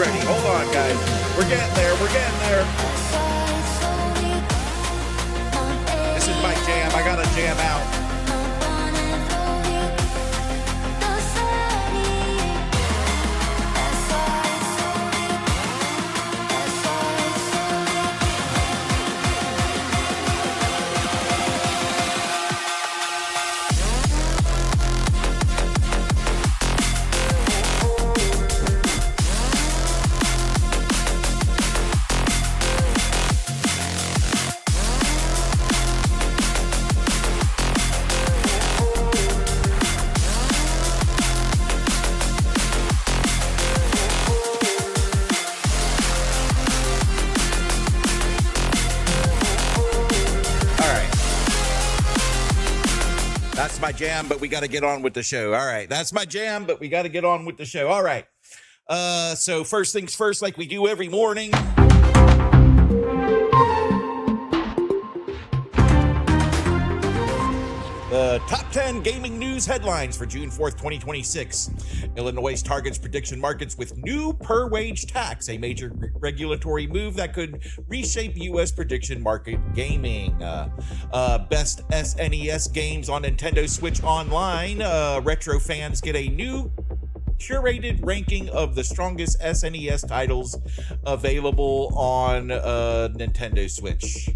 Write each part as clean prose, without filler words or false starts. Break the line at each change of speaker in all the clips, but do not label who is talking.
ready. Hold on, guys. We're getting there. We're getting there. This is my jam. I gotta jam out. That's my jam, but we got to get on with the show. All right. That's my jam, but we got to get on with the show. All right. So first things first, like we do every morning. The top 10 gaming news headlines for June 4th, 2026. Illinois targets prediction markets with new per-wage tax, a major regulatory move that could reshape U.S. prediction market gaming. Best SNES games on Nintendo Switch Online. Retro fans get a new curated ranking of the strongest SNES titles available on Nintendo Switch.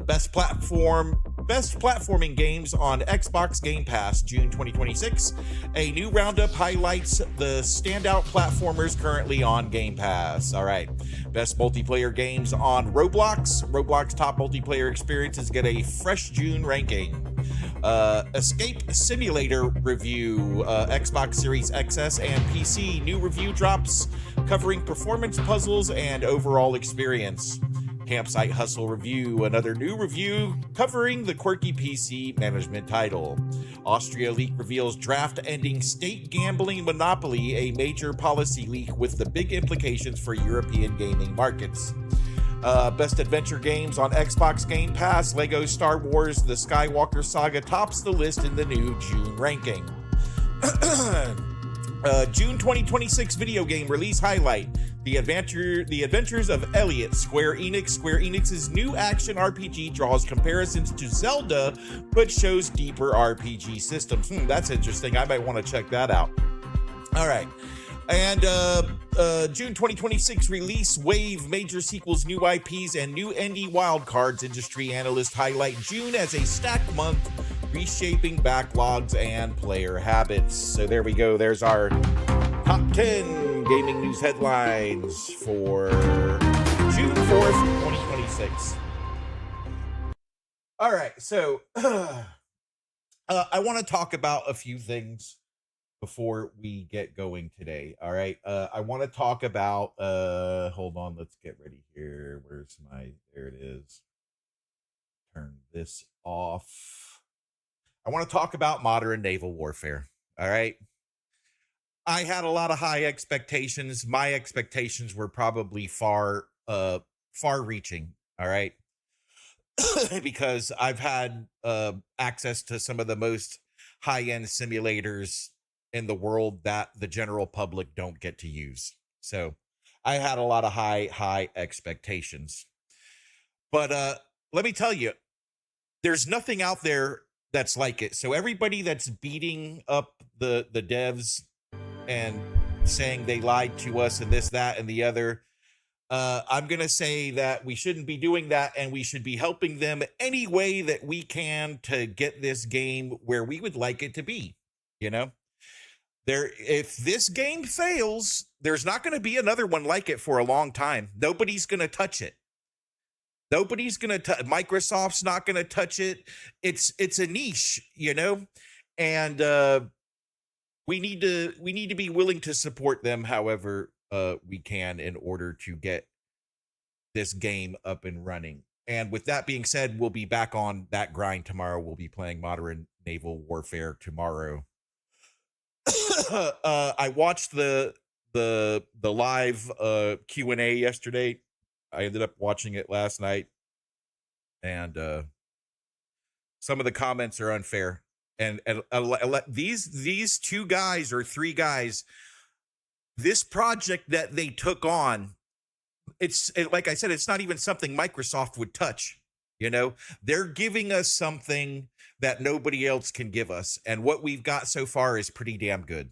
Best platforming games on Xbox Game Pass, June 2026. A new roundup highlights the standout platformers currently on Game Pass. All right. Best multiplayer games on Roblox. Roblox top multiplayer experiences get a fresh June ranking. Escape Simulator review, Xbox Series XS and PC. New review drops covering performance puzzles and overall experience. Campsite Hustle review, another new review covering the quirky PC management title. Austria leak reveals draft ending state gambling monopoly, a major policy leak with the big implications for European gaming markets. Best adventure games on Xbox Game Pass, Lego Star Wars The Skywalker Saga tops the list in the new June ranking. June 2026 video game release highlight. The Adventures of Elliot. Square Enix's new action RPG draws comparisons to Zelda, but shows deeper RPG systems. That's interesting. I might want to check that out. All right. And June 2026 release wave, major sequels, new IPs, and new indie wildcards. Industry analysts highlight June as a stacked month, reshaping backlogs and player habits. So there we go. There's our top 10 gaming news headlines for June 4th, 2026. All right, so I want to talk about a few things before we get going today. All right, I want to talk about, hold on, let's get ready here. Where's my, there it is. Turn this off. I want to talk about modern naval warfare. All right. I had a lot of high expectations. My expectations were probably far reaching. All right. Because I've had access to some of the most high-end simulators in the world that the general public don't get to use. So I had a lot of high expectations. But let me tell you, there's nothing out there that's like it. So everybody that's beating up the devs and saying they lied to us and this, that, and the other, I'm going to say that we shouldn't be doing that, and we should be helping them any way that we can to get this game where we would like it to be. You know, if this game fails, there's not going to be another one like it for a long time. Nobody's going to touch it. Nobody's going to Microsoft's not going to touch it. It's a niche, you know, and we need to be willing to support them however we can in order to get this game up and running. And with that being said, we'll be back on that grind tomorrow. We'll be playing Modern Naval Warfare tomorrow. I watched the live Q&A yesterday. I ended up watching it last night, and some of the comments are unfair. And these two guys or three guys this project that they took on, like I said, it's not even something Microsoft would touch. You know, they're giving us something that nobody else can give us, and what we've got so far is pretty damn good.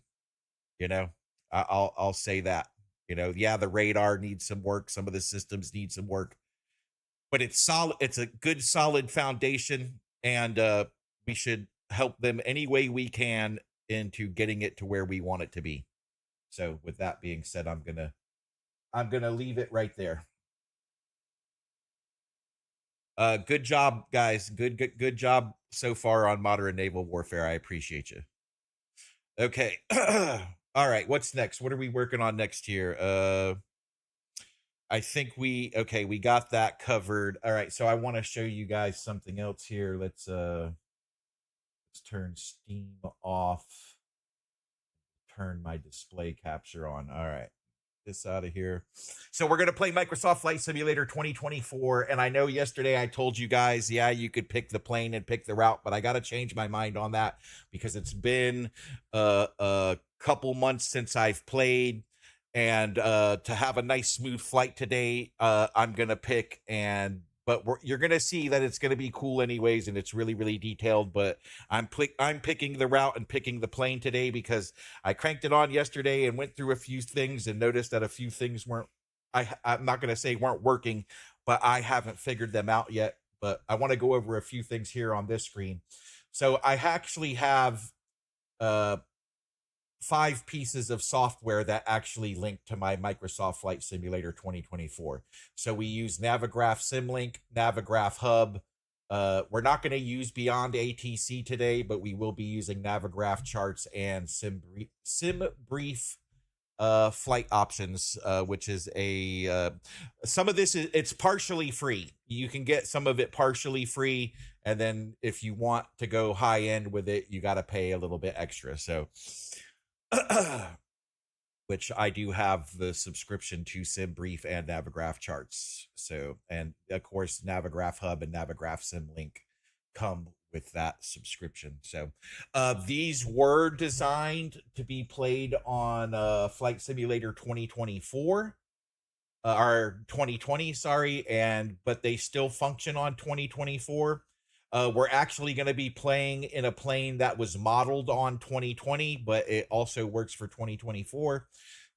You know, I'll say that. You know, yeah, the radar needs some work, some of the systems need some work, but it's solid. It's a good, solid foundation, and we should help them any way we can into getting it to where we want it to be. So, with that being said, I'm gonna leave it right there. Good job, guys. Good job so far on modern naval warfare. I appreciate you. Okay. All right. What's next? What are we working on next year? I think we got that covered. All right. So I want to show you guys something else here. Let's turn Steam off. Turn my display capture on. All right. This out of here. So we're going to play Microsoft Flight Simulator 2024. And I know yesterday I told you guys, yeah, you could pick the plane and pick the route, but I got to change my mind on that because it's been a couple months since I've played. And to have a nice smooth flight today, I'm going to pick but you're going to see that it's going to be cool anyways, and it's really, really detailed. But I'm picking the route and picking the plane today because I cranked it on yesterday and went through a few things and noticed that a few things I'm not going to say weren't working, but I haven't figured them out yet. But I want to go over a few things here on this screen. So I actually have 5 pieces of software that actually link to my Microsoft Flight Simulator 2024. So we use Navigraph Simlink, Navigraph Hub. We're not going to use Beyond ATC today, but we will be using Navigraph charts and SimBrief flight options, which is some of this it's partially free. You can get some of it partially free, and then if you want to go high end with it, you got to pay a little bit extra. So which I do have the subscription to SimBrief and Navigraph charts. So, and of course, Navigraph Hub and Navigraph SimLink come with that subscription. So, these were designed to be played on Flight Simulator 2024 or 2020, sorry, but they still function on 2024. We're actually going to be playing in a plane that was modeled on 2020, but it also works for 2024.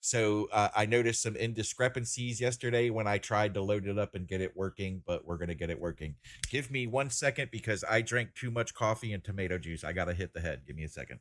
So I noticed some indiscrepancies yesterday when I tried to load it up and get it working, but we're going to get it working. Give me 1 second because I drank too much coffee and tomato juice. I got to hit the head. Give me a second.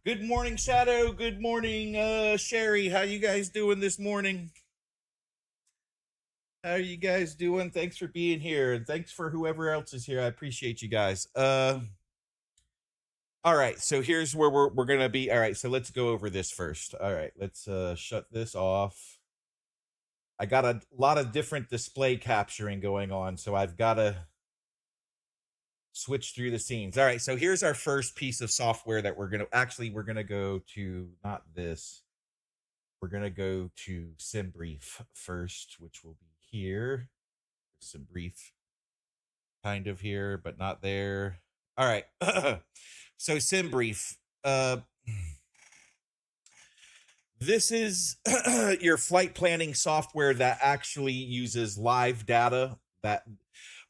Good morning, Shadow. Good morning, Sherry. How you guys doing this morning? How are you guys doing? Thanks for being here, and thanks for whoever else is here. I appreciate you guys. All right, so here's where we're gonna be. All right, so let's go over this first. All right, let's shut this off. I got a lot of different display capturing going on, so I've got to switch through the scenes. All right, so here's our first piece of software that we're gonna go to, not this. We're gonna go to SimBrief first, which will be here. SimBrief kind of here, but not there. All right. So SimBrief. This is your flight planning software that actually uses live data. That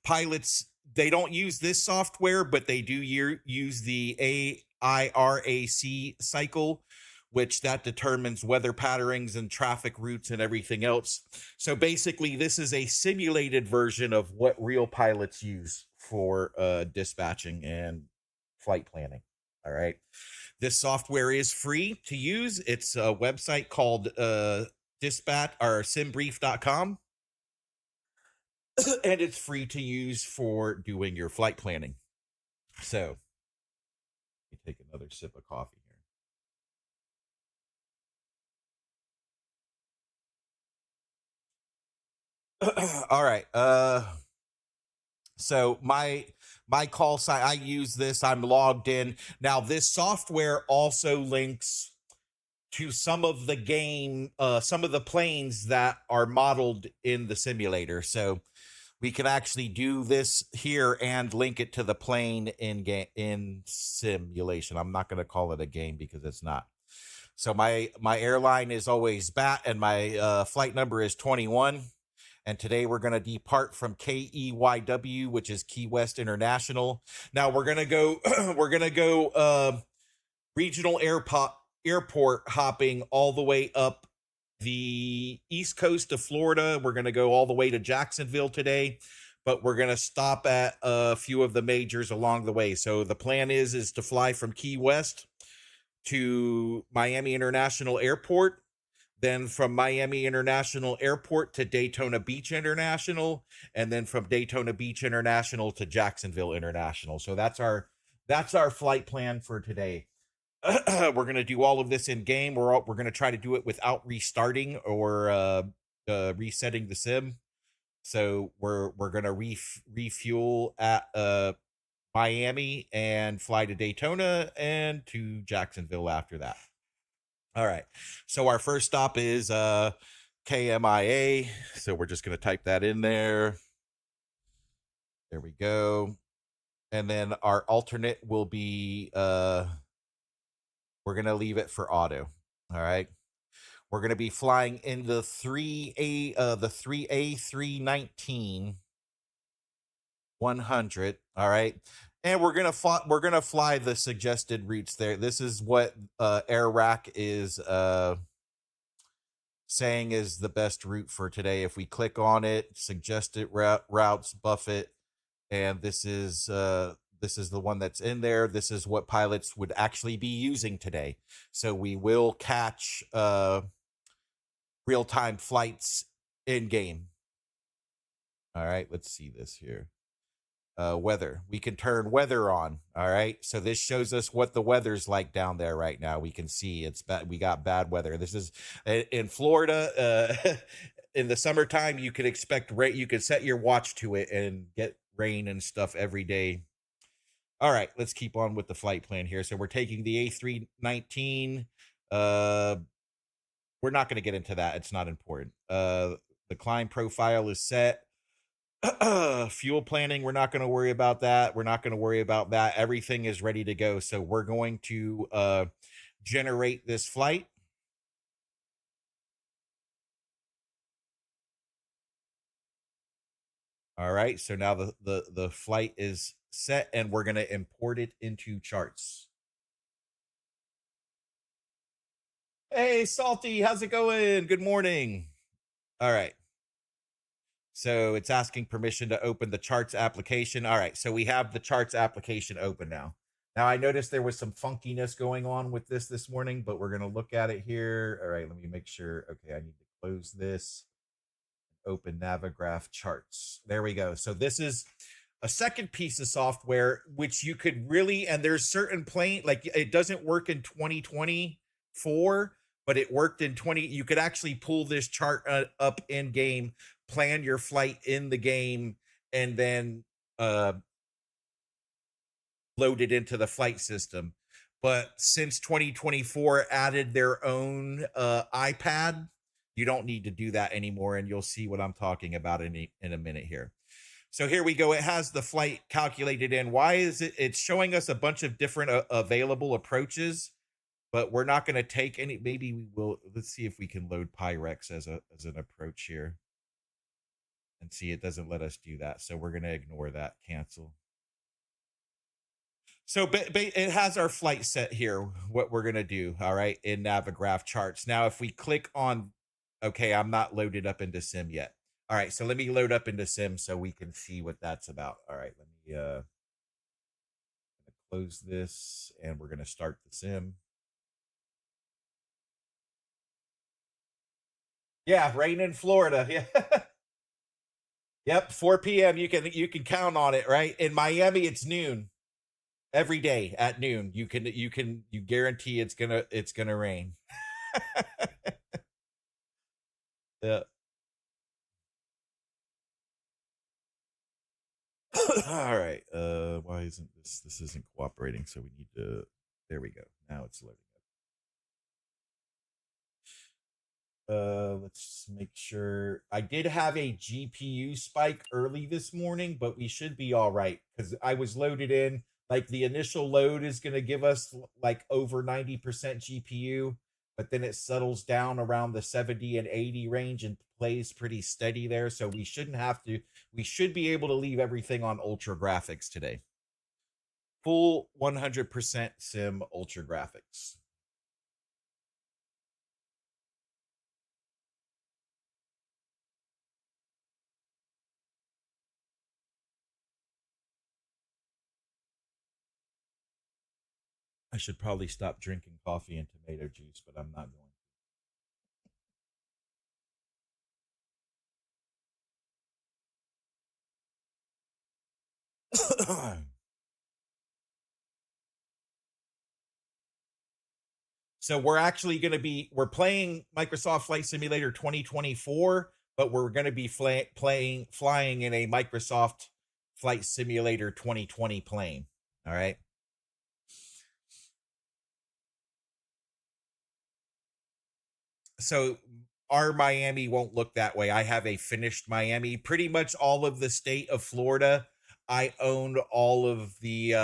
pilots, they don't use this software, but they do use the AIRAC cycle, which that determines weather patterns and traffic routes and everything else. So basically, this is a simulated version of what real pilots use for dispatching and flight planning. All right. This software is free to use. It's a website called dispatch or simbrief.com. And it's free to use for doing your flight planning. So, let me take another sip of coffee here. All right. So my call sign, I use this. I'm logged in. Now, this software also links to some of the game, some of the planes that are modeled in the simulator. So we can actually do this here and link it to the plane in simulation. I'm not going to call it a game because it's not. So my airline is always BAT, and my flight number is 21. And today we're going to depart from KEYW, which is Key West International. Now we're going to go regional airport hopping all the way up the east coast of Florida. We're going to go all the way to Jacksonville today, but we're going to stop at a few of the majors along the way. So the plan is to fly from Key West to Miami International Airport, then from Miami International Airport to Daytona Beach International, and then from Daytona Beach International to Jacksonville International. So that's our flight plan for today. We're going to do all of this in game. We're going to try to do it without restarting or resetting the sim. So we're going to refuel at Miami and fly to Daytona and to Jacksonville after that. All right. So our first stop is KMIA. So we're just going to type that in there. There we go. And then our alternate will be we're going to leave it for auto. All right. We're going to be flying in the 3A319 100. All right. And we're going to fly the suggested routes there. This is what AirRack is saying is the best route for today. If we click on it, suggested routes, Buffett, and this is the one that's in there. This is what pilots would actually be using today. So we will catch real-time flights in game. All right, let's see this here. Weather. We can turn weather on. All right. So this shows us what the weather's like down there right now. We can see it's bad. We got bad weather. This is in Florida. In the summertime, you could expect rain. You could set your watch to it and get rain and stuff every day. All right. Let's keep on with the flight plan here. So we're taking the A319. We're not going to get into that. It's not important. The climb profile is set. Fuel planning, we're not going to worry about that. Everything is ready to go. So we're going to generate this flight. All right. So now the flight is set, and we're going to import it into charts. Hey, Salty, how's it going? Good morning. All right. So it's asking permission to open the charts application. All right. So we have the charts application open now. Now, I noticed there was some funkiness going on with this morning, but we're going to look at it here. All right. Let me make sure. Okay. I need to close this. Open Navigraph charts. There we go. So this is a second piece of software, which you could really, and there's certain plane, like it doesn't work in 2024, but it worked in 20. You could actually pull this chart up in game, plan your flight in the game, and then load it into the flight system. But since 2024 added their own iPad, you don't need to do that anymore, and you'll see what I'm talking about in a minute here. So here we go. It has the flight calculated in. Why is it? It's showing us a bunch of different available approaches, but we're not going to take any. Maybe we will. Let's see if we can load Pyrex as an approach here. And see, it doesn't let us do that. So we're going to ignore that, cancel. So it has our flight set here, what we're going to do, all right, in Navigraph charts. Now, if we click on, okay, I'm not loaded up into Sim yet. All right, so let me load up into Sim so we can see what that's about. All right, let me close this and we're going to start the Sim. Yeah, rain in Florida. Yeah. Yep, 4 p.m. You can count on it, right? In Miami, it's noon every day at noon. You guarantee it's gonna rain. Yeah. All right. Why isn't this isn't cooperating? So we need to. There we go. Now it's loading up. Let's make sure. I did have a GPU spike early this morning, but we should be all right because I was loaded in. Like the initial load is going to give us like over 90% GPU, but then it settles down around the 70 and 80 range and plays pretty steady there. So we shouldn't have to. We should be able to leave everything on ultra graphics today. Full 100% sim ultra graphics. I should probably stop drinking coffee and tomato juice, but I'm not going. So we're actually going to we're playing Microsoft Flight Simulator 2024, but we're going to be flying in a Microsoft Flight Simulator 2020 plane. All right. So our Miami won't look that way. I have a finished Miami. Pretty much all of the state of Florida, I own all of the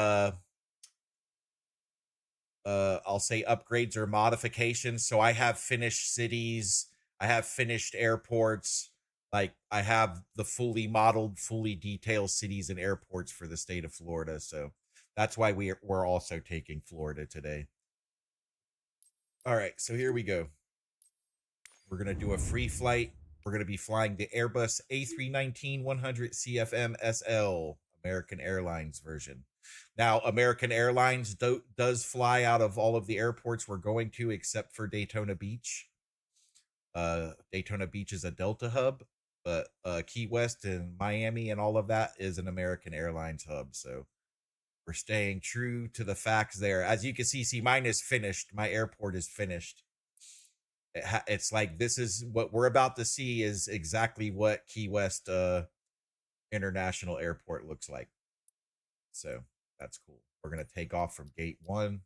I'll say upgrades or modifications. So I have finished cities, I have finished airports. Like I have the fully modeled, fully detailed cities and airports for the state of Florida. So that's why we're also taking Florida today. All right, so here we go. We're gonna do a free flight. We're gonna be flying the Airbus A319 100 CFM SL American Airlines version. Now, American Airlines does fly out of all of the airports we're going to, except for Daytona Beach. Daytona Beach is a Delta hub, but Key West and Miami and all of that is an American Airlines hub. So we're staying true to the facts there. As you can see, mine is finished. My airport is finished. It's like this is what we're about to see is exactly what Key West International Airport looks like. So that's cool. We're going to take off from gate 1,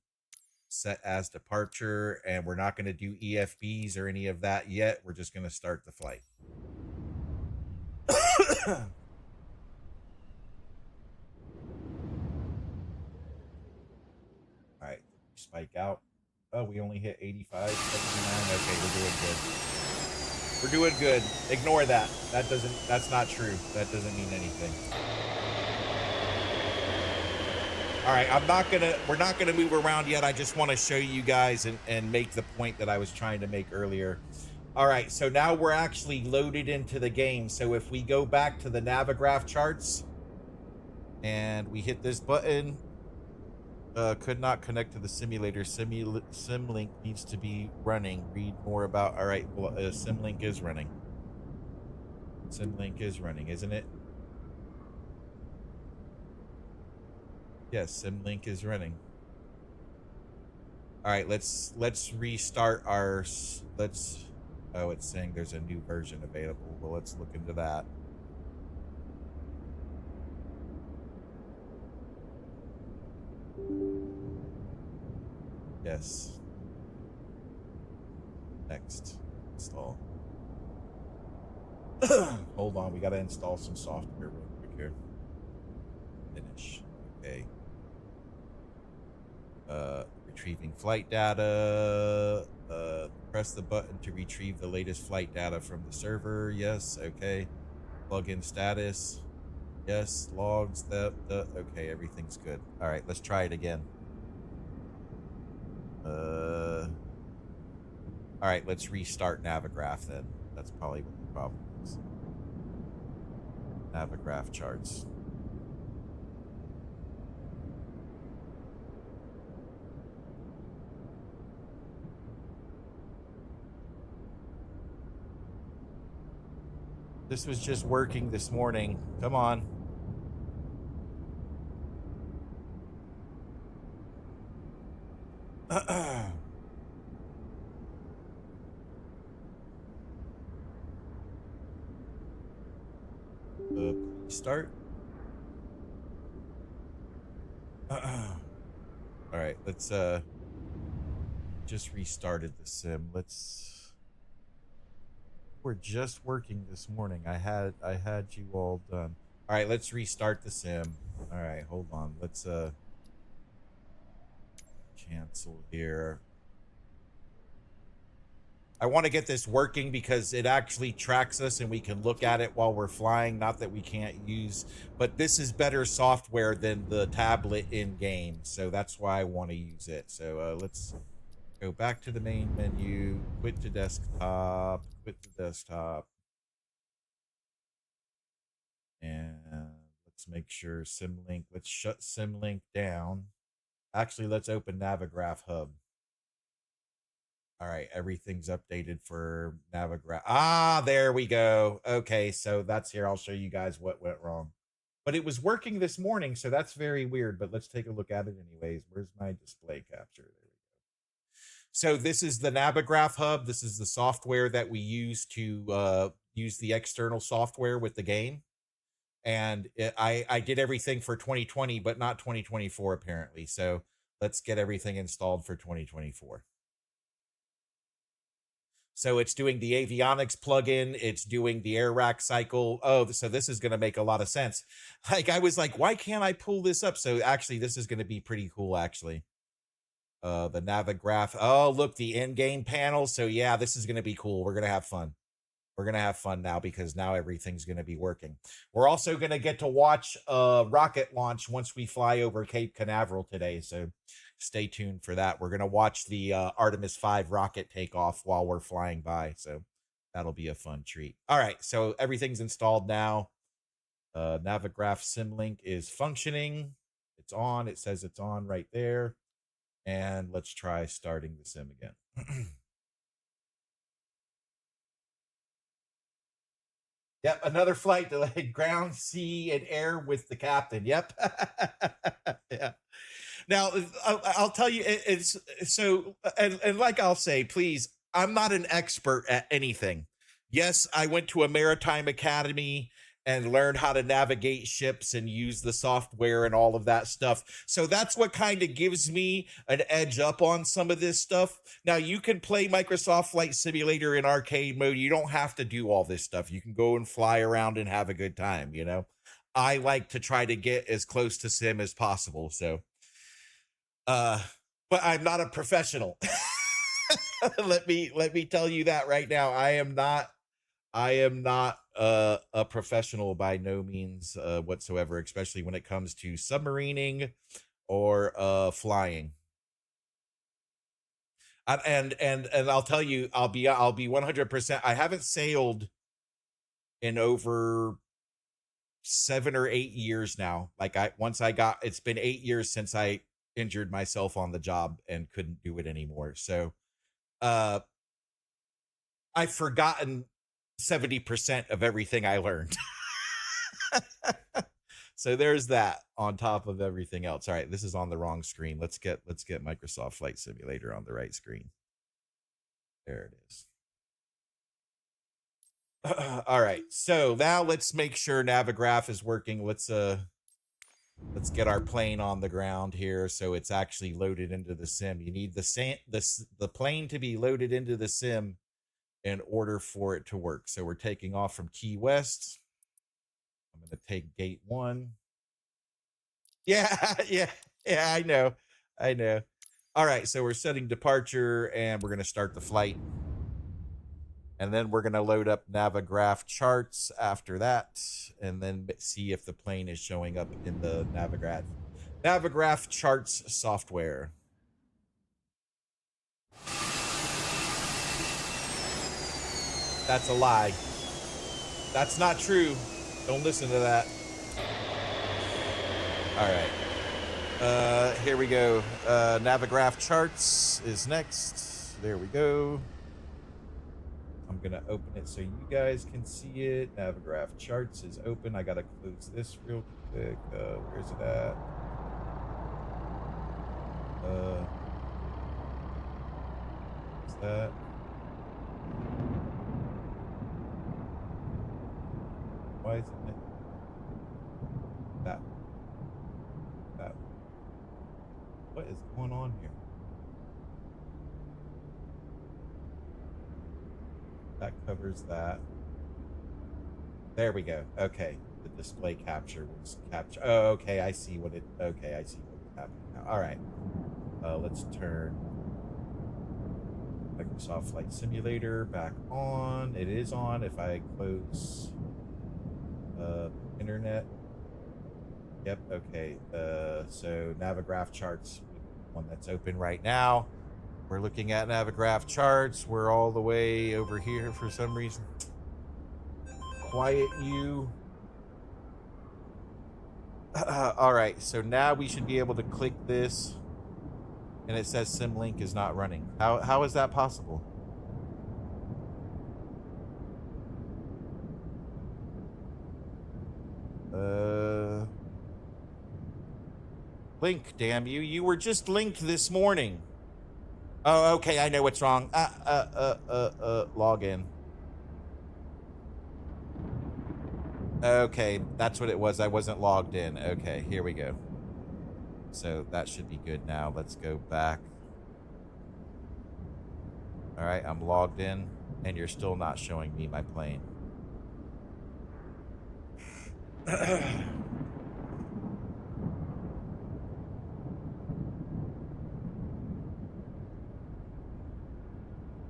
set as departure, and we're not going to do EFBs or any of that yet. We're just going to start the flight. All right, spike out. Oh, we only hit 85, 79. Okay, we're doing good. We're doing good. Ignore that. That's not true. That doesn't mean anything. All right, we're not gonna move around yet. I just want to show you guys and make the point that I was trying to make earlier. All right, so now we're actually loaded into the game. So if we go back to the Navigraph charts and we hit this button, could not connect to the simulator. Symlink needs to be running. Read more about. All right, well, Symlink is running. Symlink is running, isn't it? Yes, Symlink is running. All right, let's restart our. Let's. Oh, it's saying there's a new version available. Well, let's look into that. Yes. Next. Install. Hold on, we gotta install some software real quick here. Finish. Okay. Retrieving flight data. Press the button to retrieve the latest flight data from the server. Yes, okay. Plugin status. Yes, logs, okay, everything's good. All right, let's try it again. All right, let's restart Navigraph then. That's probably what the problem is. Navigraph charts. This was just working this morning. Come on. Please start. All right, let's just restarted the sim. We're just working this morning. I had you all done. All right, let's restart the sim. All right, hold on. Let's cancel here. I want to get this working because it actually tracks us and we can look at it while we're flying. Not that we can't use, but this is better software than the tablet in game. So that's why I want to use it. So let's go back to the main menu, quit the desktop, and let's make sure Symlink, let's shut Symlink down. Actually, let's open Navigraph Hub. All right, everything's updated for Navigraph. Ah, there we go. Okay, so that's here. I'll show you guys what went wrong. But it was working this morning, so that's very weird. But let's take a look at it anyways. Where's my display capture? There we go. So this is the Navigraph Hub. This is the software that we use to use the external software with the game. And I did everything for 2020, but not 2024 apparently. So let's get everything installed for 2024. So it's doing the avionics plugin, it's doing the air rack cycle. Oh, so this is going to make a lot of sense. Like I was like, why can't I pull this up? So actually, this is going to be pretty cool. Actually, the Navigraph. Oh, look, the in-game panel. So yeah, this is going to be cool. We're going to have fun. We're going to have fun now because now everything's going to be working. We're also going to get to watch a rocket launch once we fly over Cape Canaveral today. So stay tuned for that. We're going to watch the Artemis 5 rocket take off while we're flying by. So that'll be a fun treat. All right. So everything's installed now. Navigraph Symlink is functioning. It's on. It says it's on right there. And let's try starting the sim again. Yep, another flight delayed. Ground, sea, and air with the captain. Yep. Yeah. Now, I'll tell you, it's so, and like I'll say, please, I'm not an expert at anything. Yes, I went to a maritime academy and learned how to navigate ships and use the software and all of that stuff. So that's what kind of gives me an edge up on some of this stuff. Now, you can play Microsoft Flight Simulator in arcade mode. You don't have to do all this stuff. You can go and fly around and have a good time, you know? I like to try to get as close to sim as possible. So, but I'm not a professional. let me tell you that right now. I am not a professional by no means whatsoever, especially when it comes to submarining or flying. And I'll tell you, I'll be 100%. I haven't sailed in over 7 or 8 years now. Like it's been 8 years since I injured myself on the job and couldn't do it anymore. So I've forgotten 70% of everything I learned. So there's that on top of everything else. All right, this is on the wrong screen. Let's get Microsoft Flight Simulator on the right screen. There it is. All right, so now let's make sure Navigraph is working. Let's get our plane on the ground here so it's actually loaded into the sim. You need the plane to be loaded into the sim in order for it to work. So we're taking off from Key West. I'm going to take gate 1. Yeah, yeah, I know. All right, so we're setting departure and we're going to start the flight. And then we're going to load up Navigraph charts after that, and then see if the plane is showing up in the Navigraph charts software. That's a lie. That's not true. Don't listen to that. All right. Here we go. Navigraph charts is next. There we go. I'm going to open it so you guys can see it. Navigraph charts is open. I got to close this real quick. Where's it at? What's that? Why is it that? What is going on here? That covers that. There we go. Okay. The display capture was capture. Oh, okay. I see what it. Okay. I see what's happening now. All right. Let's turn Microsoft Flight Simulator back on. It is on. If I close internet. Yep. Okay. So Navigraph charts, one that's open right now. We're looking at Navigraph charts. We're all the way over here for some reason. Quiet you. All right, so now we should be able to click this, and it says Symlink is not running. How is that possible? Link, damn you. You were just linked this morning. Oh, okay, I know what's wrong. Log in. Okay, that's what it was. I wasn't logged in. Okay, here we go. So that should be good now. Let's go back. All right, I'm logged in, and you're still not showing me my plane.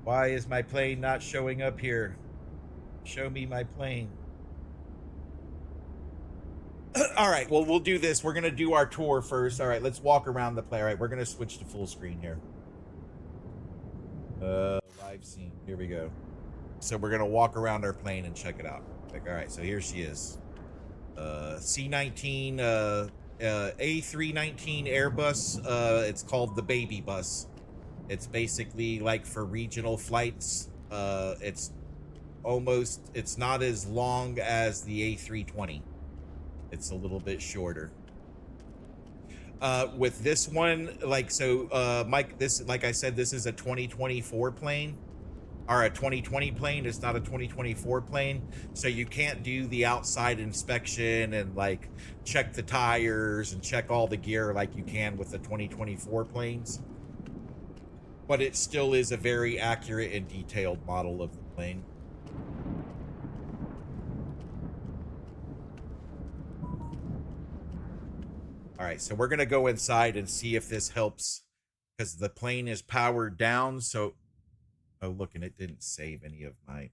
Why is my plane not showing up here? Show me my plane. All right, well, we'll do this. We're going to do our tour first. All right, let's walk around the plane. All right, we're going to switch to full screen here. Live scene. Here we go. So we're going to walk around our plane and check it out. Like, all right, so here she is. C-19, A320 Airbus. It's called the baby bus. It's basically like for regional flights. It's not as long as the A320. It's a little bit shorter. With this one, Mike, like I said, this is a 2024 plane, or a 2020 plane. It's not a 2024 plane, so you can't do the outside inspection and like check the tires and check all the gear like you can with the 2024 planes. But it still is a very accurate and detailed model of the plane. All right, so we're going to go inside and see if this helps, because the plane is powered down. So, oh, look, and it didn't save any of my,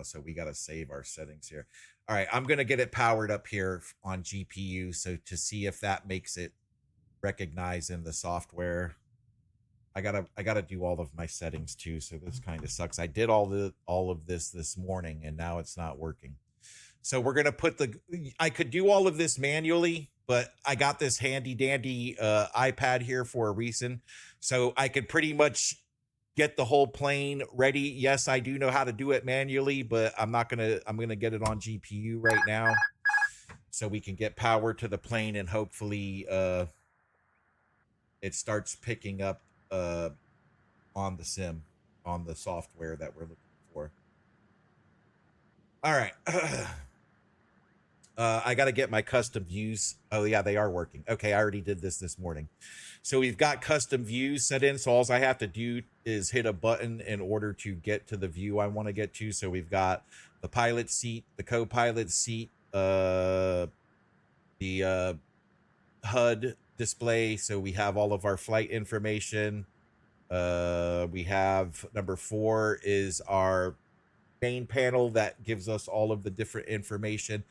so we got to save our settings here. All right, I'm going to get it powered up here on GPU, so to see if that makes it recognize in the software. I gotta do all of my settings too, so this kind of sucks. I did all of this morning, and now it's not working. So we're gonna put I could do all of this manually, but I got this handy dandy iPad here for a reason, so I could pretty much get the whole plane ready. Yes, I do know how to do it manually, but I'm gonna get it on GPU right now, so we can get power to the plane, and hopefully it starts picking up on the sim, on the software that we're looking for. All right. I got to get my custom views. Oh yeah, they are working. Okay, I already did this morning. So we've got custom views set in. So all I have to do is hit a button in order to get to the view I want to get to. So we've got the pilot seat, the co-pilot seat, the HUD display. So we have all of our flight information. We have number 4 is our main panel that gives us all of the different information.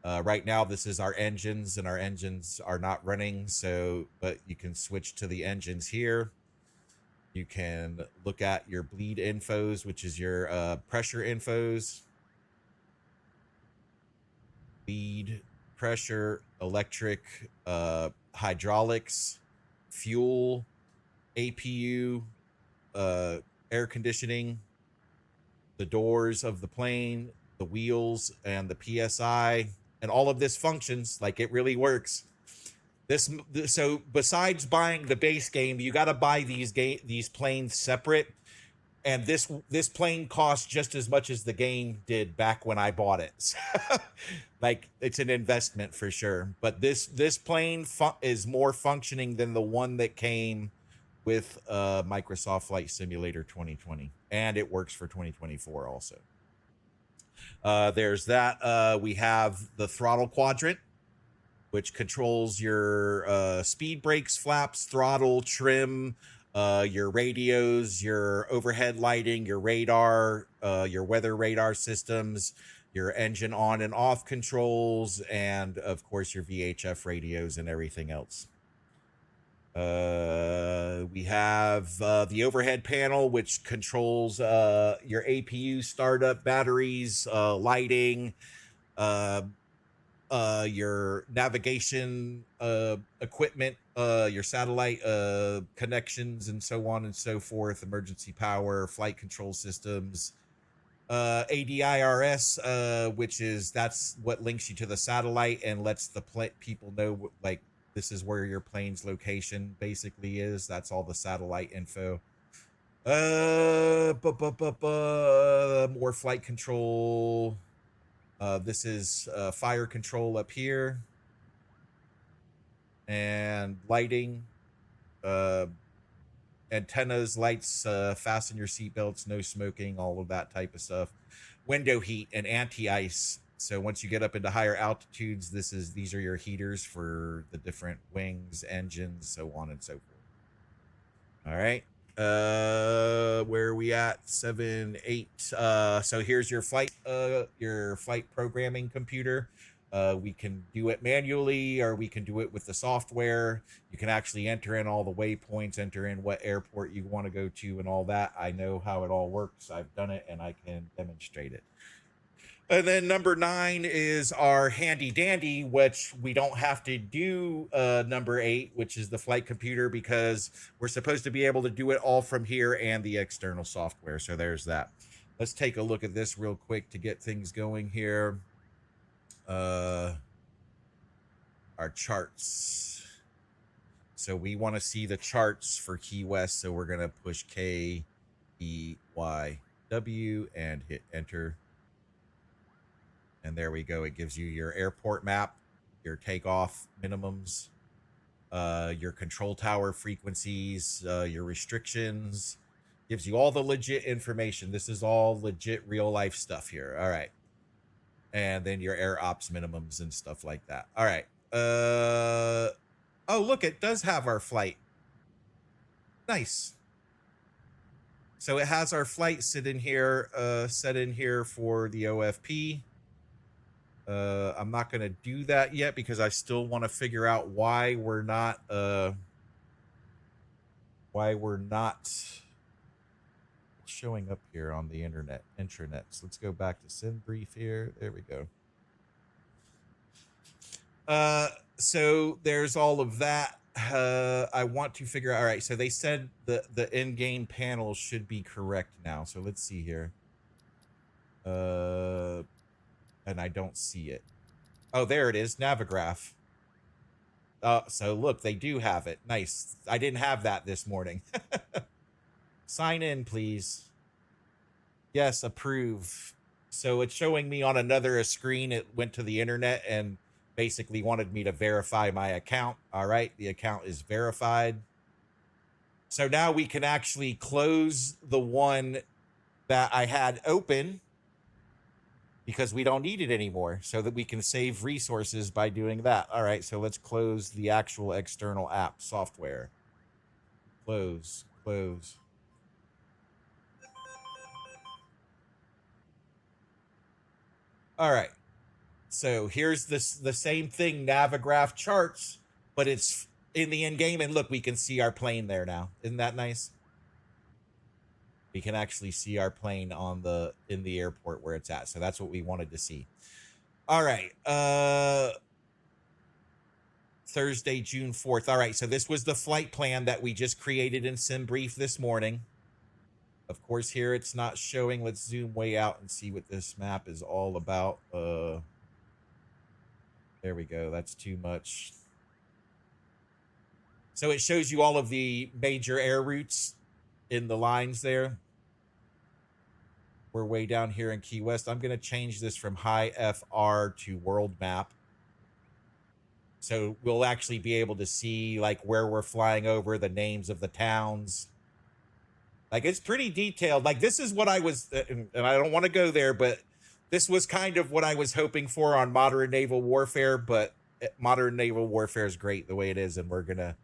Right now, this is our engines, and our engines are not running. So, but you can switch to the engines here. You can look at your bleed infos, which is your pressure infos. Bleed, pressure, electric, hydraulics, fuel, APU, air conditioning, the doors of the plane, the wheels, and the PSI, and all of this functions like it really works. So besides buying the base game, you got to buy these planes separate, and this plane costs just as much as the game did back when I bought it. Like, it's an investment for sure. But this plane is more functioning than the one that came with Microsoft Flight Simulator 2020, and it works for 2024 also. There's that. We have the throttle quadrant, which controls your speed brakes, flaps, throttle, trim, your radios, your overhead lighting, your radar, your weather radar systems, your engine on and off controls, and of course your VHF radios and everything else. We have the overhead panel, which controls your APU startup, batteries, lighting, your navigation equipment, your satellite connections, and so on and so forth, emergency power, flight control systems, ADIRS, that's what links you to the satellite and lets the people know, like, this is where your plane's location basically is. That's all the satellite info. More flight control. This is fire control up here, and lighting, antennas, lights, fasten your seatbelts, no smoking, all of that type of stuff. Window heat and anti-ice. So once you get up into higher altitudes, these are your heaters for the different wings, engines, so on and so forth. All right. Where are we at? 7, 8. So here's your flight programming computer. We can do it manually, or we can do it with the software. You can actually enter in all the waypoints, enter in what airport you want to go to, and all that. I know how it all works. I've done it, and I can demonstrate it. And then number 9 is our handy dandy, which we don't have to do number 8, which is the flight computer, because we're supposed to be able to do it all from here and the external software. So there's that. Let's take a look at this real quick to get things going here. Our charts. So we want to see the charts for Key West. So we're going to push K, E, Y, W and hit enter. And there we go. It gives you your airport map, your takeoff minimums, your control tower frequencies, your restrictions. Gives you all the legit information. This is all legit real life stuff here. All right. And then your air ops minimums and stuff like that. All right. Oh, look, it does have our flight. Nice. So it has our flight set in here for the OFP. I'm not going to do that yet because I still want to figure out why we're not showing up here on the intranet. So let's go back to send brief here. There we go. So there's all of that. I want to figure out. All right. So they said the in-game panel should be correct now. So let's see here. And I don't see it. Oh, there it is. Navigraph. So look, they do have it. Nice. I didn't have that this morning. Sign in, please. Yes, approve. So it's showing me on another screen. It went to the internet and basically wanted me to verify my account. All right, the account is verified. So now we can actually close the one that I had open, because we don't need it anymore, so that we can save resources by doing that. All right, so let's close the actual external app software. Close. All right. So here's the same thing, Navigraph charts, but it's in the end game. And look, we can see our plane there now. Isn't that nice? We can actually see our plane on in the airport where it's at. So that's what we wanted to see. All right. Thursday, June 4th. All right. So this was the flight plan that we just created in SimBrief this morning. Of course, here it's not showing. Let's zoom way out and see what this map is all about. There we go. That's too much. So it shows you all of the major air routes in the lines there. We're way down here in Key West. I'm going to change this from high FR to world map. So we'll actually be able to see like where we're flying over, the names of the towns. Like it's pretty detailed. Like this is what I was, and I don't want to go there, but this was kind of what I was hoping for on modern naval warfare. But modern naval warfare is great the way it is, and we're gonna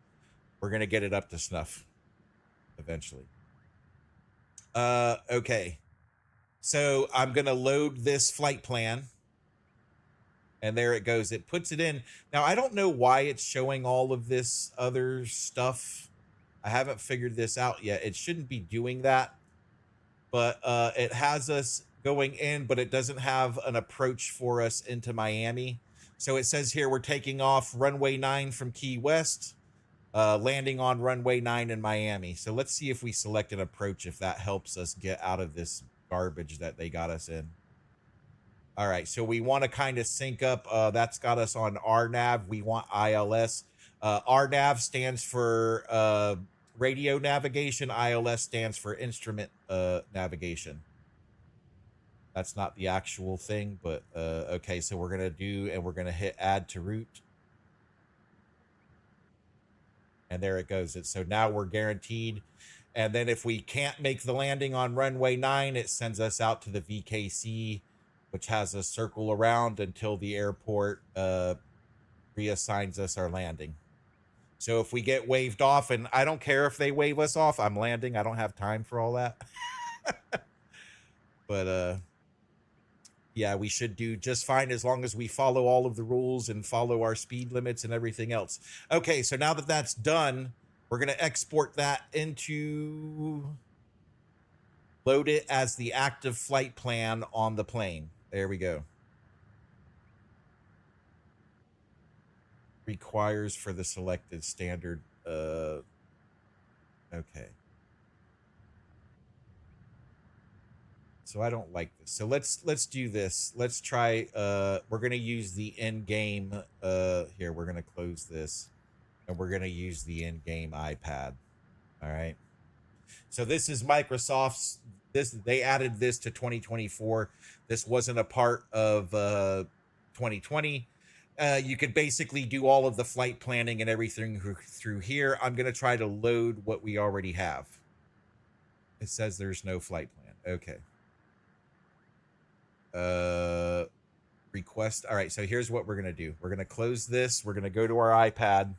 get it up to snuff eventually. Okay. So I'm gonna load this flight plan. And there it goes. It puts it in. Now, I don't know why it's showing all of this other stuff. I haven't figured this out yet. It shouldn't be doing that. But it has us going in, but it doesn't have an approach for us into Miami. So it says here we're taking off runway 9 from Key West, landing on runway 9 in Miami. So let's see if we select an approach, if that helps us get out of this garbage that they got us in. All right, so we want to kind of sync up. That's got us on RNAV. We want ILS. RNAV stands for radio navigation. ILS stands for instrument navigation. That's not the actual thing, but okay, so we're going to hit add to route. And there it goes. So now we're guaranteed. And then if we can't make the landing on runway 9, it sends us out to the VKC, which has us circle around until the airport reassigns us our landing. So if we get waved off, and I don't care if they wave us off, I'm landing. I don't have time for all that. But yeah, we should do just fine as long as we follow all of the rules and follow our speed limits and everything else. Okay, so now that that's done, we're going to export that into, load it as the active flight plan on the plane. There we go. Requires for the selected standard. Okay. So I don't like this. So let's do this. Let's try. We're gonna use the in-game. Here we're gonna close this, and we're gonna use the in-game iPad. All right. So this is Microsoft's. They added this to 2024. This wasn't a part of 2020. You could basically do all of the flight planning and everything through here. I'm going to try to load what we already have. It says there's no flight plan. Okay. Request. All right, so here's what we're going to do. We're going to close this. We're going to go to our iPad,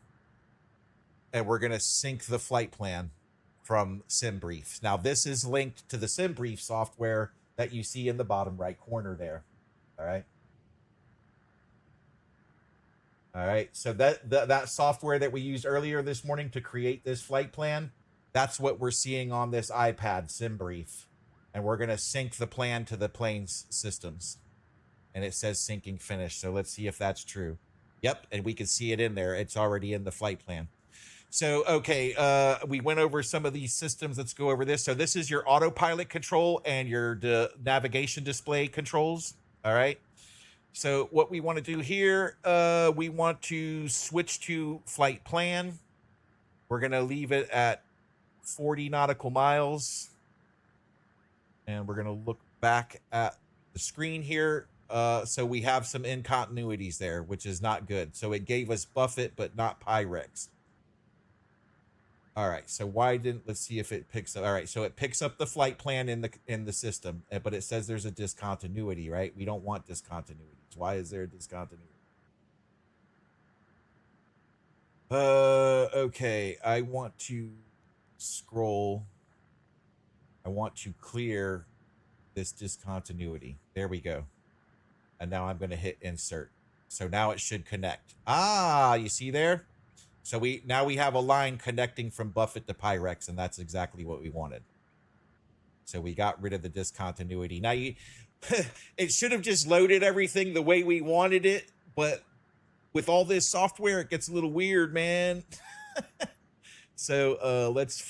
and we're going to sync the flight plan from SimBrief. Now, this is linked to the SimBrief software that you see in the bottom right corner there. All right. All right. So that software that we used earlier this morning to create this flight plan, that's what we're seeing on this iPad, SimBrief. And we're going to sync the plan to the plane's systems. And it says syncing finished. So let's see if that's true. Yep. And we can see it in there. It's already in the flight plan. So, okay, we went over some of these systems. Let's go over this. So this is your autopilot control and your navigation display controls. All right. So what we want to do here, we want to switch to flight plan. We're going to leave it at 40 nautical miles. And we're going to look back at the screen here. So we have some incontinuities there, which is not good. So it gave us Buffett, but not Pyrex. All right, so let's see if it picks up. All right, so it picks up the flight plan in the system, but it says there's a discontinuity, right? We don't want discontinuities. Why is there a discontinuity? Okay, I want to scroll. I want to clear this discontinuity. There we go. And now I'm going to hit insert. So now it should connect. Ah, you see there? So we have a line connecting from Buffett to Pyrex, and that's exactly what we wanted. So we got rid of the discontinuity. Now it should have just loaded everything the way we wanted it, but with all this software, it gets a little weird, man. So let's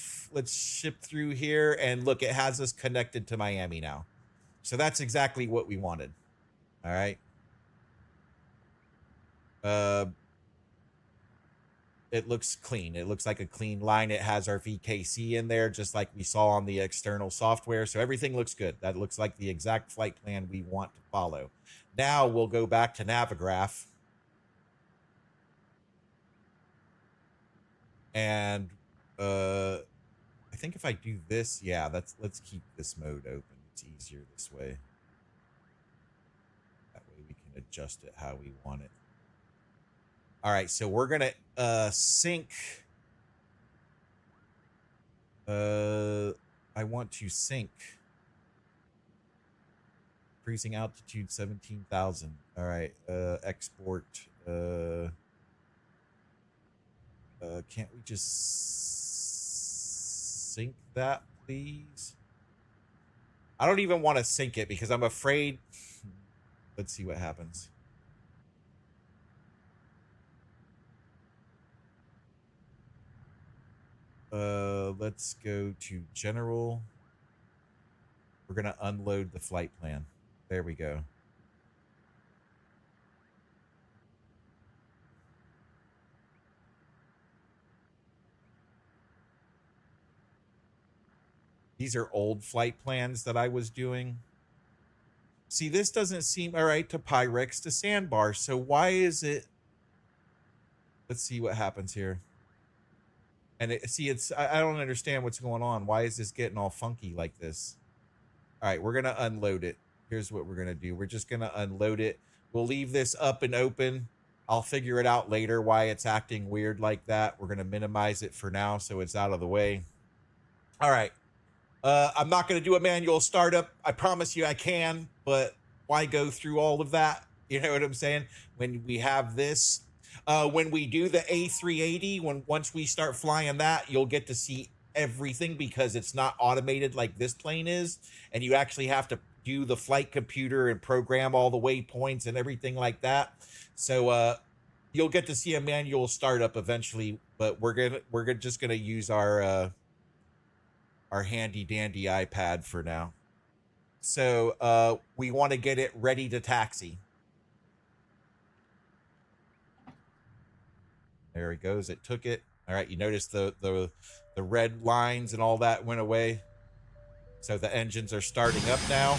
ship through here, and look, it has us connected to Miami now. So that's exactly what we wanted. All right. It looks clean. It looks like a clean line. It has our VKC in there, just like we saw on the external software. So everything looks good. That looks like the exact flight plan we want to follow. Now we'll go back to Navigraph. And I think if I do this, yeah, let's keep this mode open. It's easier this way. That way we can adjust it how we want it. All right, so we're gonna sync. I want to sync. Cruising altitude 17,000. All right, export. Can't we just sync that, please? I don't even want to sync it because I'm afraid. Let's see what happens. Let's go to general. We're going to unload the flight plan. There we go. These are old flight plans that I was doing. See, this doesn't seem all right to Pyrex to Sandbar. So why is it? Let's see what happens here. And I don't understand what's going on. Why is this getting all funky like this? All right, we're going to unload it. Here's what we're going to do. We're just going to unload it. We'll leave this up and open. I'll figure it out later why it's acting weird like that. We're going to minimize it for now so it's out of the way. All right. I'm not going to do a manual startup. I promise you I can, but why go through all of that? You know what I'm saying? When we have this, when we do the A380, once we start flying that, you'll get to see everything because it's not automated like this plane is, and you actually have to do the flight computer and program all the waypoints and everything like that. So you'll get to see a manual startup eventually, but we're just gonna use our handy dandy iPad for now. So we want to get it ready to taxi. There it goes. It took it. All right. You notice the red lines and all that went away. So the engines are starting up now.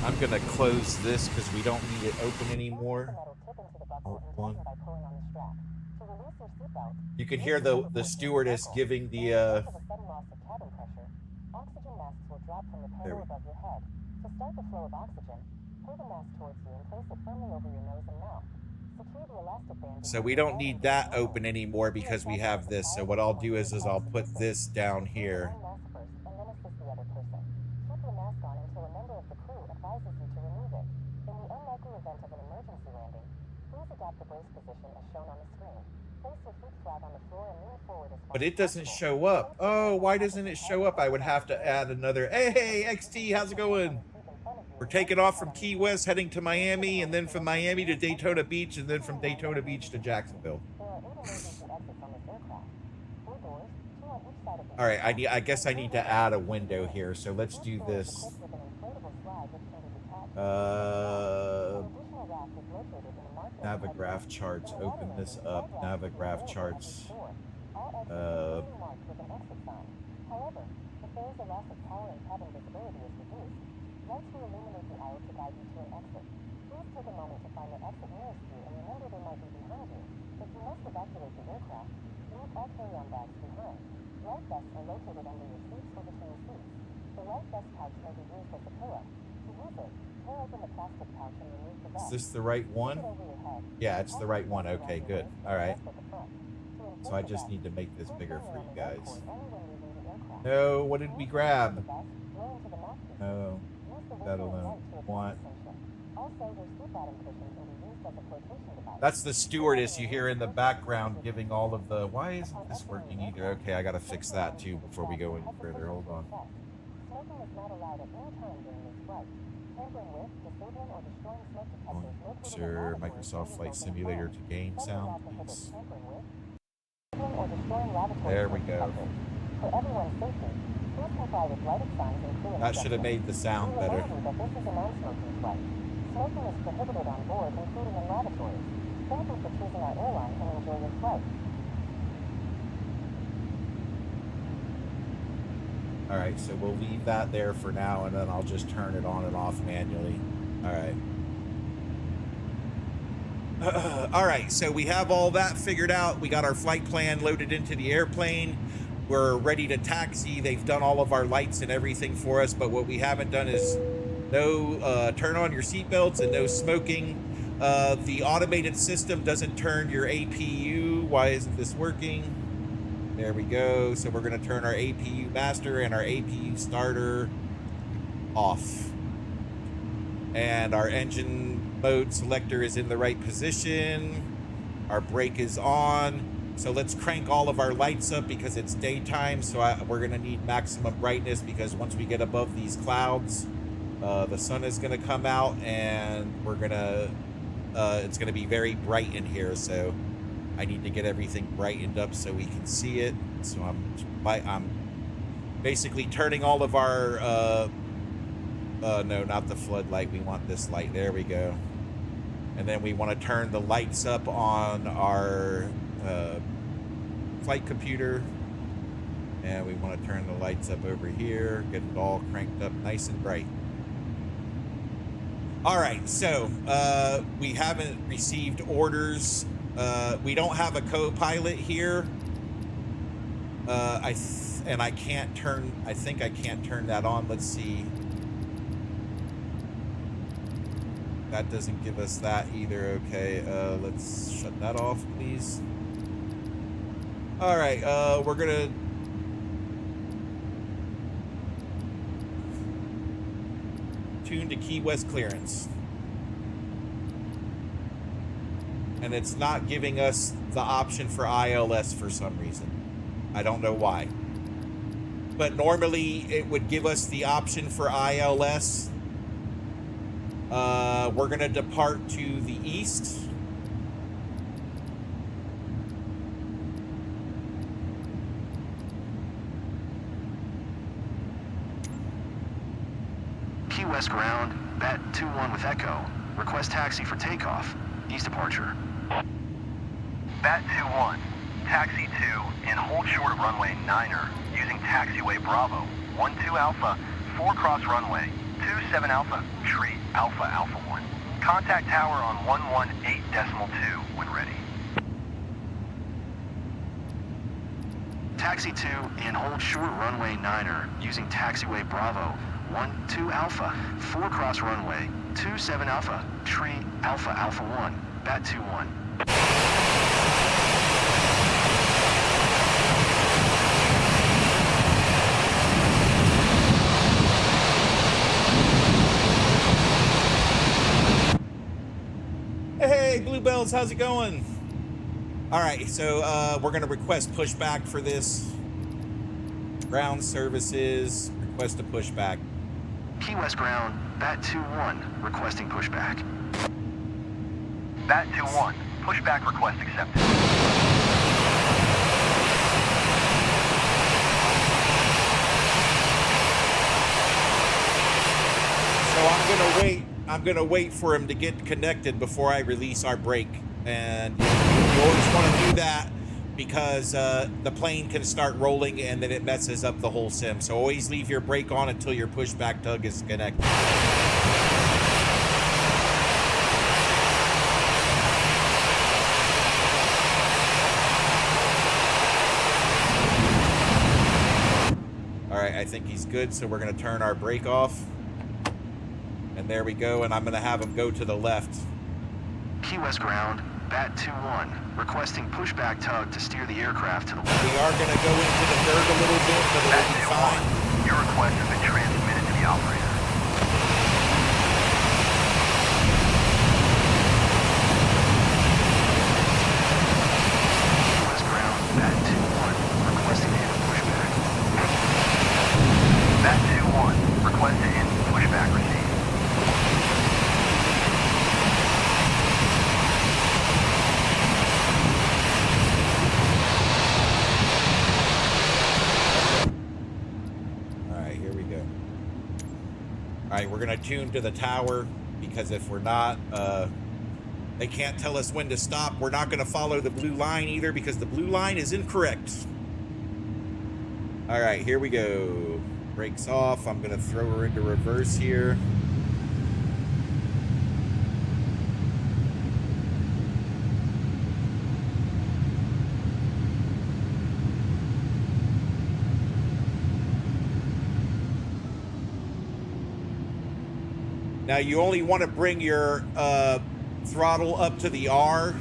I'm going to close this because we don't need it open anymore. One. You can hear the stewardess giving the there we go. To start the flow of oxygen, pull the mask towards you and place it firmly over your nose and mouth. Secure the elastic band. So we don't need that open anymore because we have this. So what I'll do is I'll put this down here. And then assist the other person. Keep your mask on until a member of the crew advises you to remove it. In the unlikely event of an emergency landing, please adopt the brace position as shown on the screen. Place your feet flat on the floor and lean forward as far as possible. But it doesn't show up. Oh, why doesn't it show up? I would have to add another. Hey, XT, how's it going? We're taking off from Key West, heading to Miami, and then from Miami to Daytona Beach, and then from Daytona Beach to Jacksonville. All right, I guess I need to add a window here, so let's do this. Navigraph charts. Open this up. Navigraph charts. However, if there is a loss of power and cabin visibility is reduced, lights will illuminate the aisle to guide you to an exit. Please take a moment to find the exit nearest you and remember they might be behind you. If you must evacuate the aircraft, leave all carry-on bags behind. Life vests are located under your seats or between seats. The life vest pouch may be used as a pillow. To use it, tear open the plastic pouch and remove the vest. Is this the right one? Yeah, it's the right one. Okay, good. All right. So I just need to make this bigger for you guys. No, what did we grab? Oh, that alone. Want. That's the stewardess you hear in the background giving all of the... Why isn't this working either? Okay, I gotta fix that too before we go any further. Hold on. Sure, Microsoft Flight Simulator to game sound, please. There we go. That should have made the sound better. Smoking is prohibited on board, including in lavatories. Thank you for choosing our airline and enjoy your flight. All right, so we'll leave that there for now, and then I'll just turn it on and off manually. All right. All right, so we have all that figured out. We got our flight plan loaded into the airplane. We're ready to taxi. They've done all of our lights and everything for us, but what we haven't done is no turn on your seatbelts and no smoking. The automated system doesn't turn your APU. Why isn't this working? There we go. So we're going to turn our APU master and our APU starter off. And our engine mode selector is in the right position. Our brake is on. So let's crank all of our lights up because it's daytime. So we're going to need maximum brightness because once we get above these clouds, the sun is going to come out and we're going to, it's going to be very bright in here. So I need to get everything brightened up so we can see it. So I'm basically turning all of our, no, not the floodlight. We want this light. There we go. And then we want to turn the lights up on our flight computer. And we want to turn the lights up over here. Get it all cranked up nice and bright. All right, so we haven't received orders. We don't have a co-pilot here. I think I can't turn that on. Let's see. That doesn't give us that either. Okay, let's shut that off, please. All right, we're gonna tune to Key West clearance. And it's not giving us the option for ILS for some reason. I don't know why. But normally it would give us the option for ILS. We're going to depart to the east.
Key West ground, bat 2-1 with Echo. Request taxi for takeoff. East departure.
Bat 2-1, taxi 2 and hold short of runway 9er using taxiway Bravo 12 Alpha, 4 cross runway 27 Alpha, tree Alpha Alpha 1. Contact tower on 118.2 when ready.
Taxi 2 and hold short runway 9er using taxiway Bravo 12 Alpha, 4 cross runway 27 Alpha, tree Alpha Alpha 1, bat 2-1.
Hey, Bluebells, how's it going? All right, so we're going to request pushback for this. Ground services, request a pushback.
Key West ground, bat 2-1, requesting pushback.
Bat 2-1, pushback request accepted.
So I'm gonna wait for him to get connected before I release our brake. And you always want to do that because the plane can start rolling and then it messes up the whole sim. So always leave your brake on until your pushback tug is connected. All right, I think he's good. So we're going to turn our brake off. And there we go. And I'm going to have him go to the left.
Key West ground, Bat 2-1, requesting pushback tug to steer the aircraft to the
We
left.
are going to go into the dirt a little bit, but
Bat
it'll be
2-1,
fine.
your request has been transmitted to the operator.
US ground, Bat 2-1, requesting to end pushback.
Bat 2-1, request to end pushback received.
All right, here we go. All right, we're going to tune to the tower because if we're not, they can't tell us when to stop. We're not going to follow the blue line either because the blue line is incorrect. All right, here we go. Brakes off. I'm going to throw her into reverse here. Now you only want to bring your throttle up to the R.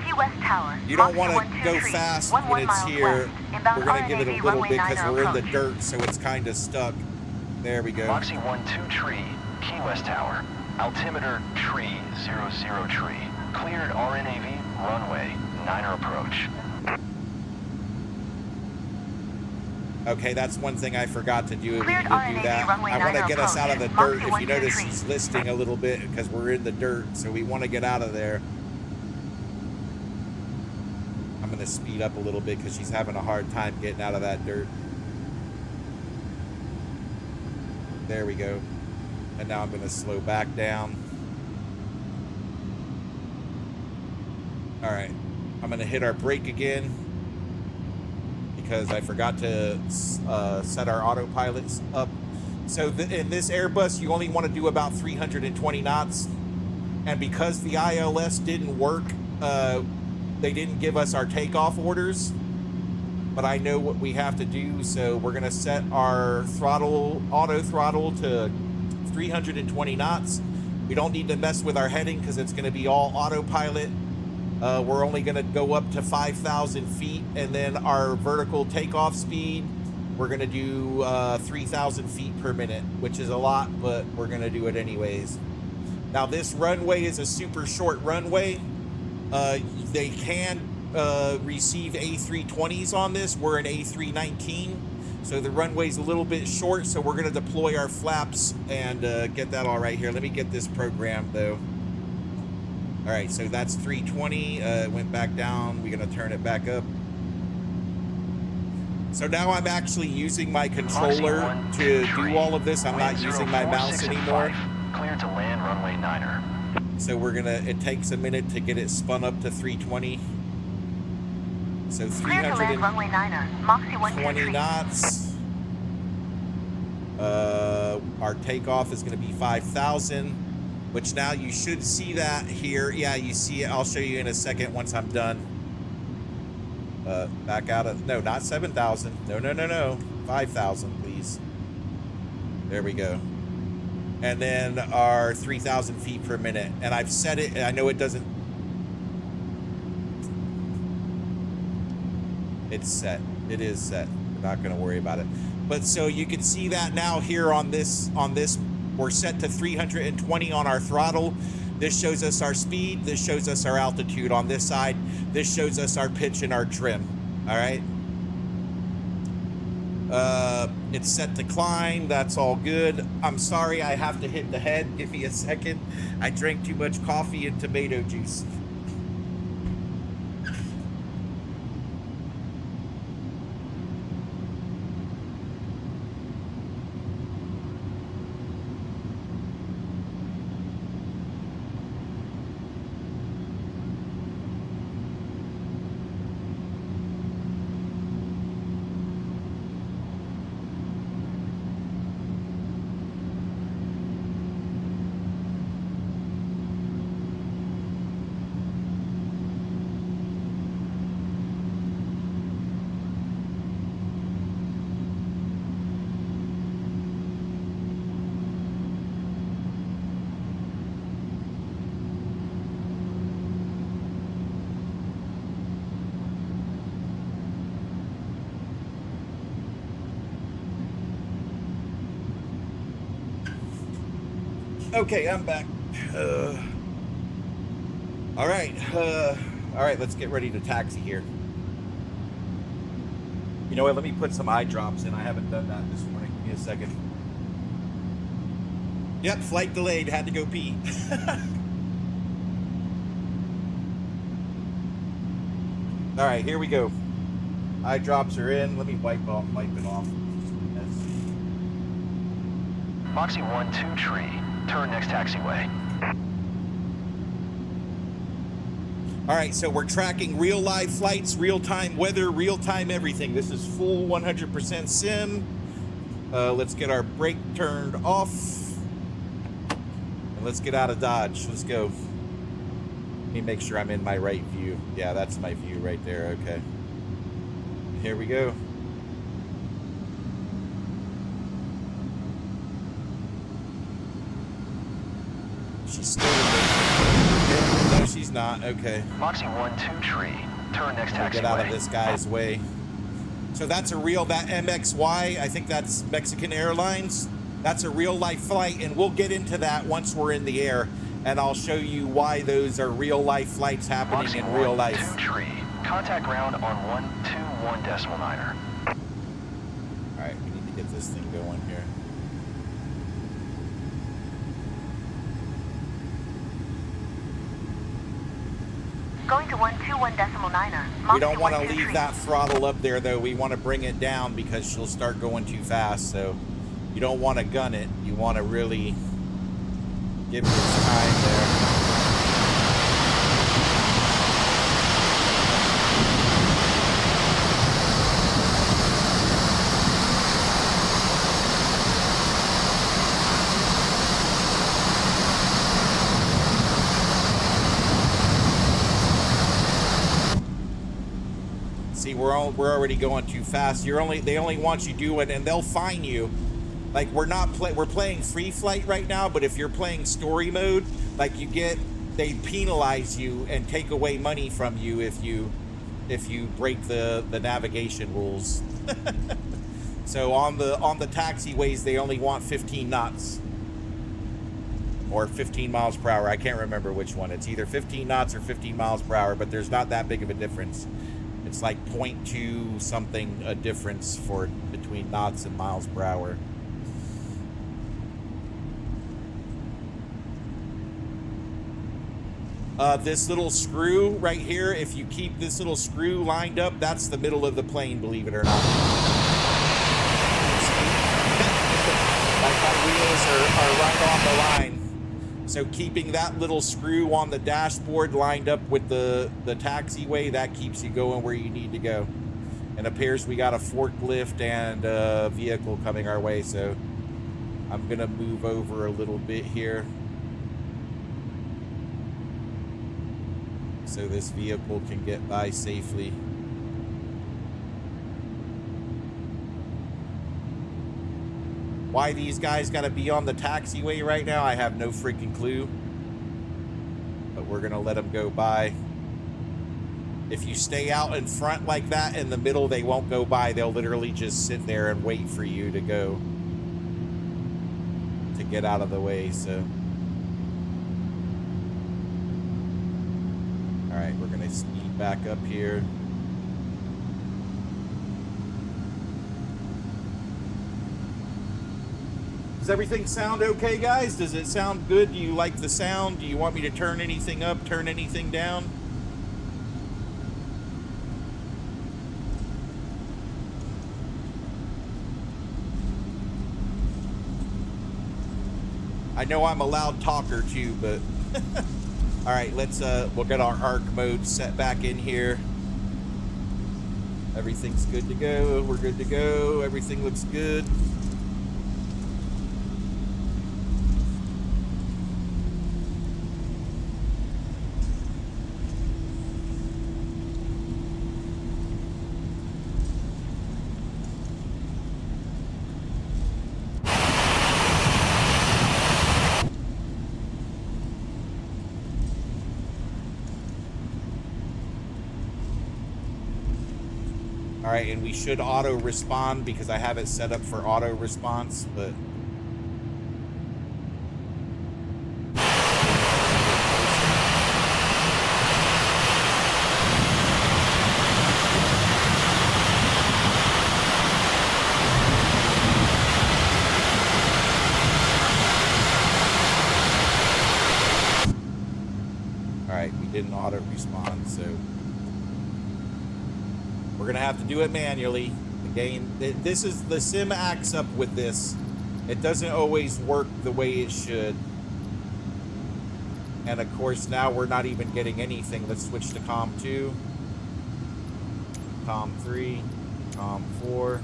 Key West Tower.
You don't want to go fast when it's here. We're going to give it a little bit because we're in the dirt, so it's kind of stuck. There we go.
Moxie 1-2 tree, Key West Tower. Altimeter tree, 00 tree. Cleared RNAV, runway, 9er approach.
Okay, that's one thing I forgot to do. We need
Cleared
to do
RNAV
that.
runway
I want to
9er
get us out of the
approach.
dirt.
Moxie
If you notice,
123.
it's listing a little bit because we're in the dirt, so we want to get out of there. I'm going to speed up a little bit because she's having a hard time getting out of that dirt. There we go. And now I'm going to slow back down. All right. I'm going to hit our brake again because I forgot to set our autopilots up. So in this Airbus, you only want to do about 320 knots. And because the ILS didn't work, they didn't give us our takeoff orders. But I know what we have to do, so we're going to set our throttle, auto throttle to 320 knots. We don't need to mess with our heading because it's going to be all autopilot. We're only going to go up to 5,000 feet, and then our vertical takeoff speed, we're going to do 3,000 feet per minute, which is a lot, but we're going to do it anyways. Now, this runway is a super short runway. They can receive A320s on this. We're an A319, so the runway's a little bit short, so we're going to deploy our flaps and get that all right here. Let me get this programmed, though. All right, so that's 320. It went back down. We're going to turn it back up. So now I'm actually using my controller to do all of this. I'm not using my mouse anymore.
Clear to land runway 9er.
So we're going to, it takes a minute to get it spun up to 320. So
Clear to land runway 9er. Moxie
320
123.
knots. Our takeoff is going to be 5,000, which now you should see that here. Yeah, you see it. I'll show you in a second once I'm done. Back out of, no, not 7,000. No. 5,000, please. There we go. And then our 3,000 feet per minute. And I've set it, I know it doesn't, it's set. It is set. We're not going to worry about it. But so you can see that now here on this, we're set to 320 on our throttle. This shows us our speed. This shows us our altitude on this side. This shows us our pitch and our trim. All right. It's set to climb. That's all good. I'm sorry I have to hit the head. Give me a second. I drank too much coffee and tomato juice. Okay, I'm back. All right. All right, let's get ready to taxi here. You know what? Let me put some eye drops in. I haven't done that this morning. Give me a second. Yep, flight delayed. Had to go pee. All right, here we go. Eye drops are in. Let me wipe it off.
Moxie 1-2 tree. Turn next taxiway.
All right, so we're tracking real live flights, real-time weather, real-time everything. This is full 100% sim. Let's get our brake turned off. And let's get out of Dodge. Let's go. Let me make sure I'm in my right view. Yeah, that's my view right there. Okay. Here we go. She's still in the... No, she's not. Okay.
Moxie 1-2 tree. Turn next taxiway.
Get out of this guy's way. So that's a real, that MXY, I think that's Mexican Airlines. That's a real life flight, and we'll get into that once we're in the air, and I'll show you why those are real life flights happening
Moxie
in real life.
1-2 tree. Contact ground on 121.9er.
All right, we need to get this thing going here.
Going to 121.9er.
We don't want to leave that throttle up there, though. We want to bring it down because she'll start going too fast. So you don't want to gun it. You want to really give it its time there. See, we're already going too fast. They only want you doing, and they'll fine you. Like we're playing free flight right now, but if you're playing story mode, like they penalize you and take away money from you if you break the navigation rules. So on the taxiways, they only want 15 knots or 15 miles per hour. I can't remember which one. It's either 15 knots or 15 miles per hour, but there's not that big of a difference. It's like 0.2 something a difference between knots and miles per hour. This little screw right here, if you keep this little screw lined up, that's the middle of the plane, believe it or not. Like my wheels are right on the line. So keeping that little screw on the dashboard lined up with the taxiway, that keeps you going where you need to go. And it appears we got a forklift and a vehicle coming our way, so I'm gonna move over a little bit here so this vehicle can get by safely. Why these guys got to be on the taxiway right now, I have no freaking clue. But we're going to let them go by. If you stay out in front like that in the middle, they won't go by. They'll literally just sit there and wait for you to go, to get out of the way. So, all right, we're going to speed back up here. Does everything sound okay, guys? Does it sound good? Do you like the sound? Do you want me to turn anything up, turn anything down? I know I'm a loud talker too, but all right, we'll get our arc mode set back in here. Everything's good to go. We're good to go. Everything looks good. All right, and we should auto respond because I have it set up for auto response, but All right, we didn't auto respawn, so we're gonna have to do it manually. Again, this is the sim acts up with this. It doesn't always work the way it should. And of course, now we're not even getting anything. Let's switch to COM 2, COM 3, COM 4.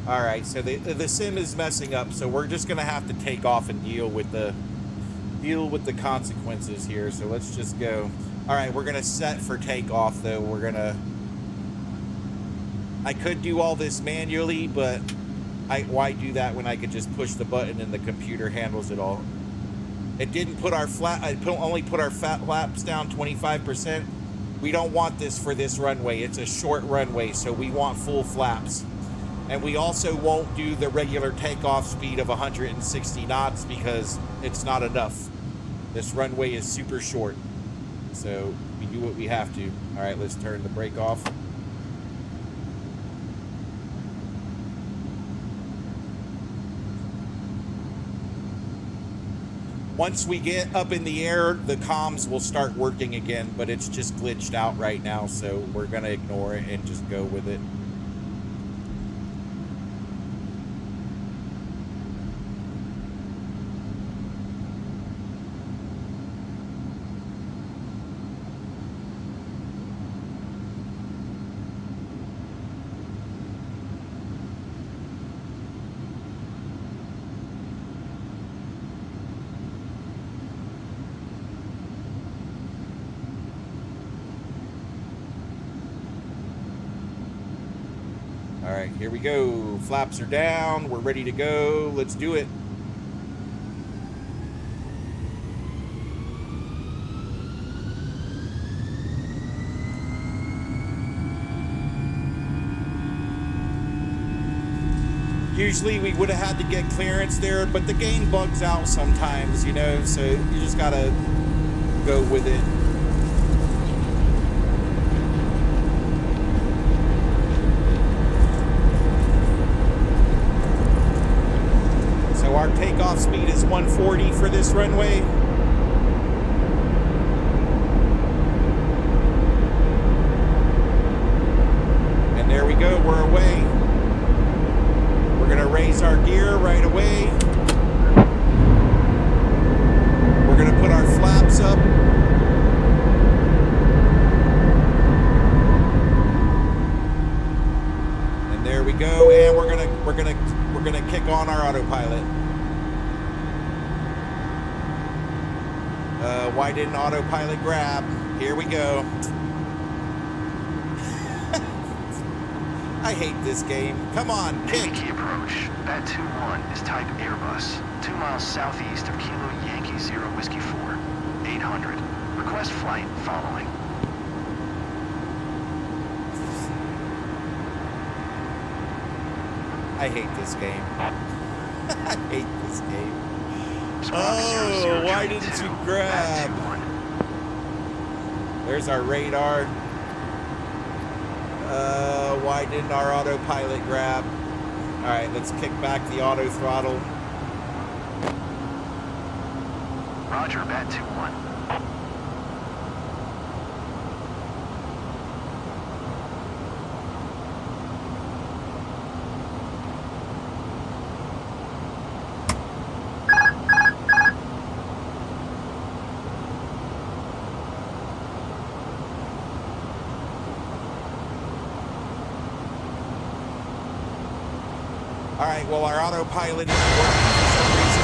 All right, so the sim is messing up, so we're just gonna have to take off and deal with the consequences here. So let's just go. All right, we're gonna set for takeoff though. I could do all this manually, but why do that when I could just push the button and the computer handles it all? It didn't put our only put our flaps down 25%. We don't want this for this runway. It's a short runway, so we want full flaps. And we also won't do the regular takeoff speed of 160 knots because it's not enough. This runway is super short. So we do what we have to. All right, let's turn the brake off. Once we get up in the air, the comms will start working again, but it's just glitched out right now, so we're gonna ignore it and just go with it. All right, here we go. Flaps are down. We're ready to go. Let's do it. Usually we would have had to get clearance there, but the game bugs out sometimes, you know, so you just gotta go with it. Our takeoff speed is 140 for this runway. And there we go, we're away. We're gonna raise our gear right away. We're gonna put our flaps up. And there we go, and we're gonna kick on our autopilot. Why didn't autopilot grab? Here we go. I hate this game. Come on, kick.
Key approach. Bat 21 is type Airbus. 2 miles southeast of Kilo Yankee 0 Whiskey 4. 800. Request flight following.
I hate this game. I hate this game.
Oh,
why didn't you grab? There's our radar. Why didn't our autopilot grab? All right, let's kick back the auto throttle.
Roger, Bat 21.
All right, well, our autopilot isn't working for some reason.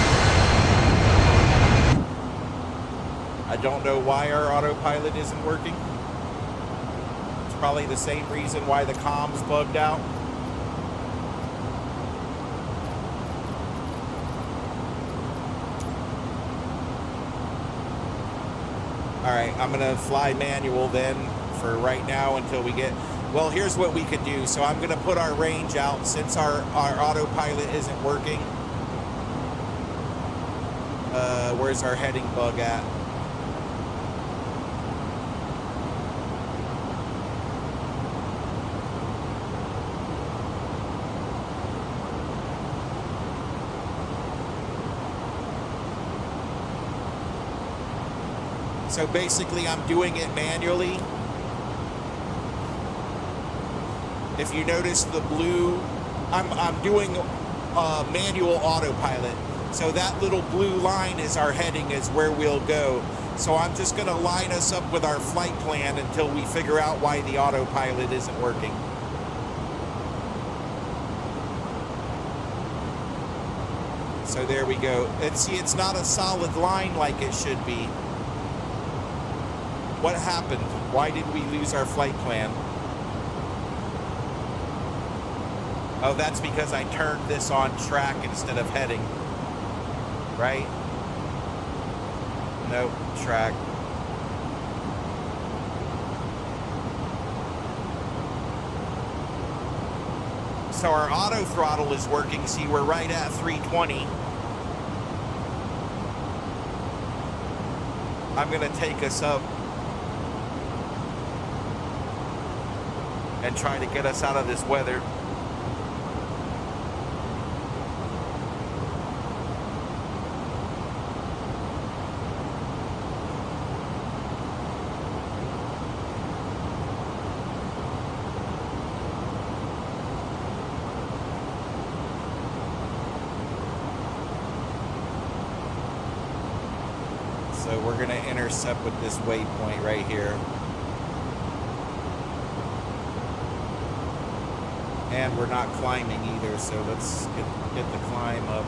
I don't know why our autopilot isn't working. It's probably the same reason why the comms bugged out. All right, I'm gonna fly manual then for right now until we get... Well, here's what we could do. So I'm gonna put our range out since our autopilot isn't working. Where's our heading bug at? So basically I'm doing it manually. If you notice the blue, I'm doing manual autopilot. So that little blue line is our heading, is where we'll go. So I'm just gonna line us up with our flight plan until we figure out why the autopilot isn't working. So there we go. And see, it's not a solid line like it should be. What happened? Why did we lose our flight plan? Oh, that's because I turned this on track instead of heading. Right? Nope, track. So our auto throttle is working. See, we're right at 320. I'm gonna take us up and try to get us out of this weather. So we're going to intercept with this waypoint right here. And we're not climbing either, so let's get the climb up.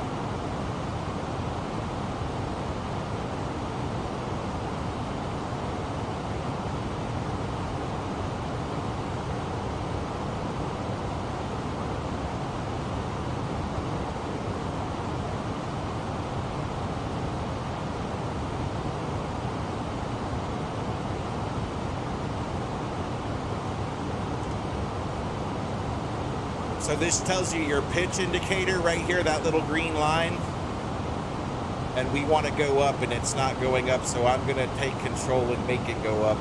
So this tells you your pitch indicator right here, that little green line. And we want to go up and it's not going up, so I'm going to take control and make it go up.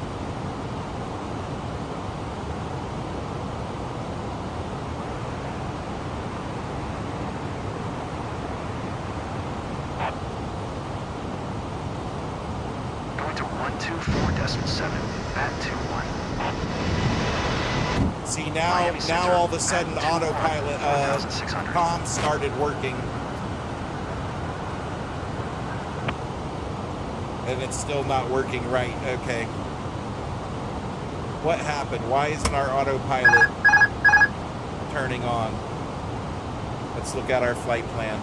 Going to 124.7, at 21.
See, now all of a sudden autopilot comms started working. And it's still not working right. Okay. What happened? Why isn't our autopilot turning on? Let's look at our flight plan.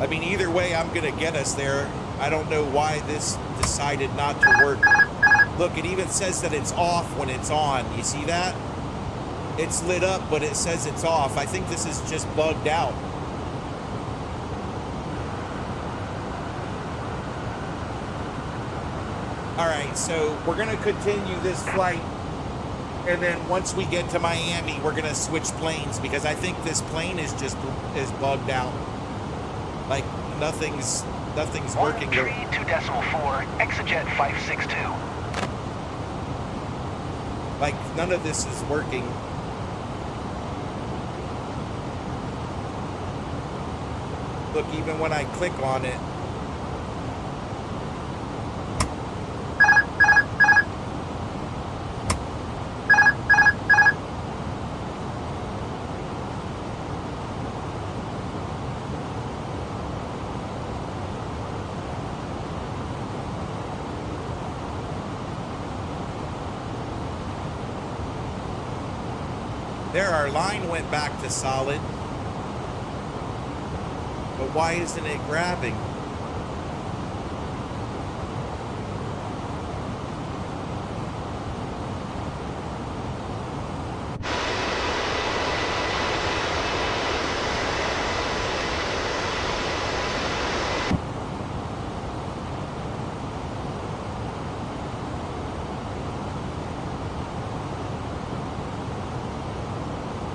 I mean, either way, I'm going to get us there. I don't know why this decided not to work. Look, it even says that it's off when it's on. You see that? It's lit up, but it says it's off. I think this is just bugged out. All right, so we're going to continue this flight. And then once we get to Miami, we're going to switch planes because I think this plane is bugged out. Like nothing's working.
132.4, Exejet 562.
Like none of this is working. Look, even when I click on it, there, our line went back to solid. But why isn't it grabbing?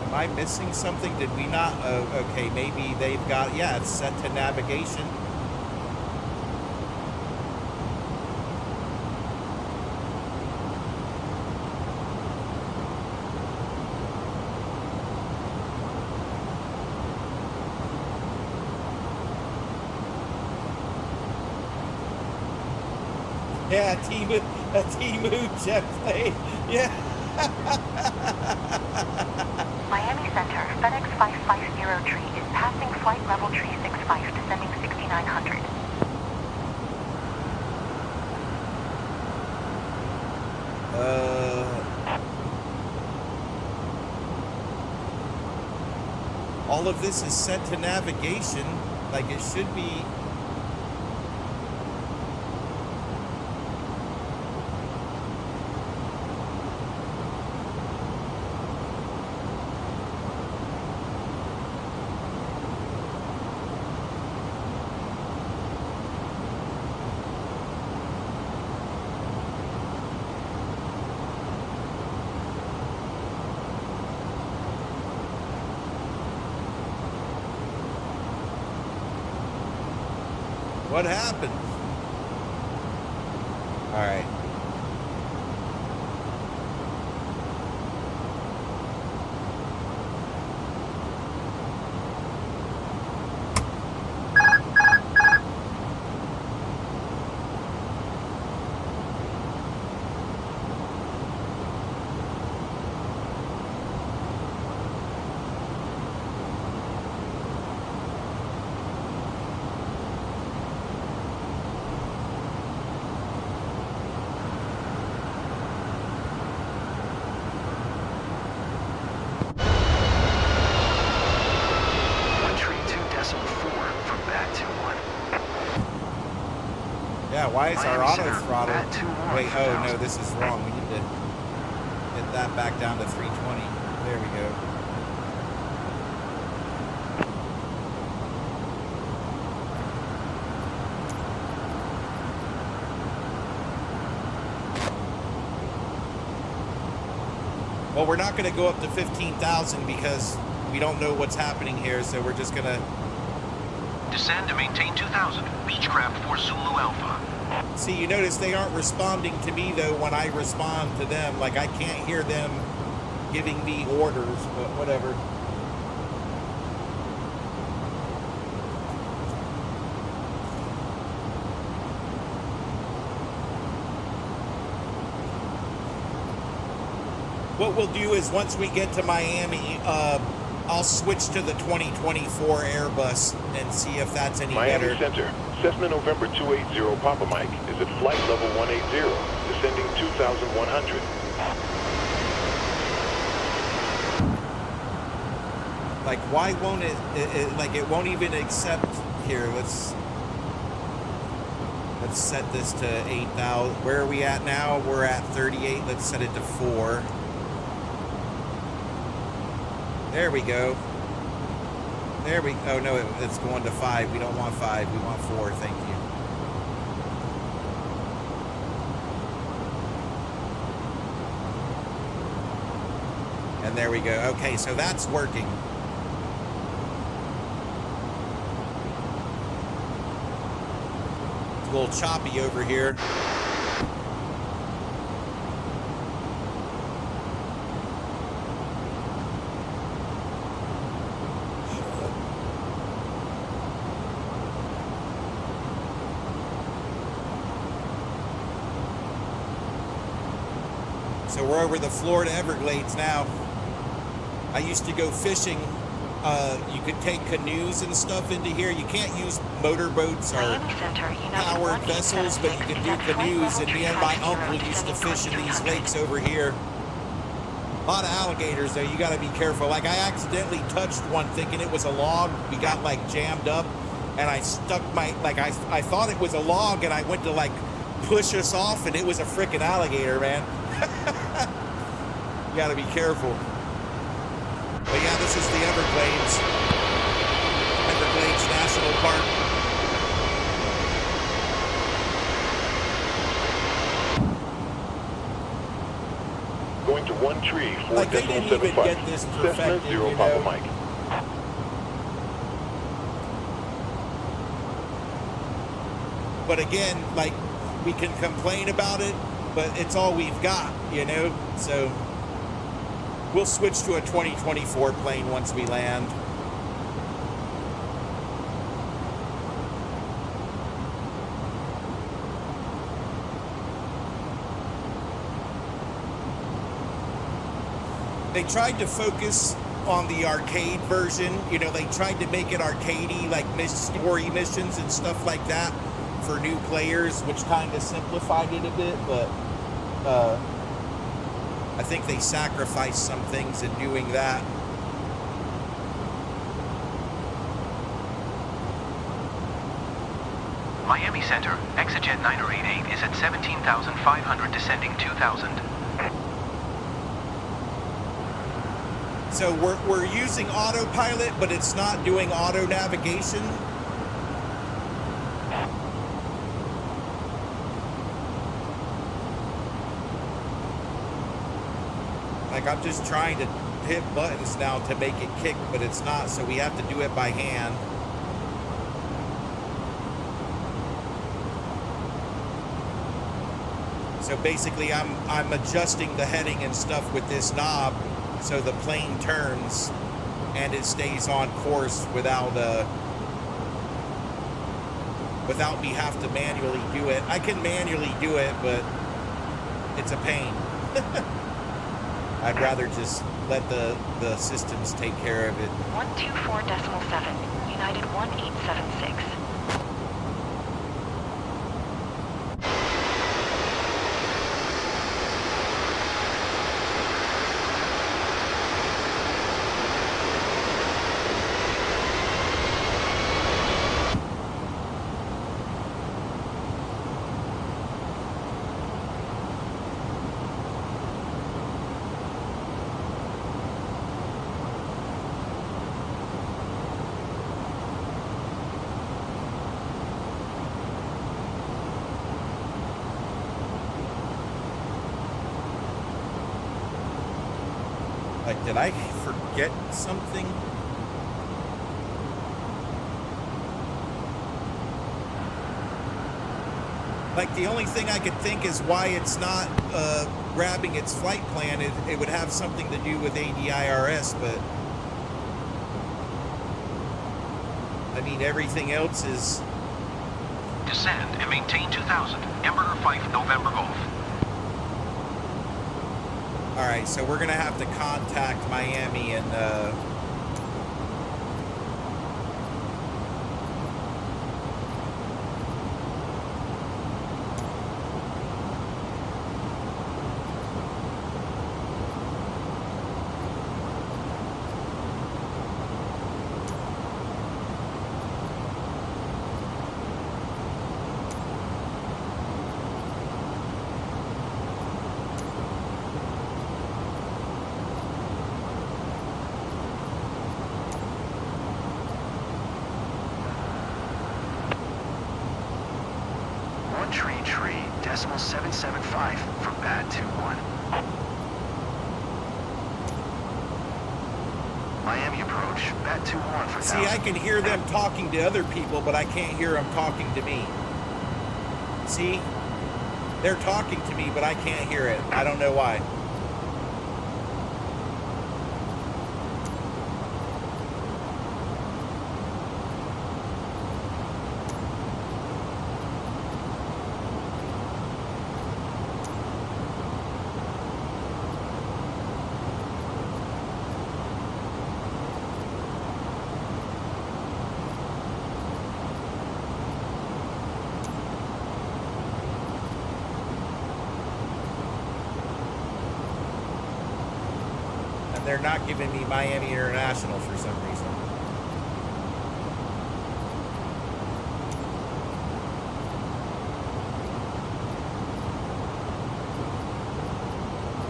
Am I missing something? Did we not? Okay, maybe they've got, yeah, it's set to navigation. Yeah, a Timu jet plane. Yeah.
Miami Center, FedEx 550 tree is passing flight level tree 65, descending 6900.
All of this is set to navigation, like it should be. What happened? All right. Yeah, why is our auto throttle? Wait, oh no, this is wrong. We need to get that back down to 320. There we go. Well, we're not going to go up to 15,000 because we don't know what's happening here, so we're just going to
descend to maintain 2,000. Beechcraft for Zulu Alpha.
See, you notice they aren't responding to me, though, when I respond to them. Like, I can't hear them giving me orders, but whatever. What we'll do is once we get to Miami, I'll switch to the 2024 Airbus and see if that's any
Miami
better.
Center, Cessna November 280 Papa Mike is at flight level 180, descending 2,100.
Like, why won't it like, it won't even accept here. Let's set this to 8,000. Where are we at now? We're at 38. Let's set it to 4. There we go. There we, oh no, it's going to 5. We don't want 5, we want 4, thank you. And there we go. Okay, so that's working. It's a little choppy over here. So we're over the Florida Everglades now. I used to go fishing. You could take canoes and stuff into here. You can't use motorboats or powered vessels, but you can do canoes. And me and my uncle used to fish in these lakes over here. A lot of alligators, though. You got to be careful. Like, I accidentally touched one thinking it was a log. We got, like, jammed up, and I stuck my, like, I thought it was a log, and I went to, like, push us off, and it was a freaking alligator, man. You got to be careful. But yeah, this is the Everglades. Everglades National Park.
Going to 1 tree, 4
Like, they didn't even
75.
get this
Cessna
perfected,
0
you
Papa
know?
Mike.
But again, like, we can complain about it, but it's all we've got, you know? So we'll switch to a 2024 plane once we land. they tried to focus on the arcade version. You know, they tried to make it arcadey, like story missions and stuff like that for new players, which kind of simplified it a bit, but I think they sacrificed some things in doing that.
Miami Center, Exejet 988 is at 17,500, descending 2,000.
So we're using autopilot, but it's not doing auto navigation. Like, I'm just trying to hit buttons now to make it kick, but it's not, so we have to do it by hand. So basically, I'm adjusting the heading and stuff with this knob so the plane turns and it stays on course without me have to manually do it. I can manually do it, but it's a pain. I'd rather just let the systems take care of it.
124.7, United 1876.
Like, did I forget something? Like, the only thing I could think is why it's not grabbing its flight plan. It would have something to do with ADIRS, but I mean, everything else is...
Descend and maintain 2,000. Emperor 5, November Golf.
All right, so we're gonna have to contact Miami and
Tree, decimal 775 for bad 21. Miami approach, bat 21 for
see, I can hear them talking to other people, but I can't hear them talking to me. See? They're talking to me, but I can't hear it. I don't know why. They're not giving me Miami International for some reason.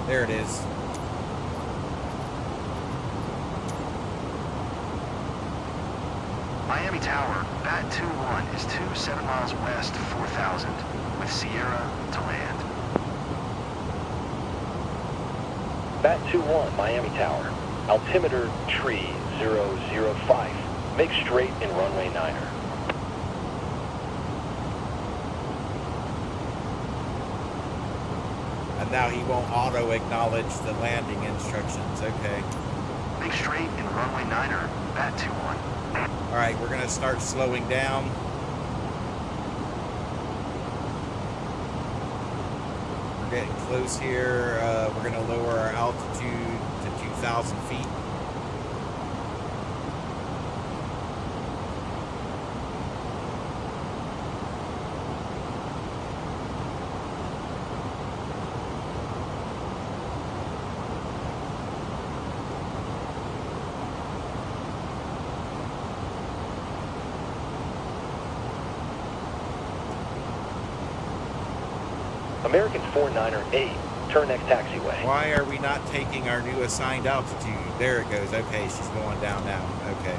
There it is.
Miami Tower, bat 21 is 27 miles west, 4,000, with Sierra to land.
Bat 21, Miami Tower. Altimeter tree 005. Make straight in runway 9er.
And now he won't auto acknowledge the landing instructions. Okay.
Make straight in runway 9er, bat 21.
All right, we're gonna start slowing down. We're getting close here. We're gonna lower our altitude to 3,000 feet.
American 498, turn next taxiway.
Why are we not taking our new assigned altitude? There it goes. Okay, she's going down now. Okay.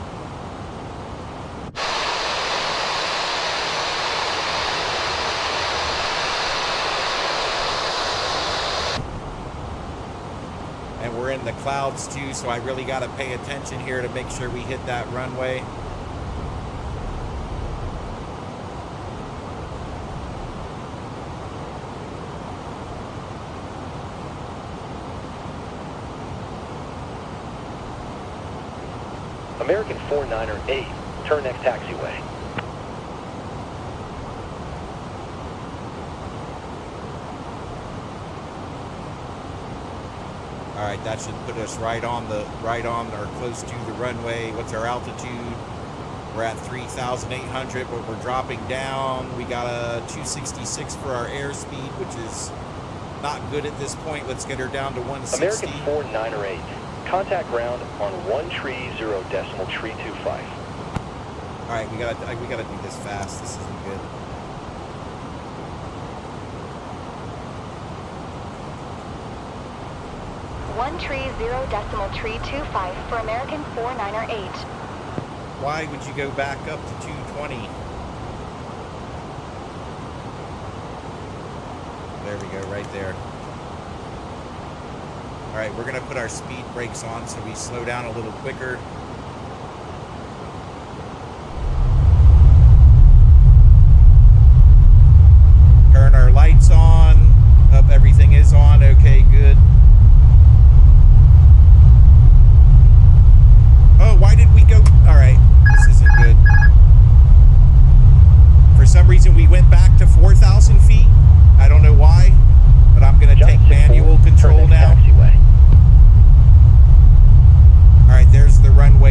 And we're in the clouds too, so I really got to pay attention here to make sure we hit that runway.
American 498, turn next taxiway.
All right, that should put us right on or close to the runway. What's our altitude? We're at 3,800, but we're dropping down. We got a 266 for our airspeed, which is not good at this point. Let's get her down to 160.
American 498, contact ground on 130.325.
All right, we gotta do this fast. This isn't good.
One 130.325 for American 498.
Why would you go back up to 220? There we go, right there. All right, we're gonna put our speed brakes on so we slow down a little quicker. Turn our lights on. Up, everything is on. Okay, good. Oh, why did we go? All right, this isn't good. For some reason, we went back to 4,000 feet. I don't know why, but I'm going to take manual control now. All right, there's the runway.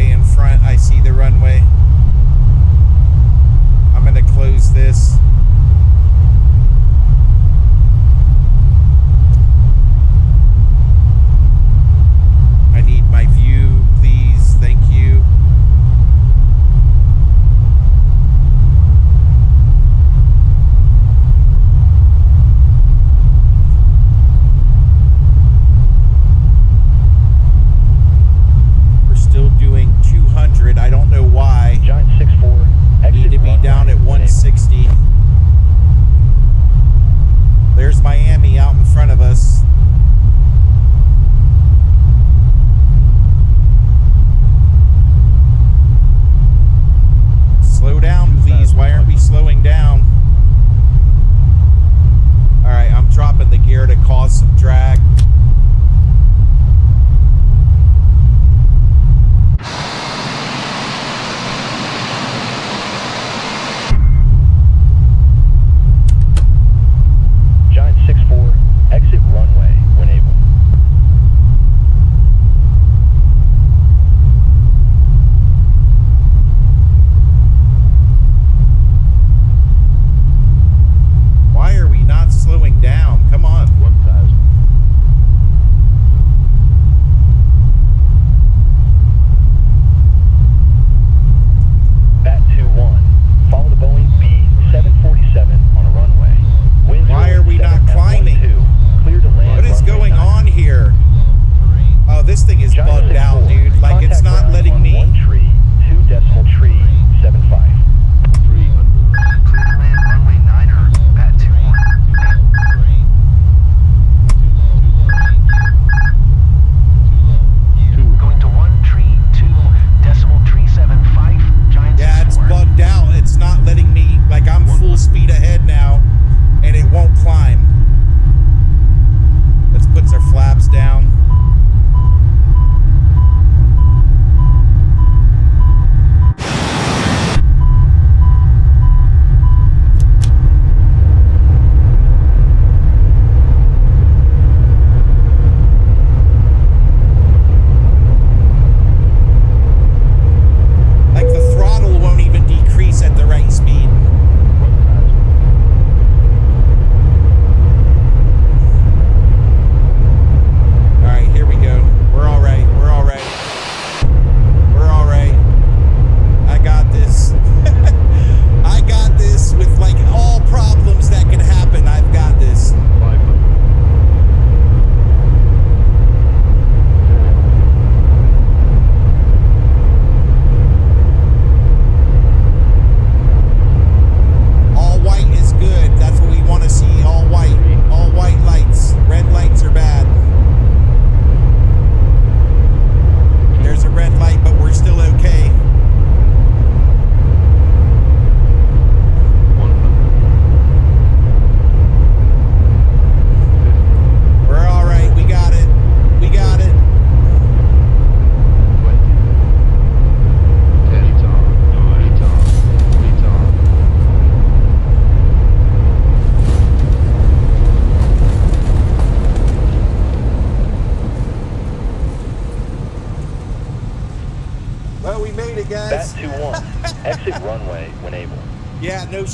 Well, we made it,
Bat
guys.
21, exit runway when able.
Yeah, no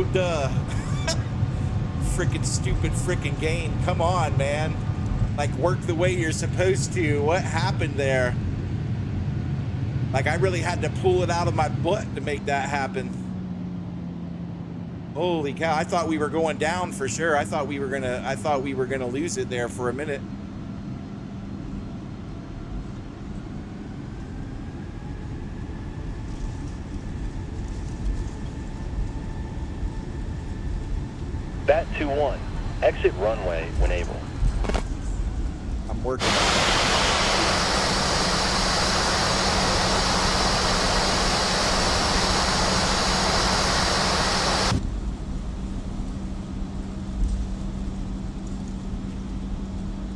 duh. Freaking stupid freaking game. Come on, man. Like, work the way you're supposed to. What happened there? Like, I really had to pull it out of my butt to make that happen. Holy cow, I thought we were going down for sure. I thought we were gonna lose it there for a minute.
Bat 21, exit runway when able.
I'm working on it.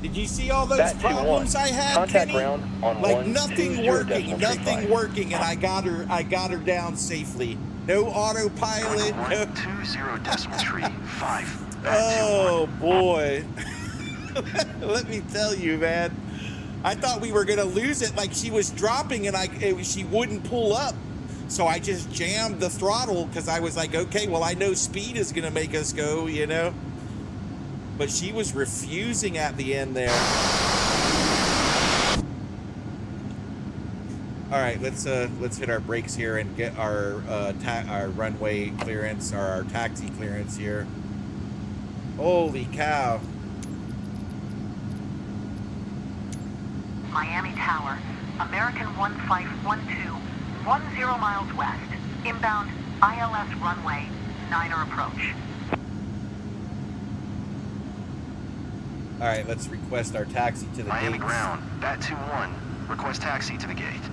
Did you see all those
Bat 21,
problems I had,
contact
Kenny?
ground on
Like nothing
120.35.
working, and I got her down safely. No autopilot. No.
120.35.
Oh boy. Let me tell you, man. I thought we were gonna lose it. Like, she was dropping and she wouldn't pull up. So I just jammed the throttle because I was like, okay, well, I know speed is gonna make us go, you know. But she was refusing at the end there. All right, let's hit our brakes here and get our runway clearance or our taxi clearance here. Holy cow!
Miami Tower, American 1512, 10 miles west, inbound ILS runway, 9er approach.
All right, let's request our taxi to the
Miami
gates.
ground. Bat 21. Request taxi to the gate.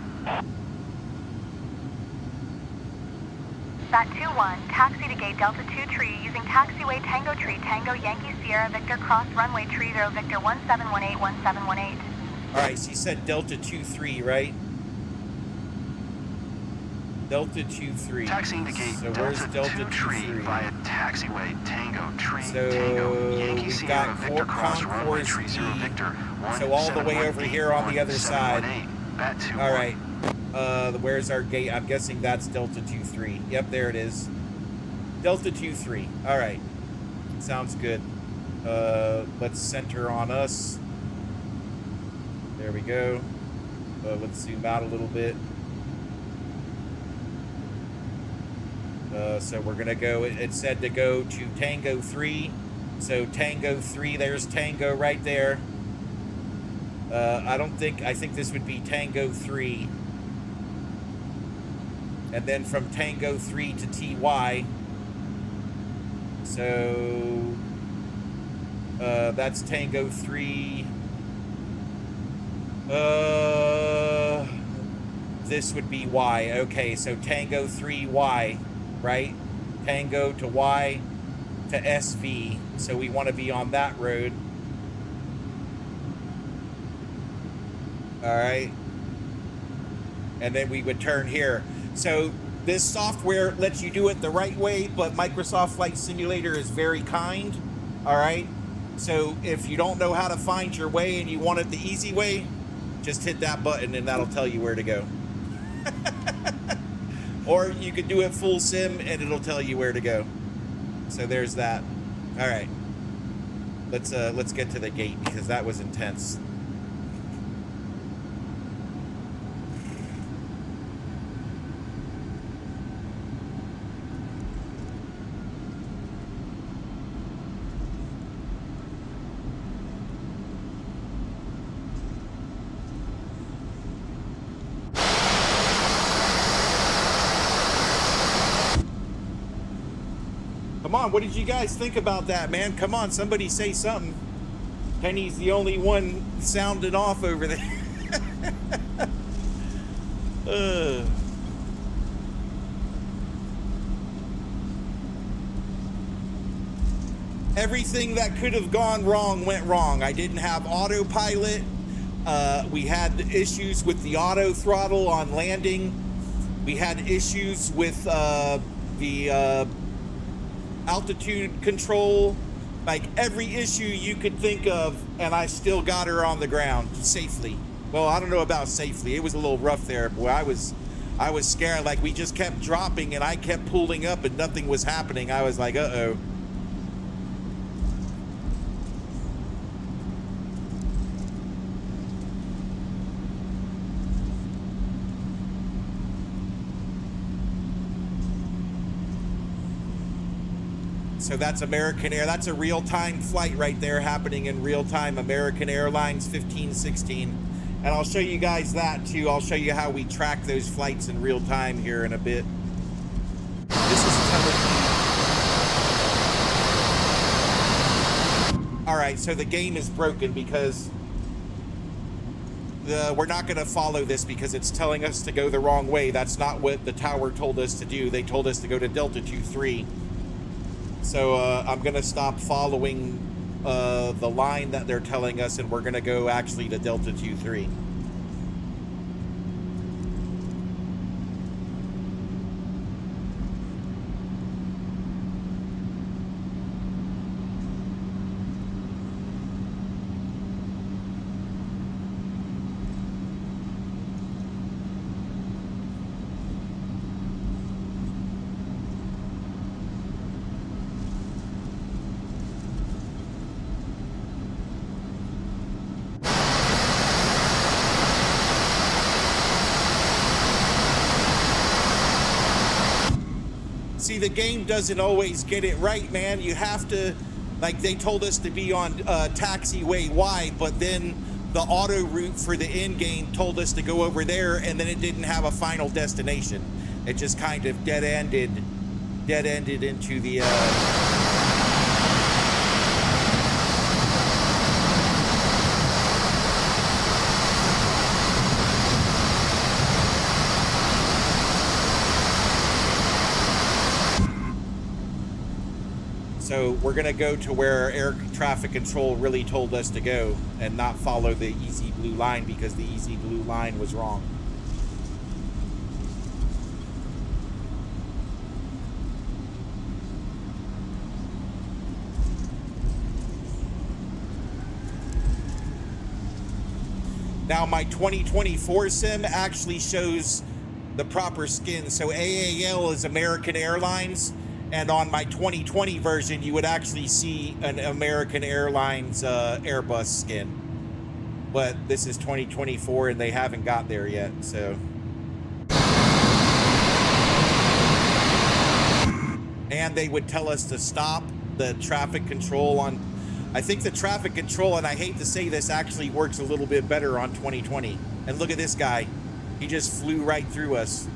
Bat 21, taxi to gate Delta 2 tree using taxiway Tango Tree, Tango Yankee Sierra Victor Cross runway tree 0 Victor 17181718.
All right, she said Delta 23, right? Delta 23.
Taxiing to gate
So where's
Delta 2
Delta
tree
23?
via taxiway Tango Tree
So
Tango Yankee
we've
Sierra
got
Victor Cross runway
concourse
tree 0
B.
Victor
So all the way over here on the other side.
1718. Bat 21.
All right. Where's our gate? I'm guessing that's Delta 23. Yep, there it is. Delta 23. All right. Sounds good. Let's center on us. There we go. Let's zoom out a little bit. So we're gonna go. It said to go to Tango 3. So Tango 3. There's Tango right there. I think this would be Tango 3. And then from Tango 3 to TY. So that's Tango 3. This would be Y. Okay, so Tango 3Y, right? Tango to Y to SV. So we want to be on that road. All right. And then we would turn here. So this software lets you do it the right way, but Microsoft Flight Simulator is very kind. All right. So if you don't know how to find your way and you want it the easy way, just hit that button and that'll tell you where to go. Or you could do it full sim and it'll tell you where to go. So there's that. All right. Let's get to the gate because that was intense. Come on, what did you guys think about that, man? Come on, somebody say something. Penny's the only one sounding off over there. Everything that could have gone wrong went wrong. I didn't have autopilot. We had issues with the auto throttle on landing. We had issues with the altitude control, like every issue you could think of, and I still got her on the ground safely. Well, I don't know about safely. It was a little rough there, boy. I was scared. Like, we just kept dropping and I kept pulling up and nothing was happening. I was like, uh-oh. So that's American Air. That's a real-time flight right there happening in real time. American Airlines 1516. And I'll show you guys that too. I'll show you how we track those flights in real time here in a bit. This is telling me. All right, so the game is broken because we're not going to follow this because it's telling us to go the wrong way. That's not what the tower told us to do. They told us to go to Delta 23. So I'm going to stop following the line that they're telling us, and we're going to go actually to Delta 23. See, the game doesn't always get it right, man. You have to, like, they told us to be on taxiway Y, but then the auto route for the end game told us to go over there, and then it didn't have a final destination. It just kind of dead-ended into the So we're going to go to where air traffic control really told us to go and not follow the easy blue line because the easy blue line was wrong. Now my 2024 sim actually shows the proper skin. So AAL is American Airlines. And on my 2020 version, you would actually see an American Airlines Airbus skin. But this is 2024 and they haven't got there yet, so. And they would tell us to stop the traffic control on, I think the traffic control, and I hate to say this, actually works a little bit better on 2020. And look at this guy. He just flew right through us.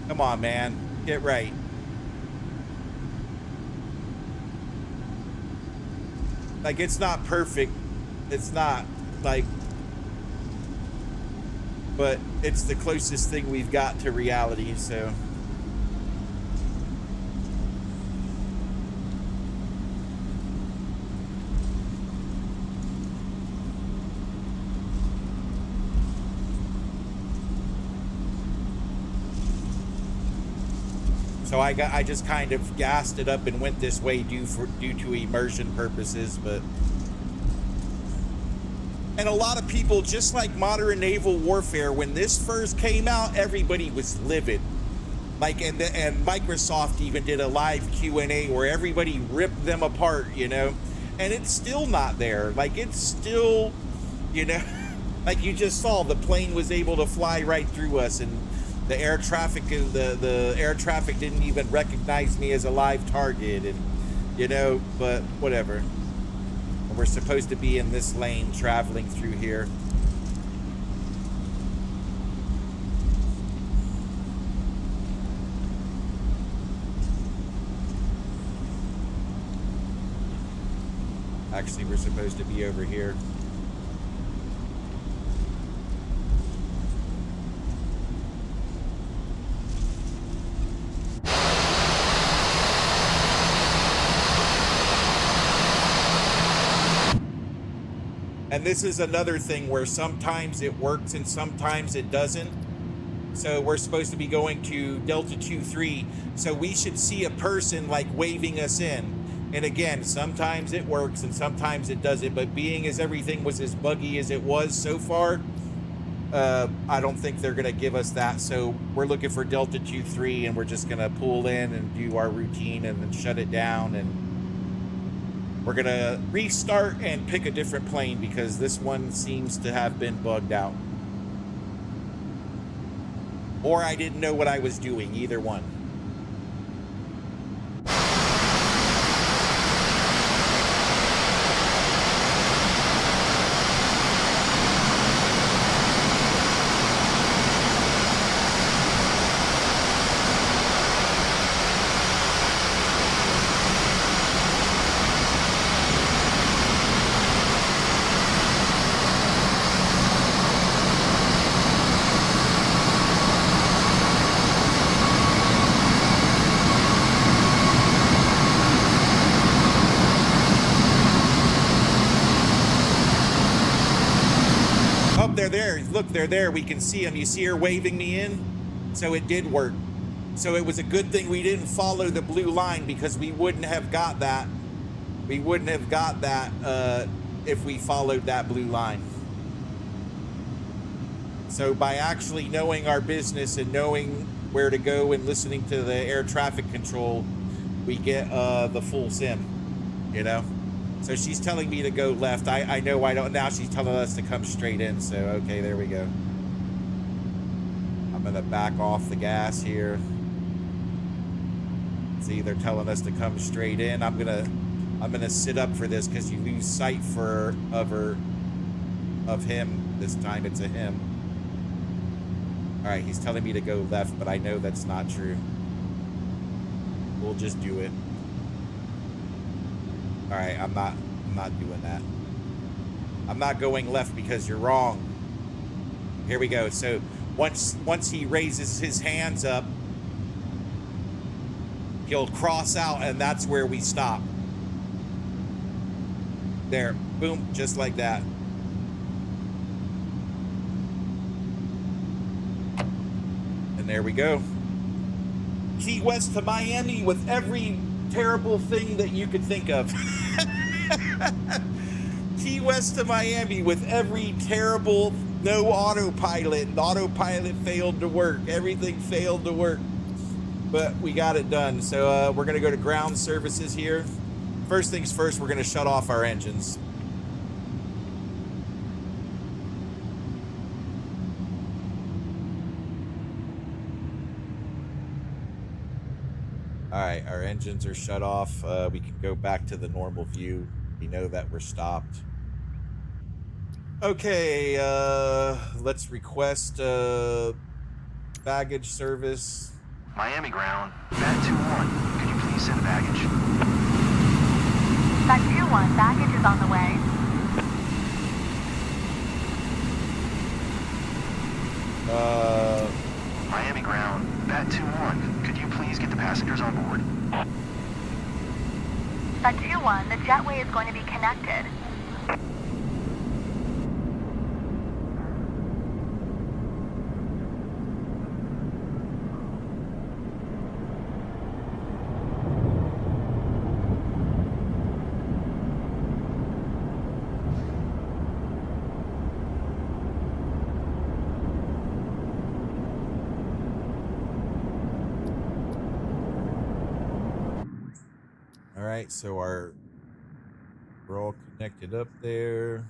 Come on, man. Get right. Like, it's not perfect. It's not, like, but it's the closest thing we've got to reality, so. So I just kind of gassed it up and went this way due to immersion purposes, but. And a lot of people, just like modern naval warfare, when this first came out, everybody was livid. Like, and Microsoft even did a live Q&A where everybody ripped them apart, you know? And it's still not there. Like, it's still, you know, like you just saw, the plane was able to fly right through us, and the air traffic, the air traffic didn't even recognize me as a live target, and, you know, but whatever. We're supposed to be in this lane traveling through here. Actually, we're supposed to be over here. And this is another thing where sometimes it works and sometimes it doesn't. So we're supposed to be going to Delta 23. So we should see a person like waving us in. And again, sometimes it works and sometimes it doesn't. But being as everything was as buggy as it was so far, I don't think they're going to give us that. So we're looking for Delta 23, and we're just going to pull in and do our routine and then shut it down. And we're going to restart and pick a different plane because this one seems to have been bugged out. Or I didn't know what I was doing, either one. They're there. Look, they're there. We can see them. You see her waving me in? So it did work. So it was a good thing we didn't follow the blue line because we wouldn't have got that. We wouldn't have got that if we followed that blue line. So by actually knowing our business and knowing where to go and listening to the air traffic control, we get the full sim, you know? So she's telling me to go left. I know I don't. Now she's telling us to come straight in. So, okay, there we go. I'm going to back off the gas here. See, they're telling us to come straight in. I'm going to sit up for this because you lose sight of him. This time it's a him. All right, he's telling me to go left, but I know that's not true. We'll just do it. All right, I'm not doing that. I'm not going left because you're wrong. Here we go. So once he raises his hands up, he'll cross out, and that's where we stop. There, boom, just like that. And there we go. Key West to Miami with every terrible thing that you could think of. Key West to Miami with every terrible, no autopilot. The autopilot failed to work. Everything failed to work. But we got it done. So we're going to go to ground services here. First things first, we're going to shut off our engines. All right, our engines are shut off. We can go back to the normal view. We know that we're stopped. Okay, let's request baggage service.
Miami ground, Bat 2-1. Could you please send baggage?
Bat 2-1, baggage is on the way.
Miami ground, Bat 2-1. Could you please get the passengers on board?
Bat 2-1, the jetway is going to be connected.
Alright, so we're all connected up there.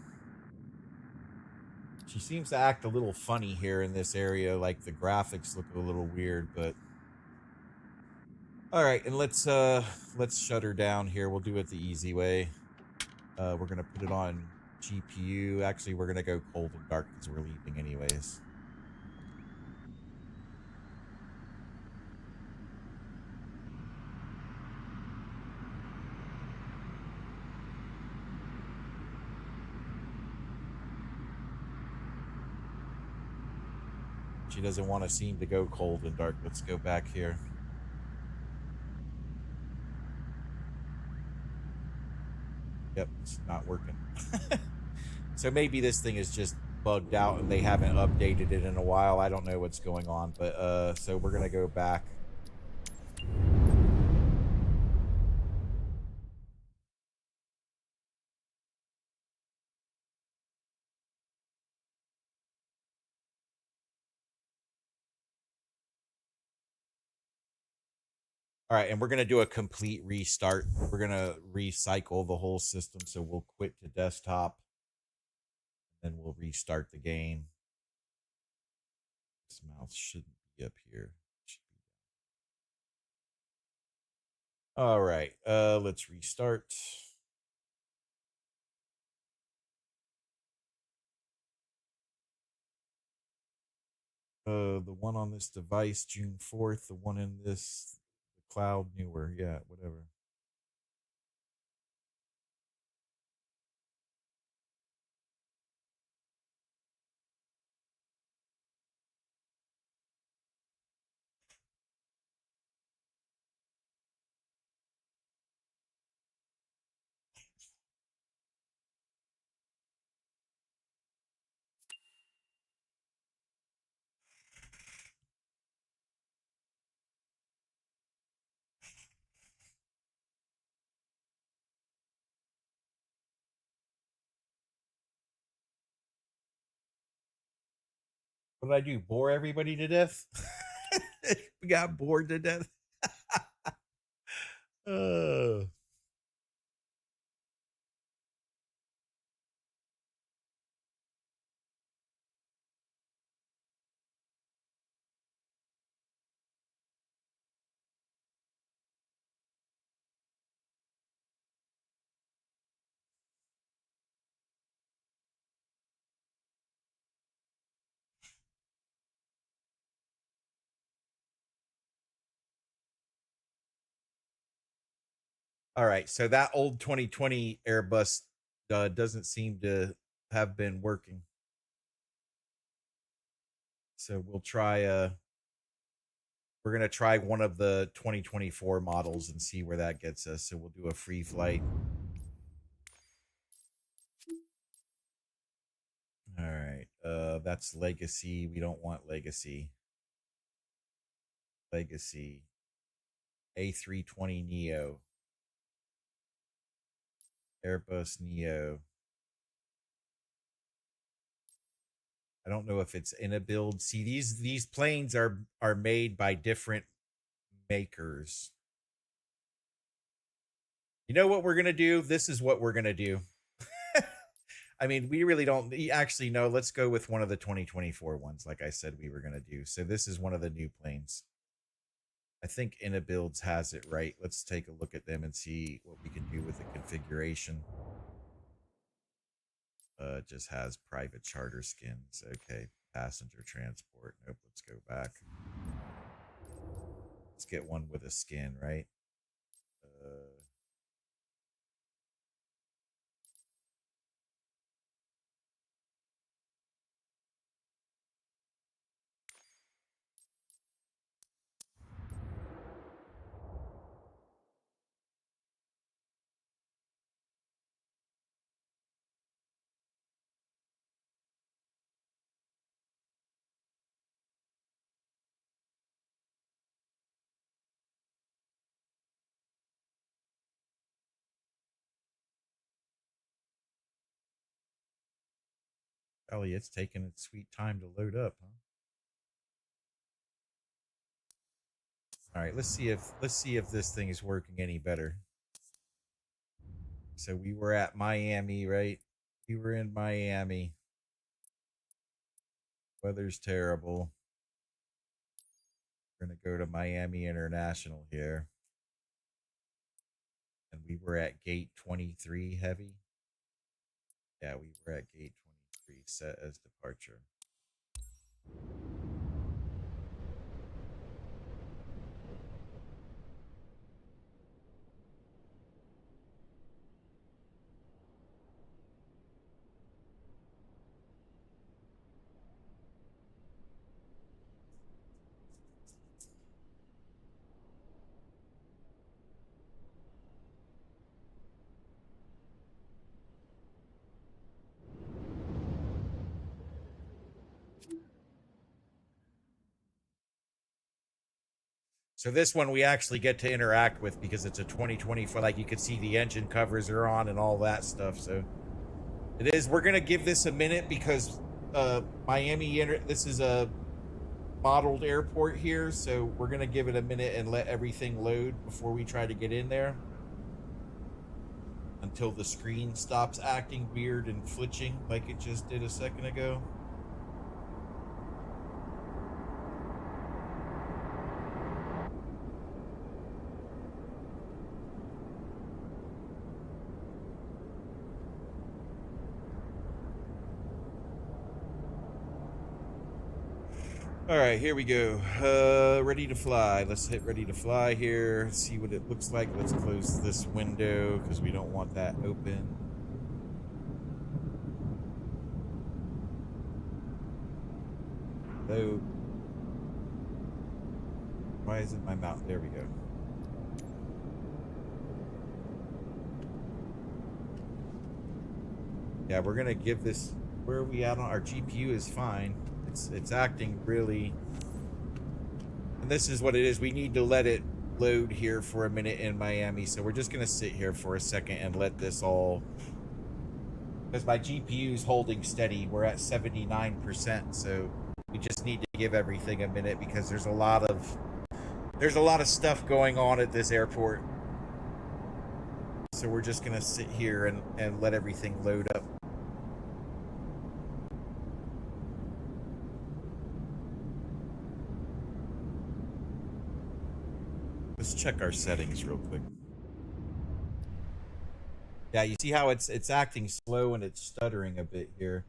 She seems to act a little funny here in this area, like the graphics look a little weird, but alright, and let's shut her down here. We'll do it the easy way. We're gonna put it on GPU. Actually, we're gonna go cold and dark because we're leaving anyways. She doesn't want to seem to go cold and dark. Let's go back here. Yep, it's not working. So maybe this thing is just bugged out and they haven't updated it in a while. I don't know what's going on, but so we're gonna go back. All right, and we're gonna do a complete restart. We're gonna recycle the whole system, so we'll quit to desktop, and then we'll restart the game. This mouse shouldn't be up here. All right, let's restart. The one on this device, June 4th, the one in this the cloud newer, yeah, whatever. What did I do? Bore everybody to death? We got bored to death. uh, all right, so that old 2020 Airbus doesn't seem to have been working. So we'll try we're going to try one of the 2024 models and see where that gets us. So we'll do a free flight. All right. That's legacy. We don't want legacy. Legacy. A320 Neo. Airbus Neo. I don't know if it's in a build. See, these planes are made by different makers. You know what we're gonna do? This is what we're gonna do. I mean, we really don't actually know. Let's go with one of the 2024 ones, like I said we were gonna do. So this is one of the new planes. I think InnoBuilds has it right. Let's take a look at them and see what we can do with the configuration. It just has private charter skins. Okay, passenger transport. Nope, let's go back. Let's get one with a skin, right? Ellie, it's taking its sweet time to load up, huh? All right, let's see if this thing is working any better. So we were at Miami, right? We were in Miami. Weather's terrible. We're gonna go to Miami International here. And we were at gate 23 heavy. Yeah, we were at gate 23 set as departure. So this one we actually get to interact with because it's a 2024. Like you can see the engine covers are on and all that stuff. So it is. We're gonna give this a minute because Miami. This is a modeled airport here, so we're gonna give it a minute and let everything load before we try to get in there. Until the screen stops acting weird and flitching like it just did a second ago. All right, here we go. Ready to fly. Let's hit ready to fly here. See what it looks like. Let's close this window because we don't want that open. Load. Why isn't my mouth? There we go. Yeah, we're gonna give this. Where are we at on our GPU? Is fine. It's acting really. And this is what it is. We need to let it load here for a minute in Miami. So we're just gonna sit here for a second and let this all. Because my GPU is holding steady. We're at 79%. So we just need to give everything a minute because there's a lot of stuff going on at this airport. So we're just gonna sit here and let everything load up. Let's check our settings real quick. Yeah, you see how it's acting slow and it's stuttering a bit here.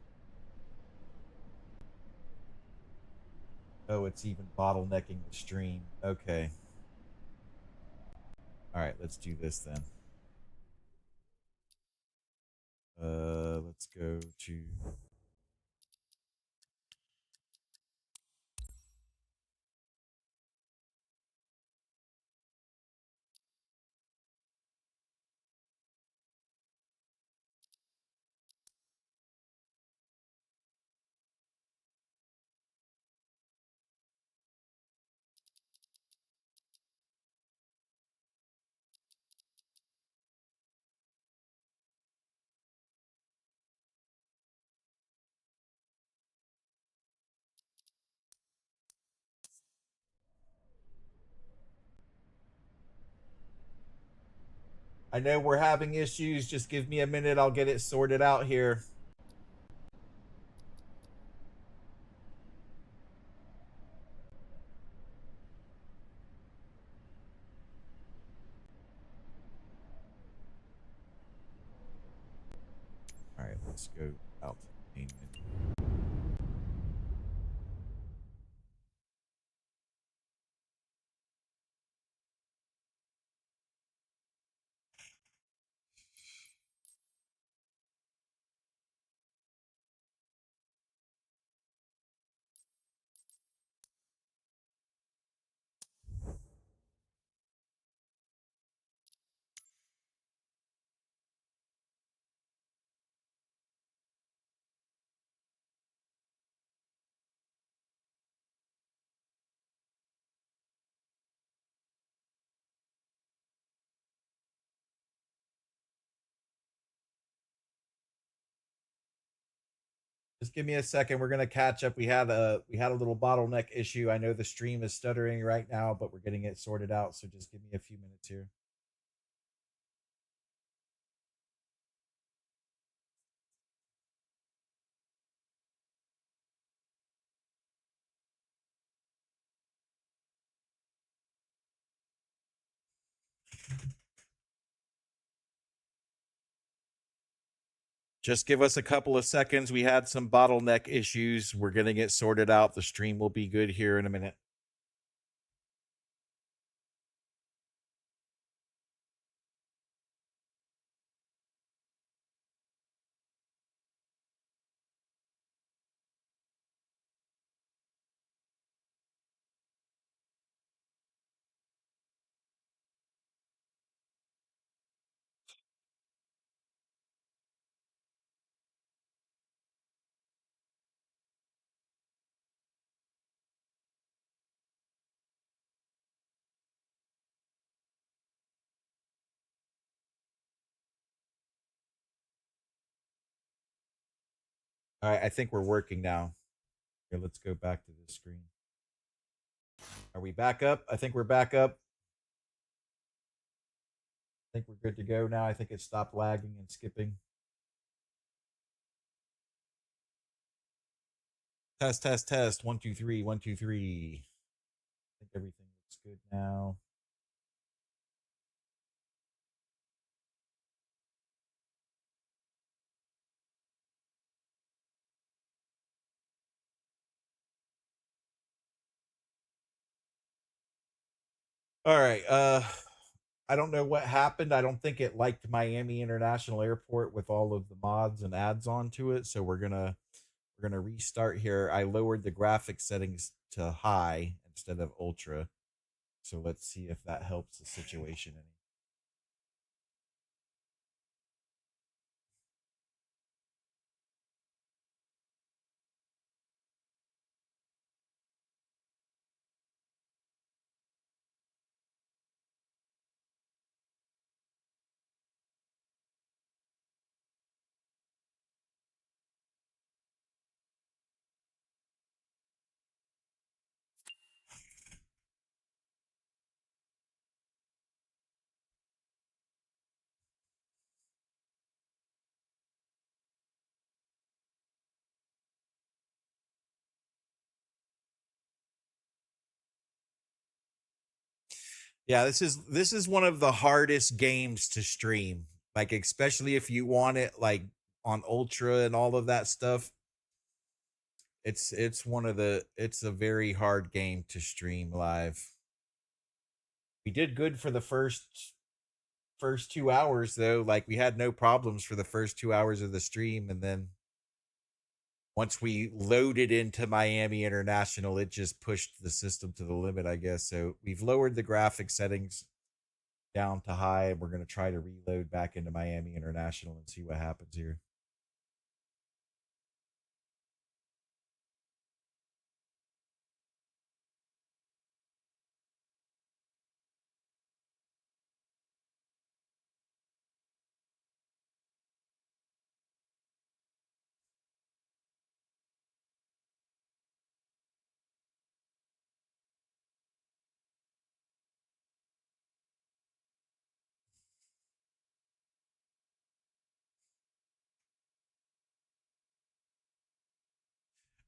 Oh, it's even bottlenecking the stream. Okay. All right, let's do this then. Let's go to I know we're having issues. Just give me a minute. I'll get it sorted out here. All right, let's go out to the main menu. Just give me a second. We're gonna catch up. We had a little bottleneck issue. I know the stream is stuttering right now, but we're getting it sorted out. So just give me a few minutes here. Just give us a couple of seconds. We had some bottleneck issues. We're getting it sorted out. The stream will be good here in a minute. All right, I think we're working now. Here, let's go back to the screen. Are we back up? I think we're back up. I think we're good to go now. I think it stopped lagging and skipping. Test, test, test. 1, 2, 3. 1, 2, 3. I think everything looks good now. All right. I don't know what happened. I don't think it liked Miami International Airport with all of the mods and ads onto it. So we're gonna restart here. I lowered the graphics settings to high instead of ultra. So let's see if that helps the situation any. Yeah, this is one of the hardest games to stream. Like especially if you want it like on ultra and all of that stuff. It's a very hard game to stream live. We did good for the first 2 hours though. Like we had no problems for the first 2 hours of the stream, and then once we loaded into Miami International, it just pushed the system to the limit, I guess. So we've lowered the graphic settings down to high, and we're going to try to reload back into Miami International and see what happens here.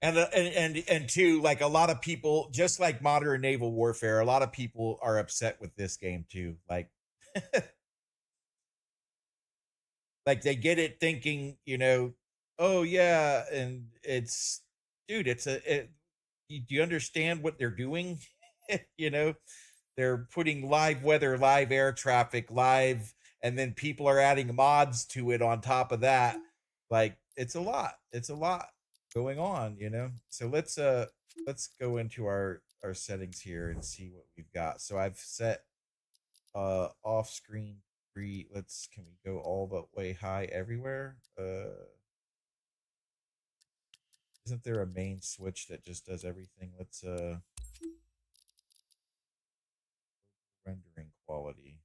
And two, like a lot of people, just like modern naval warfare, a lot of people are upset with this game too. Like they get it thinking, oh yeah, and it's, dude, do you understand what they're doing? you know, they're putting live weather, live air traffic, live, and then people are adding mods to it on top of that. Like it's a lot. It's a lot going on. So let's go into our settings here and see what we've got. So I've set off screen free. Can we go all the way high everywhere? Isn't there a main switch that just does everything? Let's rendering quality.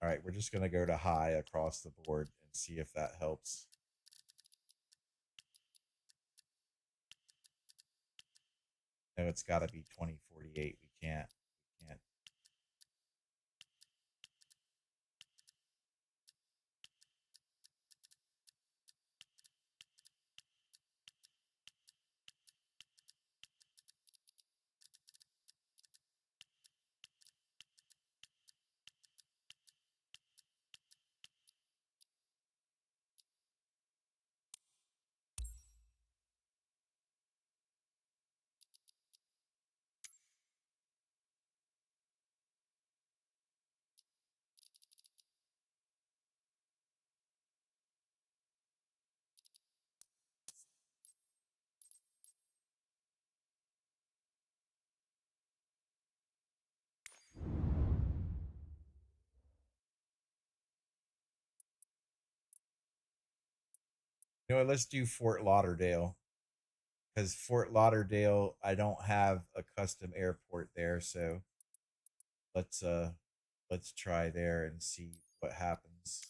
All right, we're just going to go to high across the board and see if that helps. No, it's got to be 2048. We can't. You know what? Let's do Fort Lauderdale, because Fort Lauderdale, I don't have a custom airport there, so let's uh let's try there and see what happens.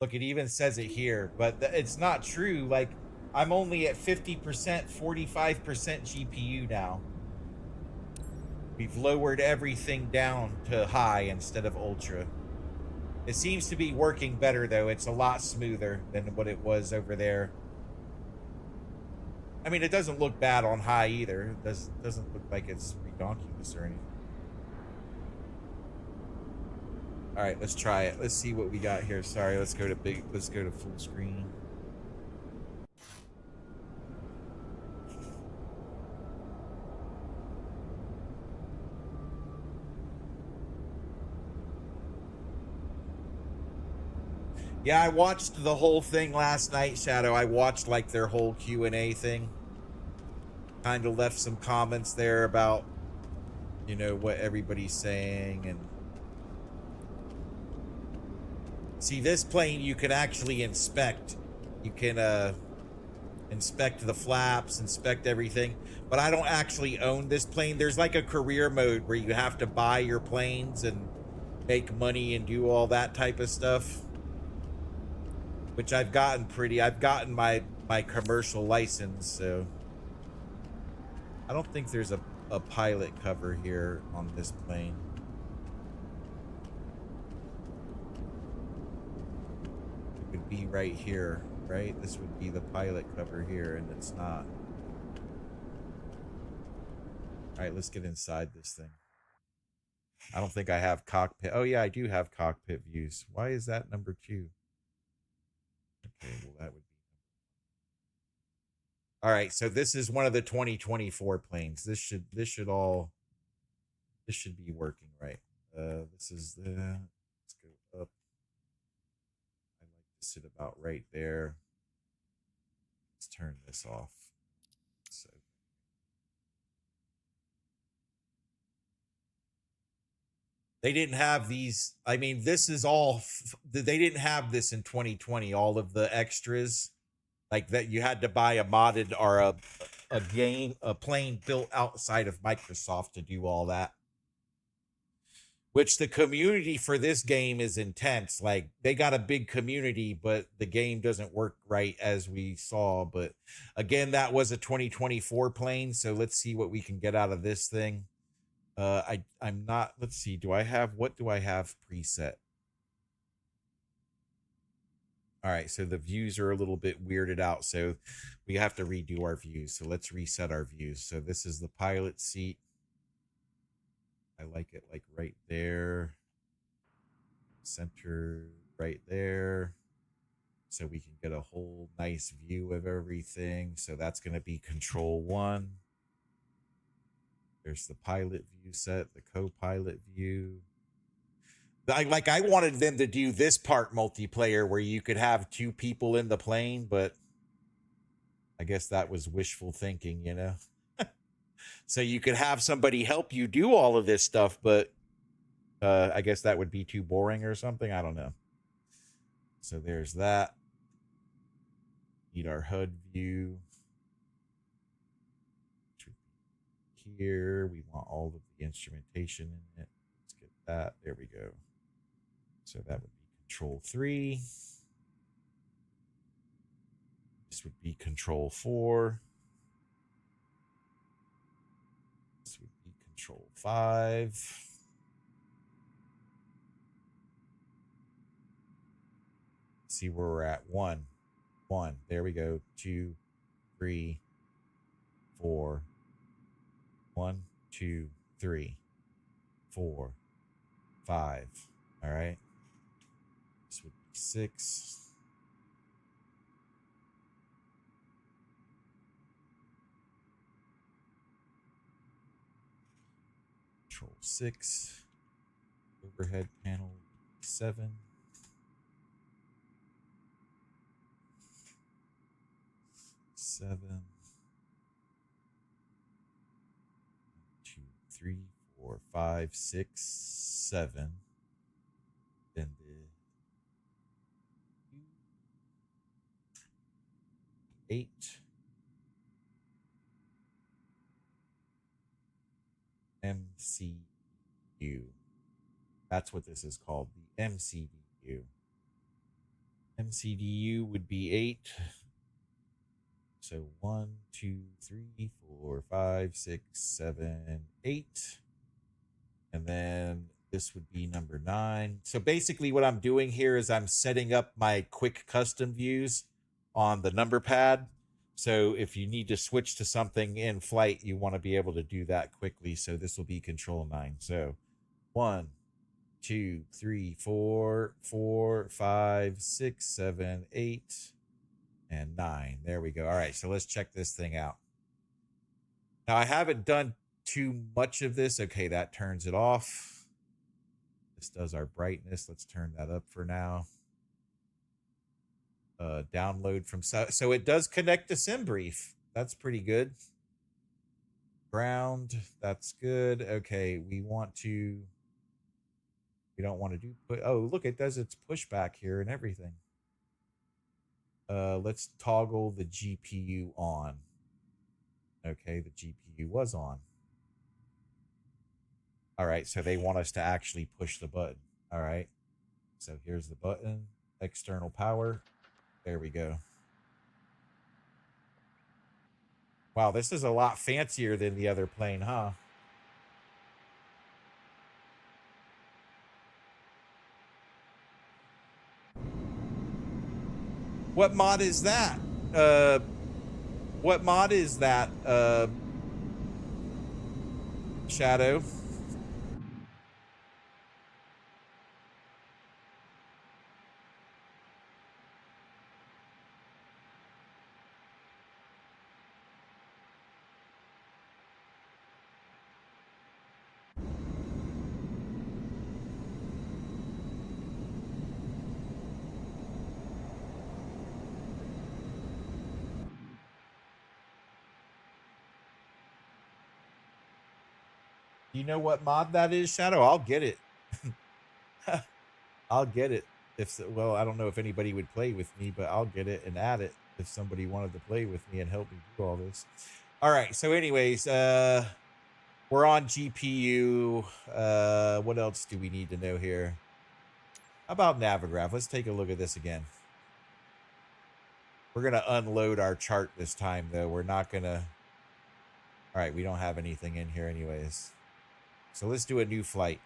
Look, it even says it here, but it's not true. Like, I'm only at 50%, 45% GPU now. We've lowered everything down to high instead of ultra. It seems to be working better, though. It's a lot smoother than what it was over there. I mean, it doesn't look bad on high either. It doesn't look like it's redonkulous or anything. All right, let's try it. Let's see what we got here. Sorry, let's go to full screen. Yeah, I watched the whole thing last night, Shadow. I watched like their whole Q&A thing. Kind of left some comments there about, you know, what everybody's saying. And see, this plane you can actually inspect. You can inspect the flaps, inspect everything. But I don't actually own this plane. There's like a career mode where you have to buy your planes and make money and do all that type of stuff, which I've gotten my commercial license, so I don't think there's a pilot cover here on this plane. It would be right here, right? This would be the pilot cover here, and it's not. All right, let's get inside this thing. I don't think I have cockpit. Oh yeah, I do have cockpit views. Why is that number 2? Okay, well that would be. All right, so this is one of the 2024 planes. This should be working right. This is the. Let's go up. I like to sit about right there. Let's turn this off. So they didn't have these. I mean, this is all. They didn't have this in 2020. All of the extras, like that, you had to buy a modded or a plane built outside of Microsoft to do all that. Which the community for this game is intense. Like, they got a big community, but the game doesn't work right, as we saw. But again, that was a 2024 plane, so let's see what we can get out of this thing. I'm not. Let's see. What do I have preset? All right, so the views are a little bit weirded out, so we have to redo our views. So let's reset our views. So this is the pilot seat. I like it like right there. Center right there. So we can get a whole nice view of everything. So that's going to be control 1. There's the pilot view set, the co-pilot view. I wanted them to do this part multiplayer where you could have 2 people in the plane, but I guess that was wishful thinking, you know? So you could have somebody help you do all of this stuff, but I guess that would be too boring or something. I don't know. So there's that. Need our HUD view. Here, we want all of the instrumentation in it. Let's get that. There we go. So that would be control 3. This would be control 4. This would be control 5. See where we're at. 1. There we go. 2, 3, 4. 1, 2, 3, 4, 5. All right. This would be 6. Control 6. Overhead panel 7. 7. 2, 3, 4, 5, 6, 7. Then the 8. MCU. That's what this is called, the MCDU. MCDU would be 8. So 1, 2, 3, 4, 5, 6, 7, 8. And then this would be number 9. So basically what I'm doing here is I'm setting up my quick custom views on the number pad. So if you need to switch to something in flight, you want to be able to do that quickly. So this will be control 9. So 1, 2, 3, 4, 4, 5, 6, 7, 8, and 9. There we go. All right, so let's check this thing out. Now, I haven't done too much of this. Okay, that turns it off. This does our brightness. Let's turn that up for now. Download from... So it does connect to SimBrief. That's pretty good. Ground, that's good. Okay, we don't want to do... Oh, look, it does its pushback here and everything. Let's toggle the GPU on. Okay, the GPU was on. All right, so they want us to actually push the button. All right, so here's the button, external power. There we go. Wow, this is a lot fancier than the other plane, huh? What mod is that? What mod is that, Shadow? You know what mod that is, Shadow? I'll get it. I'll get it. Well, I don't know if anybody would play with me, but I'll get it and add it if somebody wanted to play with me and help me do all this. All right. So anyways, we're on GPU. What else do we need to know here? How about Navigraph? Let's take a look at this again. We're going to unload our chart this time, though. We're not going to... All right, we don't have anything in here anyways. So let's do a new flight.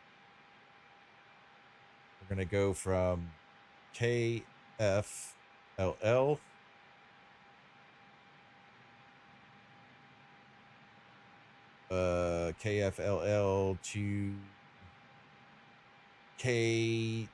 We're going to go from KFLL KFLL to KDAD.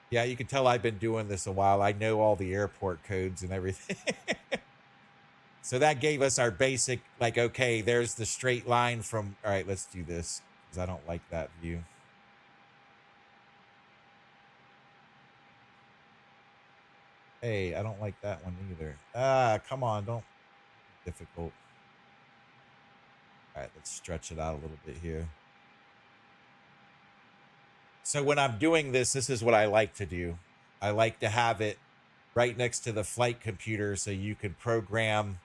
Yeah, you can tell I've been doing this a while. I know all the airport codes and everything. So that gave us our basic, like, okay, there's the straight line from... All right, let's do this, because I don't like that view. Hey, I don't like that one either. Ah, come on, don't... Difficult. All right, let's stretch it out a little bit here. So when I'm doing this, this is what I like to do. I like to have it right next to the flight computer so you can program,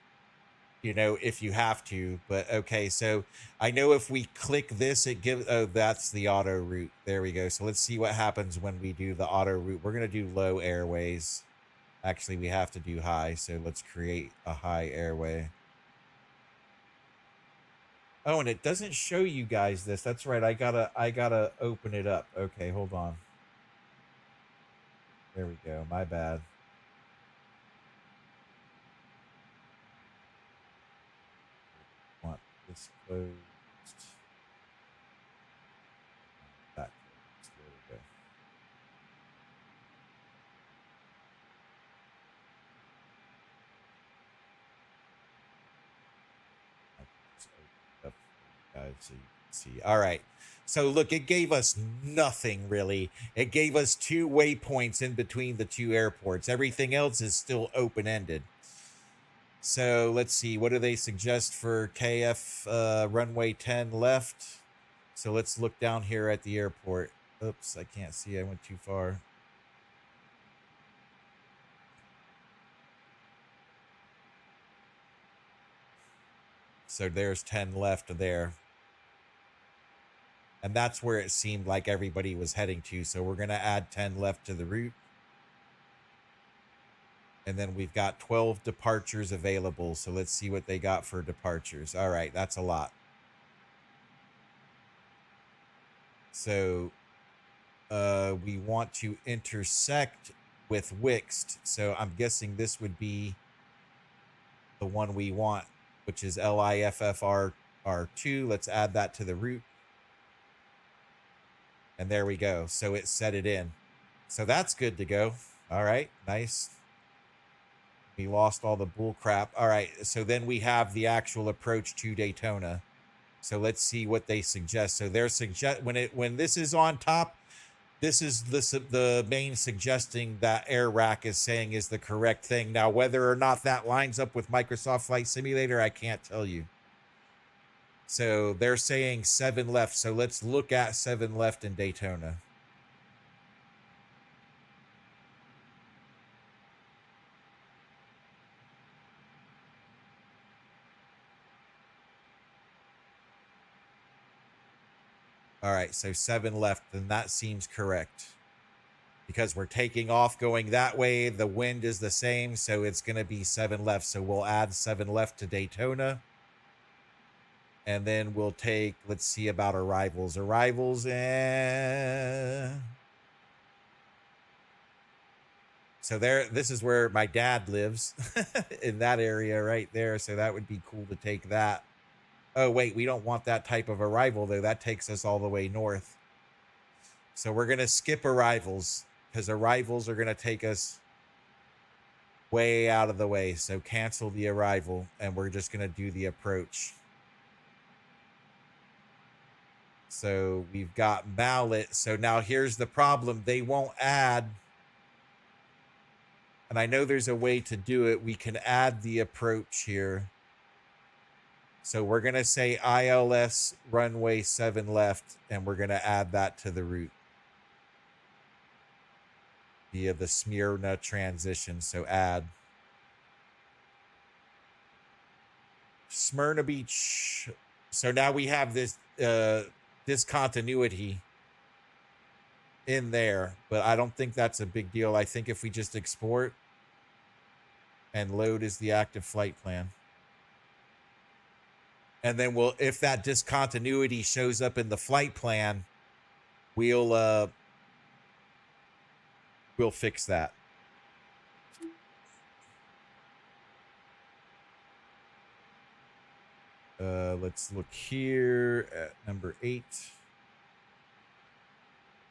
you know, if you have to. But okay, so I know if we click this, it gives... Oh, that's the auto route. There we go. So let's see what happens when we do the auto route. We're going to do low airways. Actually, we have to do high. So let's create a high airway. Oh, and it doesn't show you guys this. That's right. I gotta open it up. Okay, hold on. There we go. My bad. Want this closed. That closed. There we go. Guys, so you can see. All right. So look, it gave us nothing really. It gave us 2 waypoints in between the 2 airports. Everything else is still open-ended. So let's see. What do they suggest for KF runway 10 left? So let's look down here at the airport. Oops, I can't see. I went too far. So there's 10 left there. And that's where it seemed like everybody was heading to. So we're going to add 10 left to the route. And then we've got 12 departures available. So let's see what they got for departures. All right, that's a lot. So we want to intersect with Wixt. So I'm guessing this would be the one we want, which is LIFFR2. Let's add that to the route. And there we go. So it set it in. So that's good to go. All right, nice. We lost all the bull crap. All right, so then we have the actual approach to Daytona. So let's see what they suggest. So they're when this is on top, this is the main suggesting that Air Rack is saying is the correct thing. Now, whether or not that lines up with Microsoft Flight Simulator, I can't tell you. So they're saying 7 left. So let's look at 7 left in Daytona. All right, so 7 left, and that seems correct. Because we're taking off going that way, the wind is the same, so it's going to be 7 left. So we'll add 7 left to Daytona. And then we'll take, let's see about arrivals. Arrivals, so this is where my dad lives, in that area right there. So that would be cool to take that. Oh, wait, we don't want that type of arrival, though. That takes us all the way north. So we're going to skip arrivals, because arrivals are going to take us way out of the way. So cancel the arrival, and we're just going to do the approach. So we've got mallet. So now here's the problem. They won't add, and I know there's a way to do it. We can add the approach here. So we're going to say ILS runway 7 left, and we're going to add that to the route via the Smyrna transition. So add Smyrna Beach. So now we have this discontinuity in there, but I don't think that's a big deal. I think if we just export and load as the active flight plan, and then if that discontinuity shows up in the flight plan, we'll fix that. Let's look here at number 8.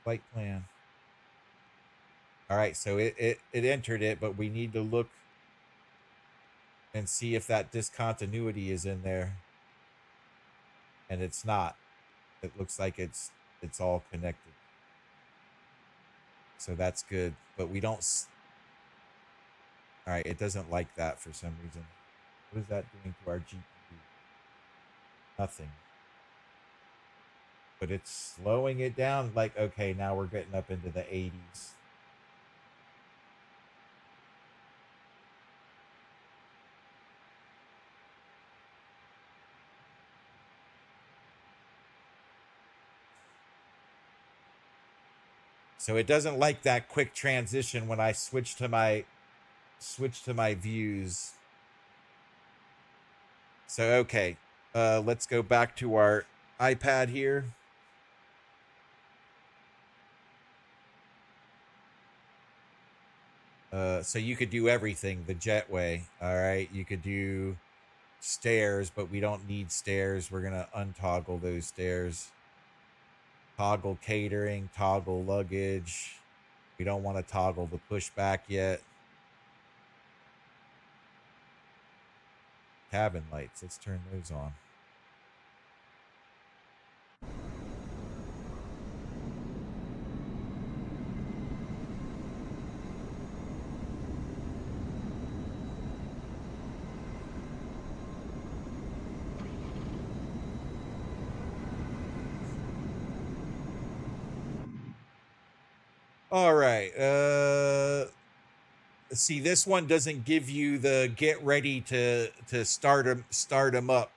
Flight plan. All right, so it entered it, but we need to look and see if that discontinuity is in there. And it's not. It looks like it's all connected. So that's good, but we don't. All right, it doesn't like that for some reason. What is that doing to our GPU? Nothing. But it's slowing it down. Like, okay, now we're getting up into the 80s. So it doesn't like that quick transition when I switch to my views. So okay, let's go back to our iPad here. So you could do everything the jetway. All right, you could do stairs, but we don't need stairs. We're gonna untoggle those stairs. Toggle catering, toggle luggage. We don't want to toggle the pushback yet. Cabin lights, let's turn those on. All right. See, this one doesn't give you the get ready to start them up.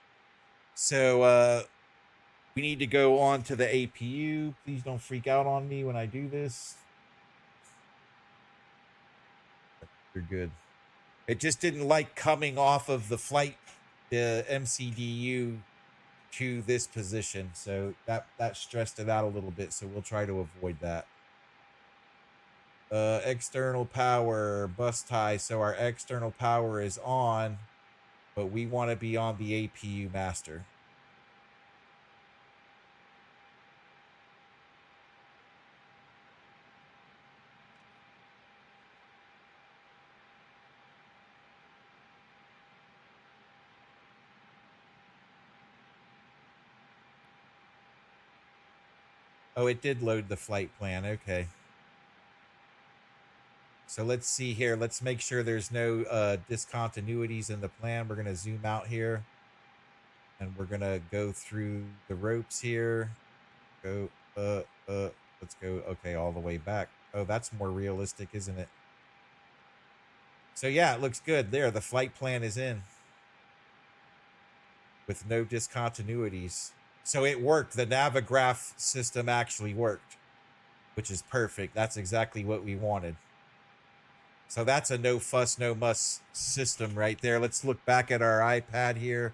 So we need to go on to the APU. Please don't freak out on me when I do this. You're good. It just didn't like coming off of the flight, the MCDU to this position. So that stressed it out a little bit. So we'll try to avoid that. External power, bus tie. So our external power is on, but we want to be on the APU master. Oh, it did load the flight plan. Okay. So let's see here. Let's make sure there's no discontinuities in the plan. We're going to zoom out here. And we're going to go through the ropes here. Go, let's go, okay, all the way back. Oh, that's more realistic, isn't it? So yeah, it looks good. There, the flight plan is in. With no discontinuities. So it worked. The Navigraph system actually worked. Which is perfect. That's exactly what we wanted. So that's a no fuss, no muss system right there. Let's look back at our iPad here.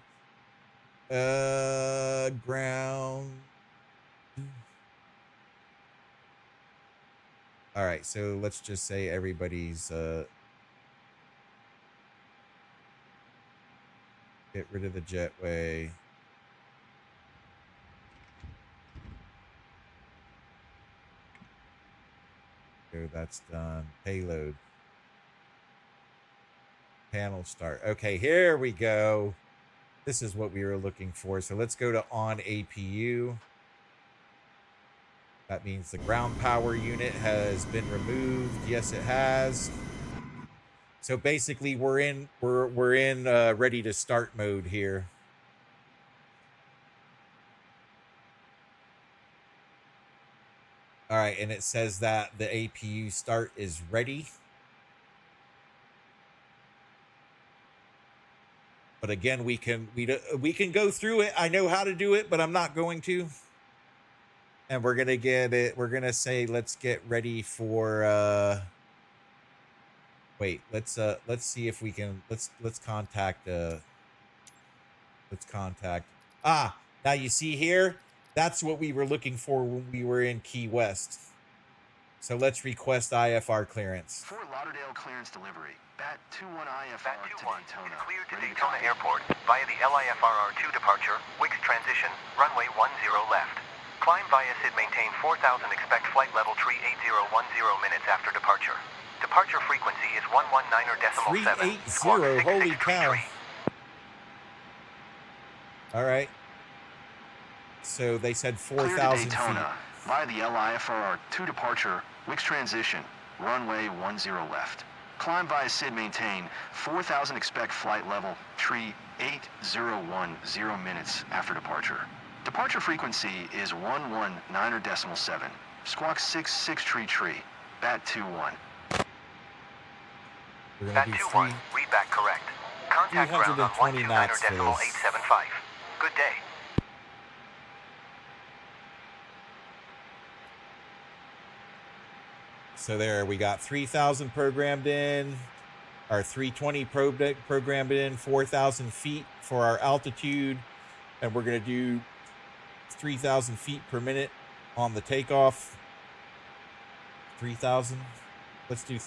Ground. All right, so let's just say everybody's get rid of the jetway. Go, that's done. Payload. Panel start. Okay, here we go. This is what we were looking for. So let's go to on APU. That means the ground power unit has been removed. Yes, it has. So basically we're in ready to start mode here. All right, and it says that the APU start is ready. But again, we can go through it. I know how to do it, but I'm not going to. And we're gonna get it. We're gonna say let's get ready for. Wait, let's see if we can. Let's contact. Let's contact. Ah, now you see here. That's what we were looking for when we were in Key West. So let's request IFR clearance.
Fort Lauderdale clearance delivery. BAT 21 IFR
BAT
to
21
Daytona.
is cleared to
Ready
Daytona
copy.
Airport via the LIFRR2 departure, Wix transition, runway 10 left. Climb via SID maintain 4000, expect flight level tree 8010 minutes after departure. Departure frequency is 119.7.
380, holy cow. All right. So they said 4,000 feet.
Via the LIFRR2 departure, Wix transition, runway 10 left. Climb via SID maintain 4000, expect flight level tree 8010 minutes after departure. Departure frequency is 119.7. Squawk 66 tree, BAT 21.
BAT 21, read back correct. Contact ground on 129.875. Good day.
So there we got 3,000 programmed in, our 320 programmed in, 4,000 feet for our altitude, and we're going to do 3,000 feet per minute on the takeoff. 3,000. Let's do,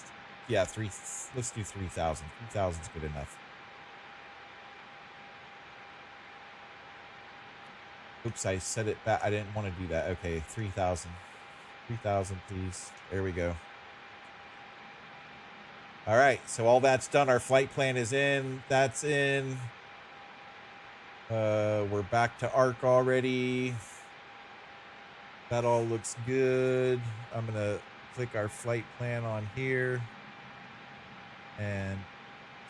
yeah, let's do 3,000. 3,000 is good enough. Oops, I said it back. I didn't want to do that. Okay, 3,000. 3,000, please. There we go. All right, so all that's done. Our flight plan is in. That's in. We're back to ARC already. That all looks good. I'm going to click our flight plan on here and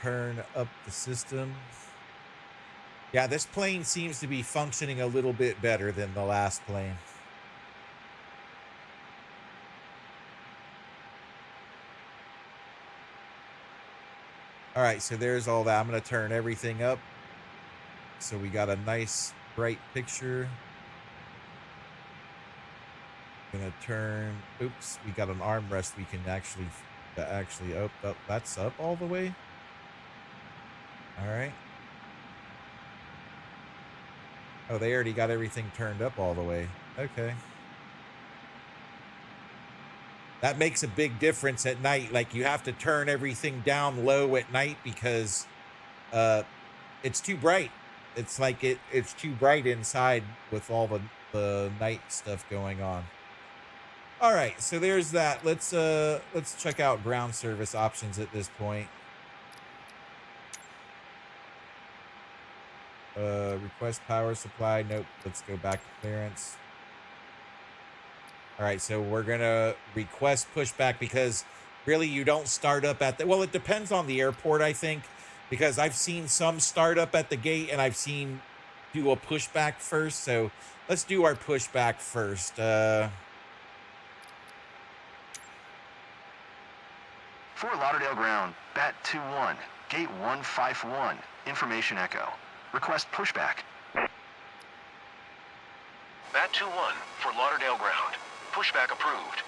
turn up the system. Yeah, this plane seems to be functioning a little bit better than the last plane. All right, so there's all that. I'm going to turn everything up. So we got a nice bright picture. Gonna turn. Oops, we got an armrest. We can actually up. That's up all the way. All right. Oh, they already got everything turned up all the way. Okay. That makes a big difference at night. Like, you have to turn everything down low at night because it's too bright. It's like it's too bright inside with all the night stuff going on. All right, so there's that. Let's check out ground service options at this point. Request power supply. Nope. Let's go back to clearance. All right, so we're gonna request pushback because really you don't start up at the, well, it depends on the airport, I think, because I've seen some start up at the gate and I've seen do a pushback first. So let's do our pushback first.
Fort Lauderdale ground, BAT 2-1, gate 151, information echo. Request pushback.
BAT 2-1, Fort Lauderdale ground. Pushback approved.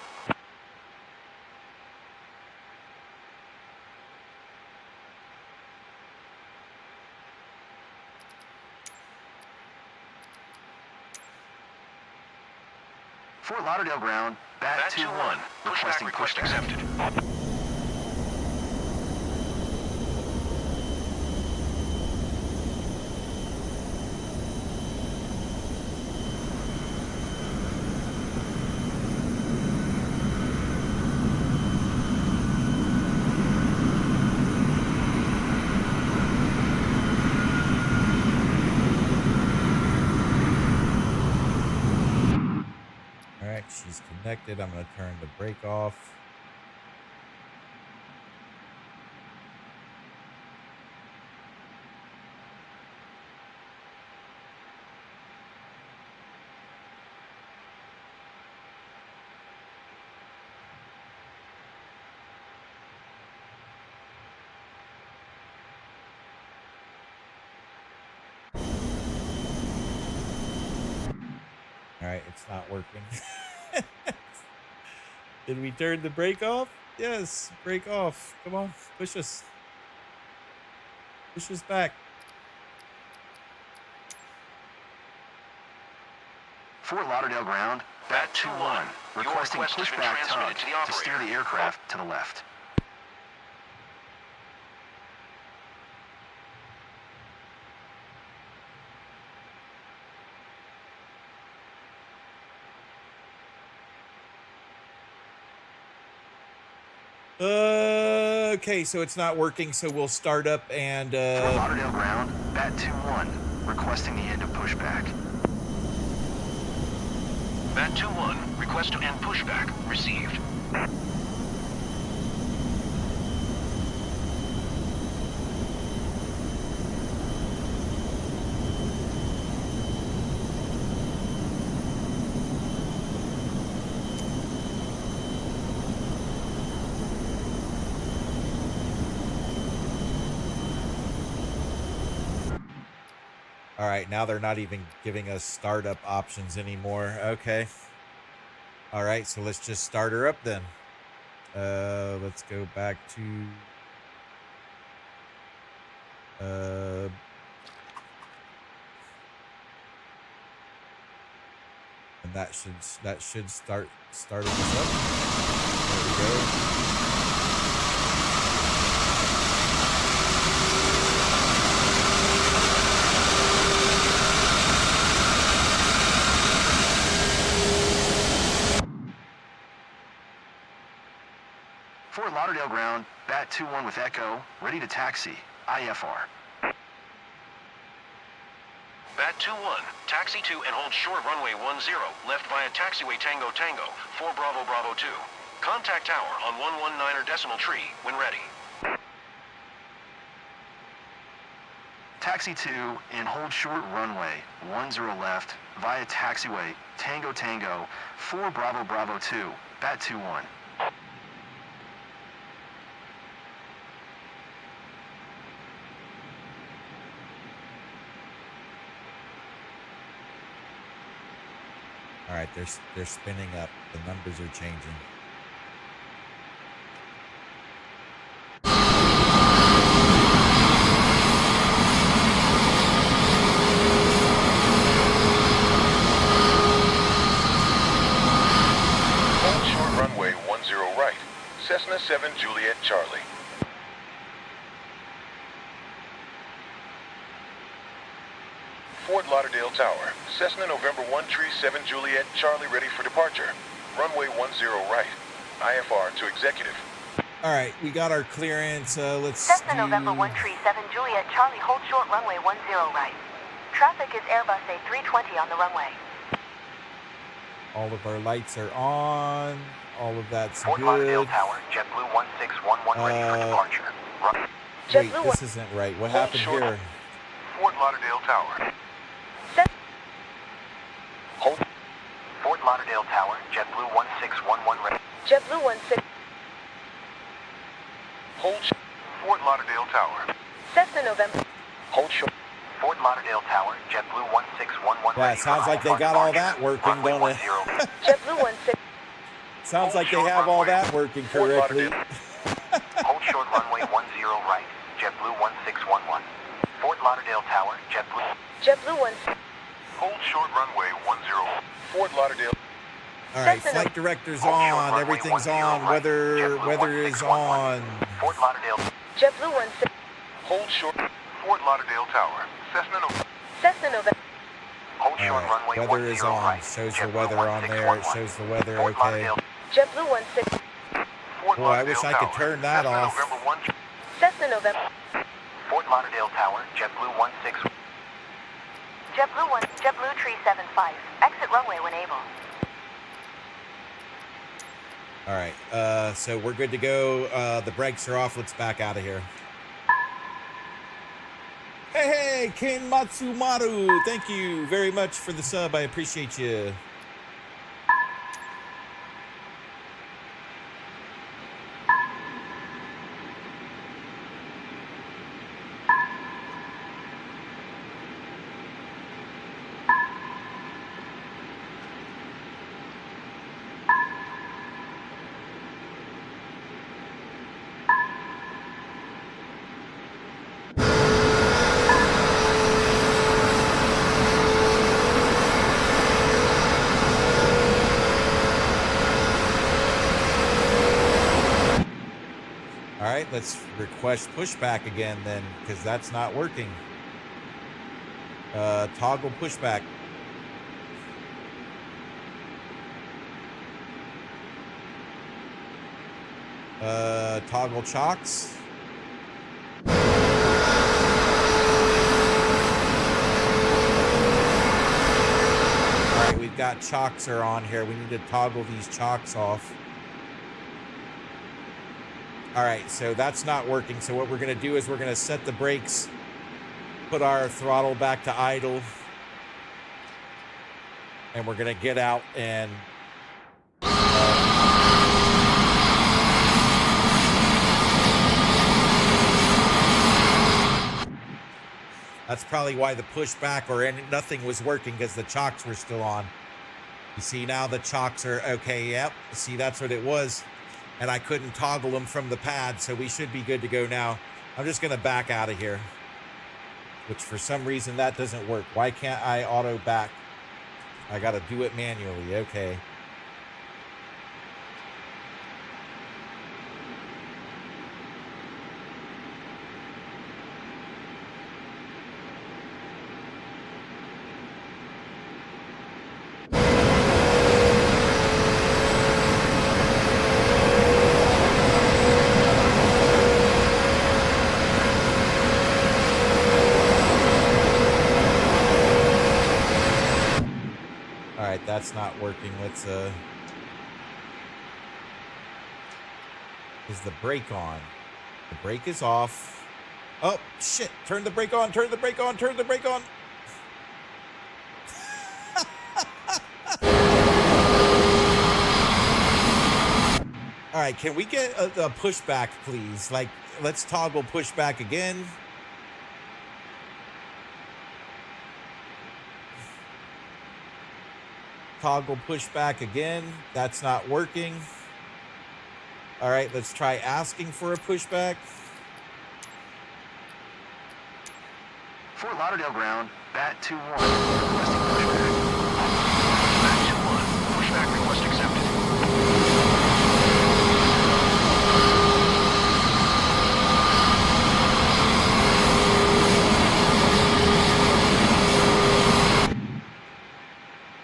Fort Lauderdale ground, BAT 2-1, requesting
request
pushback.
accepted.
All right, she's connected. I'm gonna turn the brake off. All right, it's not working. Did we turn the brake off? Yes, brake off. Come on, push us. Push us back.
Fort Lauderdale ground, BAT 2-1, requesting
request has been
pushback
transmitted
tug
to the
to steer the
operator.
aircraft to the left.
Okay, so it's not working, so we'll start up and
Fort Lauderdale ground, BAT 2-1, requesting the end of pushback.
BAT 2-1, request to end pushback received.
all right, now they're not even giving us startup options anymore. Okay. All right, so let's just start her up then. Let's go back to and that should start starting us up. There we go.
Fort Lauderdale ground, BAT 2-1 with echo, ready to taxi, IFR.
BAT 2-1, taxi to and hold short runway 10, left via taxiway Tango Tango, 4 Bravo Bravo 2. Contact tower on 119er decimal tree when ready.
Taxi 2 and hold short runway 10 left via taxiway Tango Tango, 4 Bravo Bravo 2, BAT 2-1.
All right, they're spinning up. The numbers are changing.
Hold short runway 10 right. Cessna 7 Juliet Charlie. Fort Lauderdale Tower. Cessna November 1 Tree 7 Juliet Charlie ready for departure. Runway 10 right. IFR to executive.
All right, we got our clearance. Let's
Cessna
do...
November 1 Tree 7 Juliet Charlie, hold short runway 10 right. Traffic is Airbus A320 on the runway.
All of our lights are on. All of that's
Fort Lauderdale
good.
Tower, JetBlue 1611 ready for departure. Run.
Wait, this isn't right. What happened
short.
here?
Fort Lauderdale Tower. Hold. Fort Lauderdale Tower, JetBlue 1611 ready.
JetBlue 16.
Hold. Fort Lauderdale Tower.
Cessna November.
Hold short. Fort Lauderdale Tower, JetBlue 1611
Yeah,
ready
it sounds
for
like they
IFR
got all
departure.
that working,
Runway
don't it?
10.
JetBlue 16.
Sounds like they have all that working
Fort
correctly.
Lauderdale. Hold short runway 10 right. JetBlue 1611. Fort Lauderdale Tower, JetBlue.
JetBlue 16.
Hold short runway 10. Fort Lauderdale.
All right, flight director's on. Everything's on. Weather is on.
Fort Lauderdale.
JetBlue 16.
Hold short. Fort Lauderdale Tower. Cessna November.
Cessna November.
Hold short
All right,
runway
weather is
10
on.
right.
Shows the
JetBlue
weather on there. It
1611.
shows the weather
Fort
okay.
Lauderdale.
JetBlue 16.
Fort
Boy, I wish
Lauderdale
I could
Tower.
turn that
Cessna
off.
November 1.
Cessna November.
Fort Lauderdale Tower, JetBlue 16.
JetBlue 1. JetBlue Tree 75. Exit runway when able.
All right, so we're good to go. The brakes are off. Let's back out of here. Hey, Ken Matsumaru. Thank you very much for the sub. I appreciate you. All right, let's request pushback again then, because that's not working. Toggle pushback. Toggle chocks. All right, we've got chocks are on here. We need to toggle these chocks off. All right, so that's not working. So what we're going to do is we're going to set the brakes, put our throttle back to idle, and we're going to get out and that's probably why the pushback or nothing was working, because the chocks were still on. You see now the chocks are okay. Yep. See, that's what it was. And I couldn't toggle them from the pad, so we should be good to go now. I'm just going to back out of here, which for some reason that doesn't work. Why can't I auto back? I got to do it manually. Okay. That's not working. Let's is the brake on? The brake is off. Oh shit, turn the brake on, turn the brake on, turn the brake on. All right, can we get a pushback, please? Like, let's toggle pushback again. Toggle pushback again. That's not working. All right, let's try asking for a pushback.
Fort Lauderdale ground, Bat 2-1, requesting pushback. Bat 2-1, pushback request accepted.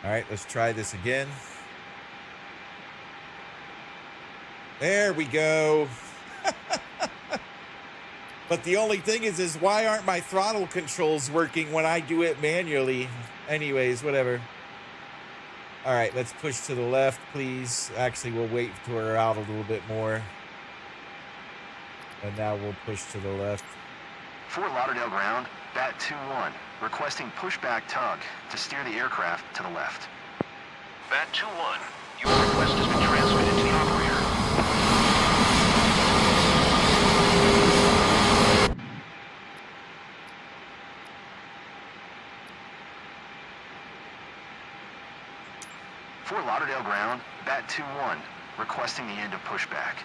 All right, let's try this again. There we go. But the only thing is why aren't my throttle controls working when I do it manually? Anyways, whatever. All right, let's push to the left, please. Actually, we'll wait to her out a little bit more. And now we'll push to the left.
Fort Lauderdale ground, Bat 2-1, requesting pushback tug to steer the aircraft to the left. Bat 2-1, your request has been transmitted to the operator. Fort Lauderdale ground, Bat 2-1, requesting the end of pushback.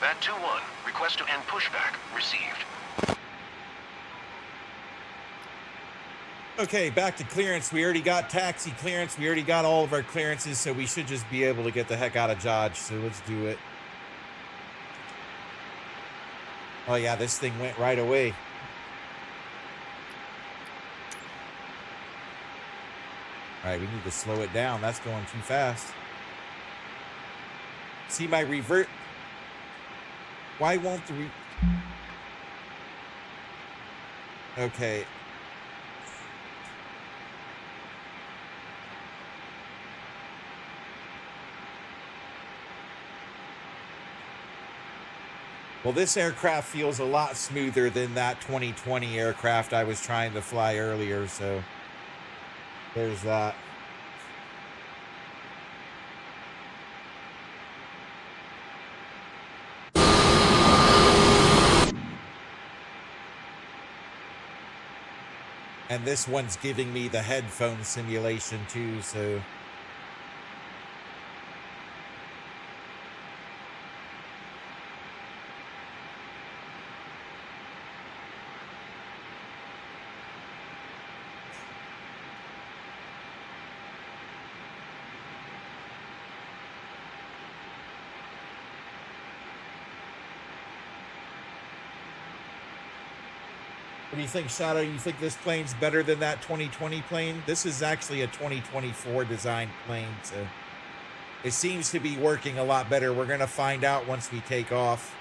Bat 2-1, request to end pushback received.
Okay, back to clearance. We already got taxi clearance. We already got all of our clearances, so we should just be able to get the heck out of Dodge. So let's do it. Oh yeah, this thing went right away. All right, we need to slow it down. That's going too fast. See my revert? Why won't the Okay. Well, this aircraft feels a lot smoother than that 2020 aircraft I was trying to fly earlier, so there's that. And this one's giving me the headphone simulation too, so what do you think, Shadow? You think this plane's better than that 2020 plane? This is actually a 2024 designed plane, so it seems to be working a lot better. We're going to find out once we take off.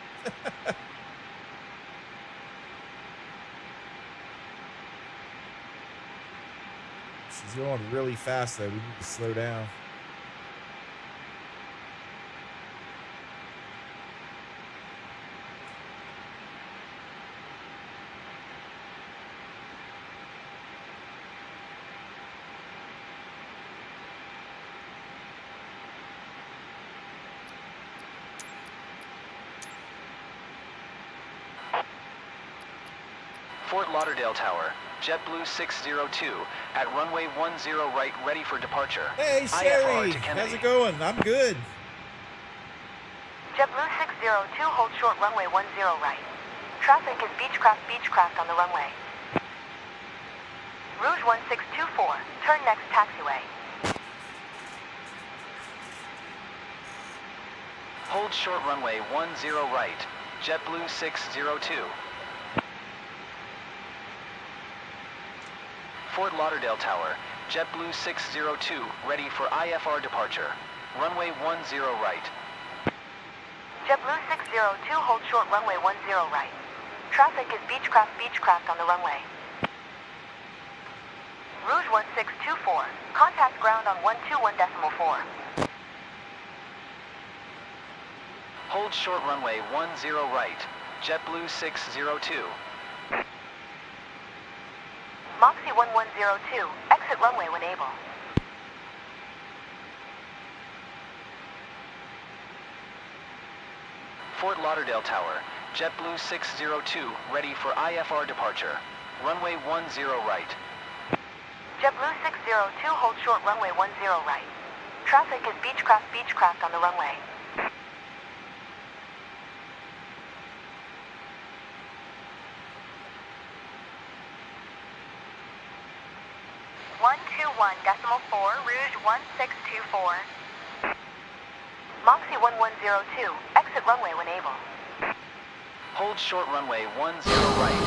She's going really fast, though. We need to slow down.
Fort Lauderdale Tower, JetBlue 602, at runway 10 right, ready for departure.
Hey, Sherry! How's it going? I'm good.
JetBlue 602, hold short runway 10 right. Traffic is Beechcraft on the runway. Rouge 1624, turn next taxiway.
Hold short runway 10 right, JetBlue 602. Fort Lauderdale Tower, JetBlue 602, ready for IFR departure. Runway 10 right.
JetBlue 602, hold short runway 10 right. Traffic is Beechcraft on the runway. Rouge 1624, contact ground on 121.4.
Hold short runway 10 right, JetBlue 602.
Moxie 1102, exit runway when able.
Fort Lauderdale Tower, JetBlue 602, ready for IFR departure. Runway 10 right.
JetBlue 602, hold short runway 10 right. Traffic is Beechcraft on the runway. (121.4, Rouge 1624. Moxie 1102, exit runway when able.
Hold short runway 10 right.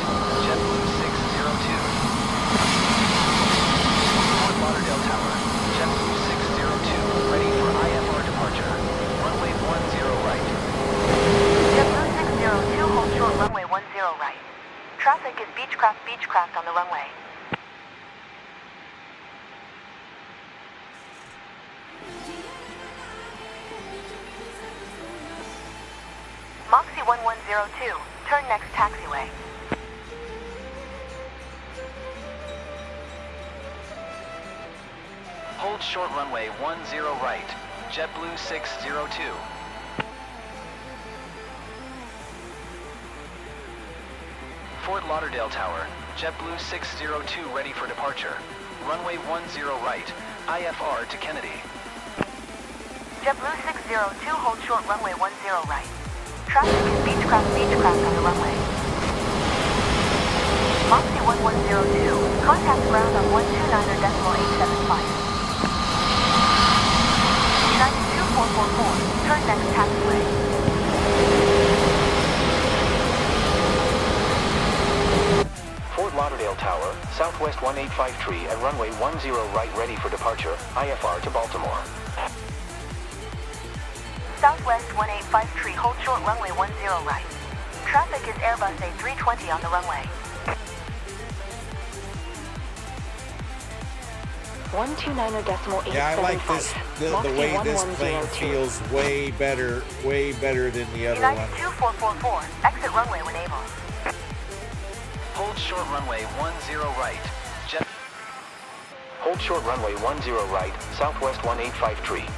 JetBlue 602. Fort Lauderdale Tower. JetBlue 602, ready for IFR departure. Runway 10 right.
JetBlue 602, hold short runway 10 right. Traffic is Beechcraft on the runway. Moxie 1102, turn next taxiway.
Hold short runway 10 right. JetBlue 602. Fort Lauderdale Tower. JetBlue 602 ready for departure. Runway 10 right. IFR to Kennedy.
JetBlue 602, hold short runway 10 right. Traffic is Beechcraft on the runway. Moxie 1102, contact ground on 129.875. United 2444, turn next taxiway.
Fort Lauderdale Tower, Southwest 1853 at runway 10 right ready for departure. IFR to Baltimore.
Southwest 1853, hold short runway 10 right. Traffic is Airbus A320 on the runway.
129.875.
Yeah, I like this. The way this plane feels way better than the other
United
one.
2444, exit runway when able.
Hold short runway 10 right. Hold short runway 10 right, Southwest 1853.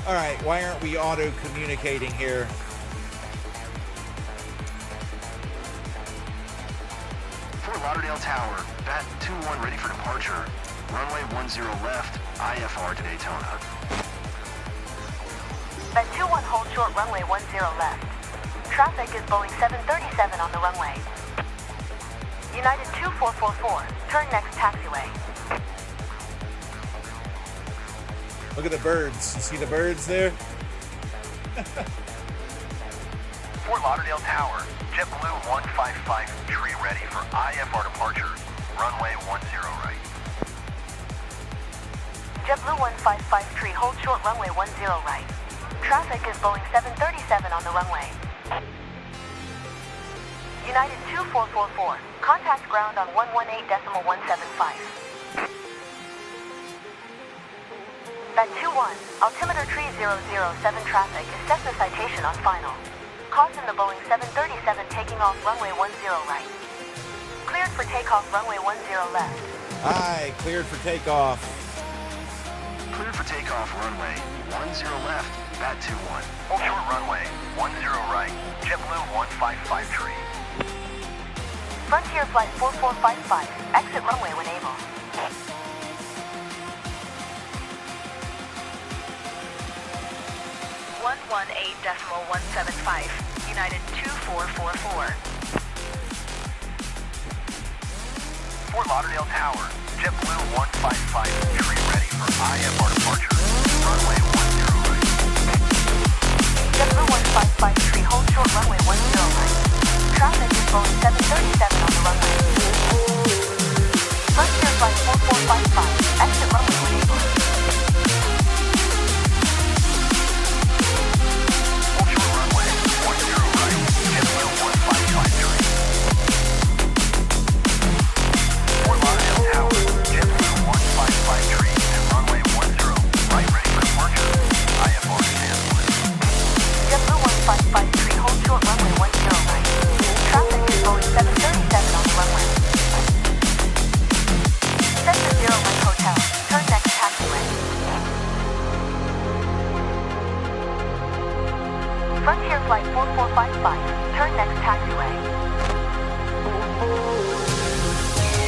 All right, why aren't we auto communicating here?
Fort Lauderdale Tower, bat 21 ready for departure. Runway 10 left, IFR to Daytona.
Bat 21, hold short runway 10 left. Traffic is Boeing 737 on the runway. United 2444, turn next taxiway.
Look at the birds. You see the birds there?
Fort Lauderdale Tower, JetBlue 155 ready for IFR departure. Runway 10 right.
JetBlue 155 hold short runway 10 right. Traffic is Boeing 737 on the runway. United 2444, contact ground on 118.175. Bat 21, altimeter tree 007 traffic is Cessna citation on final. Caution the Boeing 737 taking off runway 10 right. Cleared for takeoff runway 10 left.
Aye, cleared for takeoff.
Cleared for takeoff runway 10 left, bat 21.
Hold short runway 10 right, JetBlue 155
Frontier flight 4455, exit runway when able. (118.175), United 2444.
Fort Lauderdale Tower, JetBlue 155 ready for IFR departure. Runway 10 right.
JetBlue 155 hold short runway 10 right. Traffic is Boeing 737 on the runway. Frontier flight 4455, exit runway when able.
Hold short runway 10 right, JetBlue 155 Fort Lauderdale Tower, JetBlue 155 and runway 10 right ready for departure. IFR to San Luis.
JetBlue 155 flight 4455. Turn next taxiway.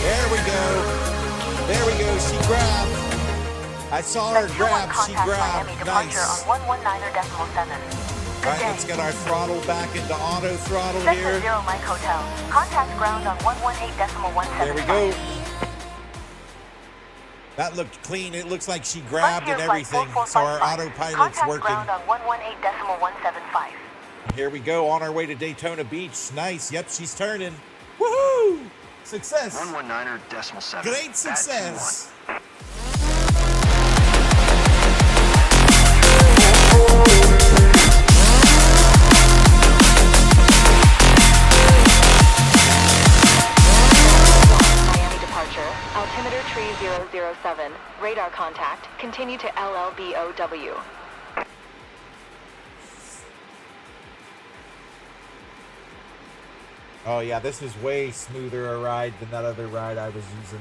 There we go. There we go. She grabbed. I saw her grab. She grabbed.
Miami departure
Nice.
on 119.7.
All right, let's get our throttle back into auto throttle here.
Cessna 0 Mike Hotel. Contact ground on 118.175.
There we go. That looked clean. It looks like she grabbed and everything. So our autopilot's
Contact
working.
ground on 118.175.
Here we go on our way to Daytona Beach. Nice. Yep, she's turning. Woohoo! Success.
119.7.
Great success.
Miami departure. Altimeter tree 007. Radar contact. Continue to LLBOW.
Oh yeah, this is way smoother a ride than that other ride I was using.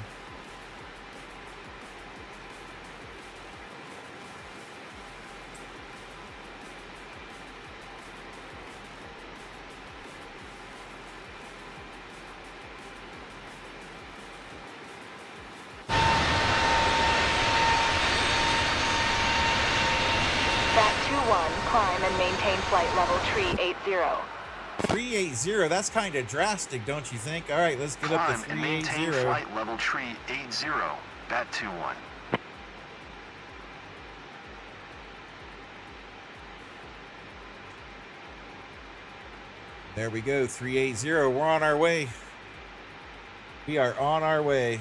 Bat 21, climb and maintain flight level tree 80.
380, that's kind of drastic, don't you think? All right, let's get up to
Climb and maintain
380.
flight level tree 80. Bat 21.
There we go, 380. We're on our way. We are on our way.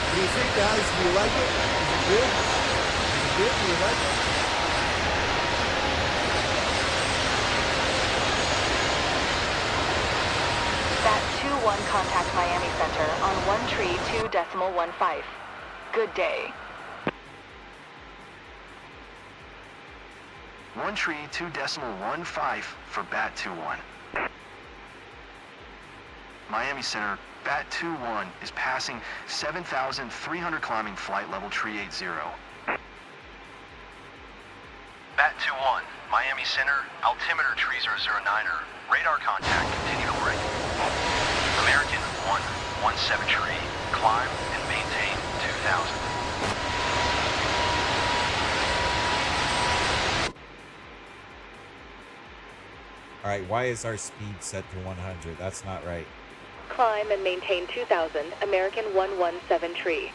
What do you think, guys? Do you like it? Is it good? Is it good? Do you like it?
Bat 21, contact Miami Center on 1 tree 2.15. Good day.
1 tree 2.15 for Bat 21. Miami Center, Bat 21 is passing 7,300 climbing flight level tree 80.
Bat 21, Miami Center, altimeter tree 009er. Radar contact, continue to ring. American 117 tree, climb and maintain 2,000.
All right, why is our speed set to 100? That's not right.
Climb and maintain 2,000. American 117 tree.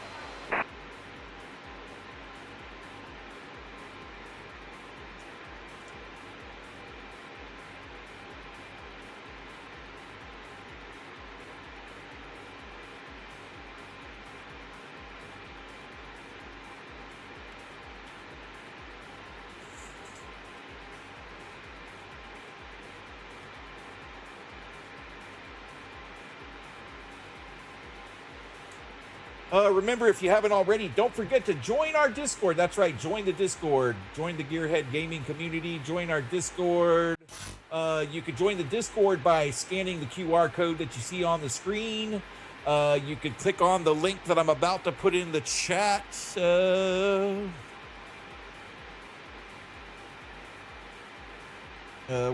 Remember, if you haven't already, don't forget to join our Discord. That's right, join the Discord. Join the Gearhead gaming community. Join our Discord. You can join the Discord by scanning the QR code that you see on the screen. You could click on the link that I'm about to put in the chat.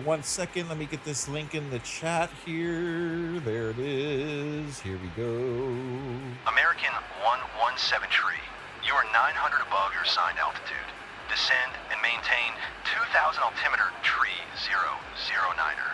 1 second, let me get this link in the chat here. There it is. Here we go.
American 117 tree. You are 900 above your assigned altitude. Descend and maintain 2,000 altimeter tree 009er.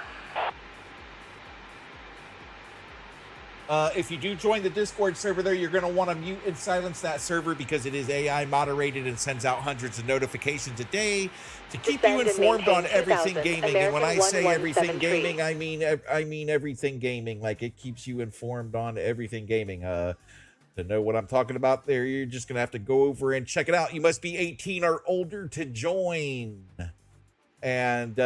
If you do join the Discord server there, you're going to want to mute and silence that server because it is AI moderated and sends out hundreds of notifications a day to keep you informed on everying gaming. And when I say everything gaming, I mean everything gaming. Like, it keeps you informed on everything gaming. To know what I'm talking about there, you're just going to have to go over and check it out. You must be 18 or older to join. And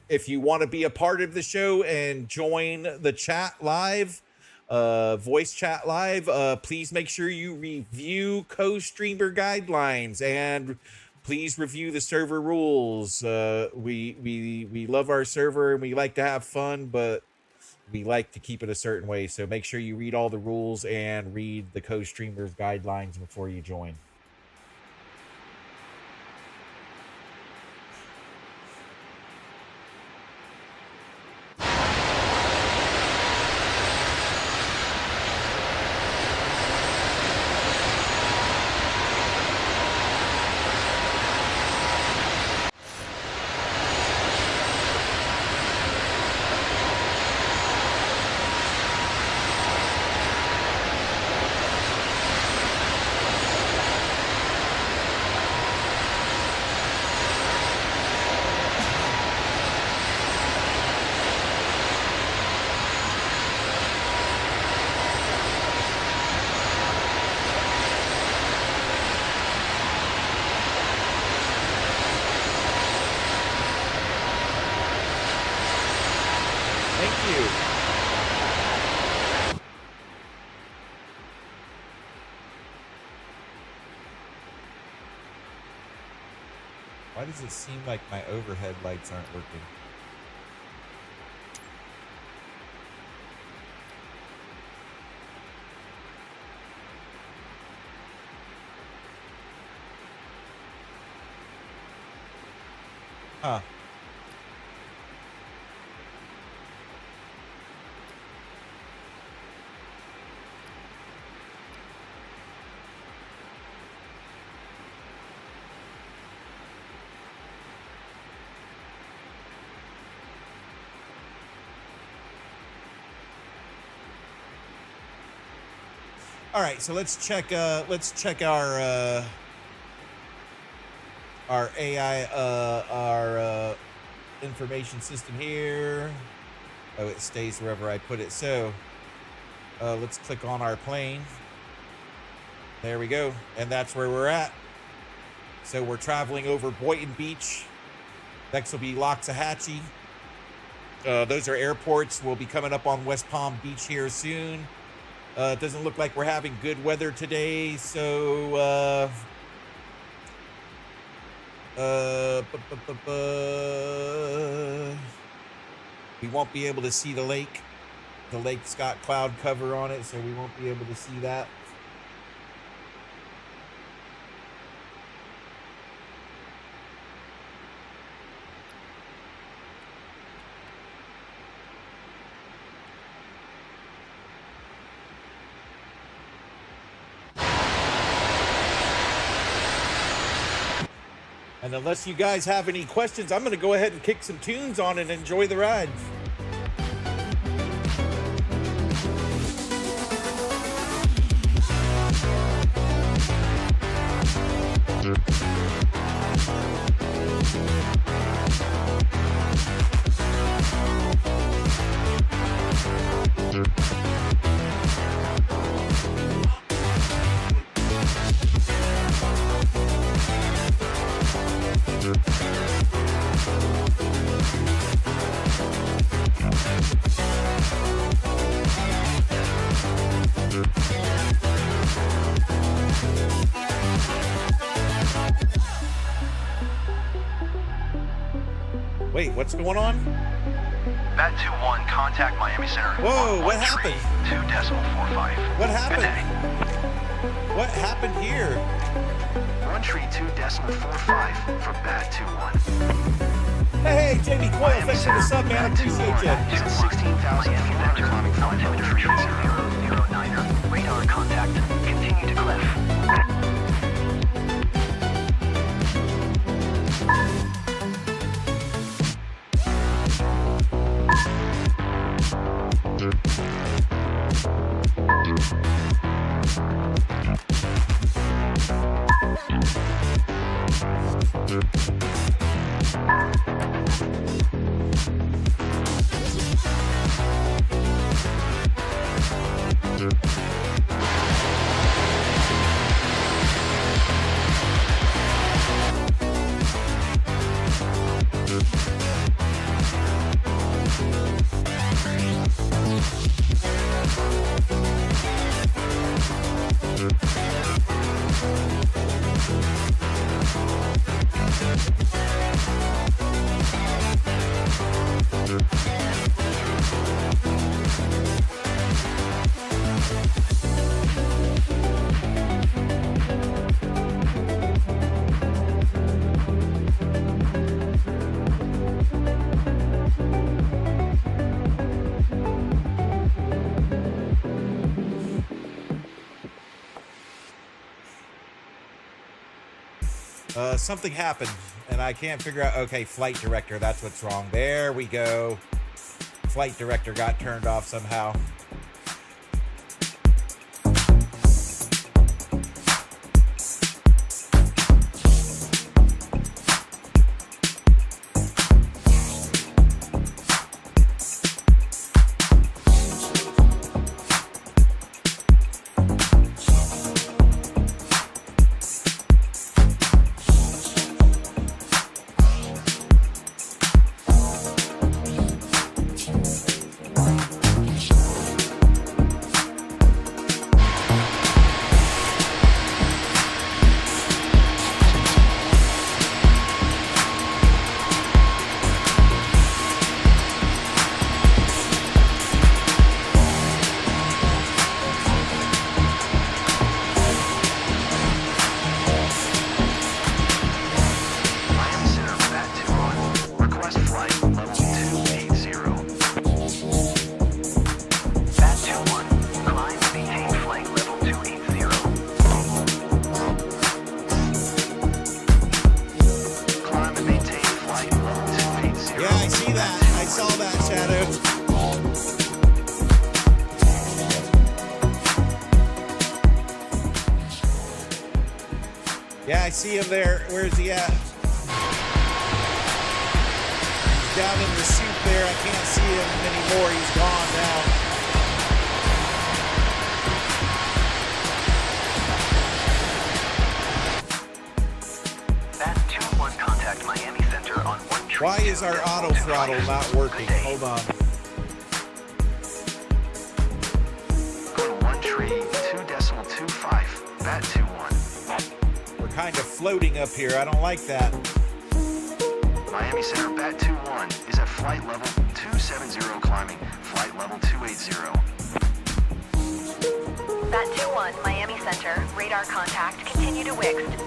if you want to be a part of the show and join the chat live, voice chat live, please make sure you review co-streamer guidelines and please review the server rules. We love our server and we like to have fun, but we like to keep it a certain way. So make sure you read all the rules and read the co-streamers guidelines before you join. Why does it seem like my overhead lights aren't working? Huh. All right, so let's check our AI our information system here. Oh, it stays wherever I put it. So let's click on our plane. There we go, and that's where we're at. So we're traveling over Boynton Beach. Next will be Loxahatchee. Those are airports. We'll be coming up on West Palm Beach here soon. It doesn't look like we're having good weather today, so we won't be able to see the lake. The lake's got cloud cover on it, so we won't be able to see that. And unless you guys have any questions, I'm going to go ahead and kick some tunes on and enjoy the ride. Wait, what's going on?
Bat 2-1, contact Miami Center.
Whoa, what happened?
2.45.
What happened?
Good day.
What happened here?
132.45 for Bat 2-1.
Hey, Jamie Coyle, thanks for the sub, man. I appreciate you.
16,000 feet after climbing from
Altimeter 3009er. Radar contact. Continue to cliff.
Something happened, and I can't figure out. Okay, flight director, that's what's wrong. There we go. Flight director got turned off somehow. Yeah, I see him there. Where's he at? He's down in the soup there. I can't see him anymore. He's gone now.
Bat 2-1, contact Miami Center on 1 tree.
Why is our auto throttle not working? Hold on.
Go to 1 tree, 2.25. Bat 2-1.
We're kind of floating up here. I don't like that.
Miami Center, Bat 2-1 is at flight level 270, climbing flight level 280.
Bat 2-1, Miami Center, radar contact, continue to Wixt.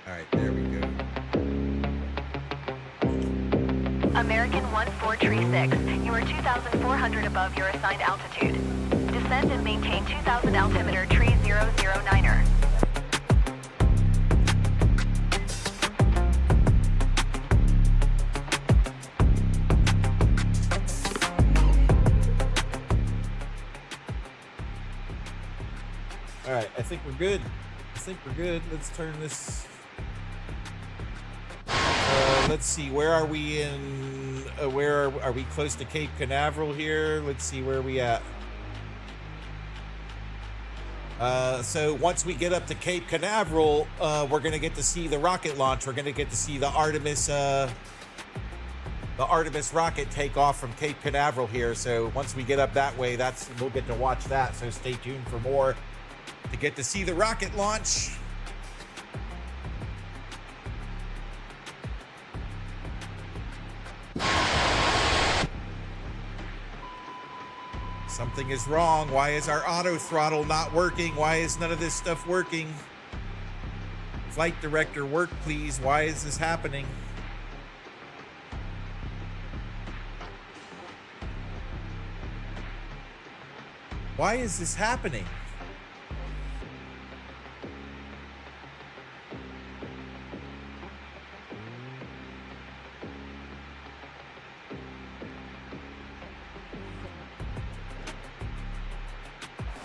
All right, there we go.
American 1436, you are 2,400 above your assigned altitude. Descend and maintain 2,000 altimeter, tree 009er.
All right, I think we're good. Let's turn this. Let's see. Where are we in? Where are we close to Cape Canaveral here? Let's see where we at. So once we get up to Cape Canaveral, we're gonna get to see the rocket launch. We're gonna get to see the Artemis rocket take off from Cape Canaveral here. So once we get up that way, we'll get to watch that. So stay tuned for more to get to see the rocket launch. Something is wrong. Why is our auto throttle not working? Why is none of this stuff working? Flight director, work please. Why is this happening? Why is this happening?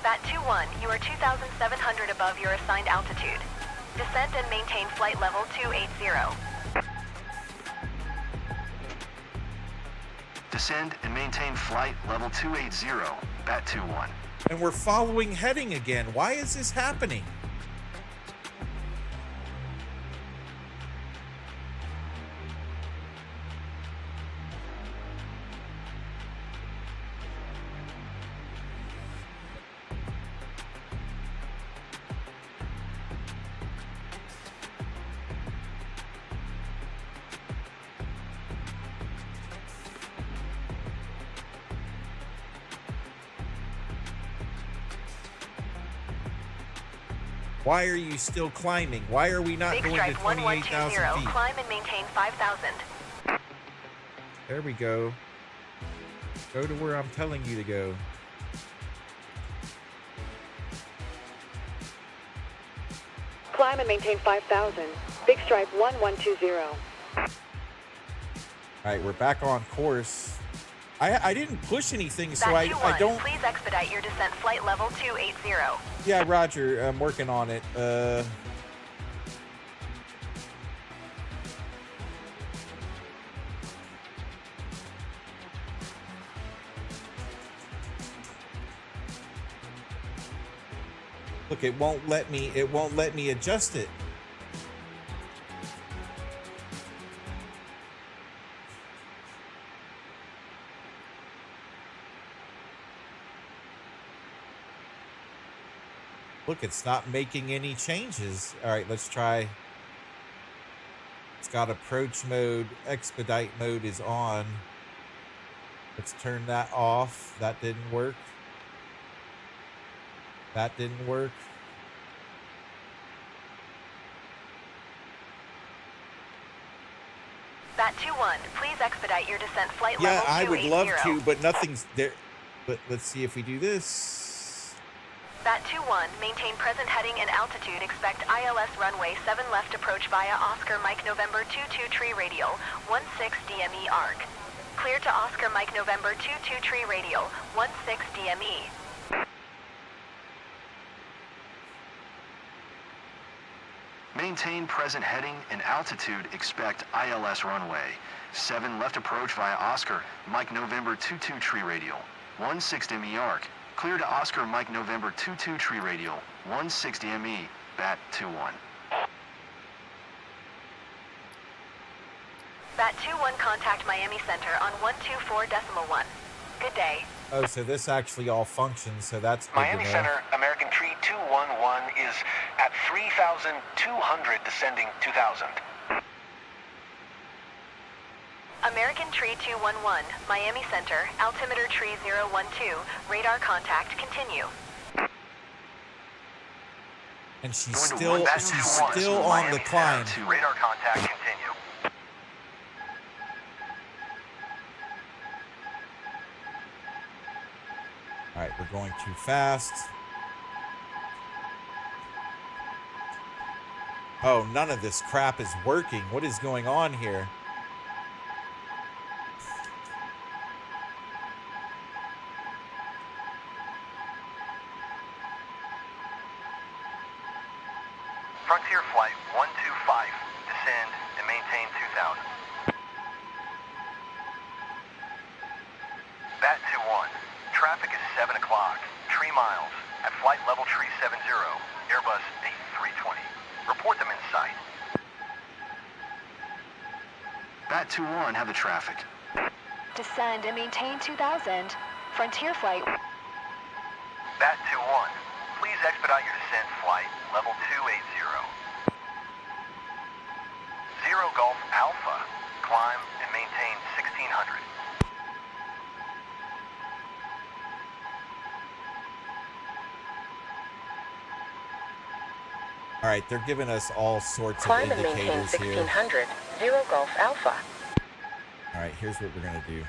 Bat 2-1, you are 2,700 above your assigned altitude. Descend and maintain flight level 280.
Descend and maintain flight level 280, Bat 2-1.
And we're following heading again. Why is this happening? Why are you still climbing? Why are we not
Big
going to
Stripe
28,000
1120,
feet?
climb and maintain 5,000.
There we go. Go to where I'm telling you to go.
Climb and maintain 5,000. Big Stripe 1120.
All right, we're back on course. I didn't push anything, so
Bat
I
2-1,
don't...
please expedite your descent flight level 280.
Yeah, Roger, I'm working on it. Look, it won't let me adjust it. Look, it's not making any changes. All right, let's try. It's got approach mode, expedite mode is on. Let's turn that off. That didn't work. That didn't work.
Bat 2-1, please expedite your descent flight
Yeah,
level 280.
I would love to, but nothing's there. But let's see if we do this.
Bat 2-1, maintain present heading and altitude. Expect ILS runway 7 left approach via Oscar Mike November 22 tree radial 16 DME arc. Clear to Oscar Mike November 22 tree radial 16 DME.
Maintain present heading and altitude. Expect ILS runway 7 left approach via Oscar Mike November 22 tree radial 16 ME arc. Clear to Oscar Mike November 22 tree radial 16 ME. Bat 2-1.
Bat 2-1, contact Miami Center on 124.1. Good day.
Oh, so this actually all functions, so that's good to
Miami
know.
Center, American Tree 211 is at 3,200, descending 2,000.
American Tree 211, Miami Center, altimeter tree 012, radar contact, continue.
And she's
Going to
still
121,
on
Miami
the
Center
climb.
to
Radar contact, continue.
All right, we're going too fast. Oh, none of this crap is working. What is going on here?
Frontier Flight 125, descend and maintain 2,000. Bat 2-1, traffic is 7 o'clock, tree miles, at flight level tree 70, Airbus A320. Report them in sight.
Bat 2-1, have the traffic.
Descend and maintain 2,000. Frontier Flight.
Bat 2-1, please expedite your descent flight level 280. Zero Golf Alpha, climb and maintain 1,600.
All right, they're giving us all sorts of
Climb and maintain
indicators here.
1600, 0 Golf Alpha.
All right, here's what we're going to do.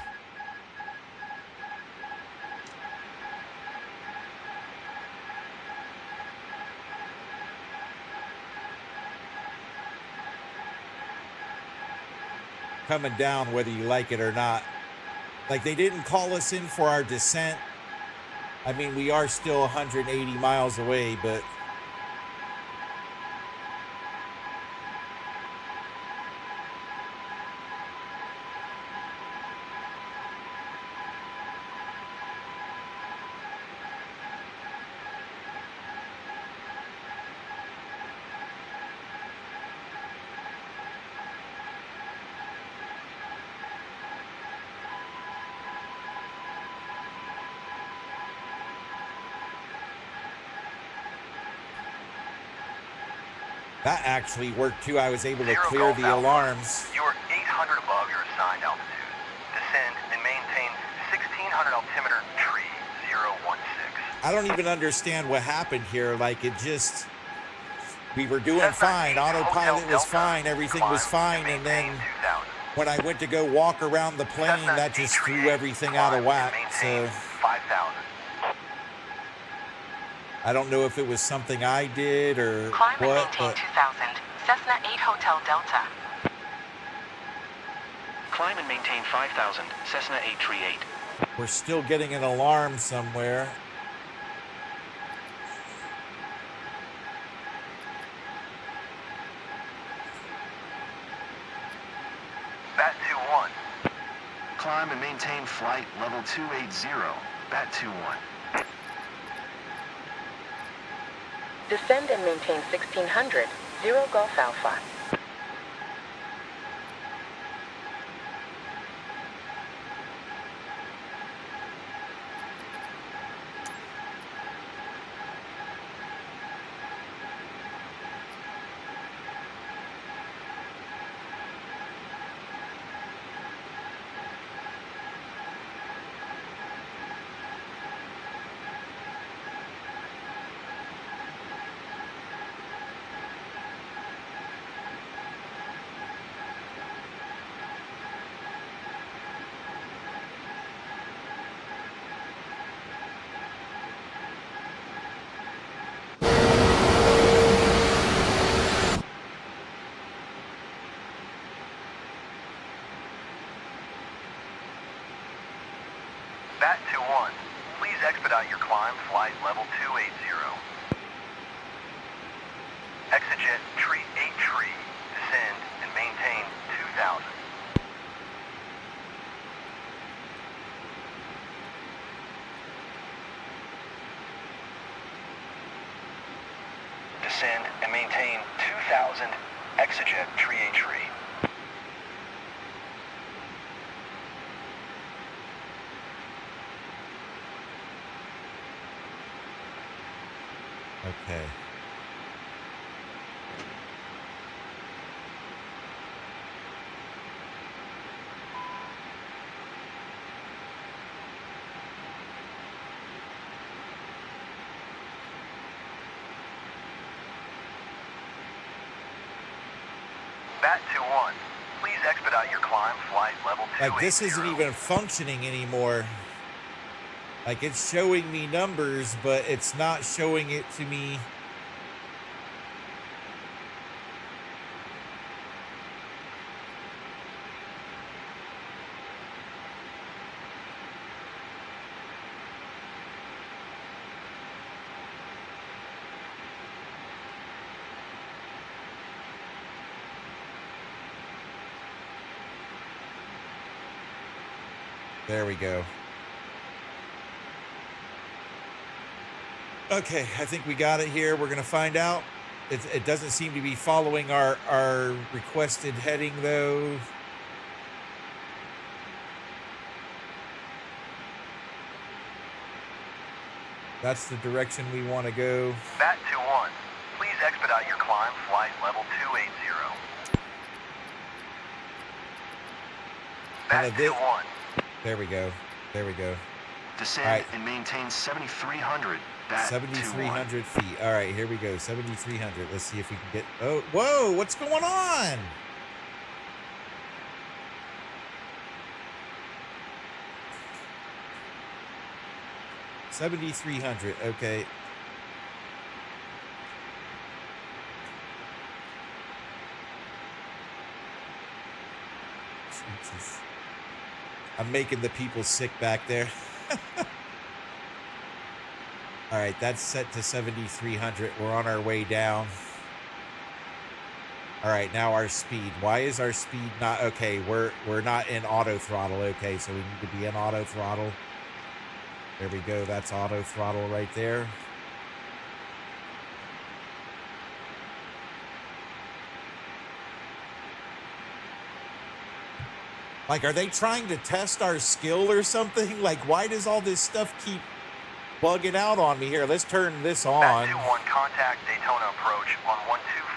Coming down whether you like it or not. Like, they didn't call us in for our descent. I mean, we are still 180 miles away, but that actually worked too. I was able to
0
clear
Golf
the
Alpha.
alarms.
You are 800 above your assigned altitude. Descend and maintain 1600 altimeter tree 016.
I don't even understand what happened here. Like, it just, we were doing
Cessna
fine.
8
Autopilot
Hotel
was
Delta.
fine. Everything was
Climb
fine. And then
maintain 2000.
when I went to go walk around the plane,
Cessna
that just threw
A320.
everything out of
Climb
whack.
and
So
maintain 5000.
I don't know if it was something I did or
Climb and
what,
maintain
but
2000, Cessna 8 Hotel Delta.
Climb and maintain 5,000, Cessna 838.
we're still getting an alarm somewhere.
Bat 21.
Climb and maintain flight level 280, Bat 21.
Descend and maintain 1600, 0 Golf Alpha.
Bat 21. Please expedite your climb flight level 280. Exit tree 8 tree. Descend and maintain 2000. Descend and maintain 2000. Exit tree 8 tree.
Okay.
Bat 21. Please expedite your climb flight level 280.
Like, this isn't even functioning anymore. Like, it's showing me numbers, but it's not showing it to me. There we go. Okay, I think we got it here. We're going to find out. It doesn't seem to be following our requested heading, though. That's the direction we want to go.
Bat 21. Please expedite your climb flight level 280.
Kinda
Bat
did-
21.
There we go. There we go.
Descend
right.
and maintain 7,300.
7,300 feet. All right, here we go. 7,300. Let's see if we can get. Oh, whoa! What's going on? $7,300. Okay. Jesus. I'm making the people sick back there. All right, that's set to 7,300. We're on our way down. All right, now our speed. Why is our speed not okay? We're not in auto throttle. Okay, so we need to be in auto throttle. There we go. That's auto throttle right there. Like, are they trying to test our skill or something? Like, why does all this stuff keep bugging out on me here? Let's turn this on.
Bat 2-1, contact Daytona approach on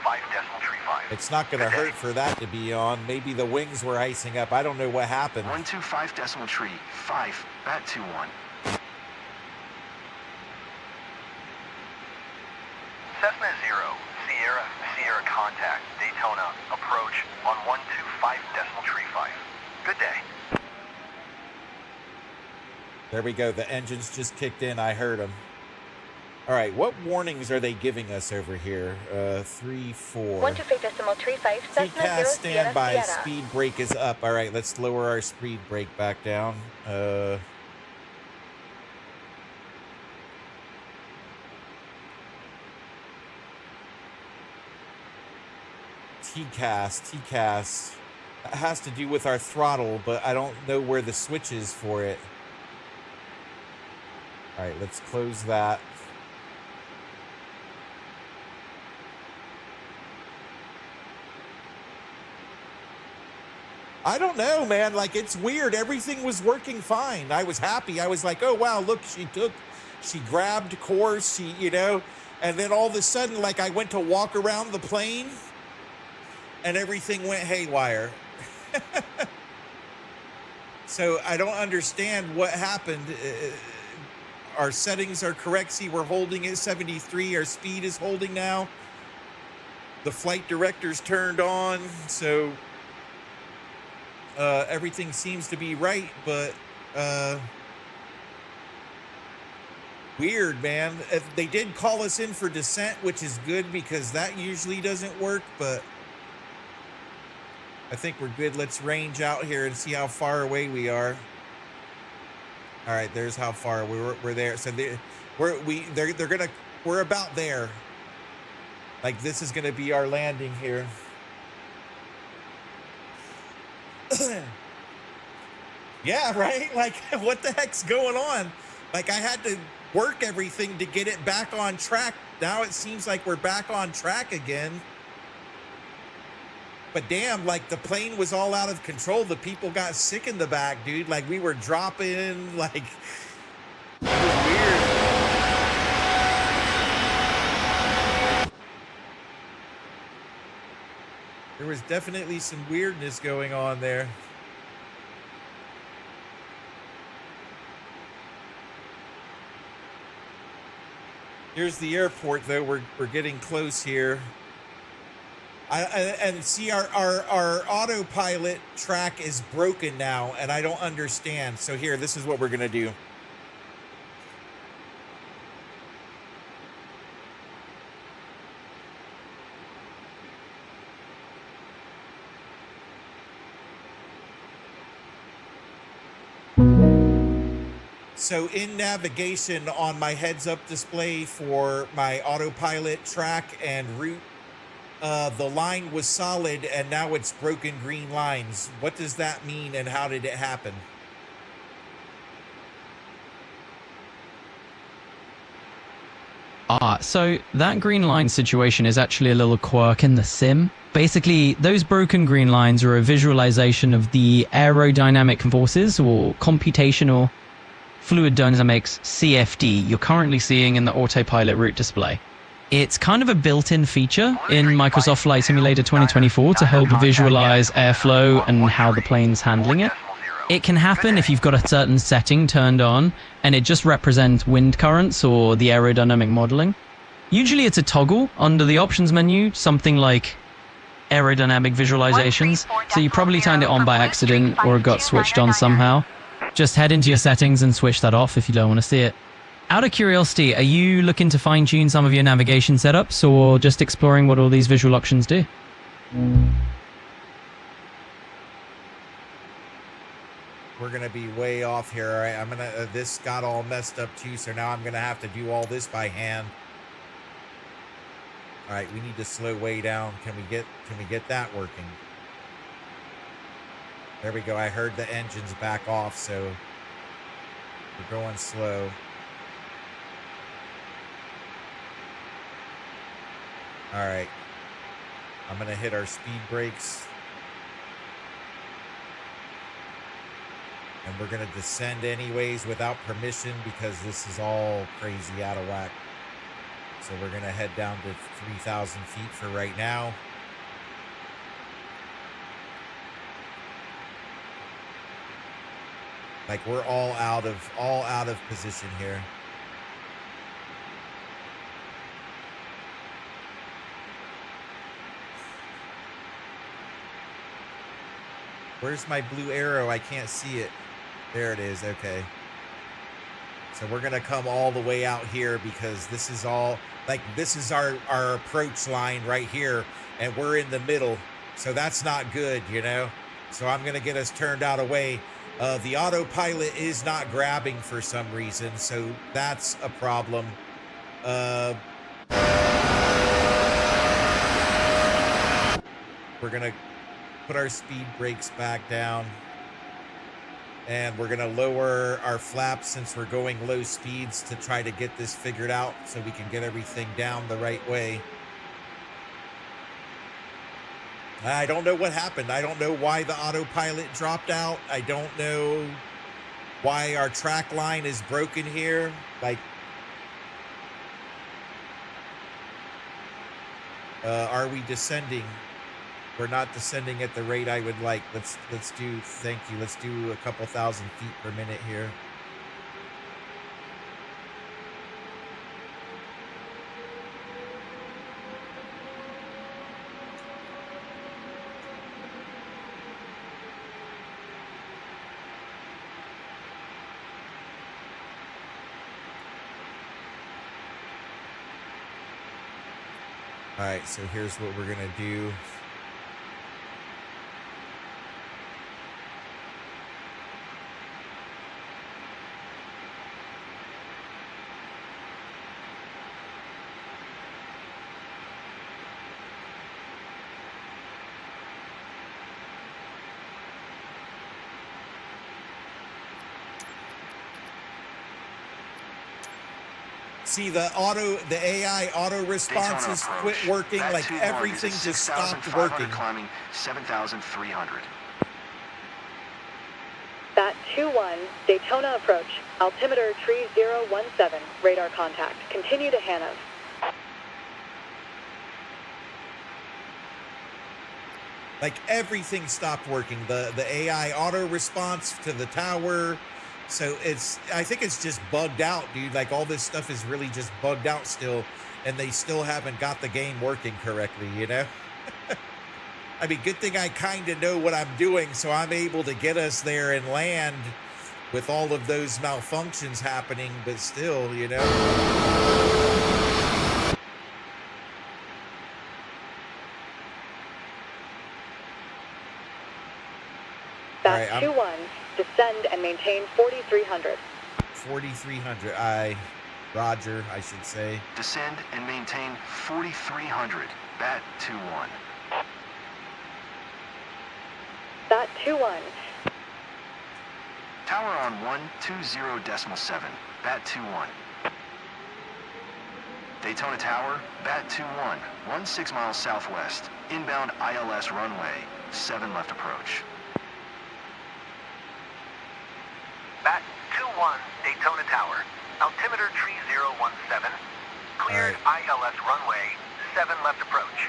125.35.
It's not going to hurt for that to be on. Maybe the wings were icing up. I don't know what happened.
125.5, Bat 2-1.
Cessna 0, Sierra contact Daytona approach on 125.35. Good day.
There we go. The engines just kicked in. I heard them. All right. What warnings are they giving us over here? 3, 4.
125.35, Cessna 0,
TCAS standby.
Sierra.
Speed brake is up. All right. Let's lower our speed brake back down. TCAS. That has to do with our throttle, but I don't know where the switch is for it. All right, let's close that. I don't know, man. Like, it's weird. Everything was working fine. I was happy. I was like, oh, wow, look, she grabbed course, and then all of a sudden, like, I went to walk around the plane and everything went haywire. So I don't understand what happened. Our settings are correct. See, we're holding at 73. Our speed is holding now. The flight director's turned on, so everything seems to be right, but weird, man. They did call us in for descent, which is good because that usually doesn't work, but I think we're good. Let's range out here and see how far away we are. All right, there's how far we're there. So we're about there. Like, this is gonna be our landing here. Yeah, right? Like, what the heck's going on? Like, I had to work everything to get it back on track. Now it seems like we're back on track again. But damn, like, the plane was all out of control. The people got sick in the back, dude. Like, we were dropping, like, it was weird. There was definitely some weirdness going on there. Here's the airport, though. We're getting close here. And see, our autopilot track is broken now, and I don't understand. So here, this is what we're gonna do. So in navigation on my heads-up display for my autopilot track and route, the line was solid, and now it's broken green lines. What does that mean, and how did it happen?
So that green line situation is actually a little quirk in the sim. Basically, those broken green lines are a visualization of the aerodynamic forces or computational fluid dynamics CFD you're currently seeing in the autopilot route display. It's kind of a built-in feature in Microsoft Flight Simulator 2024 to help visualize airflow and how the plane's handling it. It can happen if you've got a certain setting turned on, and it just represents wind currents or the aerodynamic modeling. Usually it's a toggle under the options menu, something like aerodynamic visualizations, so you probably turned it on by accident or it got switched on somehow. Just head into your settings and switch that off if you don't want to see it. Out of curiosity, are you looking to fine-tune some of your navigation setups or just exploring what all these visual options do?
We're gonna be way off here. All right, I'm gonna. This got all messed up too, so now I'm gonna have to do all this by hand. All right, we need to slow way down. Can we get that working? There we go. I heard the engines back off, so we're going slow. All right, I'm gonna hit our speed brakes. And we're going to descend anyways without permission because this is all crazy out of whack. So we're going to head down to 3,000 feet for right now. Like we're all out of position here. Where's my blue arrow? I can't see it. There it is. Okay. So we're going to come all the way out here because this is all like this is our approach line right here. And we're in the middle. So that's not good, you know. So I'm going to get us turned out away. The autopilot is not grabbing for some reason. So that's a problem. We're going to put our speed brakes back down. And we're going to lower our flaps since we're going low speeds to try to get this figured out so we can get everything down the right way. I don't know what happened. I don't know why the autopilot dropped out. I don't know why our track line is broken here. Like, are we descending? We're not descending at the rate I would like. Let's do, thank you. Let's do a couple thousand feet per minute here. All right, so here's what we're gonna do. See, the AI auto responses quit working, like everything just stopped working.
Climbing 7,300.
Bat 2-1, Daytona approach. Altimeter tree 017, radar contact. Continue to Hanover.
Like everything stopped working. The AI auto response to the tower. So I think it's just bugged out, dude. Like all this stuff is really just bugged out still, and they still haven't got the game working correctly, you know? I mean, good thing I kind of know what I'm doing, so I'm able to get us there and land with all of those malfunctions happening, but still, you know?
Bat 2-1. Descend and maintain 4,300.
4,300. Roger, I should say.
Descend and maintain 4,300. Bat 2-1.
Bat 2-1.
Tower on 120.7. Bat 2-1. Daytona Tower, Bat 2-1. 16 miles southwest. Inbound ILS runway. 7 left approach.
Bat 2-1, Daytona Tower. Altimeter tree 017. Cleared ILS runway, 7 left approach.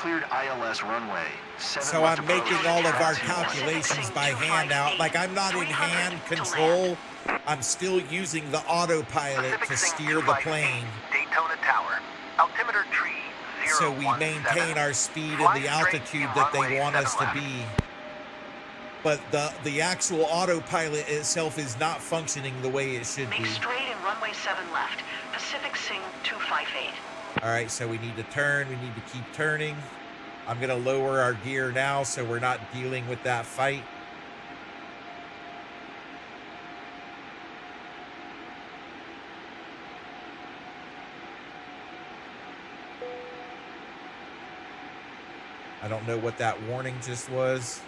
cleared ILS runway 7
So
left
I'm making
approach,
all of our
taxi 1.
calculations by hand now. Like, I'm not in hand control. I'm still using the autopilot to steer the plane.
Daytona Tower. Altimeter tree 017.
So we maintain our speed and the altitude that they want us to be. But the actual autopilot itself is not functioning the way it should be.
Make straight and runway 7 left. Pacific Sing 258.
All right, so we need to turn. We need to keep turning. I'm going to lower our gear now so we're not dealing with that fight. I don't know what that warning just was.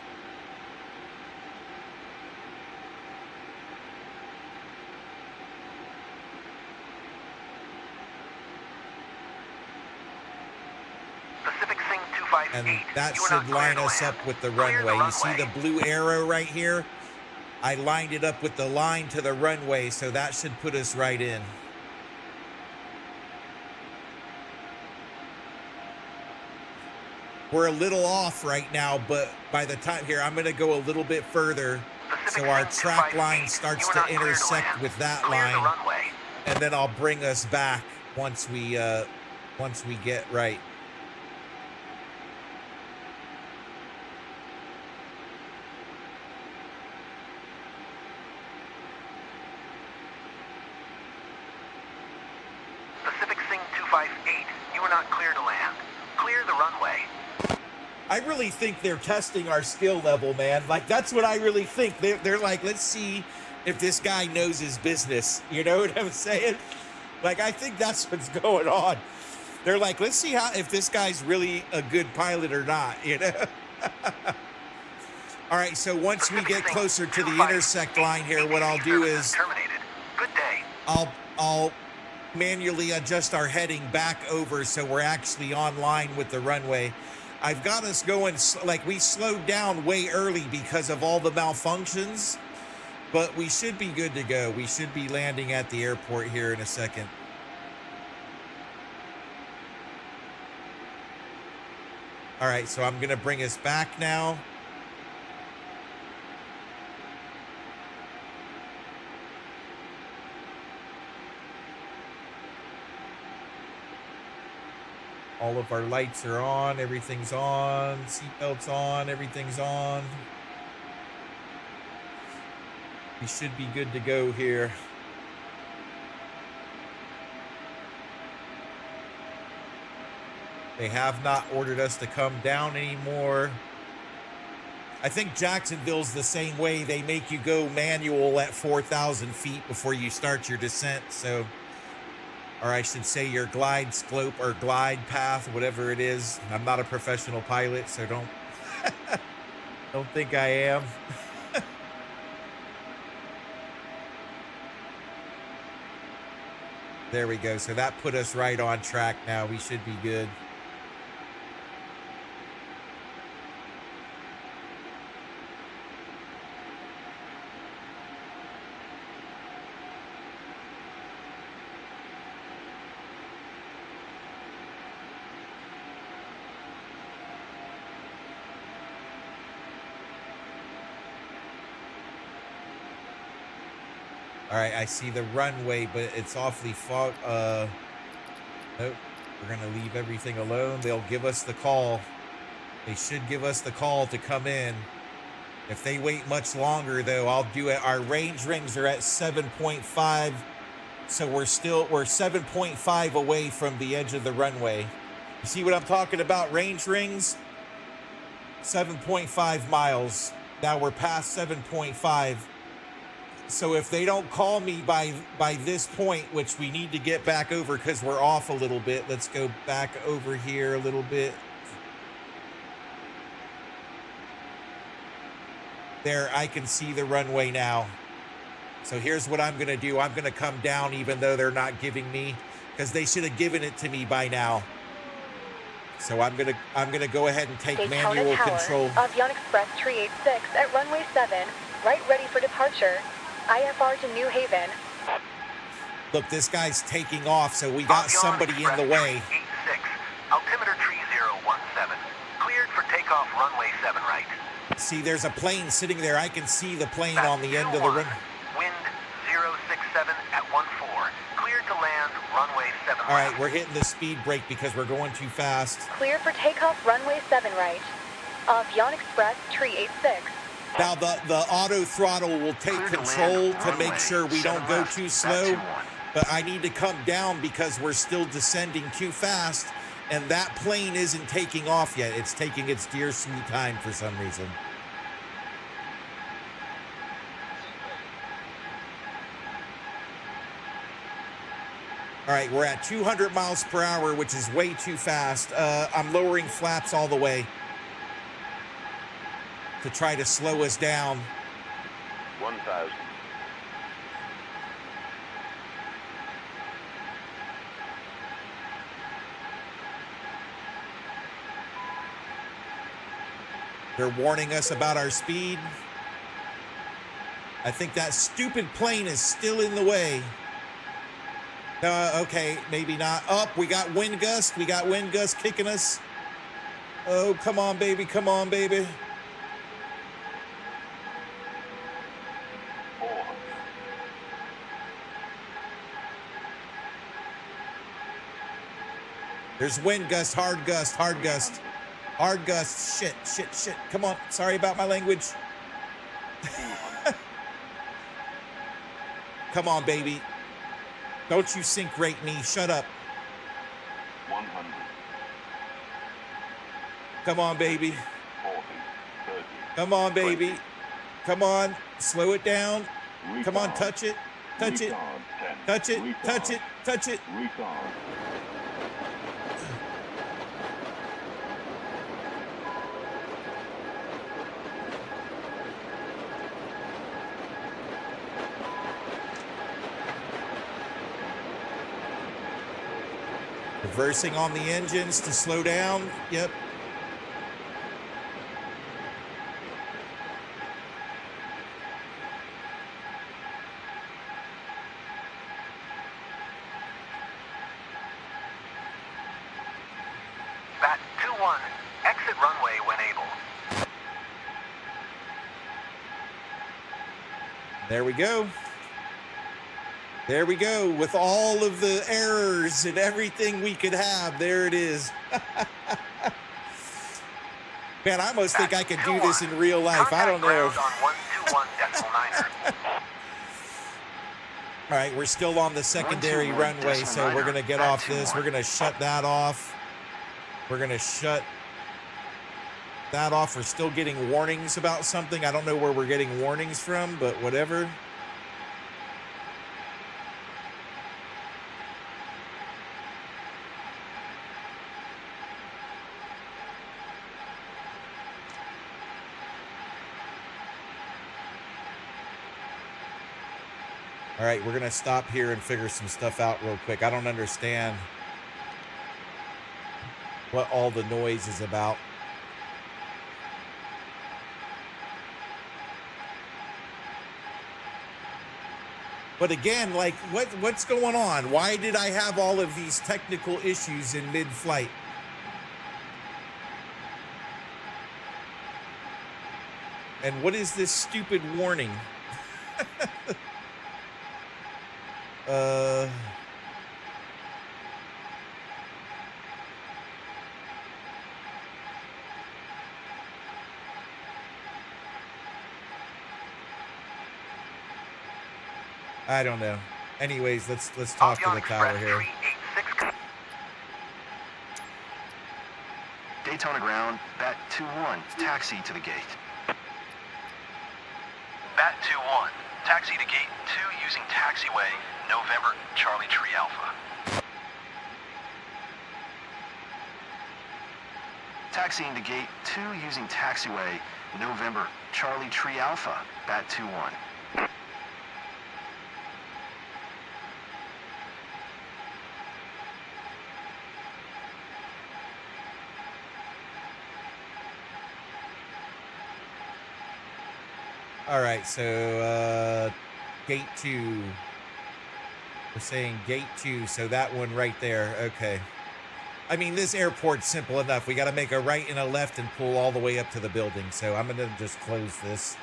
Pacific Sing 258.
And that
You are not
should line
clear to
us
land.
up with the
Clear
runway.
the
You see the
runway.
blue arrow right here? I lined it up with the line to the runway, so that should put us right in. We're a little off right now, but by the time here, I'm going to go a little bit further
Pacific
so our
Sing
track
258.
line starts
You are
to
not clear
intersect
land.
with that
Clear the
line,
runway.
and then I'll bring us back once we get right.
Pacific Sing 258. You are not clear to land. Clear the runway.
I really think they're testing our skill level, man. Like, that's what I really think. They're like, let's see if this guy knows his business. You know what I'm saying? Like, I think that's what's going on. They're like, let's see if this guy's really a good pilot or not, you know? All right, so once we get closer to the intersect line here, what I'll do is
Terminated. Good day.
I'll manually adjust our heading back over so we're actually on line with the runway. I've got us going, like, we slowed down way early because of all the malfunctions, but we should be good to go. We should be landing at the airport here in a second. All right, so I'm going to bring us back now. All of our lights are on, everything's on, seatbelts on, everything's on. We should be good to go here. They have not ordered us to come down anymore. I think Jacksonville's the same way. They make you go manual at 4,000 feet before you start your descent, so... Or I should say your glide slope or glide path, whatever it is. I'm not a professional pilot, so don't don't think I am. There we go. So that put us right on track now. We should be good. All right, I see the runway, but it's awfully fog. Nope, we're gonna leave everything alone. They'll give us the call. They should give us the call to come in. If they wait much longer, though, I'll do it. Our range rings are at 7.5, so we're 7.5 away from the edge of the runway. You see what I'm talking about? Range rings, 7.5 miles. Now we're past 7.5. So if they don't call me by this point, which we need to get back over because we're off a little bit. Let's go back over here a little bit. There, I can see the runway now. So here's what I'm going to do. I'm going to come down even though they're not giving me, because they should have given it to me by now. So I'm going to go ahead and take
Daytona
manual
Tower,
control.
Aviation Express 386 at runway 7, right ready for departure. IFR to New Haven.
Look, this guy's taking off, so we got somebody in the way.
86. Altimeter tree 017. takeoff runway 7 right.
See, there's a plane sitting there. I can see the plane
That's
on the end of the
2-1.
run.
Wind 067 at 14. Cleared to land runway 7
All right,
left.
we're hitting the speed brake because we're going too fast.
Clear for takeoff runway 7 right. Aviation Express, tree 86.
Now, the auto throttle will take
Clear to
control
land
to make
runway
sure we
7
don't go
left.
too
Bat
slow.
2-1.
But I need to come down because we're still descending too fast, and that plane isn't taking off yet. It's taking its dear sweet time for some reason. All right, we're at 200 miles per hour, which is way too fast. I'm lowering flaps all the way to try to slow us down.
1,000.
They're warning us about our speed. I think that stupid plane is still in the way. Okay, maybe not. Up, we got wind gust. We got wind gust kicking us. Oh, come on, baby. Come on, baby.
400.
There's wind gust, hard gust, hard gust. Hard gust. Shit, shit, shit. Come on. Sorry about my language. Come on, baby. Don't you sink rate me. Shut up.
100.
Come on, baby.
40. 30.
Come on, baby. Come on. Slow it down. Come on,
Retard.
touch it. Touch it.
Retard 10.
Touch it.
Retard.
Touch it. Touch it.
Retard.
Reversing on the engines to slow down. Yep.
Bat 2-1. Exit runway when able.
There we go. There we go. With all of the errors and everything we could have, there it is. Man, I almost think I could do this in real life. I don't know.
Contact ground on 121.9er.
All right, we're still on the secondary
121.9er.
runway, so we're going to get
Bat
off this.
2-1.
We're going to shut that off. We're going to shut that off. We're still getting warnings about something. I don't know where we're getting warnings from, but whatever. All right, we're going to stop here and figure some stuff out real quick. I don't understand what all the noise is about. But again, like, what's going on? Why did I have all of these technical issues in mid-flight? And what is this stupid warning? I don't know. Anyways, let's talk to the tower here.
Daytona ground, Bat 2-1, taxi to the gate.
Bat 2-1. Taxi to gate 2 using taxiway, November, Charlie Tree Alpha.
Taxiing to gate 2 using taxiway, November, Charlie Tree Alpha, Bat 2-1.
All right, so gate 2. We're saying gate 2, so that one right there. Okay. I mean, this airport's simple enough. We got to make a right and a left and pull all the way up to the building. So I'm going to just close this.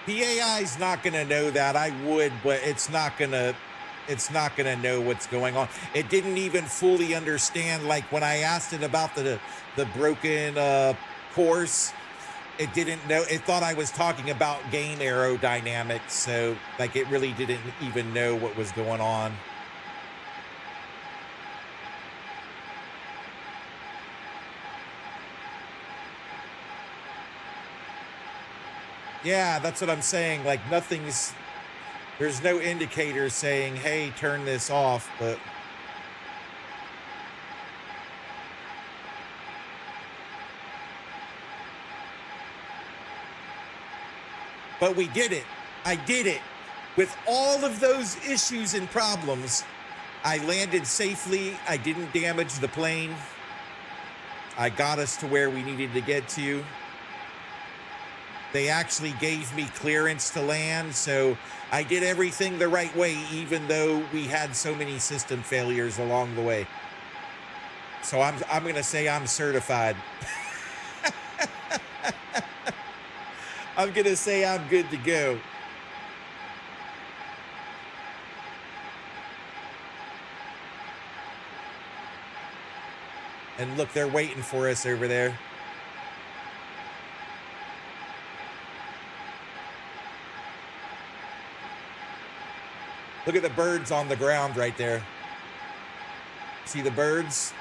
The AI's not going to know that. I would, but it's not going to know what's going on. It didn't even fully understand, like when I asked it about the broken course, it didn't know. It thought I was talking about game aerodynamics, so like it really didn't even know what was going on. Yeah, that's what I'm saying. Like there's no indicator saying, hey, turn this off, but we did it. I did it. With all of those issues and problems, I landed safely. I didn't damage the plane. I got us to where we needed to get to. They actually gave me clearance to land, so I did everything the right way, even though we had so many system failures along the way. So I'm going to say I'm certified. I'm going to say I'm good to go. And look, they're waiting for us over there. Look at the birds on the ground right there. See the birds?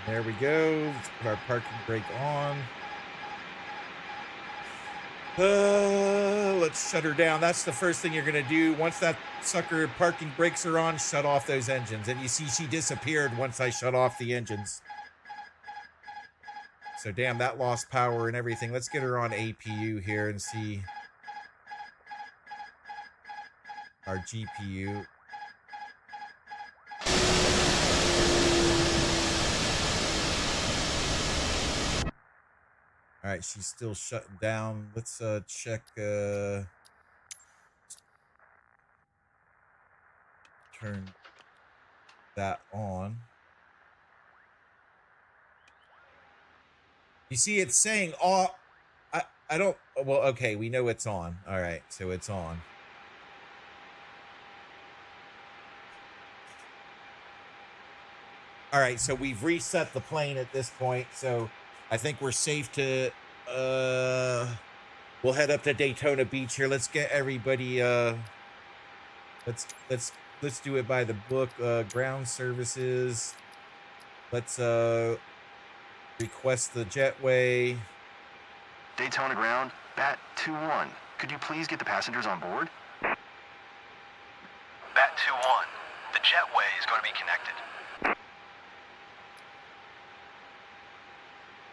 There we go. Let's put our parking brake on. Let's shut her down. That's the first thing you're going to do. Once that sucker parking brakes are on, shut off those engines. And you see she disappeared once I shut off the engines. So damn, that lost power and everything. Let's get her on APU here and see our GPU. All right, she's still shutting down. Let's check. Turn that on. You see, it's saying, "Oh, I don't." Well, okay, we know it's on. All right, so it's on. All right, so we've reset the plane at this point, so I think we're safe to, we'll head up to Daytona Beach here. Let's get everybody, let's do it by the book. Ground services. Let's, request the jetway.
Daytona ground, Bat 2-1. Could you please get the passengers on board?
Bat 2-1. The jetway is going to be connected.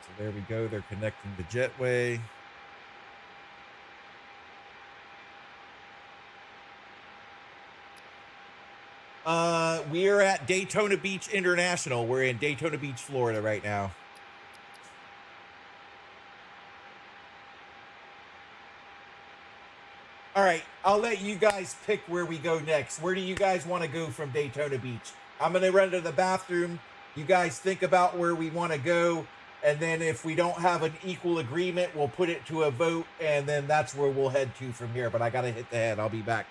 So there we go. They're connecting the jetway. We are at Daytona Beach International. We're in Daytona Beach, Florida right now. All right, I'll let you guys pick where we go next. Where do you guys want to go from Daytona Beach? I'm going to run to the bathroom. You guys think about where we want to go. And then if we don't have an equal agreement, we'll put it to a vote. And then that's where we'll head to from here. But I got to hit the head. I'll be back.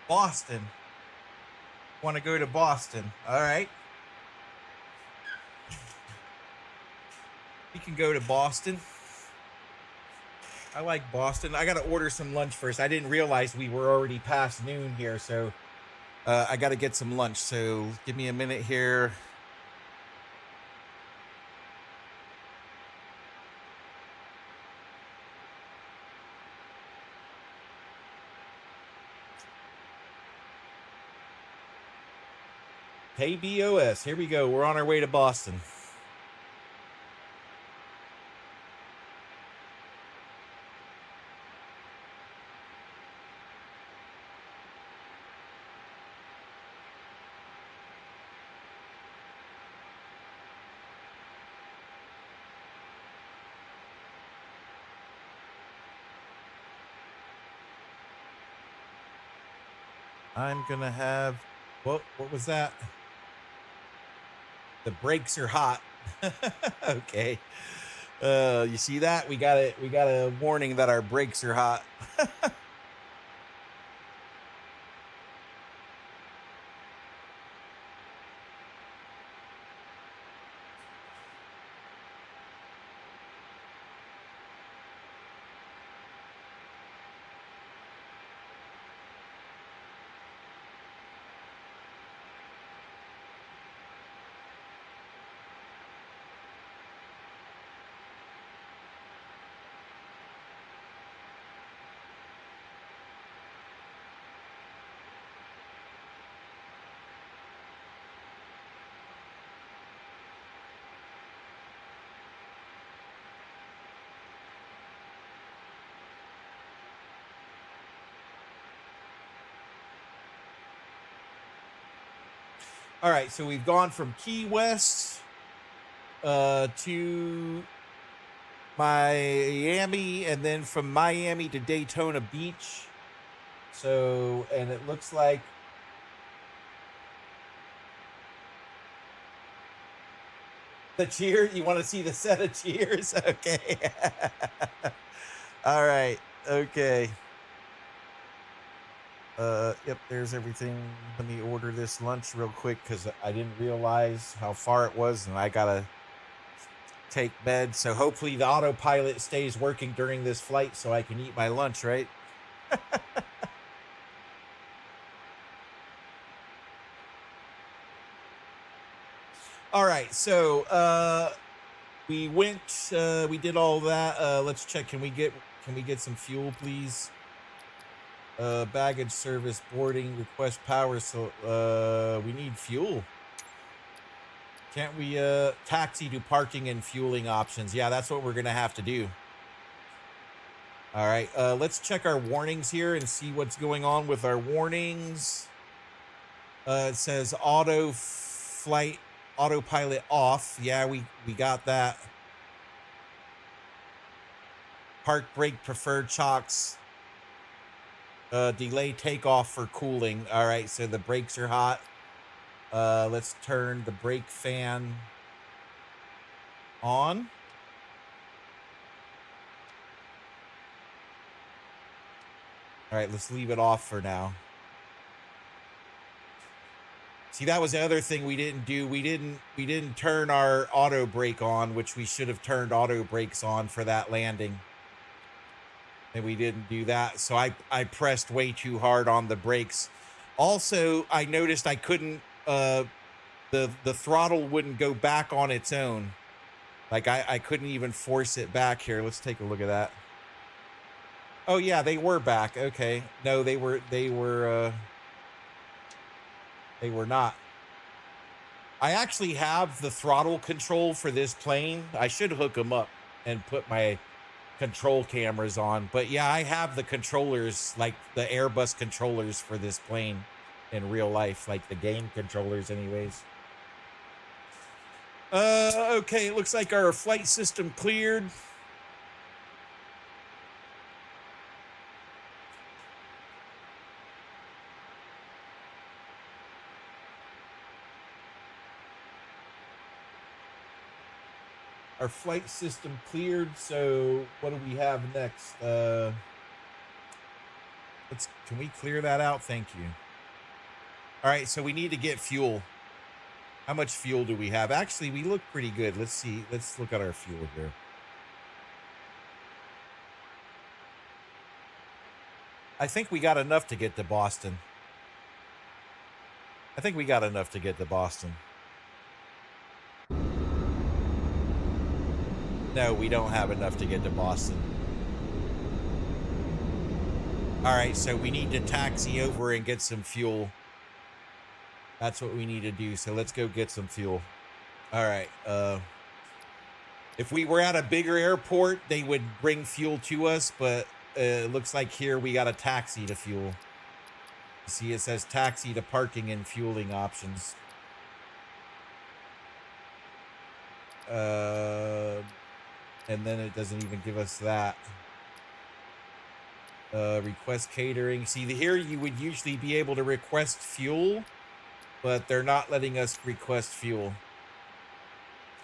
Boston. Want to go to Boston. All right. We can go to Boston. I like Boston. I got to order some lunch first. I didn't realize we were already past noon here, so I got to get some lunch. So give me a minute here. Hey, BOS. Here we go. We're on our way to Boston. I'm going to have, what was that? The brakes are hot. Okay. You see that? We got a warning that our brakes are hot. All right, so we've gone from Key West to Miami, and then from Miami to Daytona Beach. So, and it looks like the cheer. You want to see the set of cheers? Okay. All right. Okay. Yep, there's everything. Let me order this lunch real quick because I didn't realize how far it was, and I gotta take bed. So hopefully the autopilot stays working during this flight so I can eat my lunch, right? All right, so we went, we did all that. Let's check. Can we get some fuel, please? Baggage service, boarding, request power. So we need fuel. Can't we taxi to parking and fueling options? Yeah, that's what we're gonna have to do. All right, let's check our warnings here and see what's going on with our warnings. It says autopilot off. Yeah, we got that. Park brake preferred chocks. Delay takeoff for cooling. All right, so the brakes are hot. Let's turn the brake fan on. All right, let's leave it off for now. See, that was the other thing we didn't do. We didn't turn our auto brake on, which we should have turned auto brakes on for that landing. And we didn't do that. So I pressed way too hard on the brakes. Also, I noticed I couldn't, the the throttle wouldn't go back on its own. Like I couldn't even force it back here. Let's take a look at that. Oh yeah, they were back. Okay. No, they were not. I actually have the throttle control for this plane. I should hook them up and put my control cameras on. But yeah, I have the controllers, like the Airbus controllers for this plane in real life, like the game controllers anyways. Okay, it looks like our flight system cleared. Our flight system cleared, so what do we have next? Can we clear that out? Thank you. All right, so we need to get fuel. How much fuel do we have? Actually, we look pretty good. Let's see. Let's look at our fuel here. I think we got enough to get to Boston. No, we don't have enough to get to Boston. All right, so we need to taxi over and get some fuel. That's what we need to do. So let's go get some fuel. All right. If we were at a bigger airport, they would bring fuel to us, but it looks like here we got a taxi to fuel. See, it says taxi to parking and fueling options. And then it doesn't even give us that. Request catering. See, here you would usually be able to request fuel, but they're not letting us request fuel.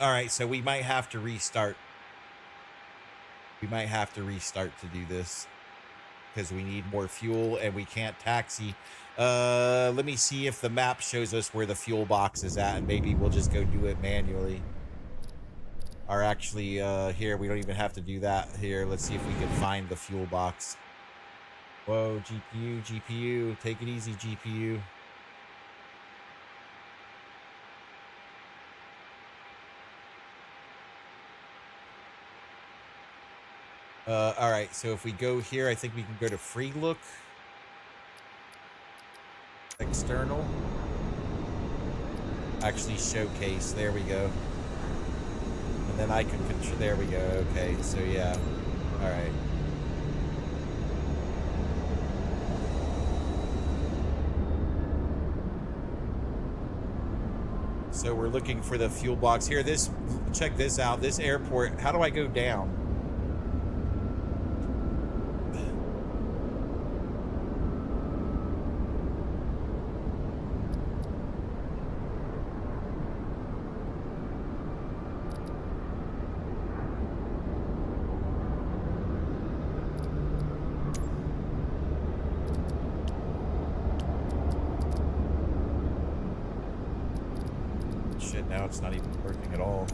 All right, so we might have to restart. We might have to restart to do this because we need more fuel and we can't taxi. Let me see if the map shows us where the fuel box is at, and maybe we'll just go do it manually. Or actually, here, we don't even have to do that. Here, let's see if we can find the fuel box. Whoa, GPU, take it easy, GPU. All right, so if we go here, I think we can go to free look. External. Actually showcase, there we go. And then I can control, there we go, okay, so yeah, all right. So we're looking for the fuel box here. Check this out, this airport, how do I go down? Now it's not even working at all.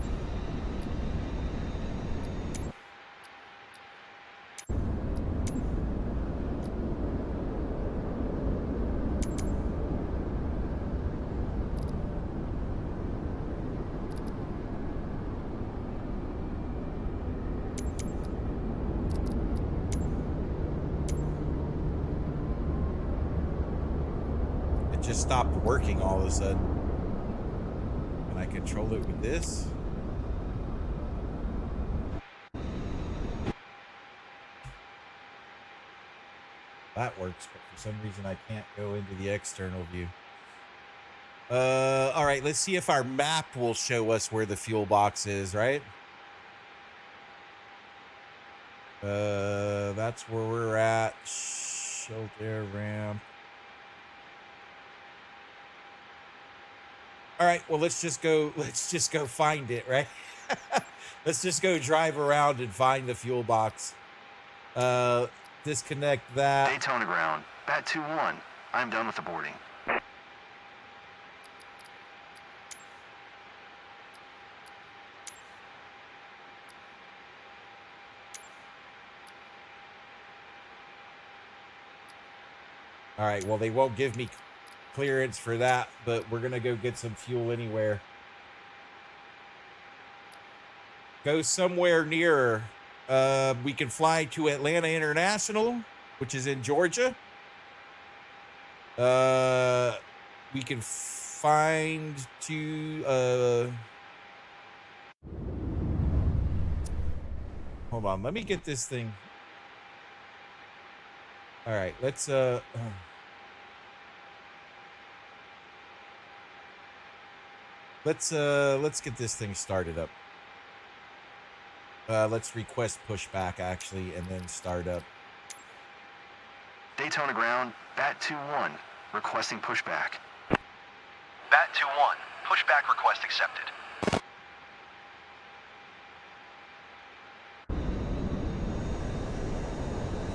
It just stopped working all of a sudden. Can I control it with this? That works, but for some reason I can't go into the external view. All right, let's see if our map will show us where the fuel box is, right? That's where we're at. Shelter ramp. All right, well, let's just go find it, right? Let's just go drive around and find the fuel box. Disconnect that.
Daytona ground, Bat 2-1. I'm done with the boarding.
All right, well, they won't give me clearance for that, but we're gonna go get some fuel anywhere. Go somewhere nearer. We can fly to Atlanta International, which is in Georgia. We can find to hold on, let me get this thing. All right, let's get this thing started up. Let's request pushback actually, and then start up.
Daytona ground, Bat 2-1, requesting pushback.
Bat 2-1, pushback request accepted.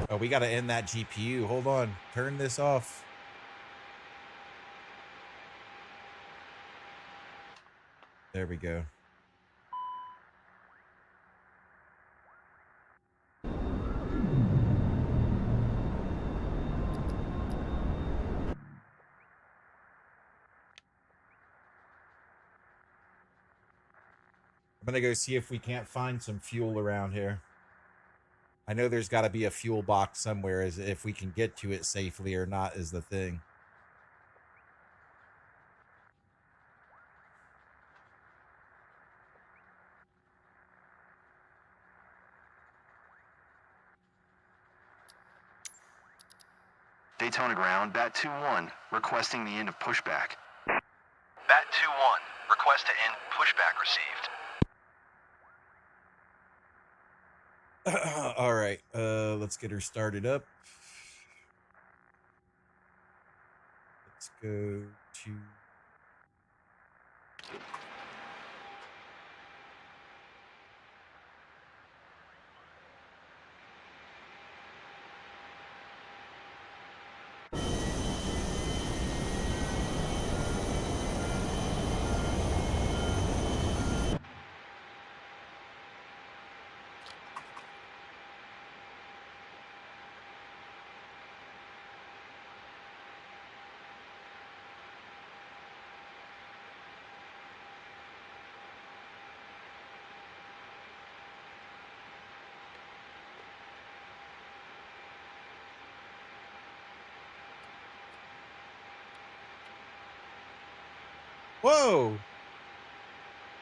Oh, we got to end that GPU. Hold on. Turn this off. There we go. I'm going to go see if we can't find some fuel around here. I know there's got to be a fuel box somewhere. As if we can get to it safely or not is the thing.
Daytona ground, Bat 2-1, requesting the end of pushback.
Bat 2-1, request to end pushback received.
All right, let's get her started up. Let's go to... Whoa!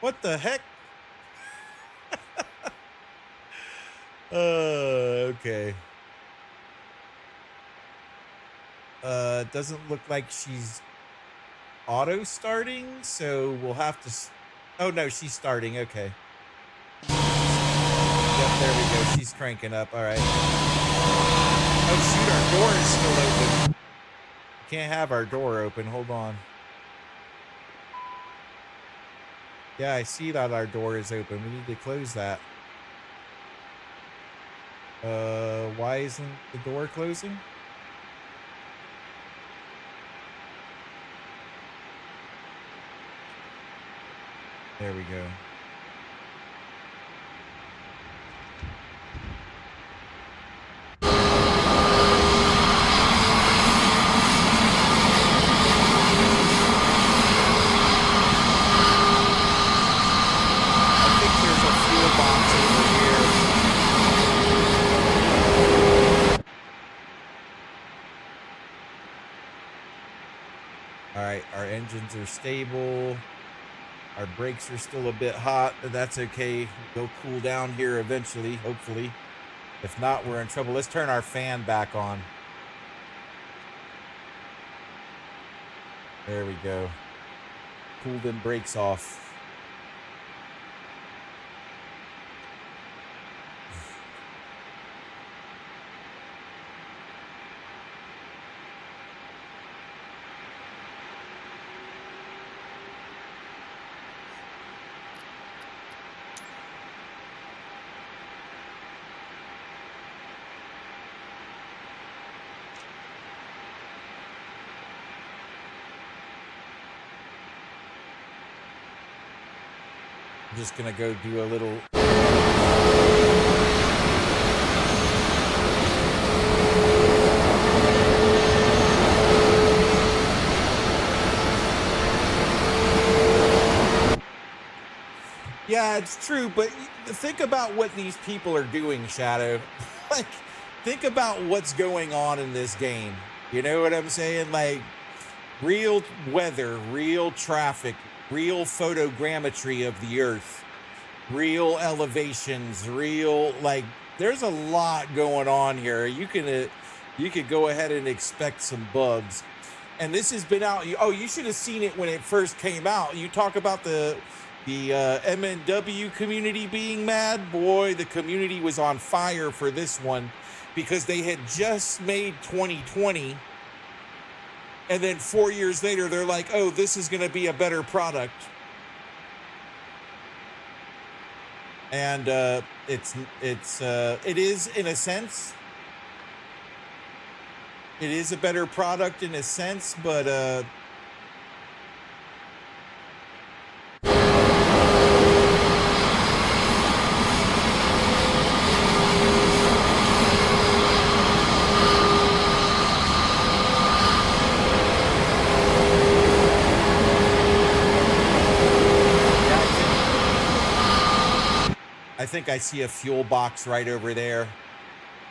What the heck? Okay. It doesn't look like she's auto starting, so we'll have to... Oh, no, she's starting. Okay. Yep, there we go. She's cranking up. All right. Oh, shoot, our door is still open. Can't have our door open. Hold on. Yeah, I see that our door is open. We need to close that. Why isn't the door closing? There we go. Alright, our engines are stable. Our brakes are still a bit hot, but that's okay. They'll cool down here eventually, hopefully. If not, we're in trouble. Let's turn our fan back on. There we go. Cool them brakes off. I'm just gonna go do a little... Yeah, it's true, but think about what these people are doing, Shadow. Like, think about what's going on in this game. You know what I'm saying? Like, real weather, real traffic, real photogrammetry of the Earth, real elevations, real, like, there's a lot going on here. You could go ahead and expect some bugs. And this has been out. Oh, you should have seen it when it first came out. You talk about the MNW community being mad. Boy, the community was on fire for this one because they had just made 2020. And then 4 years later, they're like, oh, this is going to be a better product. And it is, in a sense, it is a better product in a sense, but I think I see a fuel box right over there.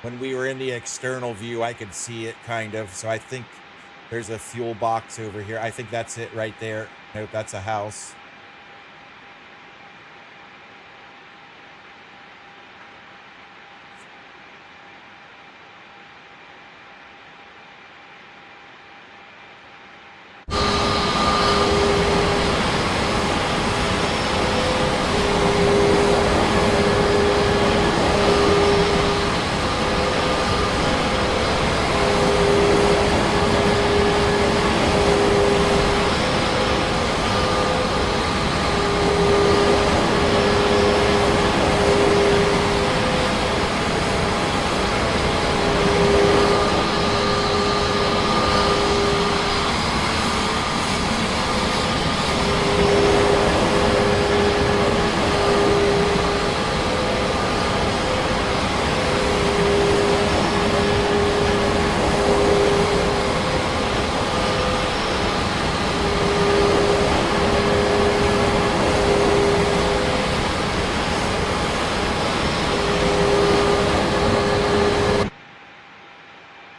When we were in the external view, I could see it kind of. So I think there's a fuel box over here. I think that's it right there. Nope, that's a house.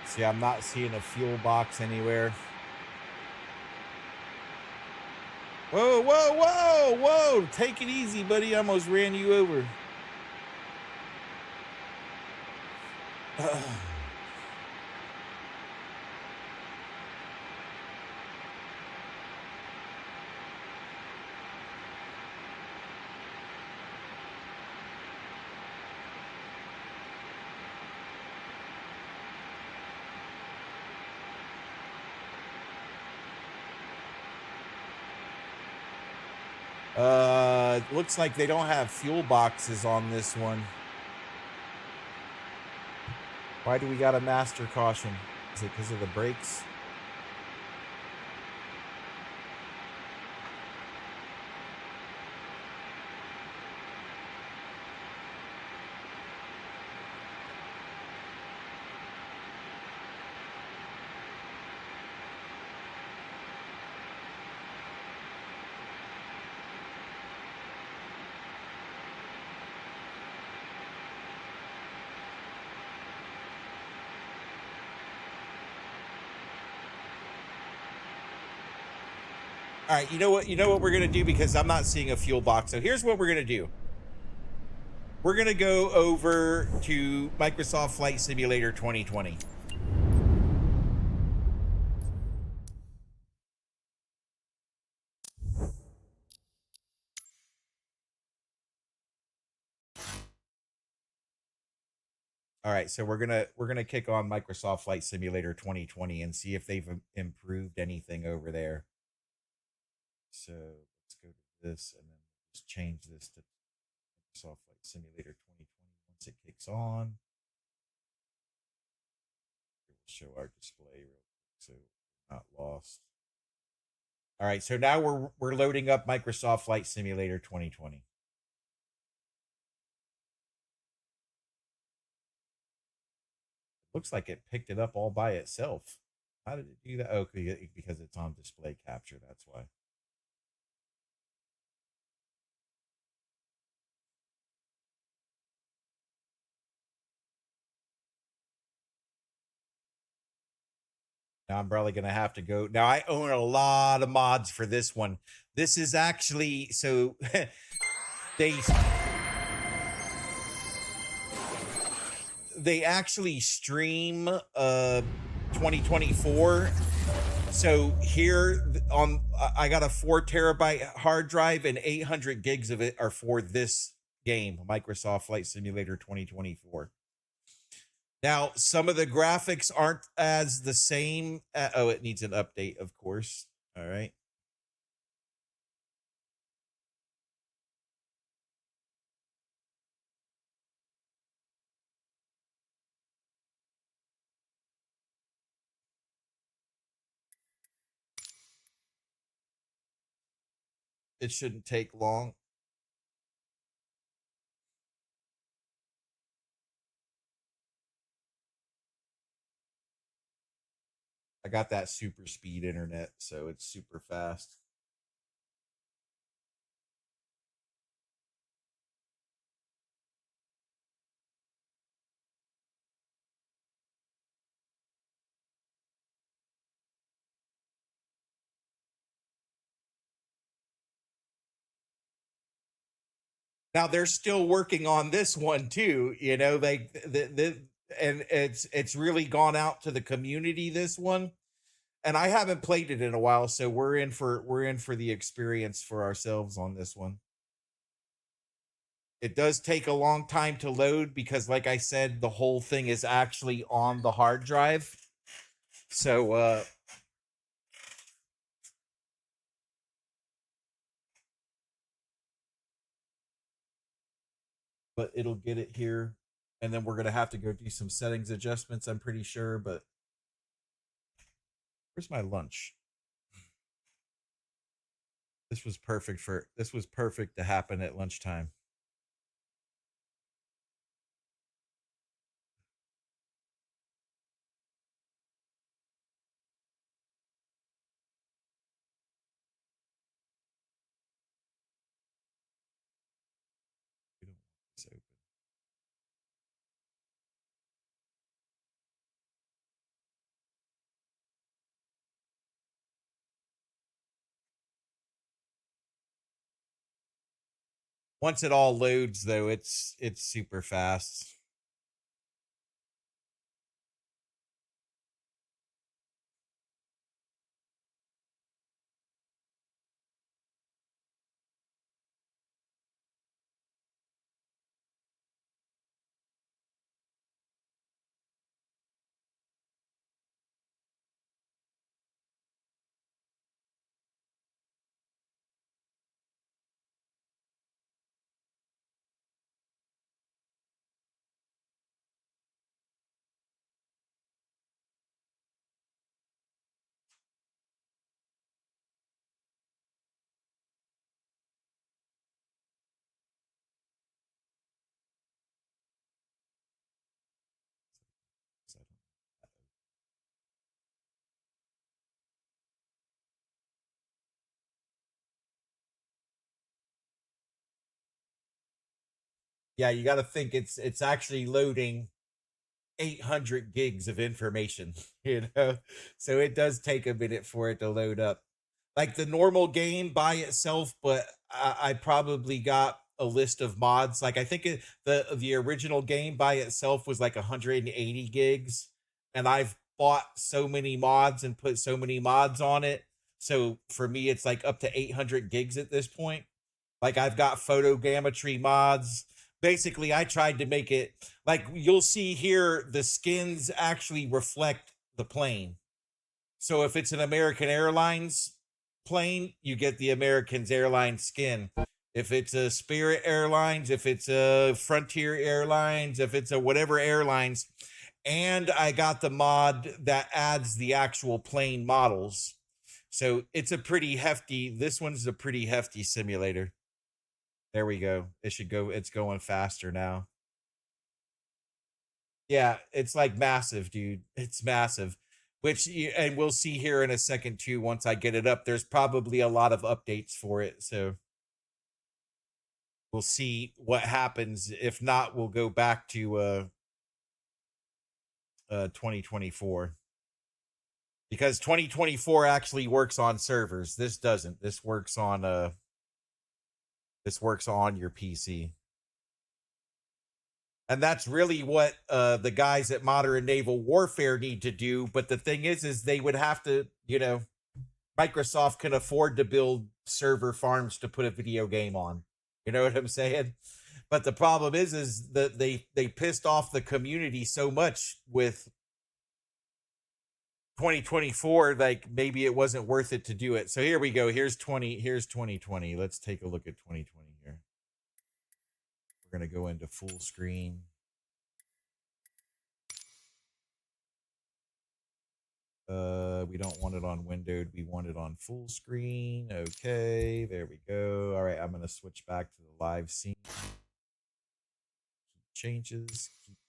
See, I'm not seeing a fuel box anywhere. Whoa, whoa, whoa, whoa. Take it easy, buddy. I almost ran you over. Looks like they don't have fuel boxes on this one. Why do we got a master caution? Is it because of the brakes? All right, you know what we're gonna do, because I'm not seeing a fuel box. So here's what we're gonna do. We're gonna go over to Microsoft Flight Simulator 2020. All right, so we're gonna kick on Microsoft Flight Simulator 2020 and see if they've improved anything over there. So let's go to this and then just change this to Microsoft Flight Simulator 2020. Once it kicks on, it will show our display real quick so we're not lost. All right, so now we're loading up Microsoft Flight Simulator 2020. Looks like it picked it up all by itself. How did it do that? Oh, because it's on display capture. That's why. Now I'm probably gonna have to go. Now I own a lot of mods for this one. This is actually so they they actually stream 2024. So here on I got a 4 terabyte hard drive and 800 gigs of it are for this game, Microsoft Flight Simulator 2024. Now, some of the graphics aren't as the same. Oh, it needs an update, of course. All right. It shouldn't take long. I got that super speed internet, so it's super fast. Now they're still working on this one too. You know, and it's really gone out to the community, this one. And I haven't played it in a while, so we're in for the experience for ourselves on this one. It does take a long time to load because, like I said, the whole thing is actually on the hard drive. So but it'll get it here, and then we're gonna have to go do some settings adjustments, I'm pretty sure. But where's my lunch? This was perfect to happen at lunchtime. We don't want this open. Once it all loads, though, it's super fast. Yeah, you got to think it's actually loading 800 gigs of information, you know? So it does take a minute for it to load up. Like the normal game by itself, but I probably got a list of mods. Like I think the original game by itself was like 180 gigs, and I've bought so many mods and put so many mods on it. So for me, it's like up to 800 gigs at this point. Like I've got photogrammetry mods. Basically, I tried to make it like you'll see here, the skins actually reflect the plane. So if it's an American Airlines plane, you get the American's Airlines skin. If it's a Spirit Airlines, if it's a Frontier Airlines, if it's a whatever airlines, and I got the mod that adds the actual plane models. So it's a pretty hefty, this one's a pretty hefty simulator. There we go. It should go, it's going faster now. Yeah, it's like massive, dude. It's massive. Which and we'll see here in a second too once I get it up. There's probably a lot of updates for it, so we'll see what happens. If not, we'll go back to 2024. because 2024 actually works on servers. This doesn't. This works on your PC. And that's really what the guys at Modern Naval Warfare need to do. But the thing is they would have to, Microsoft can afford to build server farms to put a video game on. You know what I'm saying? But the problem is that they pissed off the community so much with 2024, like maybe it wasn't worth it to do it. So here we go. Here's 2020. Let's take a look at 2020 here. We're going to go into full screen. We don't want it on windowed. We want it on full screen. Okay, there we go. All right, I'm going to switch back to the live scene. Keep the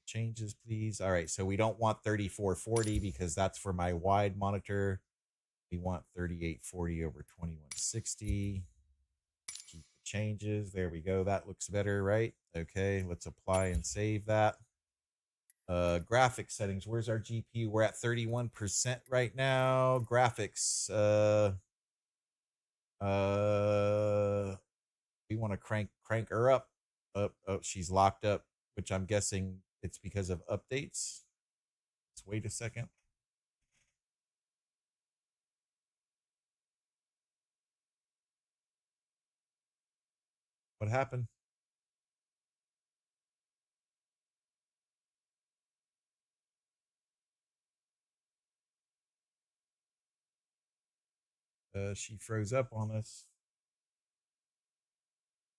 changes, please. All right, so we don't want 3440 because that's for my wide monitor. We want 3840 over 2160. Keep the changes. There we go. That looks better, right? Okay, let's apply and save that. Graphics settings. Where's our GPU? We're at 31% right now. Graphics. We want to crank her up. Oh, she's locked up, which I'm guessing it's because of updates. Let's wait a second. What happened? She froze up on us.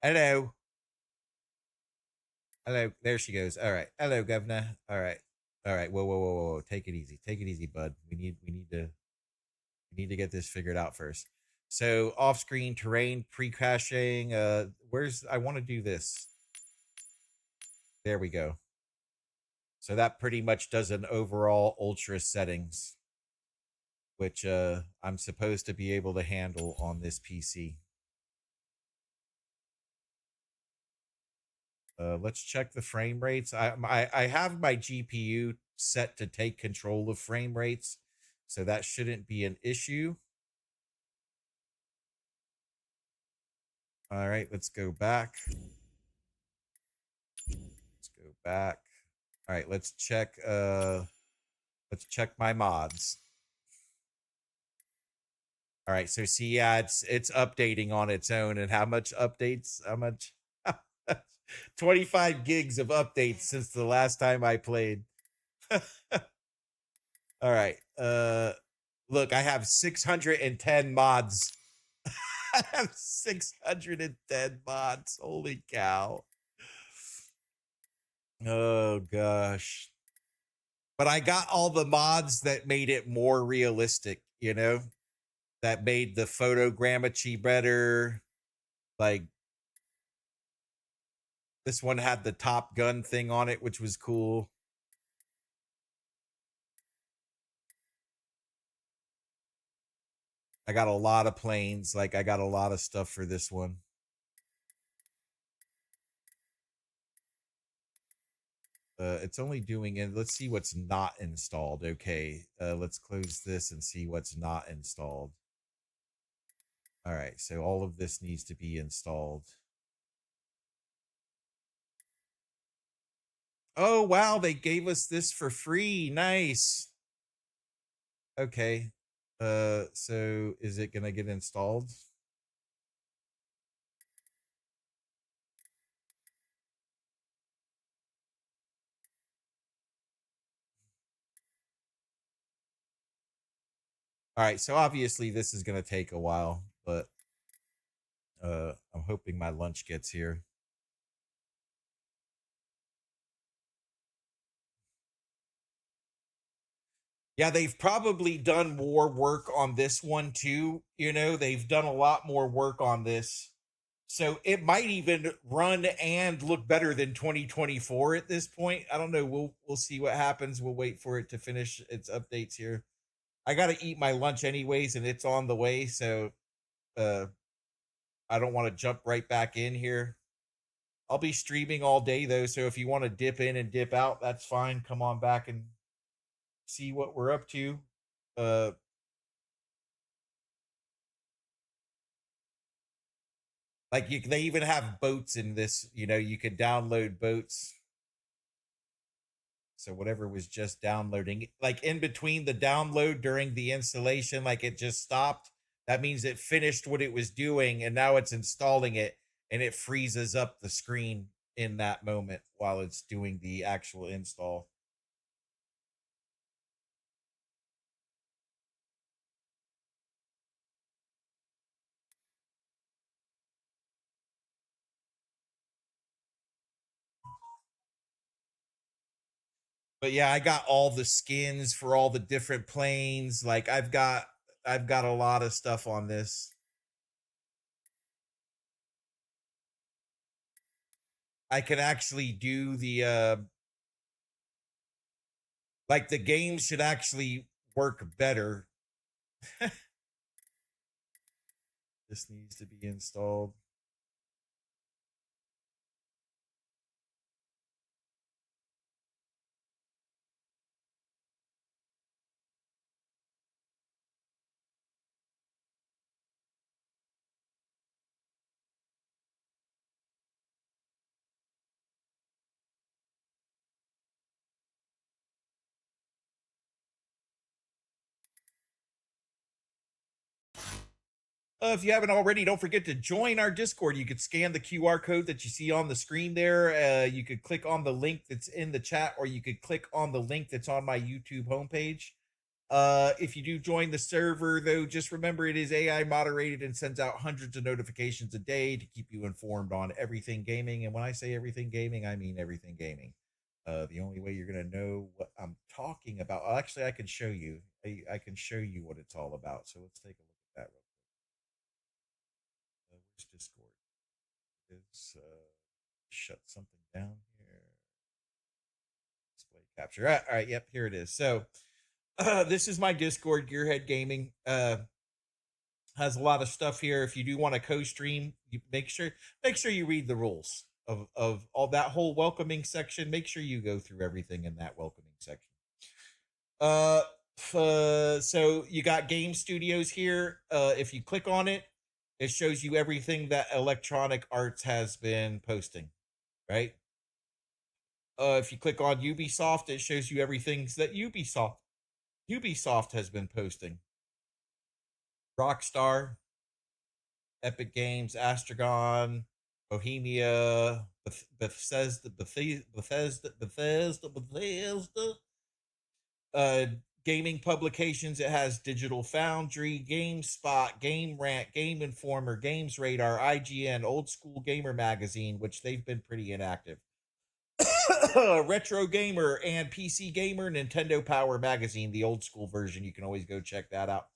Hello. There she goes. All right. Hello, Governor. All right. Whoa. Take it easy, bud. We need to get this figured out first. So off-screen terrain pre-caching. I want to do this. There we go. So that pretty much does an overall ultra settings, which I'm supposed to be able to handle on this PC. Let's check the frame rates. I have my GPU set to take control of frame rates, so that shouldn't be an issue. All right, let's go back. All right, let's check my mods. All right, so see, yeah, it's updating on its own. And how much updates? 25 gigs of updates since the last time I played. All right. Look, I have 610 mods. I have 610 mods. Holy cow. Oh gosh. But I got all the mods that made it more realistic, that made the photogrammetry better. Like this one had the Top Gun thing on it, which was cool. I got a lot of planes. Like I got a lot of stuff for this one. It's only doing it. Let's see what's not installed. Okay. Let's close this and see what's not installed. All right. So all of this needs to be installed. Oh, wow. They gave us this for free. Nice. Okay. So is it going to get installed? All right, so obviously this is going to take a while, but I'm hoping my lunch gets here. Yeah, they've probably done more work on this one too. They've done a lot more work on this. So it might even run and look better than 2024 at this point. I don't know. We'll see what happens. We'll wait for it to finish its updates here. I got to eat my lunch anyways, and it's on the way. So I don't want to jump right back in here. I'll be streaming all day though. So if you want to dip in and dip out, that's fine. Come on back and see what we're up to. Like they even have boats in this. You could download boats. So whatever was just downloading, like in between the download during the installation, like it just stopped. That means it finished what it was doing, and now it's installing it, and it freezes up the screen in that moment while it's doing the actual install. But yeah, I got all the skins for all the different planes. Like I've got a lot of stuff on this. I can actually do the like the game should actually work better. This needs to be installed. If you haven't already, don't forget to join our Discord. You could scan the QR code that you see on the screen there. You could click on the link that's in the chat, or you could click on the link that's on my YouTube homepage. If you do join the server, though, just remember it is AI moderated and sends out hundreds of notifications a day to keep you informed on everything gaming. And when I say everything gaming, I mean everything gaming. The only way you're going to know what I'm talking about, actually, I can show you. I can show you what it's all about. So let's take a look at that real quick. Where's Discord? Is shut something down here. Display capture. All right, yep, here it is. So this is my Discord, Gearhead Gaming. Has a lot of stuff here. If you do want to co-stream, you make sure you read the rules of all that whole welcoming section. Make sure you go through everything in that welcoming section. So you got game studios here. If you click on it, it shows you everything that Electronic Arts has been posting, right? If you click on Ubisoft, it shows you everything that Ubisoft has been posting. Rockstar, Epic Games, Astragon, Bohemia, Bethesda. Gaming publications. It has Digital Foundry, GameSpot, Game Rant, Game Informer, Games Radar, IGN, Old School Gamer Magazine, which they've been pretty inactive. Retro Gamer and PC Gamer, Nintendo Power Magazine, the old school version. You can always go check that out.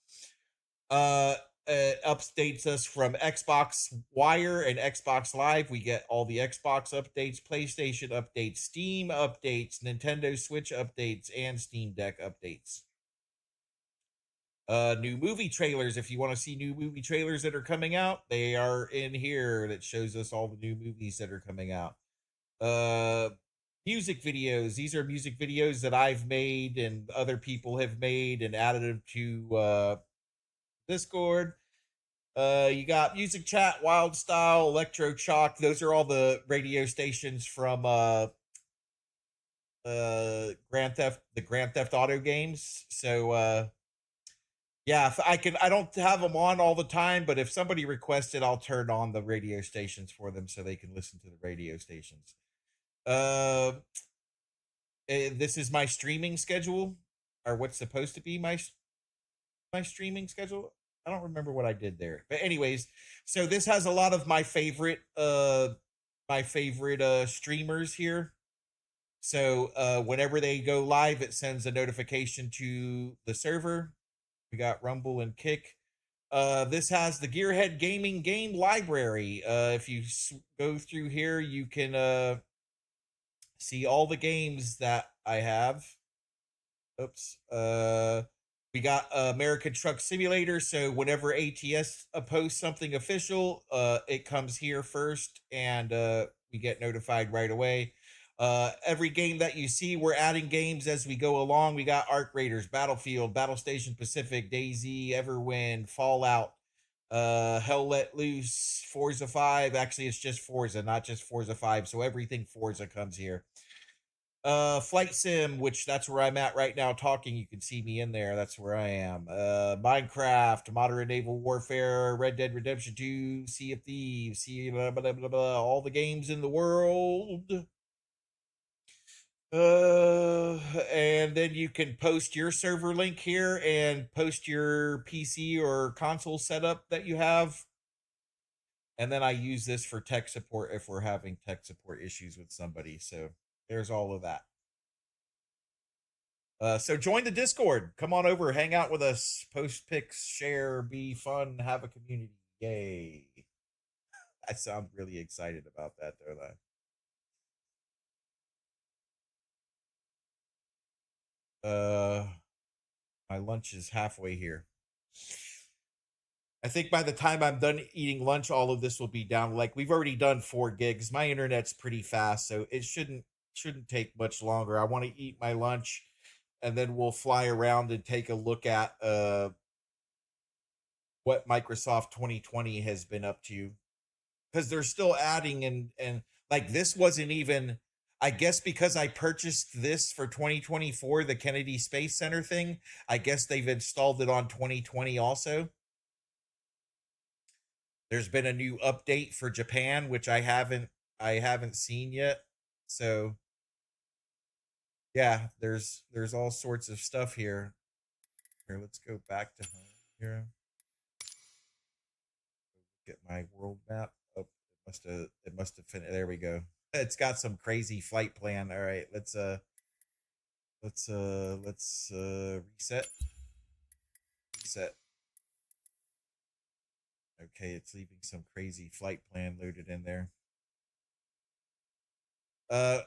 Updates us from Xbox Wire and Xbox Live. We get all the Xbox updates, PlayStation updates, Steam updates, Nintendo Switch updates, and Steam Deck updates. New movie trailers. If you want to see new movie trailers that are coming out, they are in here. That shows us all the new movies that are coming out. Music videos. These are music videos that I've made and other people have made and added them to Discord. You got Music Chat, Wild Style, Electro Chalk. Those are all the radio stations from the Grand Theft Auto games. So yeah, I don't have them on all the time, but if somebody requests it, I'll turn on the radio stations for them so they can listen to the radio stations. This is my streaming schedule, or what's supposed to be my streaming schedule. I don't remember what I did there, but anyways, so this has a lot of my favorite streamers here. So whenever they go live, it sends a notification to the server. We got Rumble and Kick. This has the Gearhead Gaming game library. If you go through here, you can see all the games that I have. Oops. We got American Truck Simulator. So whenever ATS posts something official, it comes here first, and we get notified right away. Every game that you see, we're adding games as we go along. We got Arc Raiders, Battlefield, Battle Station Pacific, DayZ, Everwind, Fallout. Hell Let Loose, Forza 5. Actually, it's just Forza, not just Forza 5. So everything Forza comes here. Flight Sim, which that's where I'm at right now talking. You can see me in there. That's where I am. Minecraft, Modern Naval Warfare, Red Dead Redemption 2, Sea of Thieves, blah, blah, blah, blah, all the games in the world. And then you can post your server link here and post your PC or console setup that you have. And then I use this for tech support if we're having tech support issues with somebody. So there's all of that. So join the Discord. Come on over, hang out with us, post pics, share, be fun, have a community. Yay. I sound really excited about that, don't I? My lunch is halfway here. I think by the time I'm done eating lunch, all of this will be down. Like we've already done 4 gigs. My internet's pretty fast, so it shouldn't take much longer. I want to eat my lunch and then we'll fly around and take a look at what Microsoft 2020 has been up to, because they're still adding and like this wasn't even, I guess because I purchased this for 2024, the Kennedy Space Center thing, I guess they've installed it on 2020 also. There's been a new update for Japan, which I haven't seen yet. So yeah, there's all sorts of stuff here. Here, let's go back to home here. Get my world map. Oh, it must have finished. There we go. It's got some crazy flight plan. All right, let's reset. Reset. Okay, it's leaving some crazy flight plan loaded in there.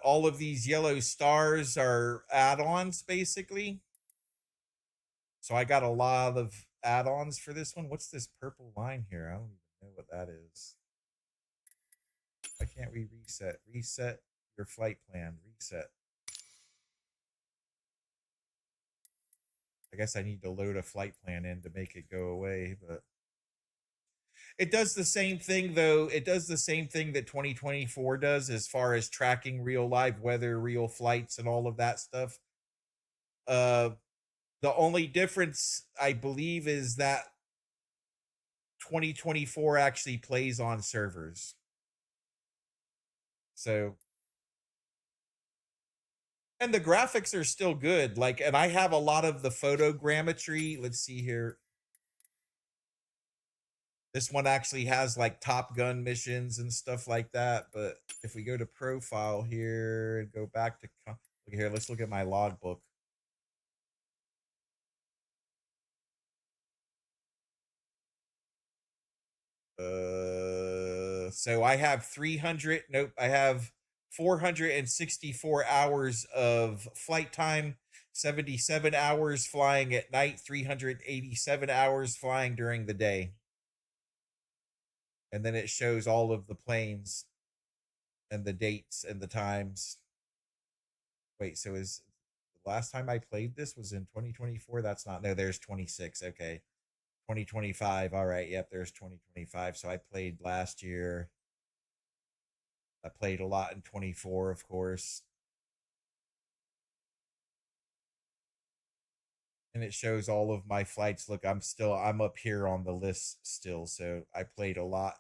All of these yellow stars are add-ons basically. So I got a lot of add-ons for this one. What's this purple line here? I don't even know what that is. Why can't we reset? Reset your flight plan. Reset. I guess I need to load a flight plan in to make it go away, but it does the same thing though. It does the same thing that 2024 does as far as tracking real live weather, real flights, and all of that stuff. The only difference I believe is that 2024 actually plays on servers. So, and the graphics are still good. Like, and I have a lot of the photogrammetry. Let's see here. This one actually has like Top Gun missions and stuff like that. But if we go to profile here and go back to look here, let's look at my logbook. So I have 300. Nope, I have 464 hours of flight time, 77 hours flying at night, 387 hours flying during the day. And then it shows all of the planes and the dates and the times. Wait, so is the last time I played this was in 2024? That's not, no, there's 26. Okay. 2025. All right. Yep, there's 2025. So I played last year. I played a lot in 24, of course. And it shows all of my flights. Look, I'm up here on the list still. So I played a lot.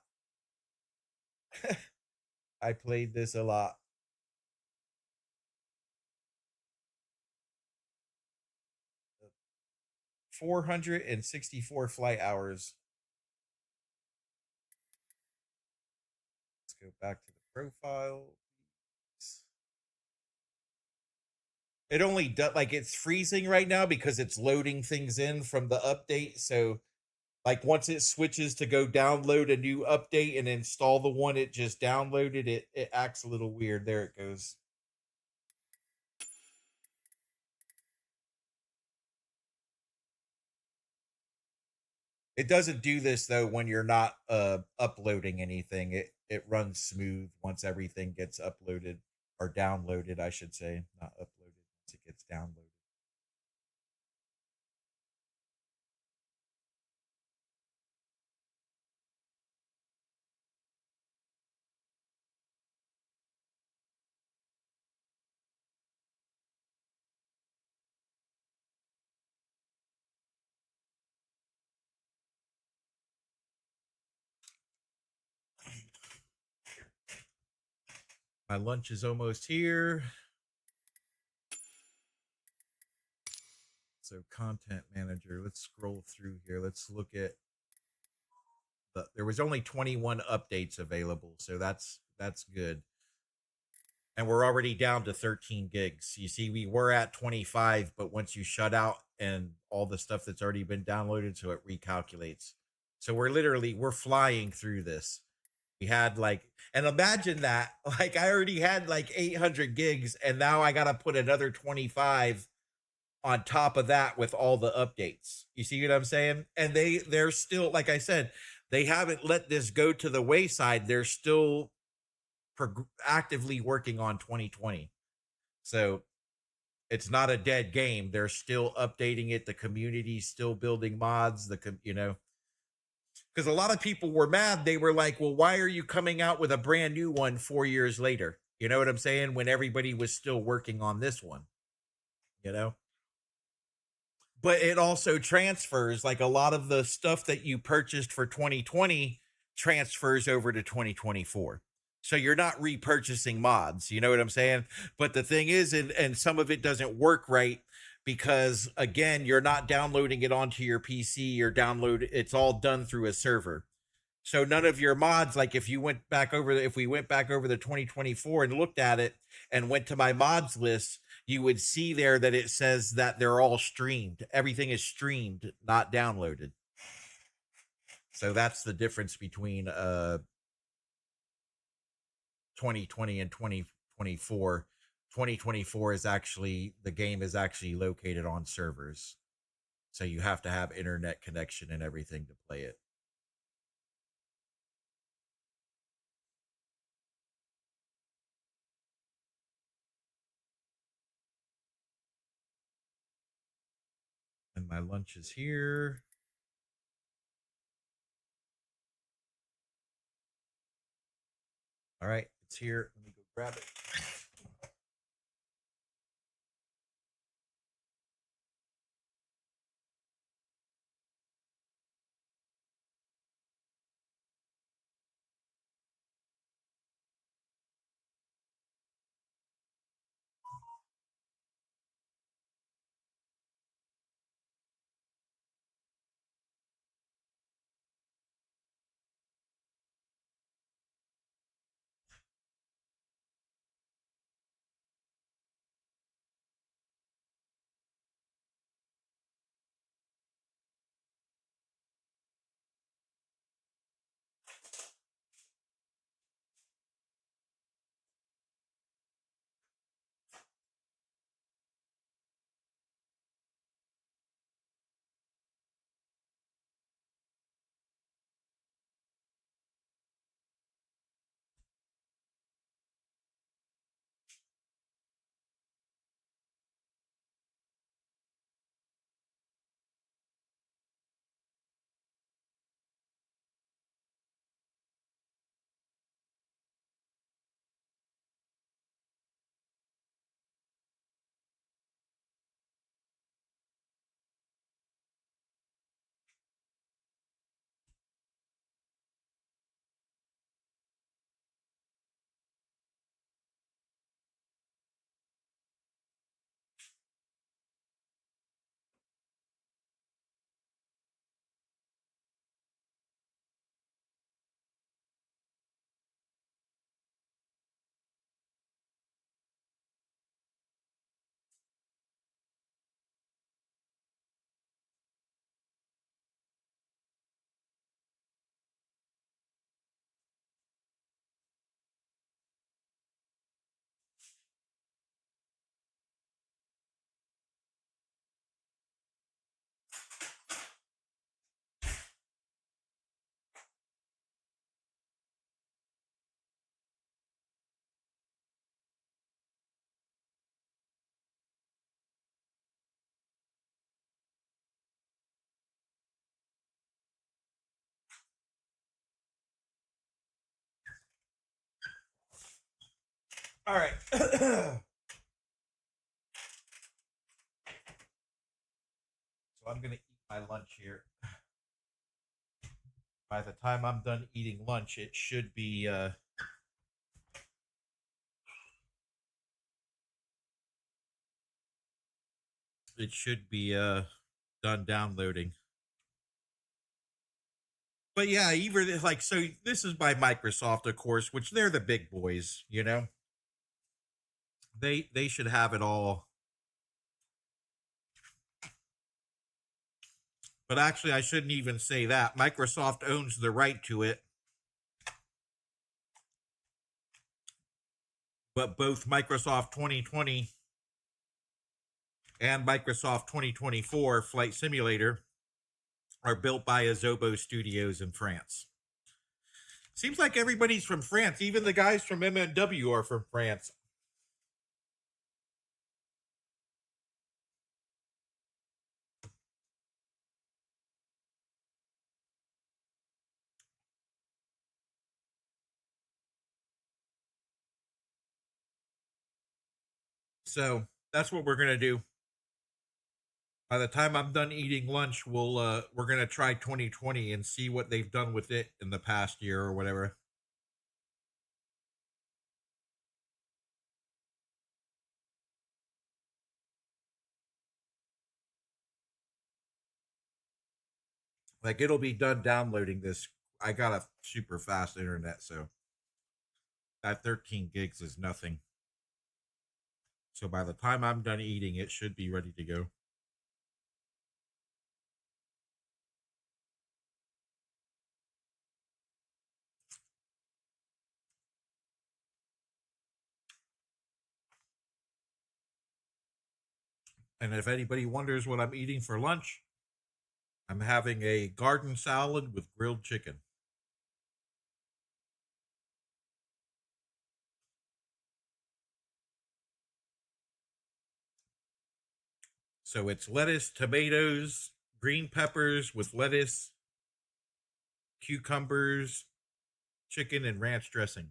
I played this a lot. $464 flight hours. Let's go back to the profile. It only does, like, it's freezing right now because it's loading things in from the update. So like once it switches to go download a new update and install the one it just downloaded, it acts a little weird. There it goes. It doesn't do this though when you're not uploading anything. It runs smooth once everything gets uploaded or downloaded, I should say, not uploaded, once it gets downloaded. My lunch is almost here. So content manager, let's scroll through here. Let's look at there was only 21 updates available, so that's good. And we're already down to 13 gigs. You see, we were at 25, but once you shut out and all the stuff that's already been downloaded, so it recalculates. So we're flying through this. We had and imagine that, I already had 800 gigs, and now I got to put another 25 on top of that with all the updates. You see what I'm saying? And they're still, like I said, they haven't let this go to the wayside. They're still actively working on 2020. So it's not a dead game. They're still updating it. The community's still building mods. Because a lot of people were mad. They were like, well, why are you coming out with a brand new one 4 years later? You know what I'm saying? When everybody was still working on this one, you know? But it also transfers, like a lot of the stuff that you purchased for 2020 transfers over to 2024. So you're not repurchasing mods, you know what I'm saying? But the thing is, and some of it doesn't work right because, again, you're not downloading it onto your PC. It's all done through a server. So none of your mods, like if we went back over the 2024 and looked at it and went to my mods list, you would see there that it says that they're all streamed. Everything is streamed, not downloaded. So that's the difference between 2020 and 2024. 2024 is actually, the game is actually located on servers. So you have to have internet connection and everything to play it. And my lunch is here. All right, it's here. Let me go grab it. All right. So I'm going to eat my lunch here. By the time I'm done eating lunch, it should be it should be done downloading. But yeah, even like, so this is by Microsoft, of course, which they're the big boys, you know. They should have it all. But actually, I shouldn't even say that. Microsoft owns the right to it. But both Microsoft 2020 and Microsoft 2024 Flight Simulator are built by Azobo Studios in France. Seems like everybody's from France. Even the guys from MNW are from France. So that's what we're going to do. By the time I'm done eating lunch, we're going to try 2020 and see what they've done with it in the past year or whatever. Like, it'll be done downloading this. I got a super fast internet, so that 13 gigs is nothing. So by the time I'm done eating, it should be ready to go. And if anybody wonders what I'm eating for lunch, I'm having a garden salad with grilled chicken. So it's lettuce, tomatoes, green peppers with lettuce, cucumbers, chicken, and ranch dressing.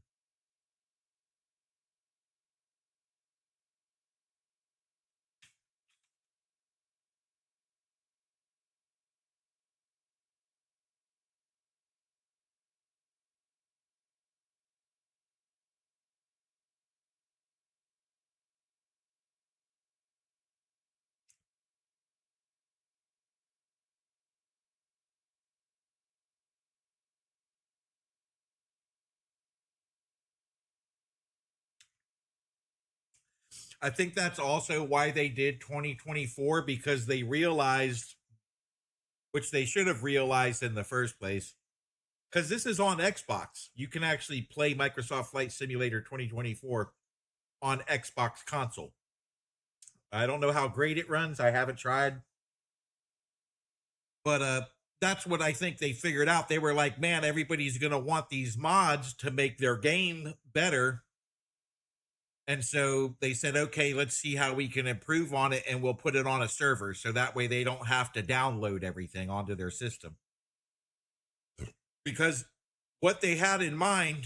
I think that's also why they did 2024, because they realized, which they should have realized in the first place, because this is on Xbox. You can actually play Microsoft Flight Simulator 2024 on Xbox console. I don't know how great it runs. I haven't tried. But that's what I think they figured out. They were like, man, everybody's going to want these mods to make their game better. And so they said, okay, let's see how we can improve on it, and we'll put it on a server so that way they don't have to download everything onto their system. Because what they had in mind,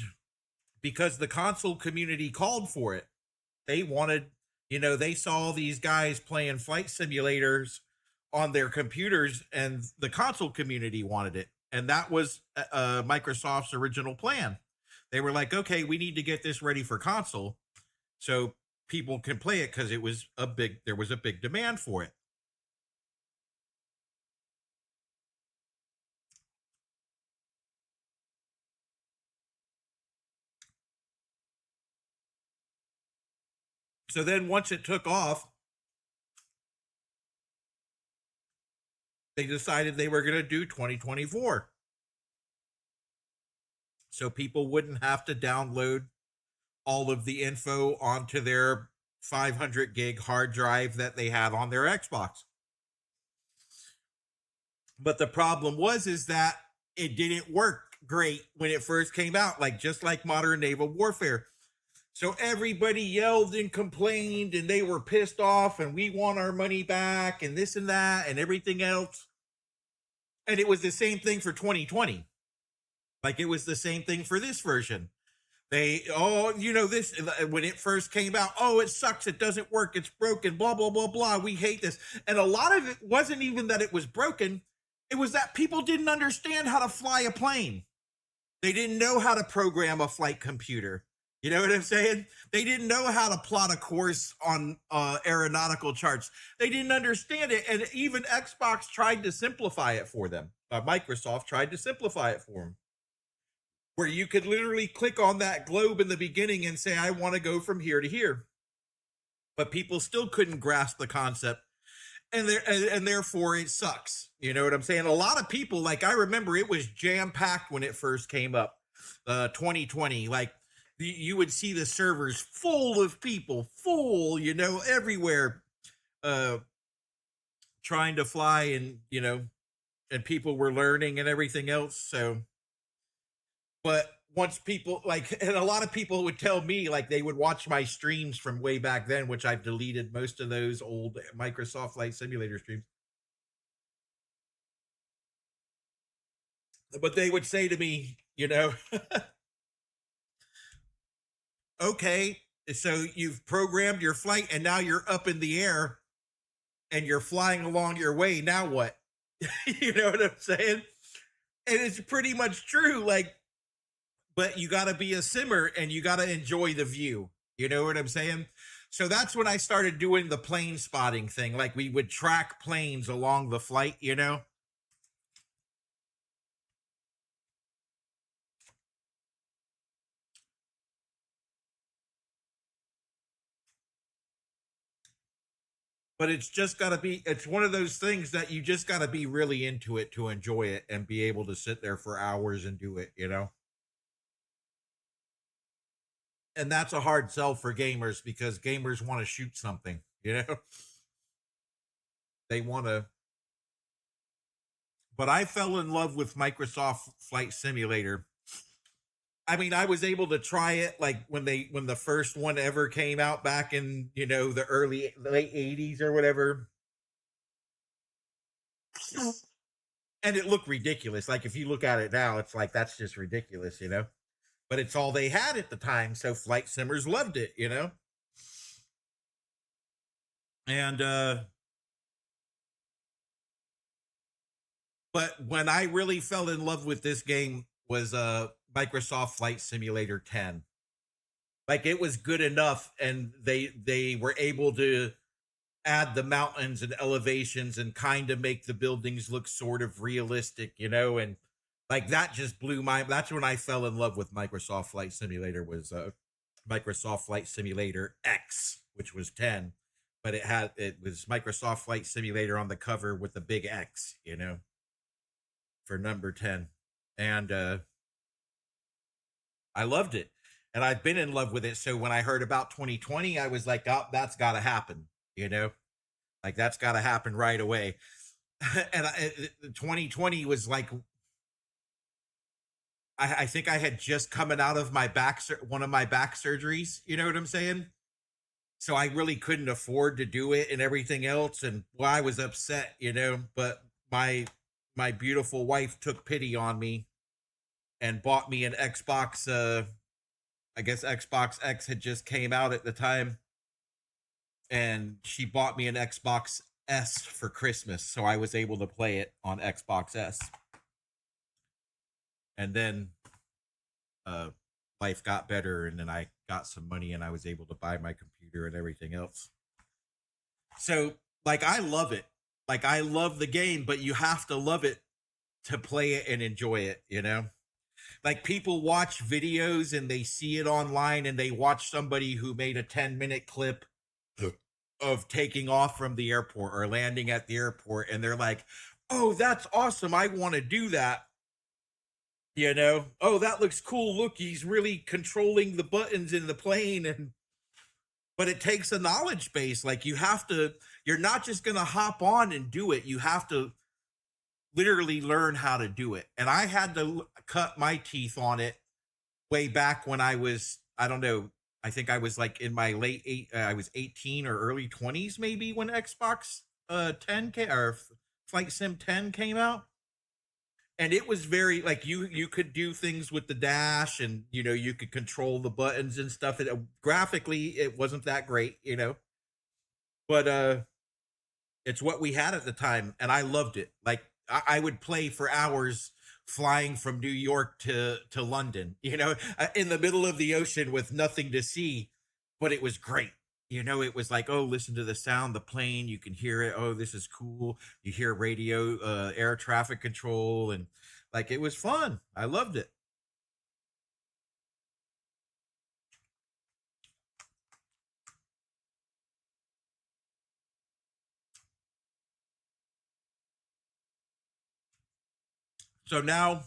because the console community called for it, they wanted, they saw these guys playing flight simulators on their computers, and the console community wanted it. And that was Microsoft's original plan. They were like, okay, we need to get this ready for console so people can play it, because there was a big demand for it. So then once it took off, they decided they were going to do 2024. So people wouldn't have to download all of the info onto their 500 gig hard drive that they had on their Xbox. But the problem is that it didn't work great when it first came out, just like modern naval warfare. So everybody yelled and complained, and they were pissed off, and we want our money back, and this and that, and everything else. And it was the same thing for 2020. It was the same thing for this version. This, when it first came out, it sucks, it doesn't work, it's broken, blah, blah, blah, blah, we hate this. And a lot of it wasn't even that it was broken. It was that people didn't understand how to fly a plane. They didn't know how to program a flight computer. You know what I'm saying? They didn't know how to plot a course on aeronautical charts. They didn't understand it. And even Xbox tried to simplify it for them. Microsoft tried to simplify it for them, where you could literally click on that globe in the beginning and say, I want to go from here to here. But people still couldn't grasp the concept. And therefore it sucks. You know what I'm saying? A lot of people, like, I remember it was jam-packed when it first came up, 2020. Like, you would see the servers full of people, everywhere, trying to fly, and and people were learning and everything else. So, but once people and a lot of people would tell me, like, they would watch my streams from way back then, which I've deleted most of those old Microsoft Flight Simulator streams. But they would say to me, okay, so you've programmed your flight and now you're up in the air and you're flying along your way. Now what? You know what I'm saying? And it's pretty much true. Like, but you got to be a simmer and you got to enjoy the view. You know what I'm saying? So that's when I started doing the plane spotting thing. Like, we would track planes along the flight, But it's just got to be, it's one of those things that you just got to be really into it to enjoy it and be able to sit there for hours and do it, And that's a hard sell for gamers, because gamers want to shoot something, They want to. But I fell in love with Microsoft Flight Simulator. I mean, I was able to try it like when the first one ever came out back in, the late 80s or whatever. And it looked ridiculous. Like, if you look at it now, it's like, that's just ridiculous, But it's all they had at the time, so flight simmers loved it, And but when I really fell in love with this game was Microsoft Flight Simulator 10. Like, it was good enough, and they were able to add the mountains and elevations and kind of make the buildings look sort of realistic, and like, that just that's when I fell in love with Microsoft Flight Simulator, was Microsoft Flight Simulator X, which was 10, but it was Microsoft Flight Simulator on the cover with the big X, for number 10. And I loved it, and I've been in love with it. So when I heard about 2020, I was like, oh, that's got to happen, like, that's got to happen right away. And 2020 was like, I think I had just coming out of one of my back surgeries, you know what I'm saying? So I really couldn't afford to do it and everything else. And I was upset, but my beautiful wife took pity on me and bought me an Xbox. I guess Xbox X had just came out at the time, and she bought me an Xbox S for Christmas, so I was able to play it on Xbox S. And then life got better, and then I got some money, and I was able to buy my computer and everything else. So, like, I love it. Like, I love the game, but you have to love it to play it and enjoy it, Like, people watch videos and they see it online, and they watch somebody who made a 10-minute clip of taking off from the airport or landing at the airport, and they're like, oh, that's awesome, I want to do that. Oh, that looks cool, look, he's really controlling the buttons in the plane. But it takes a knowledge base. Like, you're not just going to hop on and do it. You have to literally learn how to do it. And I had to cut my teeth on it way back when I was, I don't know, I think I was like in my I was 18 or early 20s maybe when Xbox 10 or Flight Sim 10 came out. And it was very, like, you could do things with the dash, and, you could control the buttons and stuff. Graphically, it wasn't that great, but it's what we had at the time, and I loved it. Like, I would play for hours flying from New York to London, in the middle of the ocean with nothing to see, but it was great. It was like, oh, listen to the sound, the plane, you can hear it. Oh, this is cool. You hear radio, air traffic control, and like it was fun. I loved it. So now,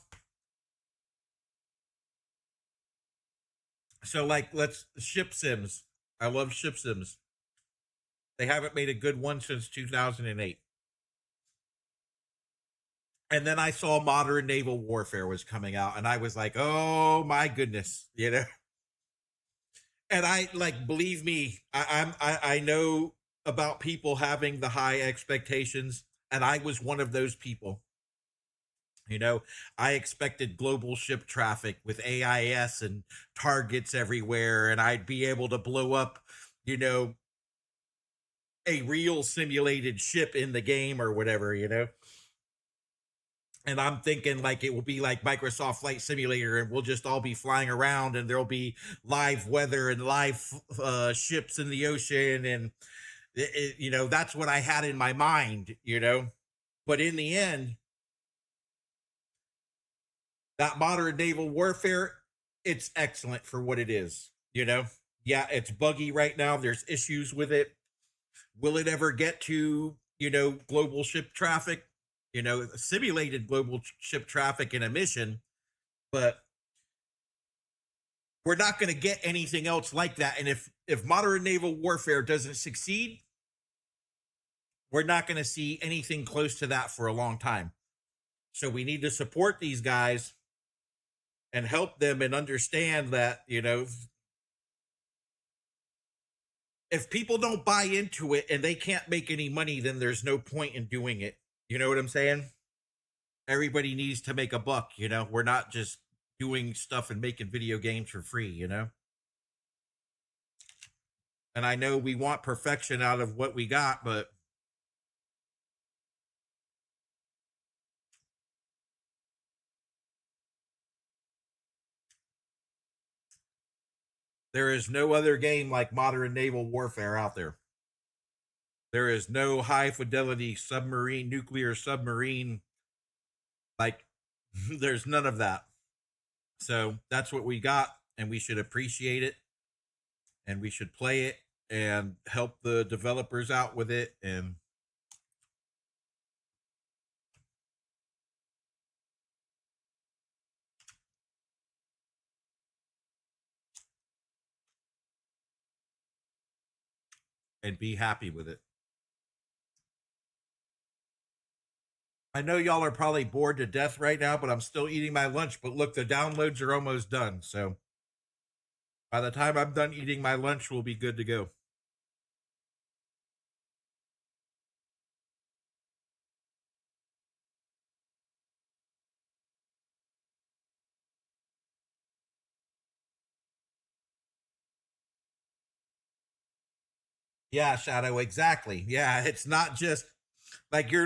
like, let's ship sims. I love ship sims. They haven't made a good one since 2008. And then I saw Modern Naval Warfare was coming out, and I was like, oh my goodness. And I, like, believe me, I know about people having the high expectations, and I was one of those people. I expected global ship traffic with AIS and targets everywhere, and I'd be able to blow up, a real simulated ship in the game or whatever. And I'm thinking like it will be like Microsoft Flight Simulator, and we'll just all be flying around, and there'll be live weather and live ships in the ocean, and that's what I had in my mind. But in the end, that Modern Naval Warfare, it's excellent for what it is. Yeah, it's buggy right now. There's issues with it. Will it ever get to global ship traffic? Simulated global ship traffic in a mission, but we're not going to get anything else like that. And if Modern Naval Warfare doesn't succeed, we're not going to see anything close to that for a long time. So we need to support these guys and help them and understand that, if people don't buy into it and they can't make any money, then there's no point in doing it. You know what I'm saying? Everybody needs to make a buck, We're not just doing stuff and making video games for free, And I know we want perfection out of what we got, but there is no other game like Modern Naval Warfare out there. There is no high fidelity submarine, nuclear submarine. Like, there's none of that. So that's what we got, and we should appreciate it, and we should play it and help the developers out with it. And be happy with it. I know y'all are probably bored to death right now, but I'm still eating my lunch. But look, the downloads are almost done. So by the time I'm done eating my lunch, we'll be good to go. Yeah, Shadow, exactly. Yeah, it's not just like you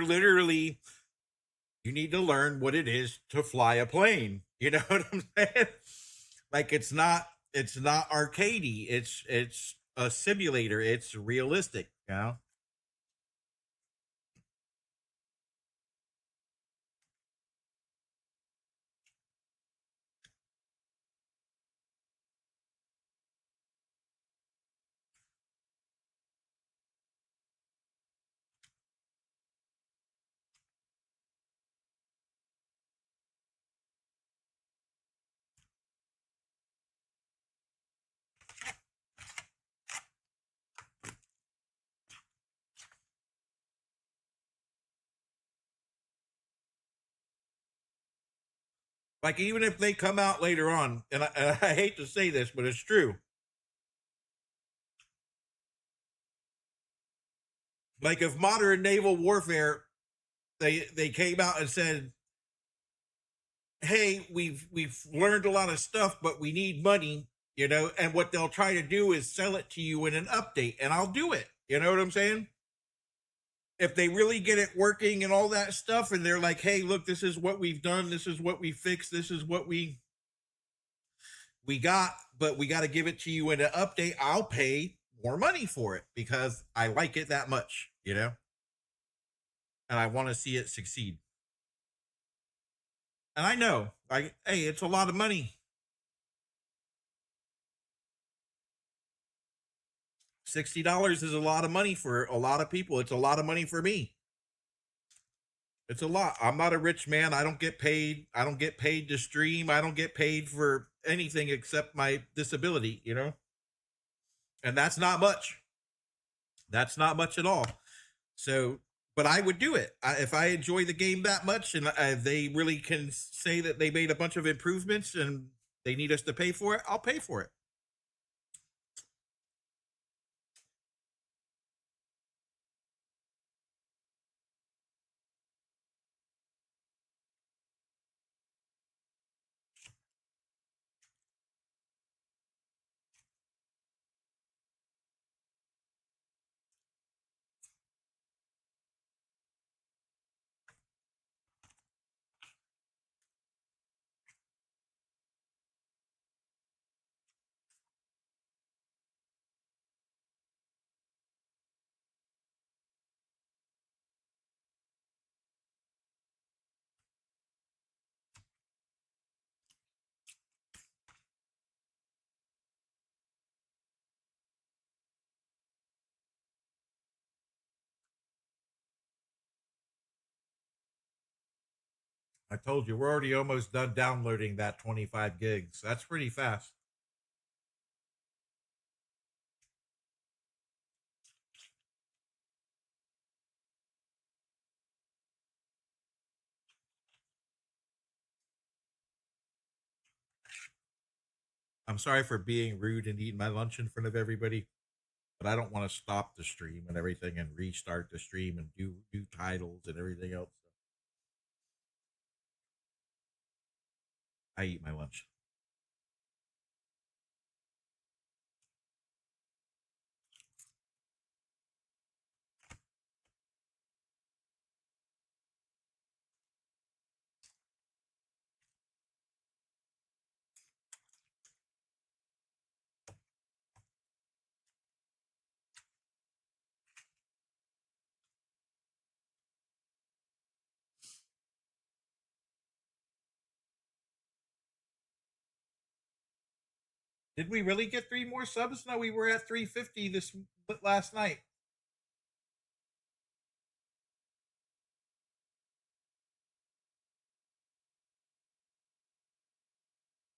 need to learn what it is to fly a plane. You know what I'm saying? Like it's not arcadey. It's a simulator. It's realistic, Like even if they come out later on, and I hate to say this, but it's true. Like if Modern Naval Warfare, they came out and said, "Hey, we've learned a lot of stuff, but we need money," and what they'll try to do is sell it to you in an update, and I'll do it. You know what I'm saying? if they really get it working and all that stuff, and they're like, hey, look, this is what we've done, this is what we fixed, this is what we got, but we got to give it to you in an update, I'll pay more money for it because I like it that much, you know, and I want to see it succeed. And I know, like, hey, it's a lot of money. $60 is a lot of money for a lot of people. It's a lot of money for me. It's a lot. I'm not a rich man. I don't get paid. I don't get paid to stream. I don't get paid for anything except my disability, you know? And that's not much. That's not much at all. So, but I would do it. If I enjoy the game that much and they really can say that they made a bunch of improvements and they need us to pay for it, I'll pay for it. I told you, we're already almost done downloading that 25 gigs. That's pretty fast. I'm sorry for being rude and eating my lunch in front of everybody, but I don't want to stop the stream and everything and restart the stream and do titles and everything else. I eat my lunch. Did we really get 3 more subs? No, we were at 350 this last night.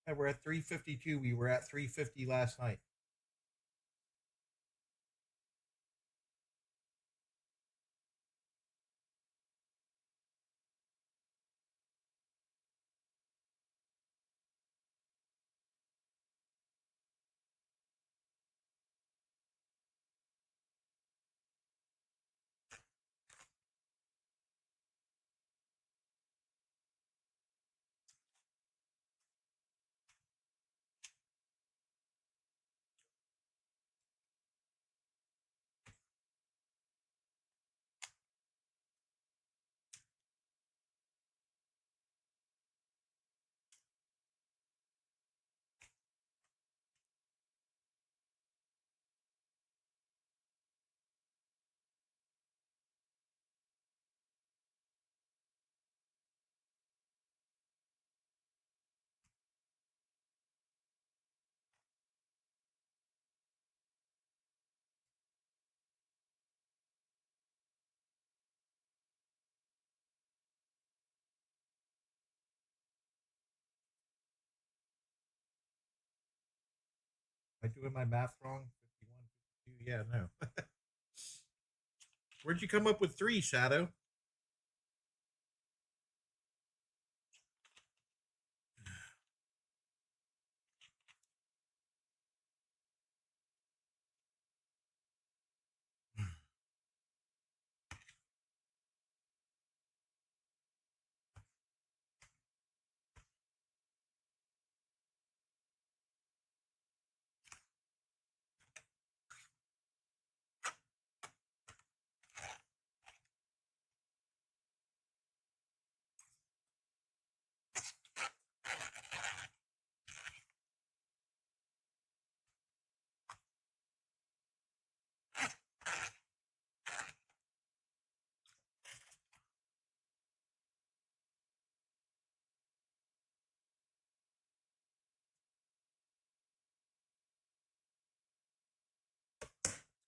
Yeah, we're at 352. We were at 350 last night. Am I doing my math wrong? 51, 52? Yeah, no. Where'd you come up with 3, Shadow?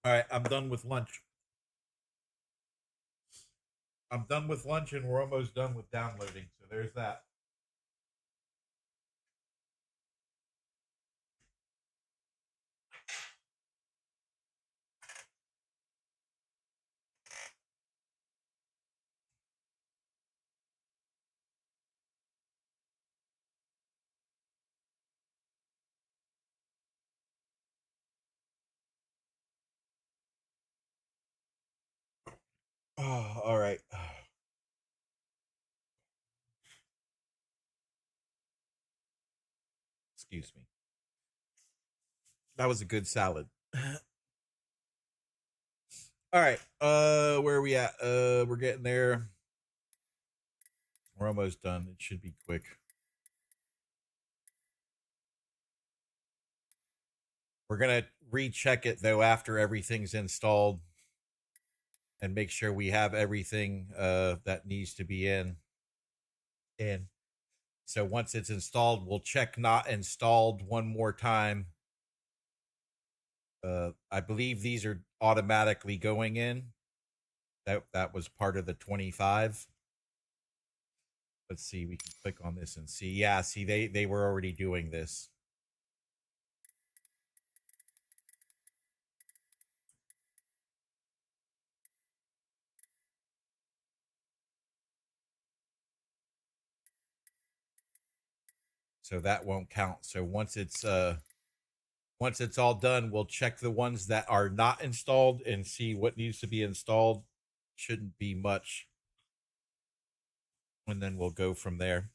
All right, I'm done with lunch. I'm done with lunch and we're almost done with downloading. So there's that. Oh, all right. Excuse me. That was a good salad. All right. Where are we at? We're getting there. We're almost done. It should be quick. We're gonna recheck it though after everything's installed and make sure we have everything that needs to be in. So once it's installed, we'll check not installed one more time. I believe these are automatically going in. That was part of the 25. Let's see, we can click on this and see. Yeah, see, they were already doing this. So that won't count. So once it's all done, we'll check the ones that are not installed and see what needs to be installed. Shouldn't be much. And then we'll go from there.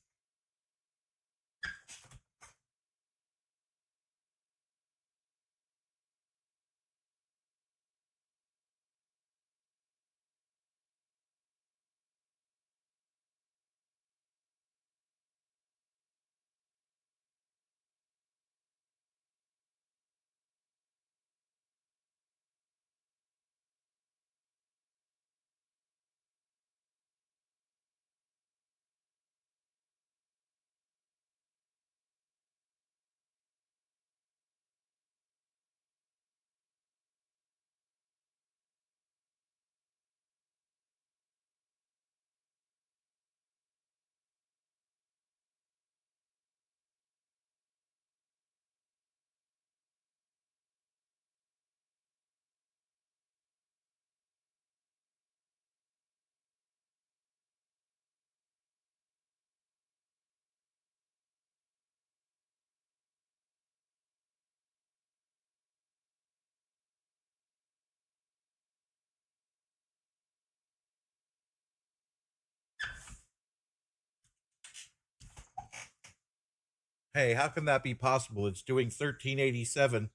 Hey, how can that be possible? It's doing 1387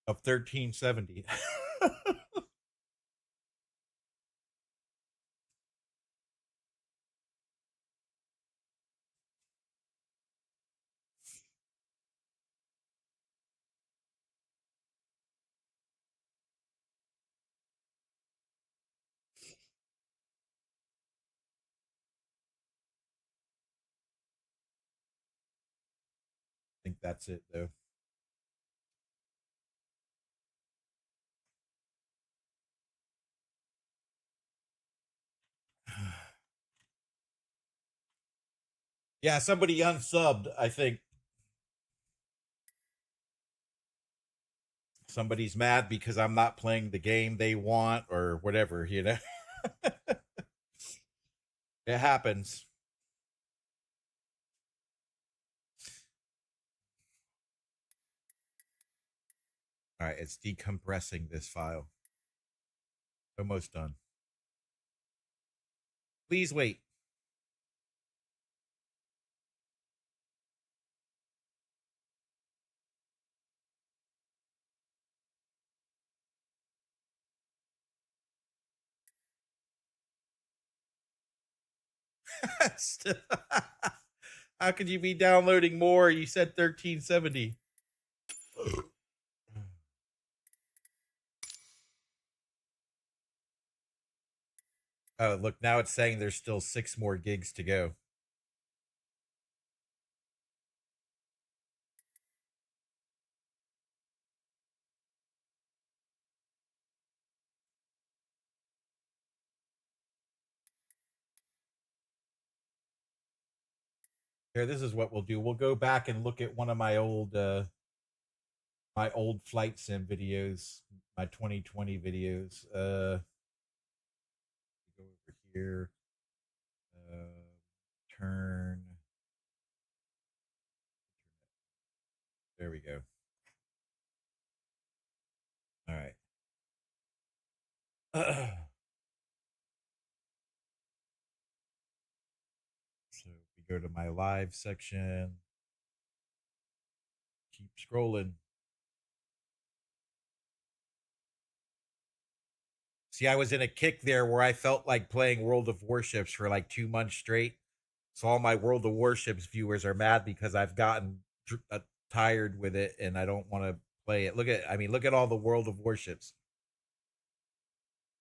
of 1370. I think that's it, though. Yeah, somebody unsubbed, I think. Somebody's mad because I'm not playing the game they want or whatever, you know? It happens. All right, it's decompressing this file. Almost done. Please wait. How could you be downloading more? You said 1370. Oh, look, now it's saying there's still 6 more gigs to go. Here, this is what we'll do. We'll go back and look at one of my old flight sim videos, my 2020 videos. Go over here. Turn. There we go. All right. So we go to my live section. Keep scrolling. See, I was in a kick there where I felt like playing World of Warships for like 2 months straight. So all my World of Warships viewers are mad because I've gotten tired with it and I don't want to play it. Look at all the World of Warships.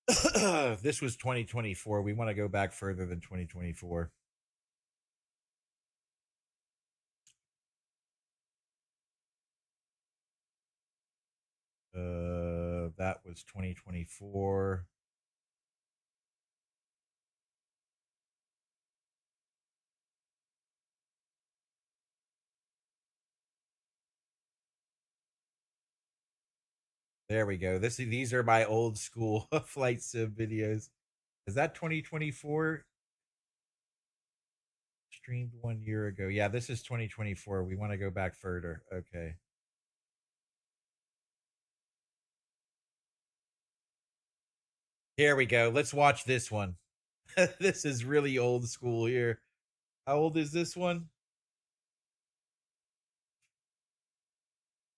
This was 2024. We want to go back further than 2024. That was 2024. There we go. These are my old school flight sim videos. Is that 2024? Streamed 1 year ago. Yeah, this is 2024. We want to go back further. Okay. Here we go. Let's watch this one. This is really old school here. How old is this one?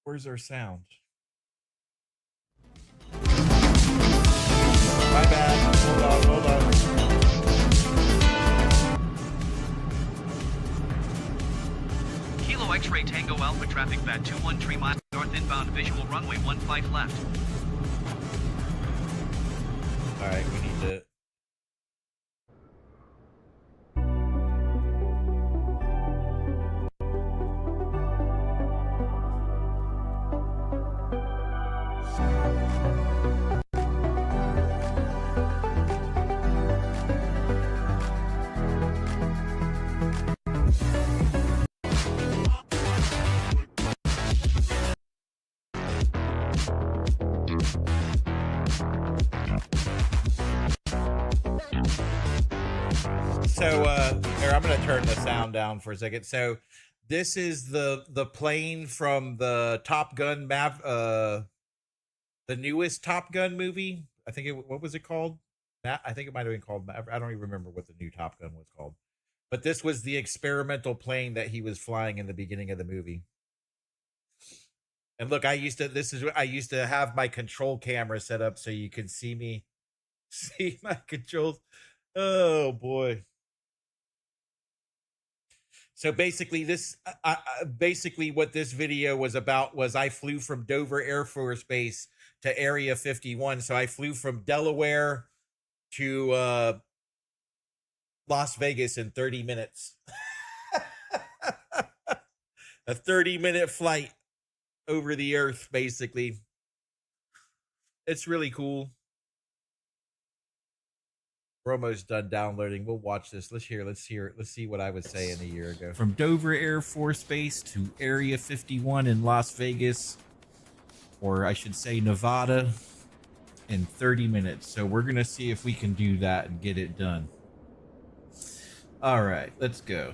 Where's our sound? My bad. Hold on.
Kilo X-ray Tango Alpha traffic bat 213 miles north inbound, visual runway 15 left.
All right, we need to. So here, I'm going to turn the sound down for a second. So this is the plane from the Top Gun the newest Top Gun movie. I think what was it called? I think it might have been called. I don't even remember what the new Top Gun was called. But this was the experimental plane that he was flying in the beginning of the movie. And look, I used to have my control camera set up so you could see my controls. Oh boy. So basically what this video was about was I flew from Dover Air Force Base to Area 51. So I flew from Delaware to Las Vegas in 30 minutes. A 30-minute flight over the earth, basically. It's really cool. We're almost done downloading. We'll watch this. Let's hear it. Let's see what I was saying a year ago. From Dover Air Force Base to Area 51 in Las Vegas, or I should say Nevada, in 30 minutes. So we're going to see if we can do that and get it done. All right, let's go.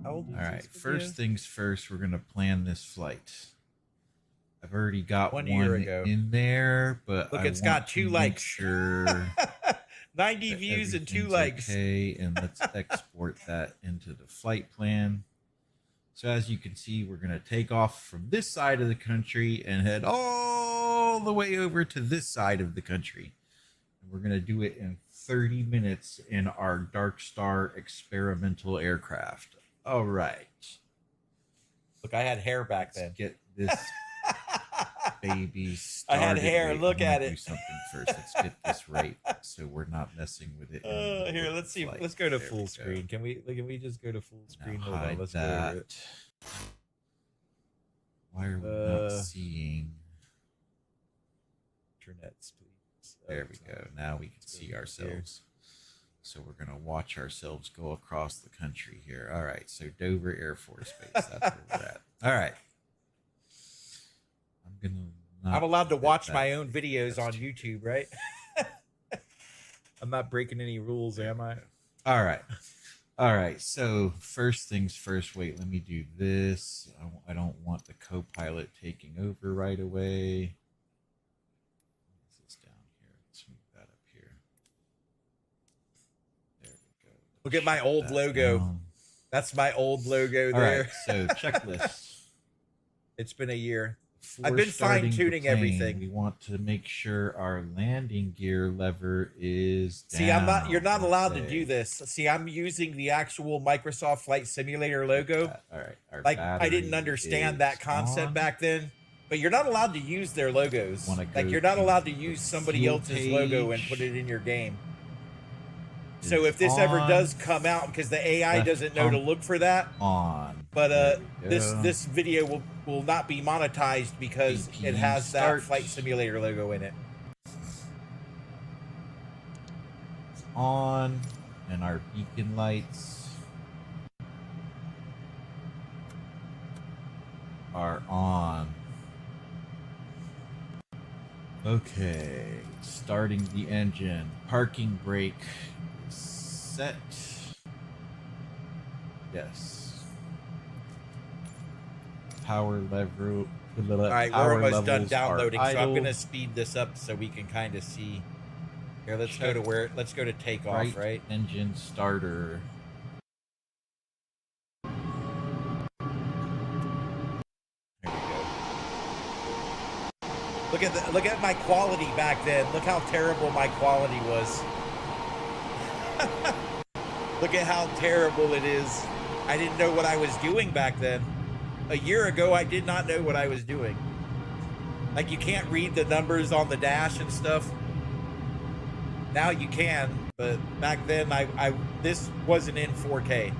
All right, first things first, we're going to plan this flight. I've already got one year ago in there, but look, it's got 2 likes. Sure, 90 views and 2 likes. Okay, and let's export that into the flight plan. So as you can see, we're going to take off from this side of the country and head all the way over to this side of the country. And we're going to do it in 30 minutes in our Dark Star experimental aircraft. All right. Look, I had hair back then. Get this baby started. I had hair. Look at it. Do something first. Let's get this right so we're not messing with it. Here, let's see. Let's go to full screen. Can we just go to full screen? Hold on. Let's go over it. Why are we not seeing internets, please? There we go. Now we can see ourselves. So we're gonna watch ourselves go across the country here. All right, so Dover Air Force Base. That's where we're at. All right.
I'm allowed to watch my own videos on YouTube, right? I'm not breaking any rules, am I?
All right. All right. So first things first. Wait, let me do this. I don't want the co-pilot taking over right away. What is this down here? Let's move that up here. There we go.
Look at my old logo.
Down.
That's my old logo
All
there.
right. So checklist.
It's been a year.
Before
I've been
starting the
fine-tuning
plane,
everything.
We want to make sure our landing gear lever is down.
See, you're not allowed to
Okay.
do this. See, I'm using the actual Microsoft Flight Simulator logo.
All right. Our
Like, I didn't
battery
understand
is
that concept
on.
back then. But you're not allowed to use their logos.
Wanna
Like,
go
you're not
to
allowed to
the
use somebody
fuel
else's logo and
page.
put it in your game. So
Is
if this ever
on.
does come out, because the AI
Left
doesn't know to
pump
look for that,
on.
but
There we
this
go.
this video will not be monetized because
BP
it has
start.
that Flight Simulator logo in it.
It's on, and our beacon lights are on. Okay, starting the engine. Parking brake set. Yes. Power lever.
All right, we're almost done downloading, so I'm gonna speed this up so we can kind of see. Here, let's go to takeoff, right?
Engine starter.
There we go. Look at my quality back then. Look how terrible my quality was. Look at how terrible it is. I didn't know what I was doing back then. A year ago, I did not know what I was doing. Like, you can't read the numbers on the dash and stuff. Now you can, but back then, this wasn't in 4K.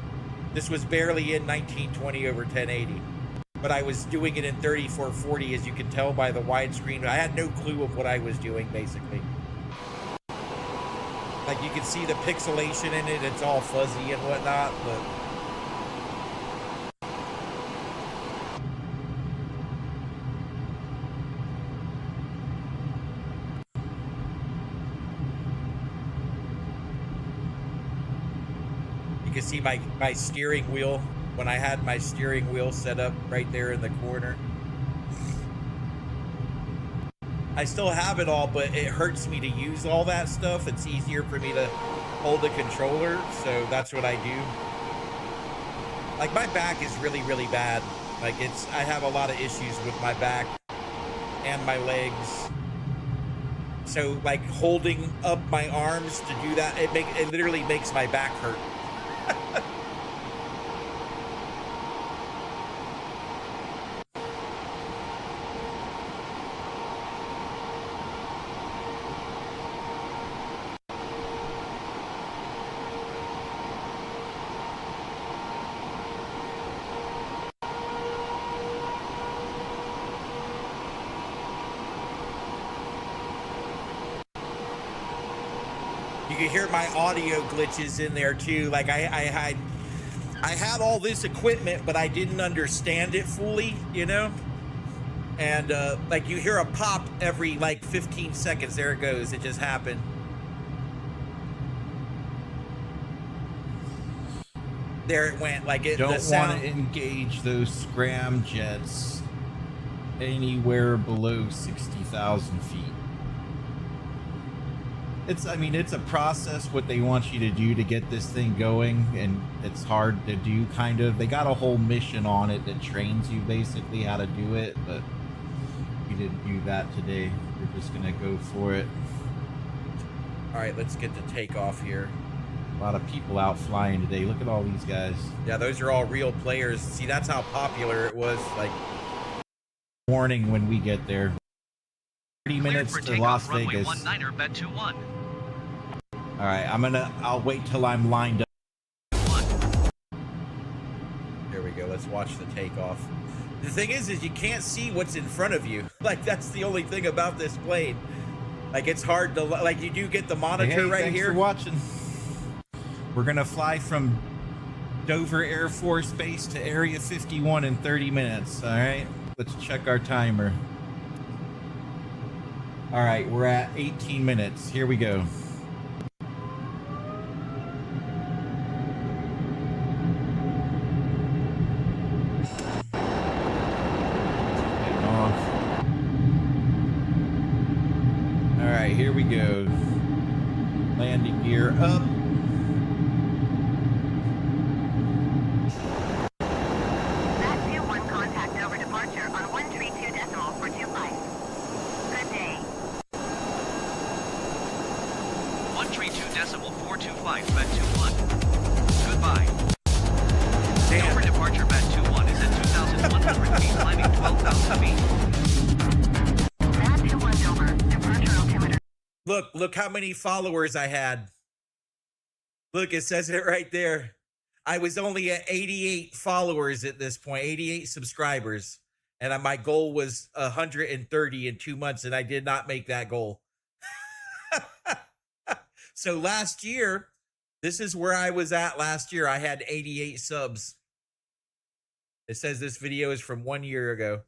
This was barely in 1920 over 1080. But I was doing it in 3440, as you can tell by the widescreen. I had no clue of what I was doing, basically. Like, you can see the pixelation in it. It's all fuzzy and whatnot, but... You can see my steering wheel when I had my steering wheel set up right there in the corner. I still have it all, but it hurts me to use all that stuff. It's easier for me to hold the controller, so that's what I do. Like, my back is really, really bad. Like, I have a lot of issues with my back and my legs. So, like, holding up my arms to do that, it literally makes my back hurt. You can hear my audio glitches in there too. Like I had all this equipment, but I didn't understand it fully, you know? And like you hear a pop every like 15 seconds. There it goes. It just happened. There it went. Like it.
Don't
the sound...
want to engage those scram jets anywhere below 60,000 feet. It's a process what they want you to do to get this thing going, and it's hard to do, kind of. They got a whole mission on it that trains you basically how to do it, but we didn't do that today. We're just gonna go for it.
All right, let's get to takeoff here.
A lot of people out flying today. Look at all these guys.
Yeah, those are all real players. See, that's how popular it was. Like,
Warning when we get there. 30 minutes
for
to
takeoff,
Las
runway
Vegas.
19er, bet 21.
All right, I'll wait till I'm lined up.
there we go. Let's watch the takeoff. The thing is you can't see what's in front of you. Like, that's the only thing about this plane. Like, it's hard to, like, you do get the monitor
Hey,
right
thanks
here.
for watching.
We're gonna fly from Dover Air Force Base to Area 51 in 30 minutes. All right, let's check our timer. All right, we're at 18 minutes. Here we go. All right, here we go. Landing gear up.
That 2-1 contact over departure on 132.425. Good day.
132.425, Bat 21. Goodbye.
Damn.
Over departure, Bat 21 is at 2,100 feet, climbing 12,000 feet.
Bat 21 Dover, departure altimeter.
Look how many followers I had. Look, it says it right there. I was only at 88 followers at this point, 88 subscribers. And my goal was 130 in 2 months, and I did not make that goal. So last year, this is where I was at last year. I had 88 subs. It says this video is from 1 year ago.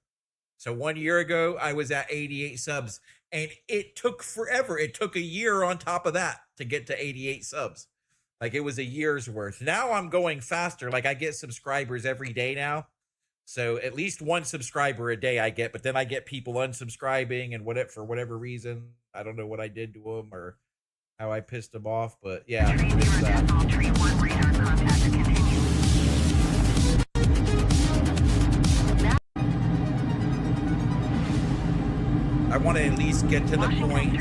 So 1 year ago, I was at 88 subs. And it took forever. It took a year on top of that to get to 88 subs. Like, it was a year's worth. Now I'm going faster. Like, I get subscribers every day now. So at least one subscriber a day I get. But then I get people unsubscribing and for whatever reason. I don't know what I did to them or how I pissed them off. But yeah. It's that. I want to at least get to the point.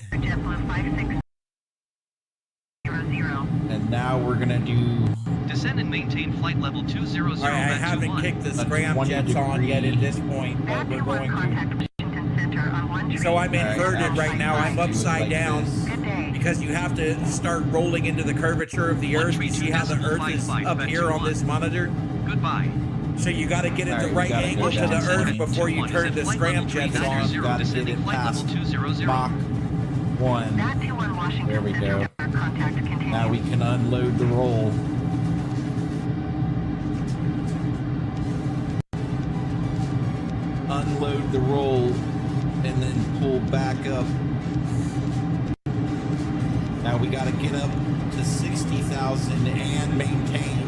And now we're going to do...
Descend and maintain flight level 200.
All right, I haven't kicked the scram jets on yet at this point, but we're going to. So I'm inverted right now. I'm upside down because you have to start rolling into the curvature of the Earth. You see how the Earth is up here on this monitor?
Goodbye.
So you got to get at the right angle to the Earth before you turn the scram jets on.
You got to get it past Mach 1. There we go. Now we can unload the roll. Unload the roll and then pull back up. Now we got to get up to 60,000 and maintain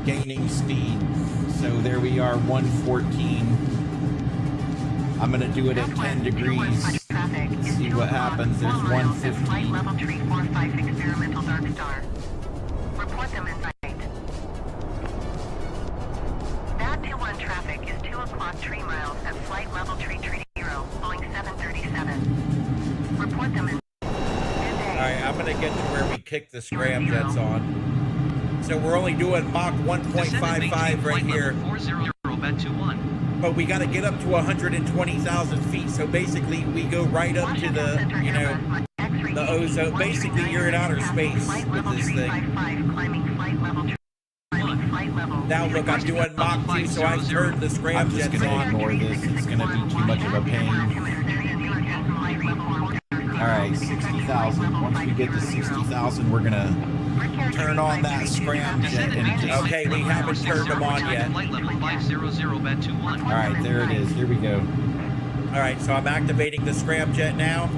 gaining speed. So there we are, 114. I'm going to do it at 10 degrees. See what happens. There's 115.
Level 345 experimental dark star. Report them in sight. That 21 traffic is 2 o'clock 3 miles at flight level 330, Boeing 737. Report them in.
All right, I'm going to get to where we kick the scram jets on. So we're only doing Mach 1.55 right here.
40 Bat 21.
But we got to get up to 120,000 feet. So basically, we go right up to the, you know, the ozone. Basically, you're in outer space with this thing. Now look, I'm doing Mach 2, so I've turned the scram jets on.
I'm just going to ignore this. It's going to be too much of a pain. All right, 60,000. Once we get to 60,000, we're going to turn on that scram jet. And just,
okay, we haven't turned them on yet.
Flight level 500 Bat 21.
all right, there it is. Here we go.
All right, so I'm activating the scram jet now.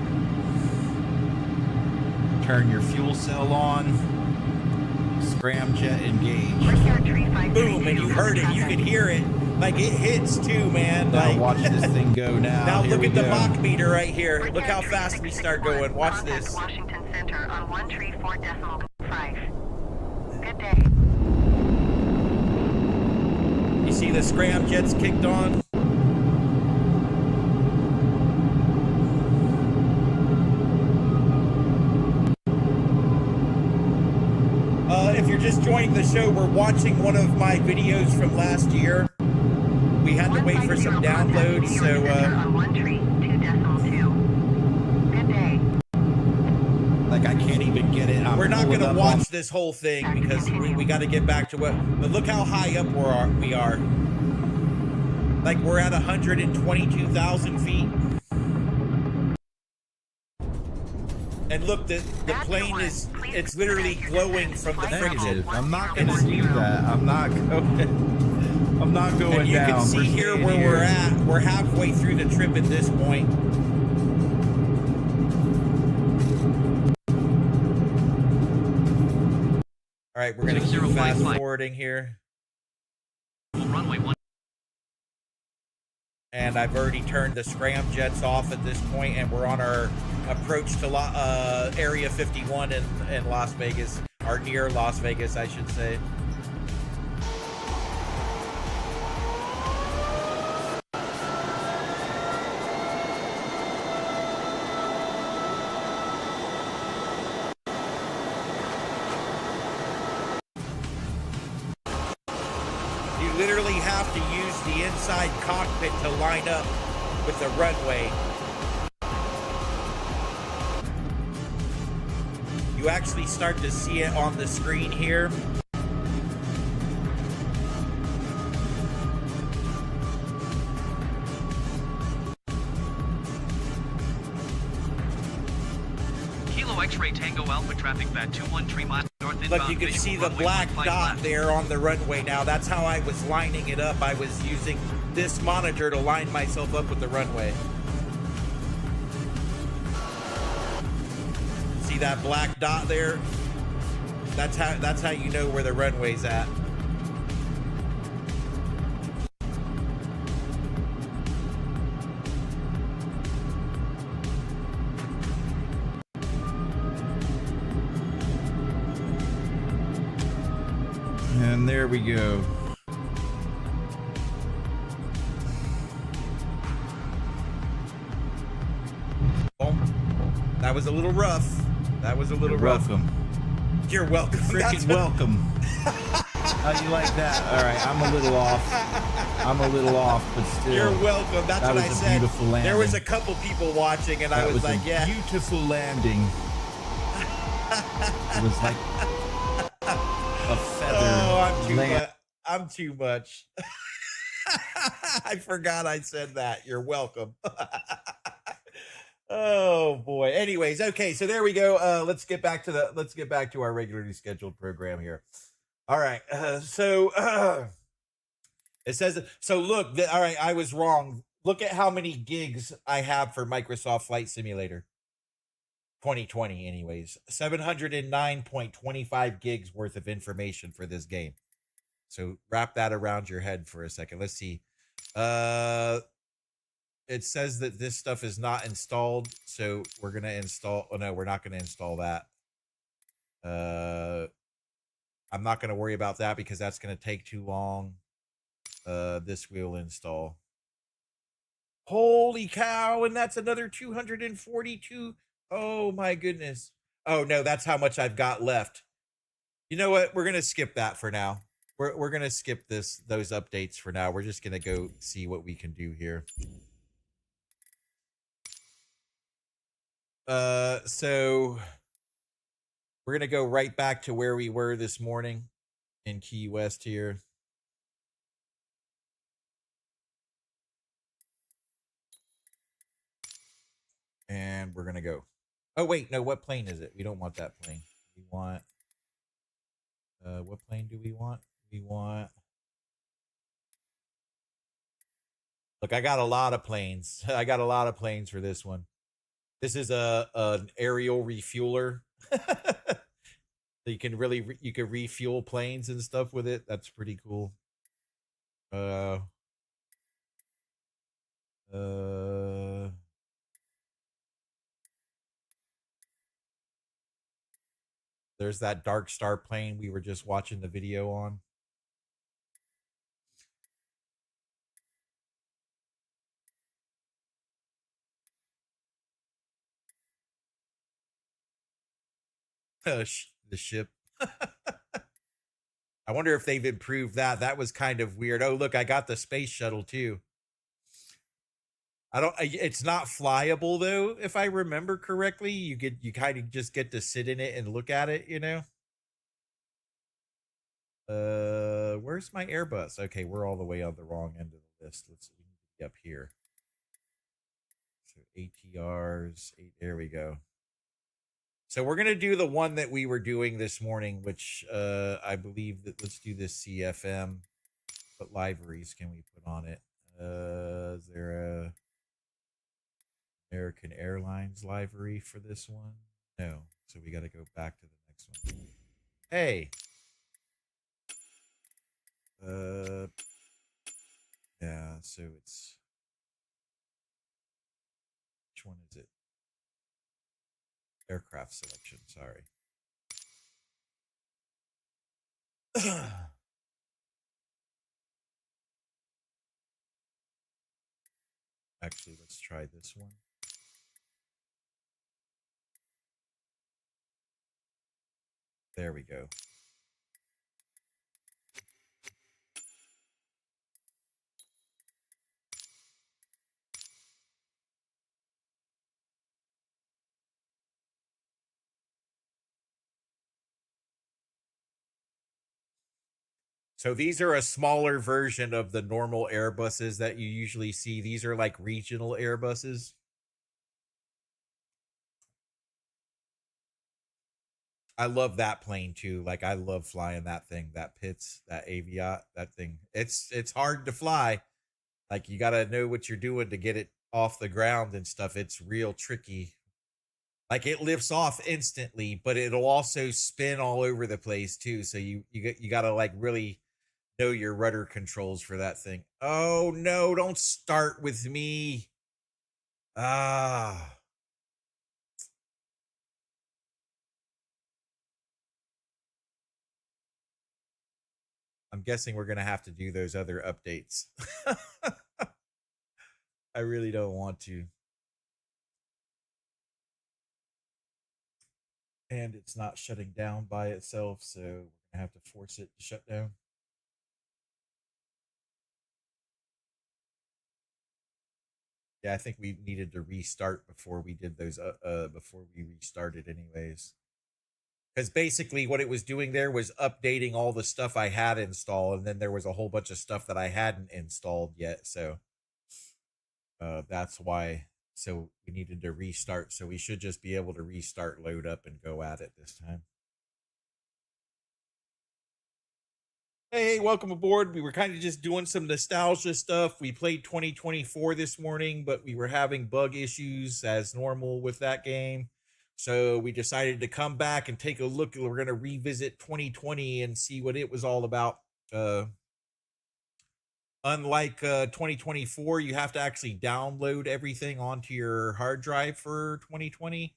Turn your fuel cell on. Scram jet engage.
Boom, and you heard it. You could hear it. Like, it hits too, man.
Now
Like,
watch this thing go now.
now
Here
look
we
at the
go.
Mach meter right here. Look how fast we start going. Watch this.
Washington Center on 134.5. Good day.
You see the scram jets kicked on? If you're just joining the show, we're watching one of my videos from last year. We had to wait for some downloads, so
Good day.
Like, I can't even get it. I'm
we're not
pulling
going to
up on-
watch this whole thing because we got to get back to what. But look how high up we are. Like, we're at 122,000 feet. And look, the plane is, it's literally glowing from the friction.
Negative. I'm not going to do that. I'm not going. I'm not going
and you
down.
can see here where we're at. We're halfway through the trip at this point. All right, we're going to keep fast forwarding here.
Runway 1.
And I've already turned the scramjets off at this point, and we're on our approach to Area 51 in Las Vegas, or near Las Vegas, I should say. You literally have to use the inside cockpit to line up with the runway. You actually start to see it on the screen here.
Kilo X-ray Tango Alpha traffic VAT 213 miles north inbound.
Look, you can see the black dot there on the runway now. That's how I was lining it up. I was using this monitor to line myself up with the runway. See that black dot there? That's how you know where the runway's at.
And there we go.
That was a little rough. That was a little rough.
Welcome.
You're welcome.
Freaking welcome. How you like that? All right, I'm a little off. But still.
You're welcome. That's what I said.
Beautiful landing.
There was a couple people watching, and I was like, yeah.
Beautiful landing. It was like a feather.
Oh, I'm too much. I forgot I said that. You're welcome. Oh boy. Anyways, okay, so there we go. Let's get back to our regularly scheduled program here. All right. It says so. Look, all right, I was wrong. Look at how many gigs I have for Microsoft Flight Simulator 2020. Anyways, 709.25 gigs worth of information for this game. So wrap that around your head for a second. Let's see. It says that this stuff is not installed, so we're gonna install. Oh no, we're not gonna install that. I'm not gonna worry about that because that's gonna take too long. This will install. Holy cow! And that's another 242. Oh my goodness. Oh no, that's how much I've got left. You know what? We're gonna skip that for now. We're gonna skip those updates for now. We're just gonna go see what we can do here. So we're gonna go right back to where we were this morning in Key West here. And we're gonna go. Oh wait, no, what plane is it? We don't want that plane. We want what plane do we want? We want, look, I got a lot of planes. I got a lot of planes for this one. This is an aerial refueler. You can refuel planes and stuff with it. That's pretty cool. There's that Dark Star plane we were just watching the video on. The ship. I wonder if they've improved that. That was kind of weird. Oh, look, I got the space shuttle too. It's not flyable though, if I remember correctly. You kind of just get to sit in it and look at it, you know? Where's my Airbus? Okay, we're all the way on the wrong end of the list. Let's be up here. So ATRs, there we go. So we're gonna do the one that we were doing this morning, which I believe that let's do this CFM. What liveries can we put on it? Is there a American Airlines livery for this one? No. So we got to go back to the next one. Hey. Yeah, so it's which one is it? Aircraft selection, sorry. Actually, let's try this one. There we go. So these are a smaller version of the normal Airbuses that you usually see. These are like regional Airbuses. I love that plane too. Like I love flying that thing, that Pitts, that Aviat, that thing. It's hard to fly. Like you got to know what you're doing to get it off the ground and stuff. It's real tricky. Like it lifts off instantly, but it'll also spin all over the place too. So you got to like really know your rudder controls for that thing. Oh no, don't start with me. Ah. I'm guessing we're going to have to do those other updates. I really don't want to. And it's not shutting down by itself, so we're going to have to force it to shut down. Yeah, I think we needed to restart before we did those before we restarted anyways. Because basically what it was doing there was updating all the stuff I had installed, and then there was a whole bunch of stuff that I hadn't installed yet. So that's why. So we needed to restart. So we should just be able to restart, load up, and go at it this time. Hey, welcome aboard. We were kind of just doing some nostalgia stuff. We played 2024 this morning, but we were having bug issues as normal with that game. So we decided to come back and take a look. We're going to revisit 2020 and see what it was all about. Unlike 2024, you have to actually download everything onto your hard drive for 2020.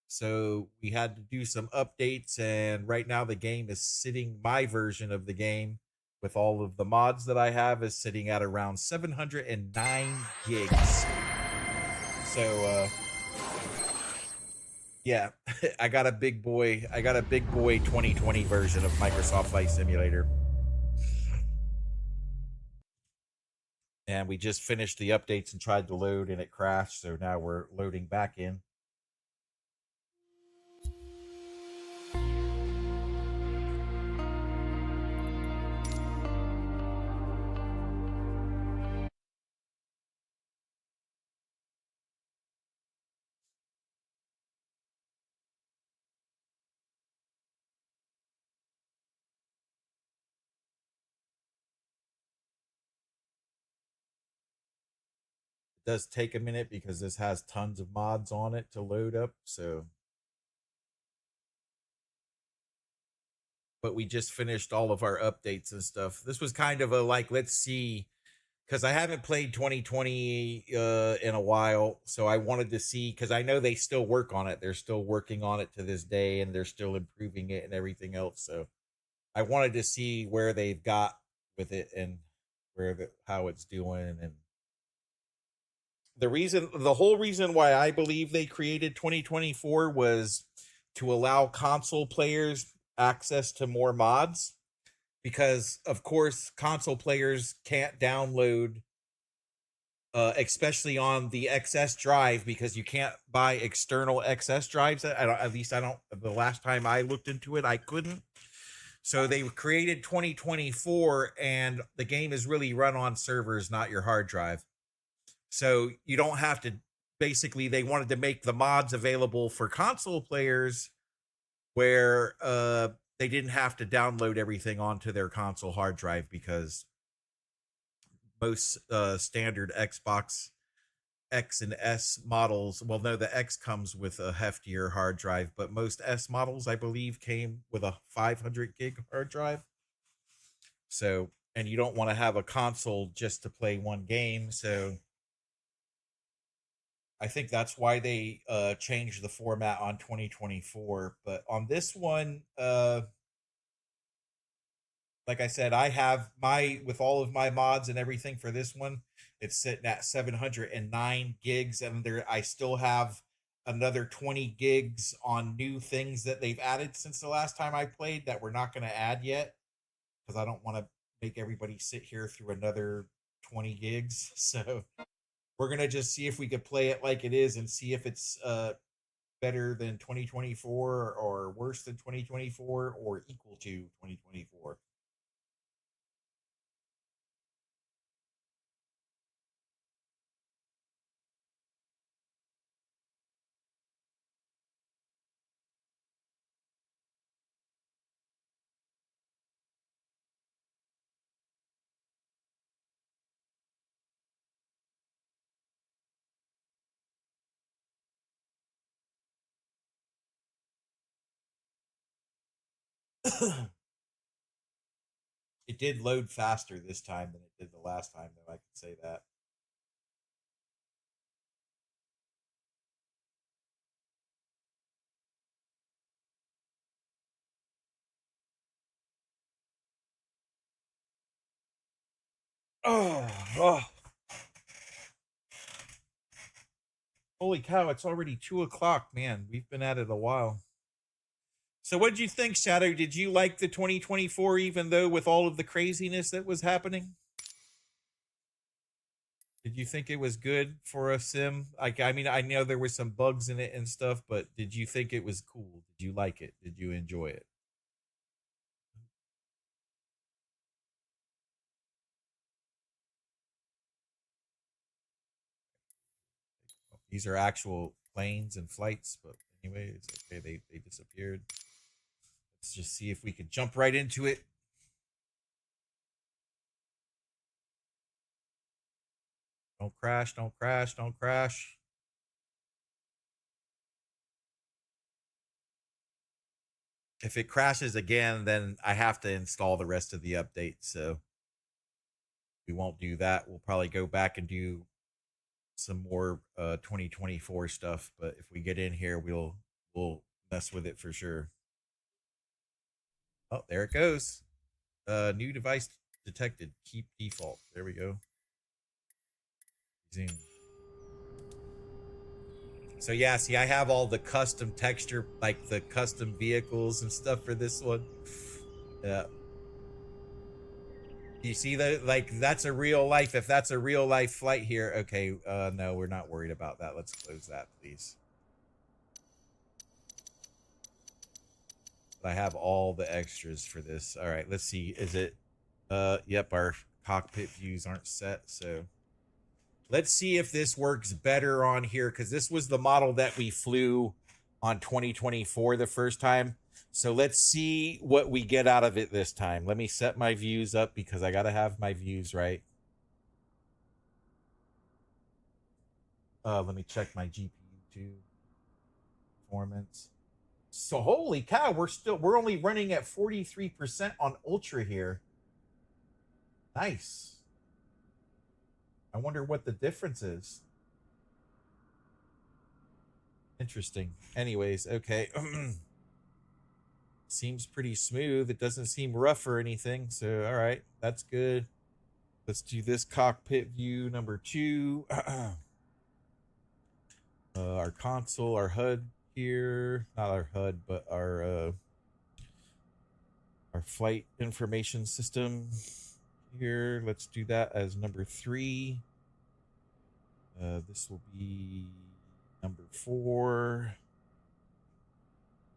So we had to do some updates, and right now the game is sitting, my version of the game with all of the mods that I have is sitting at around 709 gigs. So yeah, I got a big boy 2020 version of Microsoft Flight Simulator. And we just finished the updates and tried to load and it crashed, so now we're loading back in. Does take a minute because this has tons of mods on it to load up, so but we just finished all of our updates and stuff. This was kind of a like, let's see, because I haven't played 2020 in a while, so I wanted to see, because I know they still work on it. They're still working on it to this day, and they're still improving it and everything else. So I wanted to see where they've got with it and how it's doing. And the whole reason why I believe they created 2024 was to allow console players access to more mods, because of course console players can't download especially on the XS drive, because you can't buy external XS drives. At least I don't, the last time I looked into it I couldn't. So they created 2024, and the game is really run on servers, not your hard drive. So you don't have to, basically they wanted to make the mods available for console players where they didn't have to download everything onto their console hard drive, because most standard Xbox X and S models, well, no, the X comes with a heftier hard drive, but most S models, I believe, came with a 500 gig hard drive. So, and you don't want to have a console just to play one game. So I think that's why they changed the format on 2024. But on this one, like I said, I have my, with all of my mods and everything for this one, it's sitting at 709 gigs, and there I still have another 20 gigs on new things that they've added since the last time I played that we're not going to add yet, because I don't want to make everybody sit here through another 20 gigs. So we're going to just see if we could play it like it is and see if it's better than 2024 or worse than 2024 or equal to 2024. It did load faster this time than it did the last time, though. I can say that. Oh. Holy cow, it's already 2 o'clock, man. We've been at it a while. So what did you think, Shadow? Did you like the 2024, even though with all of the craziness that was happening? Did you think it was good for a sim? Like, I mean, I know there were some bugs in it and stuff, but did you think it was cool? Did you like it? Did you enjoy it? These are actual planes and flights, but anyway, it's okay. They disappeared. Let's just see if we can jump right into it. Don't crash, don't crash, don't crash. If it crashes again, then I have to install the rest of the update. So we won't do that. We'll probably go back and do some more 2024 stuff. But if we get in here, we'll mess with it for sure. Oh, there it goes. New device detected. Keep default. There we go. Zoom. So yeah, see, I have all the custom texture, like the custom vehicles and stuff for this one. Yeah. You see that? Like, that's a real life. If that's a real life flight here, okay. No, we're not worried about that. Let's close that, please. I have all the extras for this. All right, let's see. Is it? Yep, our cockpit views aren't set, so let's see if this works better on here, because this was the model that we flew on 2024 the first time. So let's see what we get out of it this time. Let me set my views up, because I got to have my views right. Let me check my GPU too. Performance. So holy cow, we're only running at 43% on Ultra here. Nice. I wonder what the difference is. Interesting. Anyways, okay. Seems pretty smooth. It doesn't seem rough or anything. So, all right, that's good. Let's do this cockpit view number 2. Our console, our HUD here. Not our HUD, but our flight information system here. Let's do that as number 3. This will be number 4.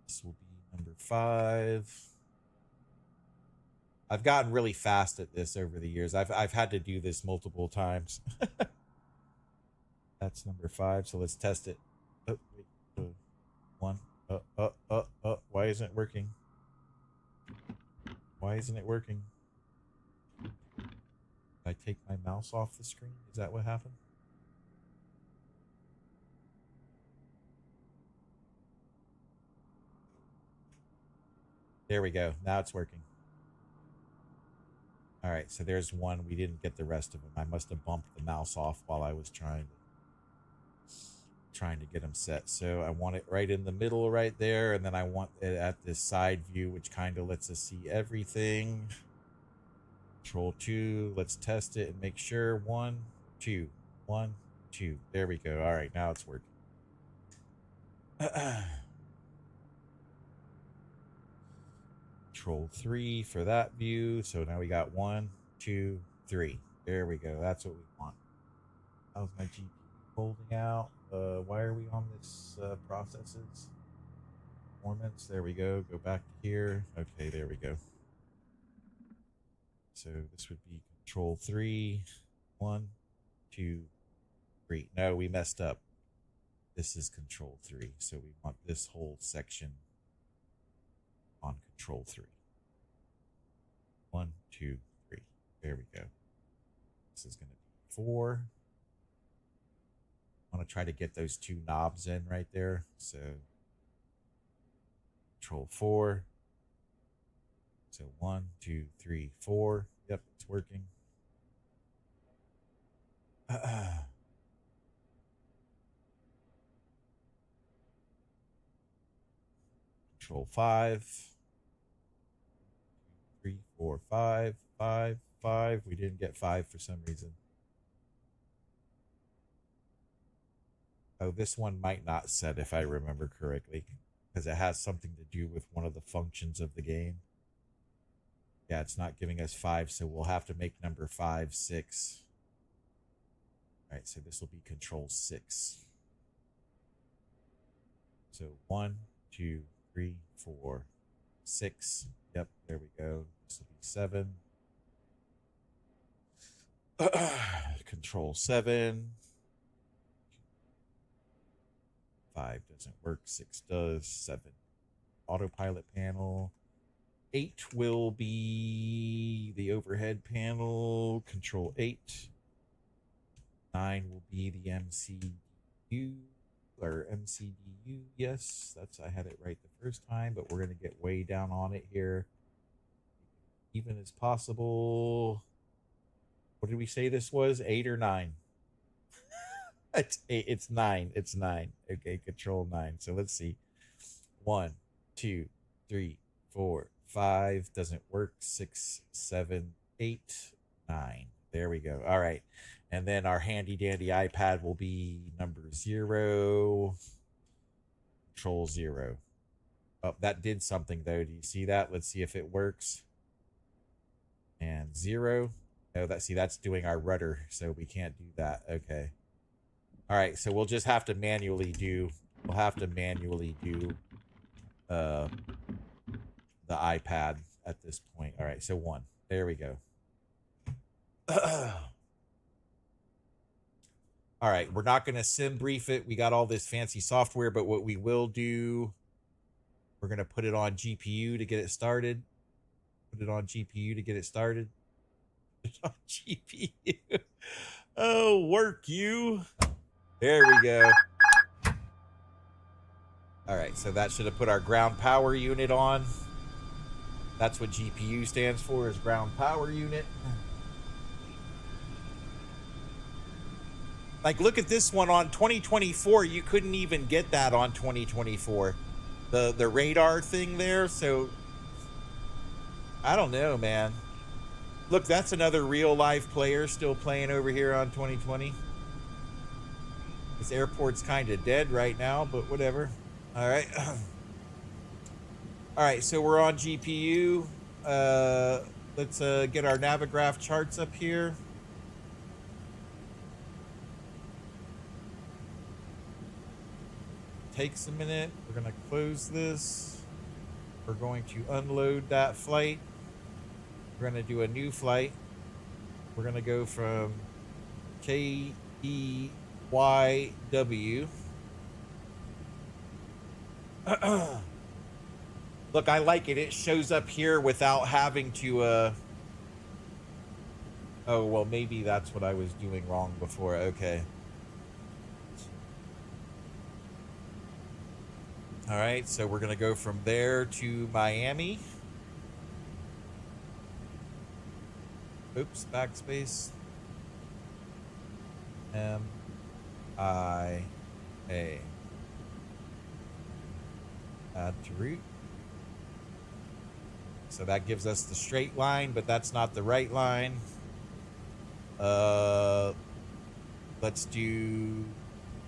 This will be number 5. I've gotten really fast at this over the years. I've had to do this multiple times. That's number 5. So let's test it. Oh, wait. 1. Why
isn't it working? Why isn't it working? Did I take my mouse off the screen? Is that what happened? There we go. Now it's working. All right, so there's one. We didn't get the rest of them. I must have bumped the mouse off while I was trying to get them set. So I want it right in the middle right there, and then I want it at this side view, which kind of lets us see everything. Control 2. Let's test it and make sure. 1, 2. 1, 2. There we go. All right, now it's working. Control 3 for that view. So now we got 1, 2, 3. There we go. That's what we want. How's my GPU holding out? Why are we on this processes? Performance. There we go. Go back to here. Okay, there we go. So this would be control 3. 1, 2, 3. No, we messed up. This is control 3. So we want this whole section on control 3. 1, 2, 3. There we go. This is going to be 4. I want to try to get those 2 knobs in right there. So control 4. So 1, 2, 3, 4. Yep, it's working. Control 5. 3, 4, 5, 5, 5. We didn't get 5 for some reason. Oh, this one might not set if I remember correctly, because it has something to do with one of the functions of the game. Yeah, it's not giving us 5, so we'll have to make number 5 6. All right, so this will be control 6. So 1, 2, 3, 4, 6. Yep, there we go. This will be 7. Control 7. 5 doesn't work. 6 does. 7. Autopilot panel. 8 will be the overhead panel. Control 8. 9 will be the MCU or MCDU. Yes, I had it right the first time, but we're going to get way down on it here. Even as possible. What did we say this was? 8 or 9? It's 8. It's 9. It's 9. Okay, control 9. So let's see. 1, 2, 3, 4, 5. Doesn't work. 6, 7, 8, 9. There we go. All right. And then our handy dandy iPad will be number 0. Control 0. Oh, that did something though. Do you see that? Let's see if it works. And 0. Oh, that's doing our rudder, so we can't do that. Okay. All right, so we'll just have to manually do the iPad at this point. All right, so 1. There we go. All right, we're not going to sim brief it. We got all this fancy software, but what we will do, we're going to put it on GPU to get it started. Put it on GPU to get it started. Put it on GPU. Oh, work you. There we go. All right, so that should have put our ground power unit on. That's what GPU stands for, is ground power unit. Like, look at this one on 2024. You couldn't even get that on 2024. The radar thing there. So, I don't know, man. Look, that's another real life player still playing over here on 2020. This airport's kind of dead right now, but whatever. All right. All right, so we're on GPU. Let's get our Navigraph charts up here. Takes a minute. We're going to close this. We're going to unload that flight. We're going to do a new flight. We're going to go from KEYW Look, I like it. It shows up here without having to, oh, well, maybe that's what I was doing wrong before. Okay. All right, so we're going to go from there to Miami. Oops, backspace. M-I-A. Add to route. So that gives us the straight line, but that's not the right line. Let's do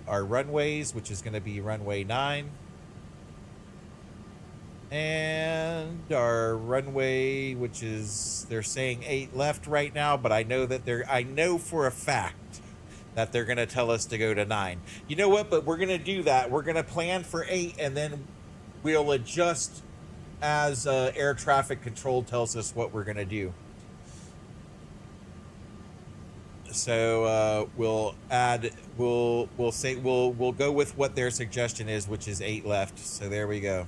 our runways, which is going to be runway 9. And our runway, which is, they're saying 8 left right now, but I know that I know for a fact that they're going to tell us to go to 9. You know what? But we're going to do that. We're going to plan for 8, and then we'll adjust as air traffic control tells us what we're going to do. So we'll go with what their suggestion is, which is 8 left. So there we go.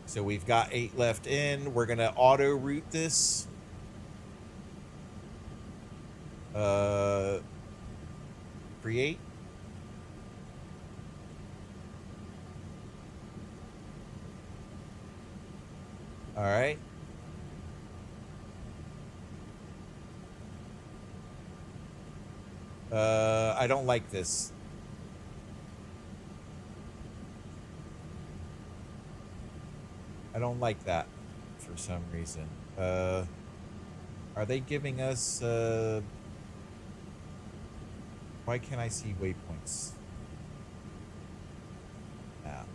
So we've got 8 left in. We're going to auto route this. Create. All right. I don't like this. I don't like that for some reason. Are they giving us, why can't I see waypoints? Now.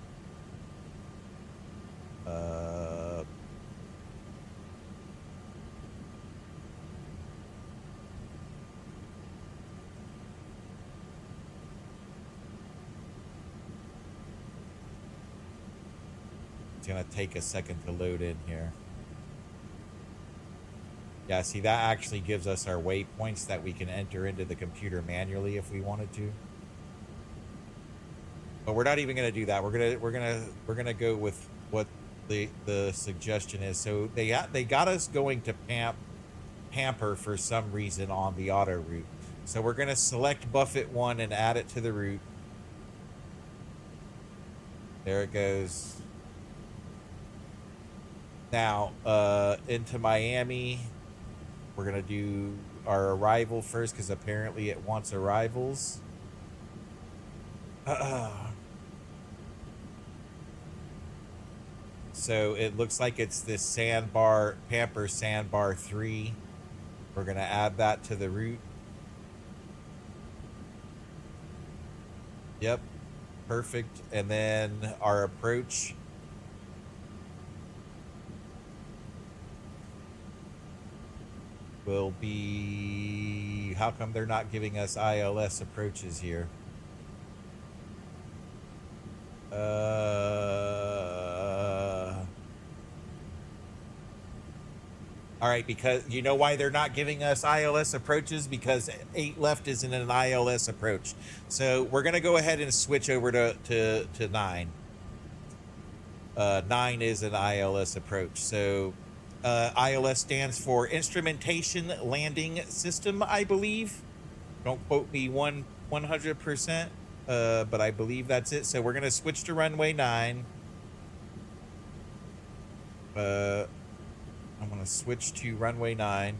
It's gonna take a second to load in here. Yeah, see, that actually gives us our waypoints that we can enter into the computer manually if we wanted to. But we're not even gonna do that. We're gonna go with what the suggestion is. So they got us going to pamper for some reason on the auto route. So we're gonna select Buffett 1 and add it to the route. There it goes. Now, into Miami, we're going to do our arrival first because apparently it wants arrivals. So it looks like it's this Pamper Sandbar 3. We're going to add that to the route. Yep, perfect. And then our approach. Will be, how come they're not giving us ILS approaches here? All right, because you know why they're not giving us ILS approaches? Because 8 left isn't an ILS approach. So we're going to go ahead and switch over to 9. 9 is an ILS approach. So ILS stands for Instrumentation Landing System, I believe. Don't quote me 100%, but I believe that's it. So we're going to switch to runway 9. I'm going to switch to runway 9.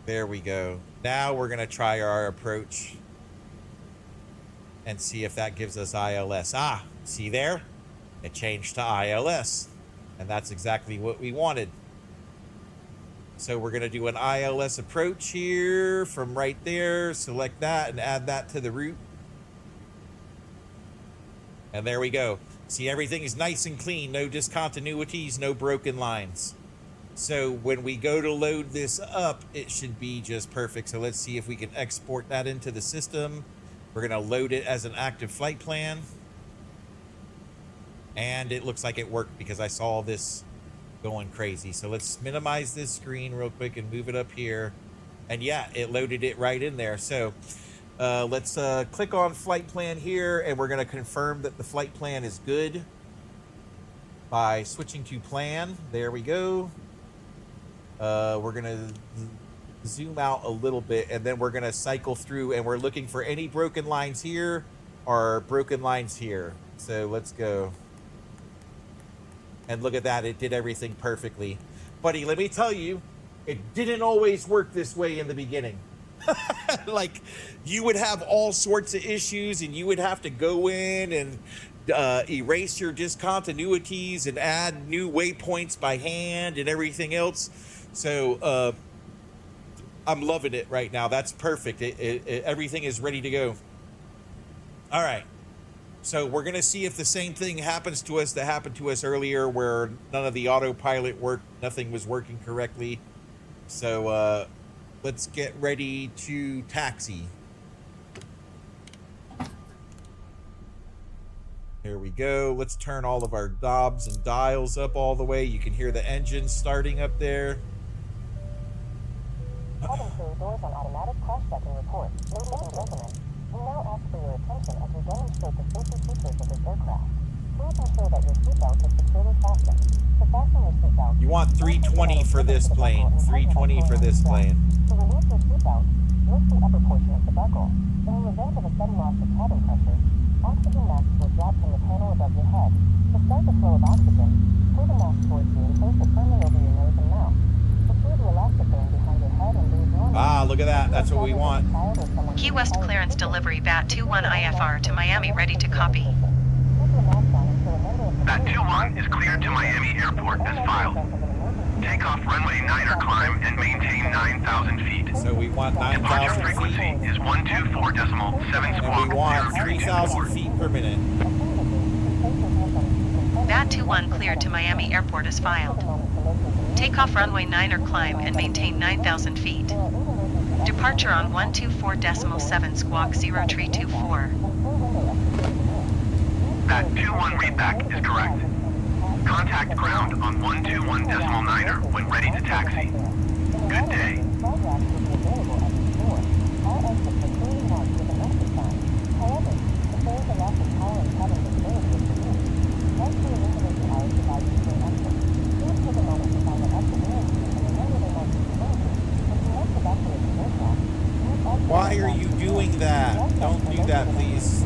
There we go. Now we're going to try our approach and see if that gives us ILS. Ah, see there? It changed to ILS. And that's exactly what we wanted. So we're going to do an ILS approach here from right there. Select that and add that to the route. And there we go. See, everything is nice and clean. No discontinuities, no broken lines. So when we go to load this up, it should be just perfect. So let's see if we can export that into the system. We're going to load it as an active flight plan. And it looks like it worked because I saw this going crazy. So let's minimize this screen real quick and move it up here. And yeah, it loaded it right in there. So let's click on flight plan here, and we're going to confirm that the flight plan is good. by switching to plan. There we go. We're going to zoom out a little bit, and then we're going to cycle through, and we're looking for any broken lines here or broken lines here. So let's go. And look at that. It did everything perfectly. Buddy, let me tell you, it didn't always work this way in the beginning. Like, you would have all sorts of issues, and you would have to go in and erase your discontinuities and add new waypoints by hand and everything else. So I'm loving it right now. That's perfect. Everything is ready to go. All right. So we're going to see if the same thing happens to us that happened to us earlier, where none of the autopilot worked, nothing was working correctly. So let's get ready to taxi. There we go. Let's turn all of our knobs and dials up all the way. You can hear the engine starting up there.
Cabin crew, doors on automatic crash checking report. Ladies and gentlemen, we now ask for your attention as we demonstrate the safety features of this aircraft. Please ensure that your seatbelt is securely fastened. To fasten your seatbelt,
you want 320 for this plane. 320 for this plane.
To release your seatbelt, lift the upper portion of the buckle. In the event of a sudden loss of cabin pressure, oxygen masks will drop from the panel above your head. To start the flow of oxygen, pull the mask towards you and place it firmly over your nose and mouth. Secure the elastic band behind your head and breathe normally.
Ah, look at that. That's what we want.
Key West clearance delivery BAT 21 IFR to Miami, ready to copy.
BAT 21 is cleared to Miami Airport as filed. Takeoff runway 9er climb and maintain 9,000 feet.
So we want 9,000 feet.
Frequency is 124.7 squawk.
And we want 3,000 feet per minute.
BAT 21 cleared to Miami Airport as filed. Takeoff runway 9er climb and maintain 9,000 feet. Departure on 124.7 squawk 0324.
BAT 21 readback is correct. Contact ground on 121.9er when ready to taxi. Good day.
Why are you doing that? Don't do that, please.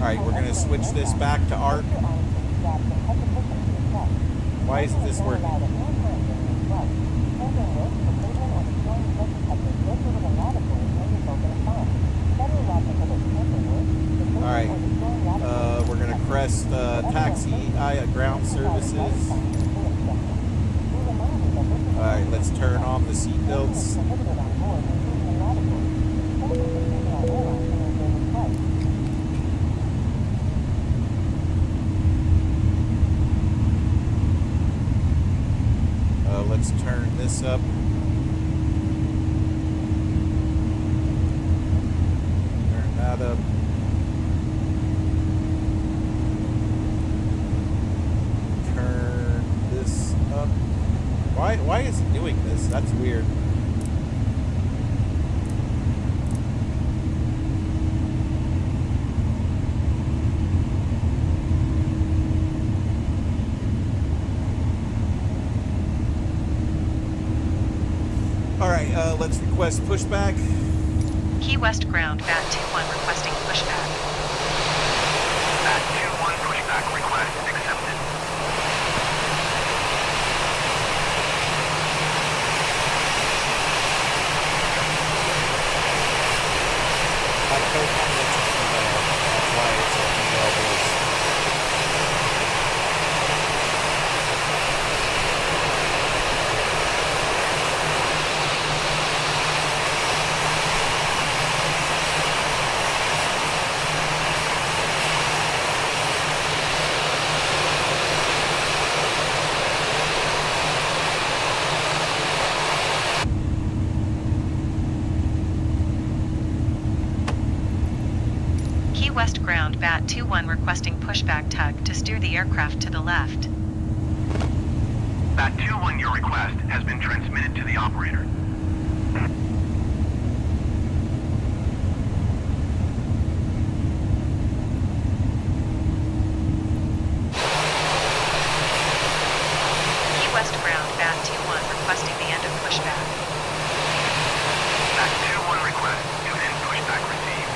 Alright, we're going to switch this back to ARC. Why isn't this working? Alright, we're going to crest taxi ground services. Alright, let's turn on the seatbelts. Let's turn this up. Turn that up. Turn this up. Why is it doing this? That's weird. Alright, let's request pushback.
Key West ground BAT 21 requesting pushback.
BAT 21 pushback request accepted.
My co-pilot is that's why it's a female voice.
West ground Bat 2-1 requesting pushback tug to steer the aircraft to the left.
Bat 2-1, your request has been transmitted to the operator.
West ground Bat 2-1 requesting the end of pushback.
Bat 2-1 request to end pushback received.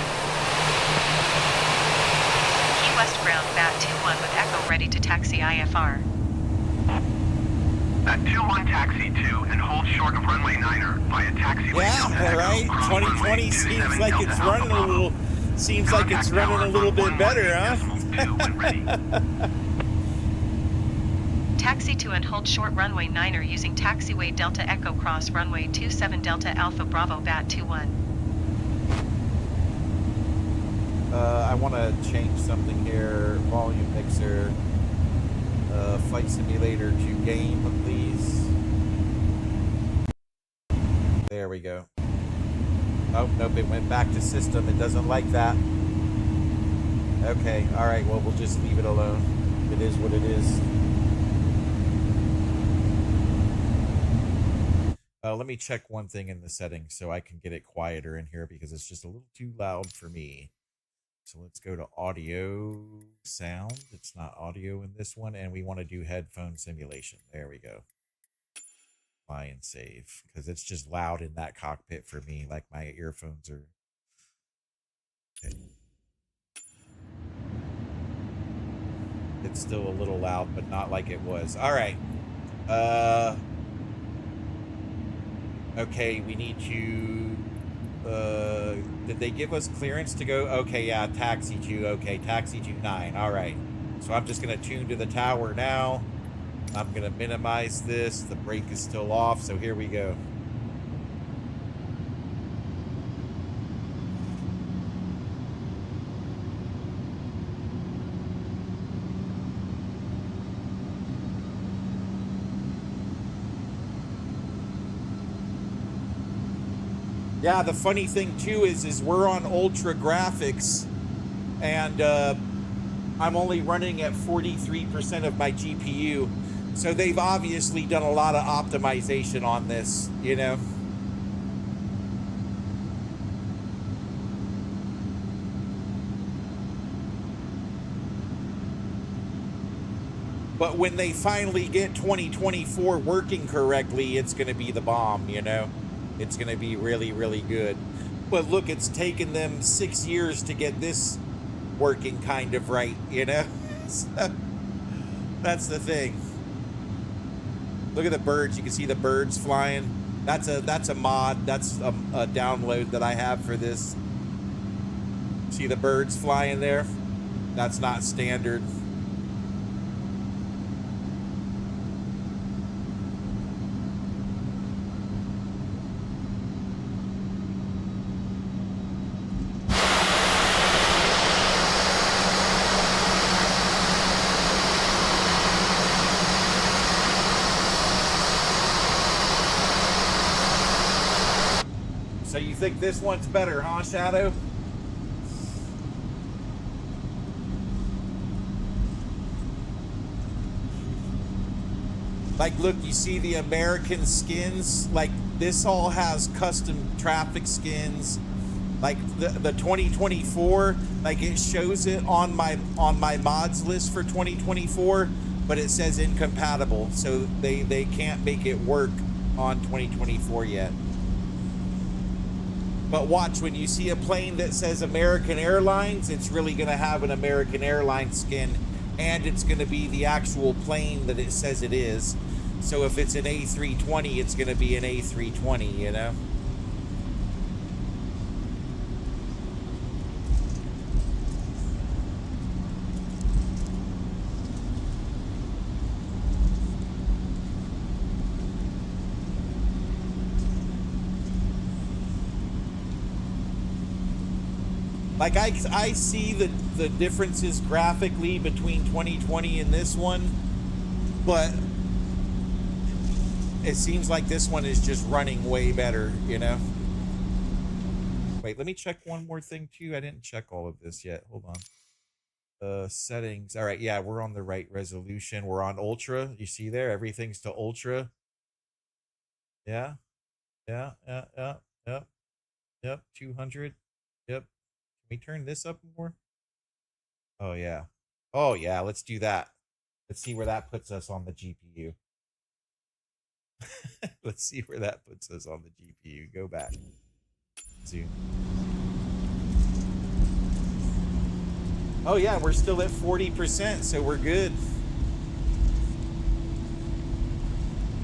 Key West ground Bat 2-1 with Echo ready to taxi IFR.
Bat 2-1 taxi to and hold short of runway 9er via taxiway.
Yeah, right. 2020 seems like it's running a little. Seems like it's running a little bit better, huh?
Taxi to and hold short runway 9er using taxiway Delta Echo cross runway 27 Delta Alpha Bravo Bat 2-1.
I want to change something here. Volume mixer. Flight simulator to game, please. There we go. Oh, nope, it went back to system. It doesn't like that. Okay, all right, well, we'll just leave it alone. It is what it is. Let me check one thing in the settings so I can get it quieter in here because it's just a little too loud for me. So let's go to audio sound. It's not audio in this one, and we want to do headphone simulation. There we go. Fly and save, because it's just loud in that cockpit for me, like my earphones are. Okay. It's still a little loud, but not like it was. All right. Okay, we need to... did they give us clearance to go? Okay, yeah, taxi to, okay, taxi to 9. All right. So I'm just going to tune to the tower now. I'm going to minimize this. The brake is still off, so here we go. Yeah, the funny thing too is we're on ultra graphics, and I'm only running at 43% of my GPU, so they've obviously done a lot of optimization on this, you know. But when they finally get 2024 working correctly, it's going to be the bomb, you know. It's going to be really, really good. But look, it's taken them 6 years to get this working kind of right, you know? So, that's the thing. Look at the birds. You can see the birds flying. That's a mod. That's a download that I have for this. See the birds flying there? That's not standard. Think this one's better, huh, Shadow? Like, look, you see the American skins? Like, this all has custom traffic skins. Like, the 2024, like, it shows it on my mods list for 2024, but it says incompatible, so they can't make it work on 2024 yet. But watch, when you see a plane that says American Airlines, it's really going to have an American Airlines skin, and it's going to be the actual plane that it says it is. So if it's an A320, it's going to be an A320, you know? Like, I see the differences graphically between 2020 and this one, but it seems like this one is just running way better, you know?
Wait, let me check one more thing too. I didn't check all of this yet. Hold on. Settings. All right, yeah, we're on the right resolution. We're on ultra. You see there? Everything's to ultra. Yeah. Yeah, yeah, yeah, yep. Yep, 200. Yep. Can we turn this up more? Oh yeah. Oh yeah, let's do that. Let's see where that puts us on the GPU. Let's see where that puts us on the GPU. Go back. Zoom. Oh yeah, we're still at 40%, so we're good.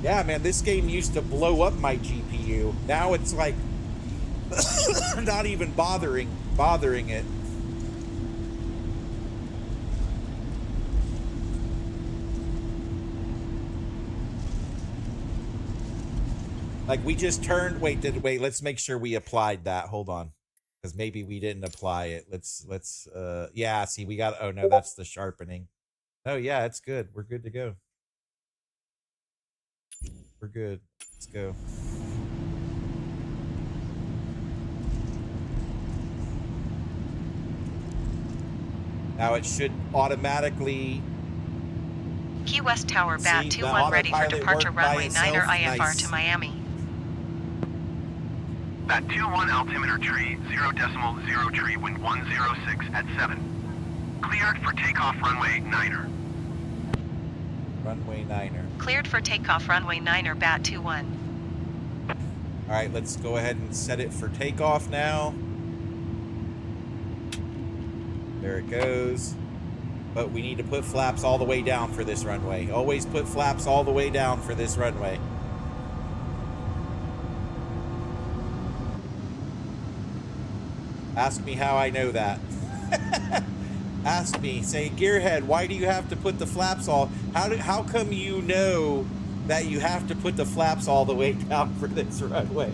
Yeah, man, this game used to blow up my GPU. Now it's like not even bothering it. Like we just turned, wait, let's make sure we applied that. Hold on. Because maybe we didn't apply it. Let's yeah, see, we got, oh no, that's the sharpening. Oh yeah, it's good. We're good to go. We're good. Let's go. Now it should automatically.
Key West Tower Bat 21 ready for departure runway 9er IFR to Miami.
Bat 21 altimeter tree 0.0 tree wind 106 at 7. Cleared for takeoff runway 9er.
Runway 9er.
Cleared for takeoff runway 9er Bat 21.
All right, let's go ahead and set it for takeoff now. There it goes. But we need to put flaps all the way down for this runway. Always put flaps all the way down for this runway. Ask me how I know that. Ask me. Say, Gearhead, why do you have to put the flaps all? How come you know that you have to put the flaps all the way down for this runway?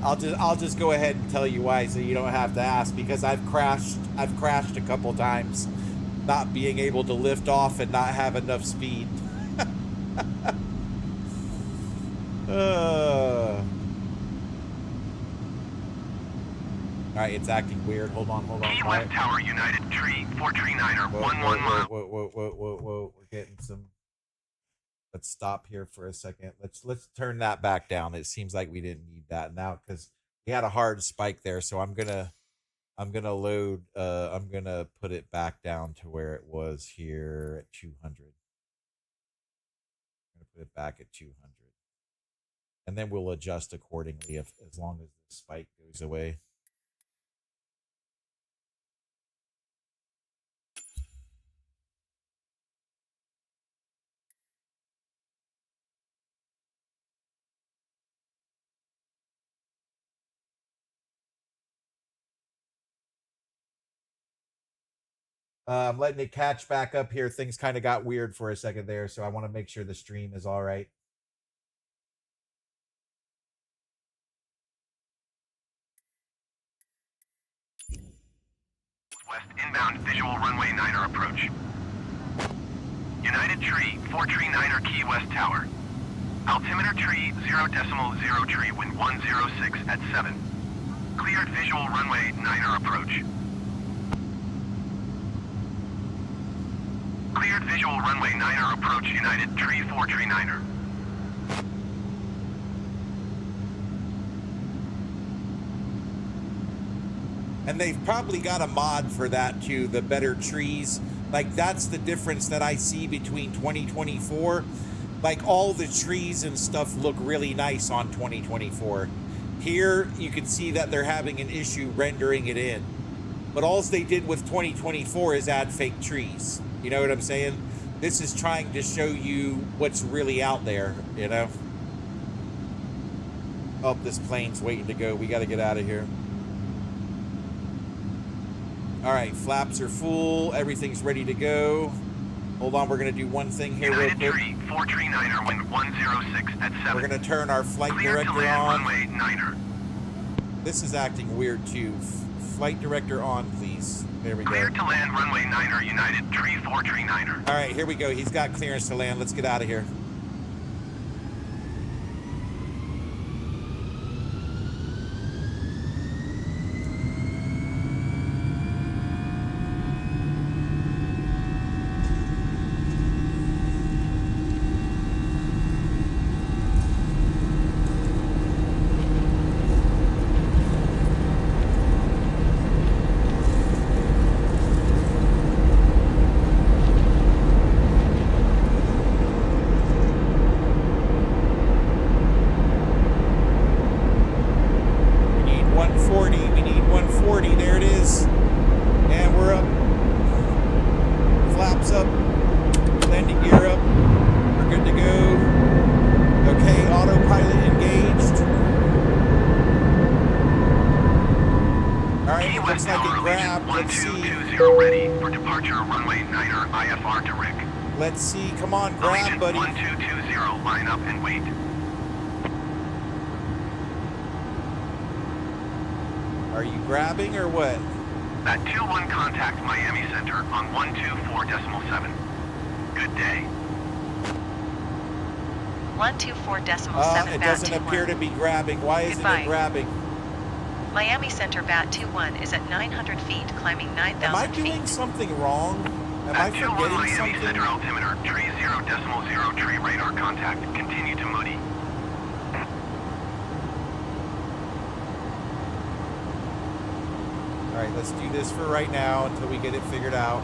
I'll just go ahead and tell you why, so you don't have to ask, because I've crashed a couple times, not being able to lift off and not have enough speed. All right, it's acting weird. Hold on.
Key West Tower United Tree 439er 11 mile.
Whoa. We're getting some. Let's stop here for a second. Let's turn that back down. It seems like we didn't need that now because we had a hard spike there. So I'm gonna load. I'm gonna put it back down to where it was here at 200. I'm gonna put it back at 200, and then we'll adjust accordingly as long as the spike goes away. I'm letting it catch back up here. Things kind of got weird for a second there, so I want to make sure the stream is all right.
West inbound visual runway 9er approach. United Tree 439er Key West Tower. Altimeter tree 0.0 tree wind 106 at 7. Cleared visual runway 9er approach. Cleared visual runway 9er approach United Tree 439er.
And they've probably got a mod for that too, the better trees. Like that's the difference that I see between 2024. Like all the trees and stuff look really nice on 2024. Here you can see that they're having an issue rendering it in. But all they did with 2024 is add fake trees. You know what I'm saying? This is trying to show you what's really out there, you know? Oh, this plane's waiting to go. We got to get out of here. All right, flaps are full. Everything's ready to go. Hold on, we're going to do one thing here real quick.
Tree 439er wind 106 at 7.
We're going to turn our flight director on. Runway 9er. This is acting weird too. Flight director on, please. There we go.
Cleared to land runway 9er United Tree 439er.
All right, here we go. He's got clearance to land. Let's get out of here.
flaps up, landing gear up. We're good to go. Okay, autopilot engaged. All right, it looks like it grabbed. Let's see.
1220 ready for departure runway 9er IFR to Rick.
Let's see. Come on, grab, buddy.
1220, line up and wait.
Are you grabbing or what?
That 2-1 contact Miami Center on 124.7. Good day.
124.7.
It doesn't appear to be grabbing. Why isn't it grabbing?
Miami Center Bat 21 is at 900 feet, climbing 9,000
Am I
feet.
doing something wrong? Am I forgetting
Miami
something?
Center altimeter, tree 0.0, tree radar contact. Continue to Moody.
All right, let's do this for right now until we get it figured out.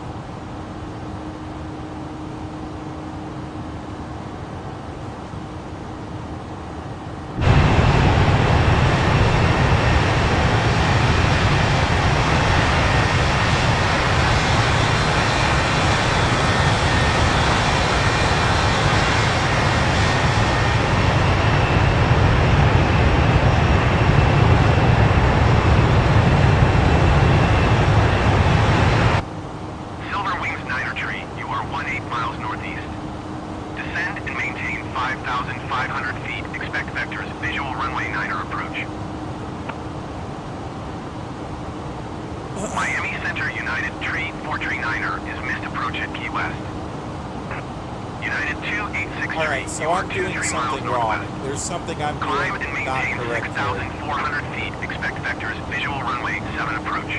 Something I'm doing not correct.
6,400 feet. Expect vectors. Visual runway 7 approach.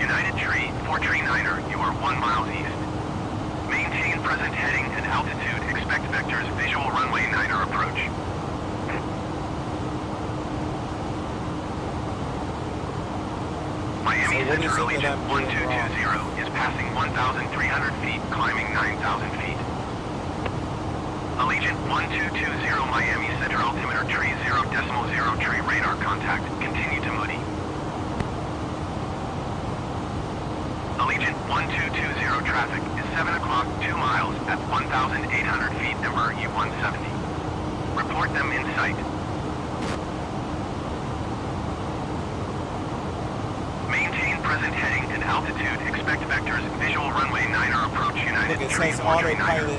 United Tree 439er, you are 1 mile east. Maintain present heading and altitude. Expect vectors. Visual runway 9er approach. Miami Center Allegiant 1220 is passing 1,300 feet, climbing 9,000 feet. Allegiant 1220 Miami Center altimeter tree 0.0 tree radar contact. Continue to Moody. Allegiant 1220 traffic is 7 o'clock 2 miles at 1,800 feet Ember U-170. Report them in sight. Maintain present heading and altitude. Expect vectors. Visual runway 9er approach. United
Look, it
Tree
says autopilot.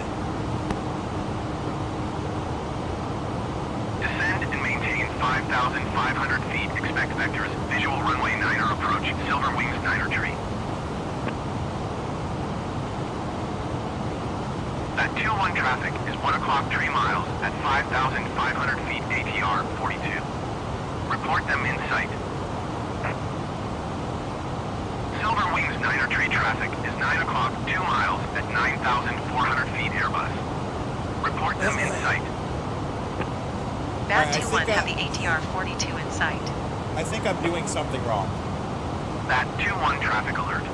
Descend and maintain 5,500 feet. Expect vectors. Visual runway 9er approach. Silver Wings 9er tree. That 2-1 traffic is 1 o'clock 3 miles at 5,500 feet ATR 42. Report them in sight. Silver Wings 9er tree traffic is 9 o'clock 2 miles at 9,400 feet Airbus. Report them in sight.
Bat 21 have the ATR 42 in sight.
I think I'm doing something wrong.
Bat 21 traffic alert.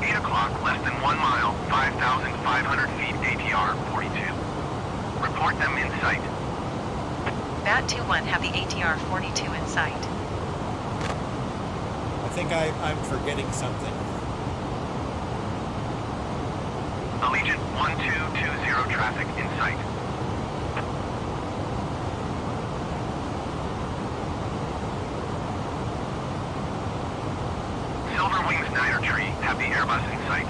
8 o'clock, less than 1 mile, 5,500 feet ATR 42. Report them in sight.
Bat 21 have the ATR 42 in sight.
I think I'm forgetting something.
Allegiant 1220 traffic in sight. Silver Wings 9er tree have the Airbus in sight.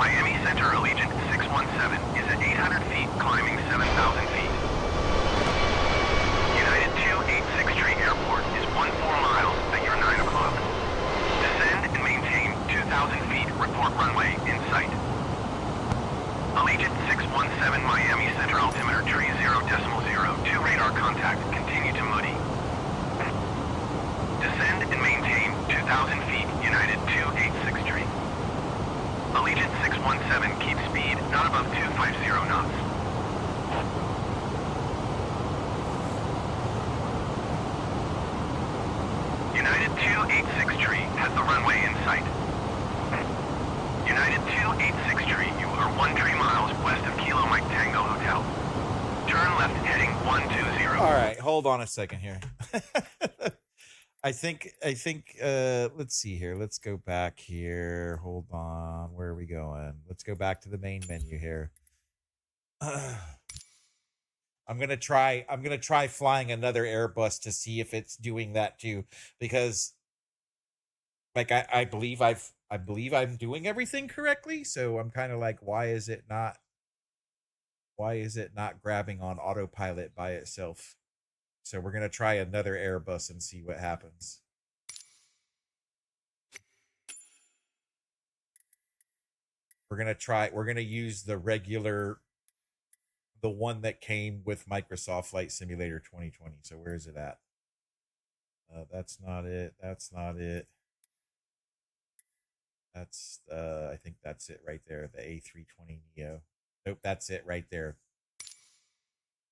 Miami Center Allegiant 617 is at 800 feet, climbing 7,000 feet. United 286 Airport is 14 miles at your 9 o'clock. Descend and maintain 2,000 feet, report runway in sight. Allegiant 617 Miami Center altimeter tree 0.02 radar contact, continue to Moody. Descend and maintain 2,000 feet, United 286 Allegiant 617, keep speed, not above 25 250 knots. United 286 tree has the runway in sight. United 286 tree, you are 13 miles west of Kilo Mike Tango Hotel. Turn left heading 120.
All right, hold on a second here. I think let's see here. Let's go back here. Hold on. Where are we going? Let's go back to the main menu here. I'm going to try flying another Airbus to see if it's doing that too, because like I believe I'm doing everything correctly, so I'm kind of like, why is it not grabbing on autopilot by itself? So we're going to try another Airbus and see what happens. We're going to use the one that came with Microsoft Flight Simulator 2020. So where is it at? That's not it. That's not it. That's I think that's it right there. The A320 Neo. Nope, that's it right there.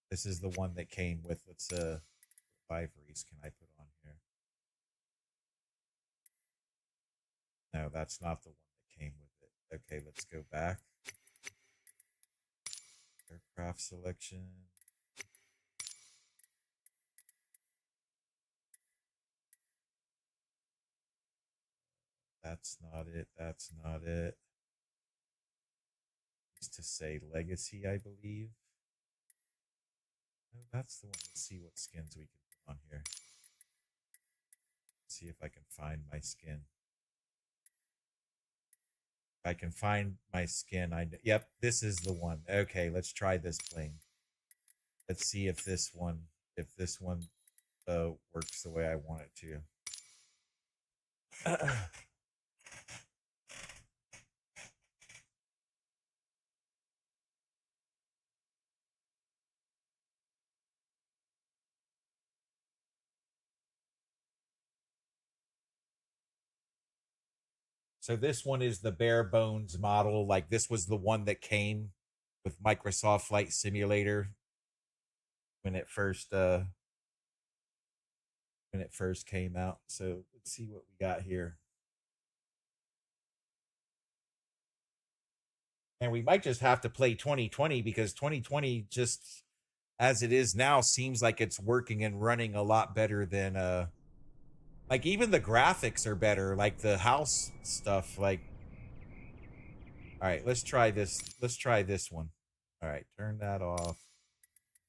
This is the one that came with, let's liveries can I put on here? No, that's not the one that came with it. Okay, let's go back. Aircraft selection. That's not it. That's not it. Used to say legacy, I believe. No, that's the one. Let's see what skins we can put on here. See if I can find my skin. If I can find my skin, yep, this is the one. Okay, let's try this plane. Let's see if this one works the way I want it to. So this one is the bare bones model. Like this was the one that came with Microsoft Flight Simulator when it first came out. So let's see what we got here. And we might just have to play 2020 because 2020 just as it is now seems like it's working and running a lot better than like even the graphics are better, like the house stuff. Like, all right, let's try this. Let's try this one. All right, turn that off.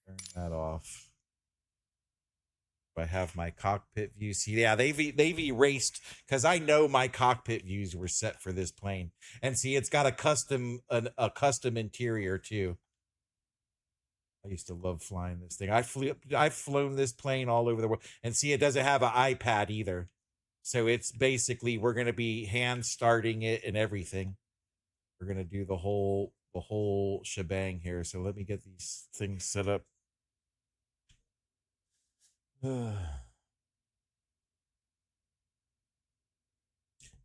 Turn that off. I have my cockpit view. See, yeah, they've erased because I know my cockpit views were set for this plane, and see, it's got a custom interior too. I used to love flying this thing. I've flown this plane all over the world, and see, it doesn't have an iPad either, so it's basically we're gonna be hand starting it and everything. We're gonna do the whole shebang here. So let me get these things set up.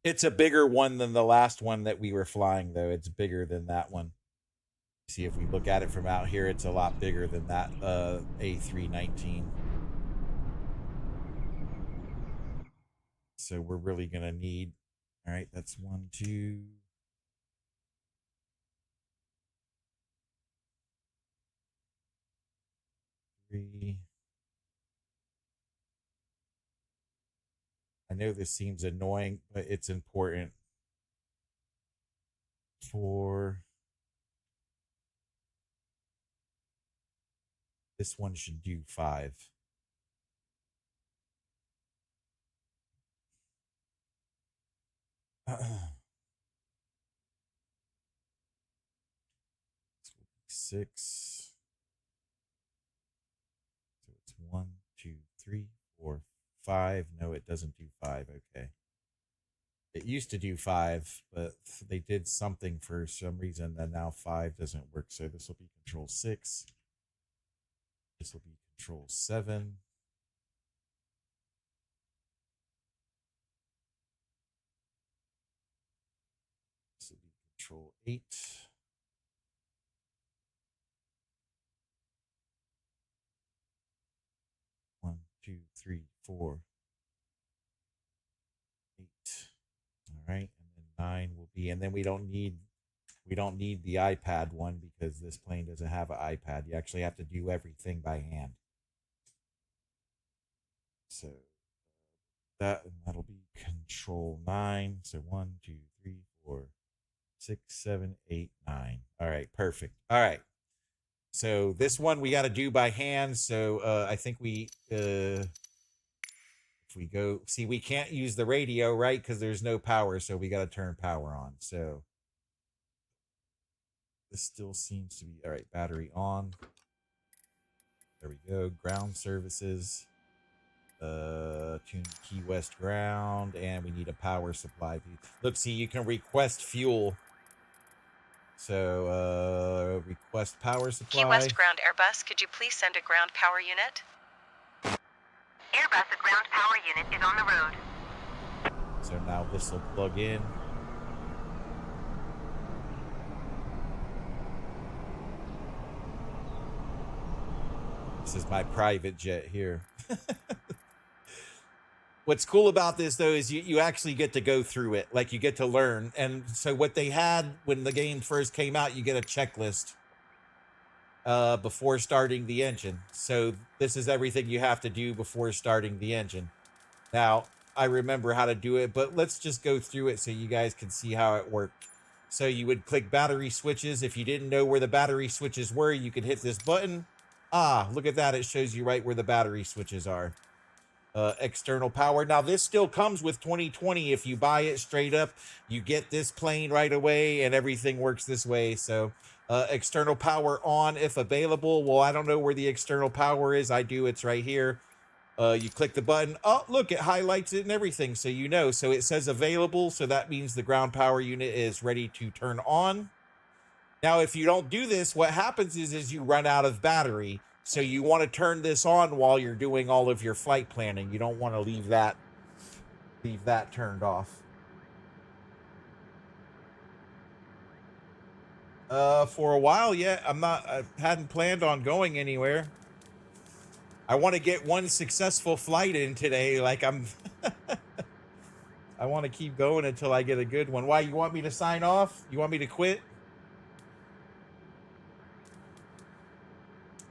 It's a bigger one than the last one that we were flying, though. It's bigger than that one. See, if we look at it from out here, it's a lot bigger than that A319. So we're really going to need... All right, that's 1, 2... 3... I know this seems annoying, but it's important. 4... This one should do 5. Six. So it's 1, 2, 3, 4, 5. No, it doesn't do 5. Okay. It used to do 5, but they did something for some reason that now 5 doesn't work. So this will be control 6. This will be control 7. This will be control 8.
2, 3, 4, 8. All right, and then 9 will be, and then we don't need the iPad one because this plane doesn't have an iPad. You actually have to do everything by hand. So that'll be control 9. So 1, 2, 3, 4, 6, 7, 8, 9. All right, perfect. All right. So this one we got to do by hand. So I think we if we go, see, we can't use the radio, right? Because there's no power, so we got to turn power on. So this still seems to be all right. Battery on. There we go. Ground services. Tune Key West ground, and we need a power supply. Look, see, you can request fuel. So request power supply.
Key West ground Airbus, could you please send a ground power unit?
Airbus, a ground power unit is on the road.
So now this will plug in. This is my private jet here. What's cool about this, though, is you actually get to go through it. Like, you get to learn. And so what they had when the game first came out, you get a checklist before starting the engine. So this is everything you have to do before starting the engine. Now, I remember how to do it, but let's just go through it so you guys can see how it worked. So you would click battery switches. If you didn't know where the battery switches were, you could hit this button. Ah, look at that. It shows you right where the battery switches are. External power. Now, this still comes with 2020. If you buy it straight up, you get this plane right away, and everything works this way. So, external power on if available. Well, I don't know where the external power is. I do. It's right here. You click the button. Oh, look, it highlights it and everything, so you know. So it says available, so that means the ground power unit is ready to turn on. Now, if you don't do this, what happens is you run out of battery. So you want to turn this on while you're doing all of your flight planning. You don't want to leave that turned off. For a while, yeah, I hadn't planned on going anywhere. I want to get one successful flight in today. Like I want to keep going until I get a good one. Why, you want me to sign off? You want me to quit?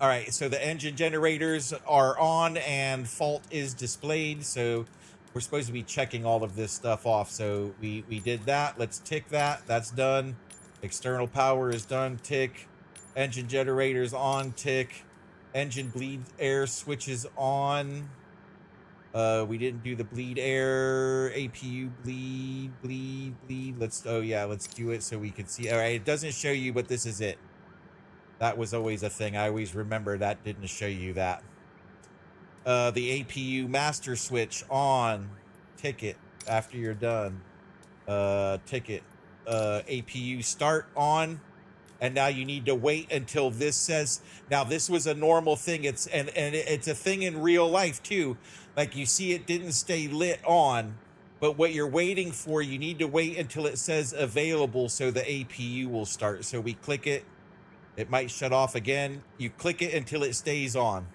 All right, so the engine generators are on and fault is displayed. So we're supposed to be checking all of this stuff off. So we did that. Let's tick that. That's done. External power is done. Tick. Engine generators on. Tick. Engine bleed air switches on. We didn't do the bleed air. APU bleed. Let's do it so we can see. All right, it doesn't show you, but this is it. That was always a thing. I always remember that didn't show you that. The APU master switch on. Ticket after you're done. Ticket. APU start on. And now you need to wait until this says. Now this was a normal thing. It's a thing in real life too. Like, you see, it didn't stay lit on. But what you're waiting for, you need to wait until it says available so the APU will start. So we click it. It might shut off again. You click it until it stays on.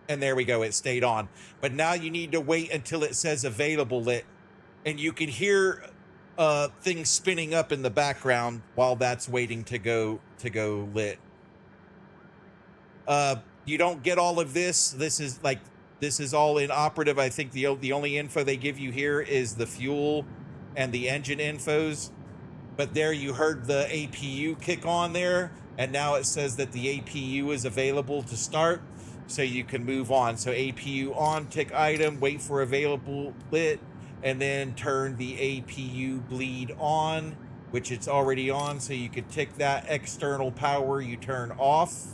And there we go. It stayed on. But now you need to wait until it says available lit. And you can hear things spinning up in the background while that's waiting to go lit. You don't get all of this. This is all inoperative. I think the only info they give you here is the fuel and the engine infos. But there you heard the APU kick on there. And now it says that the APU is available to start. So you can move on. So APU on, tick item, wait for available lit, and then turn the APU bleed on, which it's already on. So you can tick that. External power you turn off.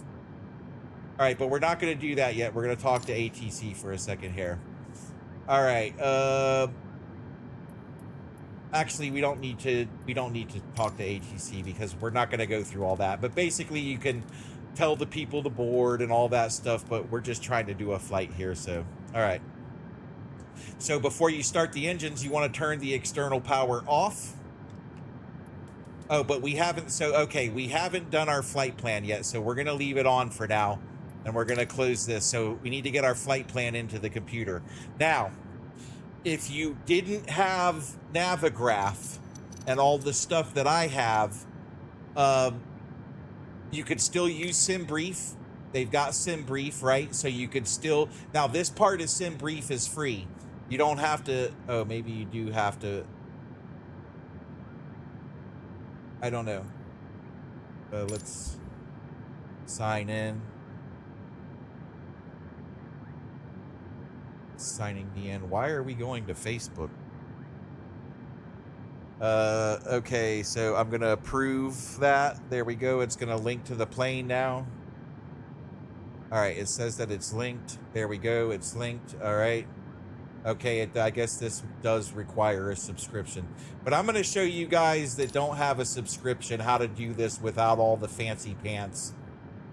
All right, but we're not going to do that yet. We're going to talk to ATC for a second here. All right. Actually, we don't need to talk to ATC because we're not going to go through all that. But basically, you can tell the people to board and all that stuff, but we're just trying to do a flight here. So, all right. So before you start the engines, you want to turn the external power off.
Oh, but we haven't, so, okay, we haven't done our flight plan yet, so we're going to leave it on for now, and we're going to close this. So we need to get our flight plan into the computer. Now, if you didn't have Navigraph and all the stuff that I have, you could still use SimBrief. They've got SimBrief, right? So you could still, now this part of SimBrief is free. You don't have to, oh, maybe you do have to, I don't know. Let's sign in. Signing me in. Why are we going to Facebook? Okay, so I'm gonna approve that. There we go. It's gonna link to the plane now. All right, it says that it's linked. There we go. It's linked. All right. Okay, I guess this does require a subscription. But I'm going to show you guys that don't have a subscription how to do this without all the fancy pants.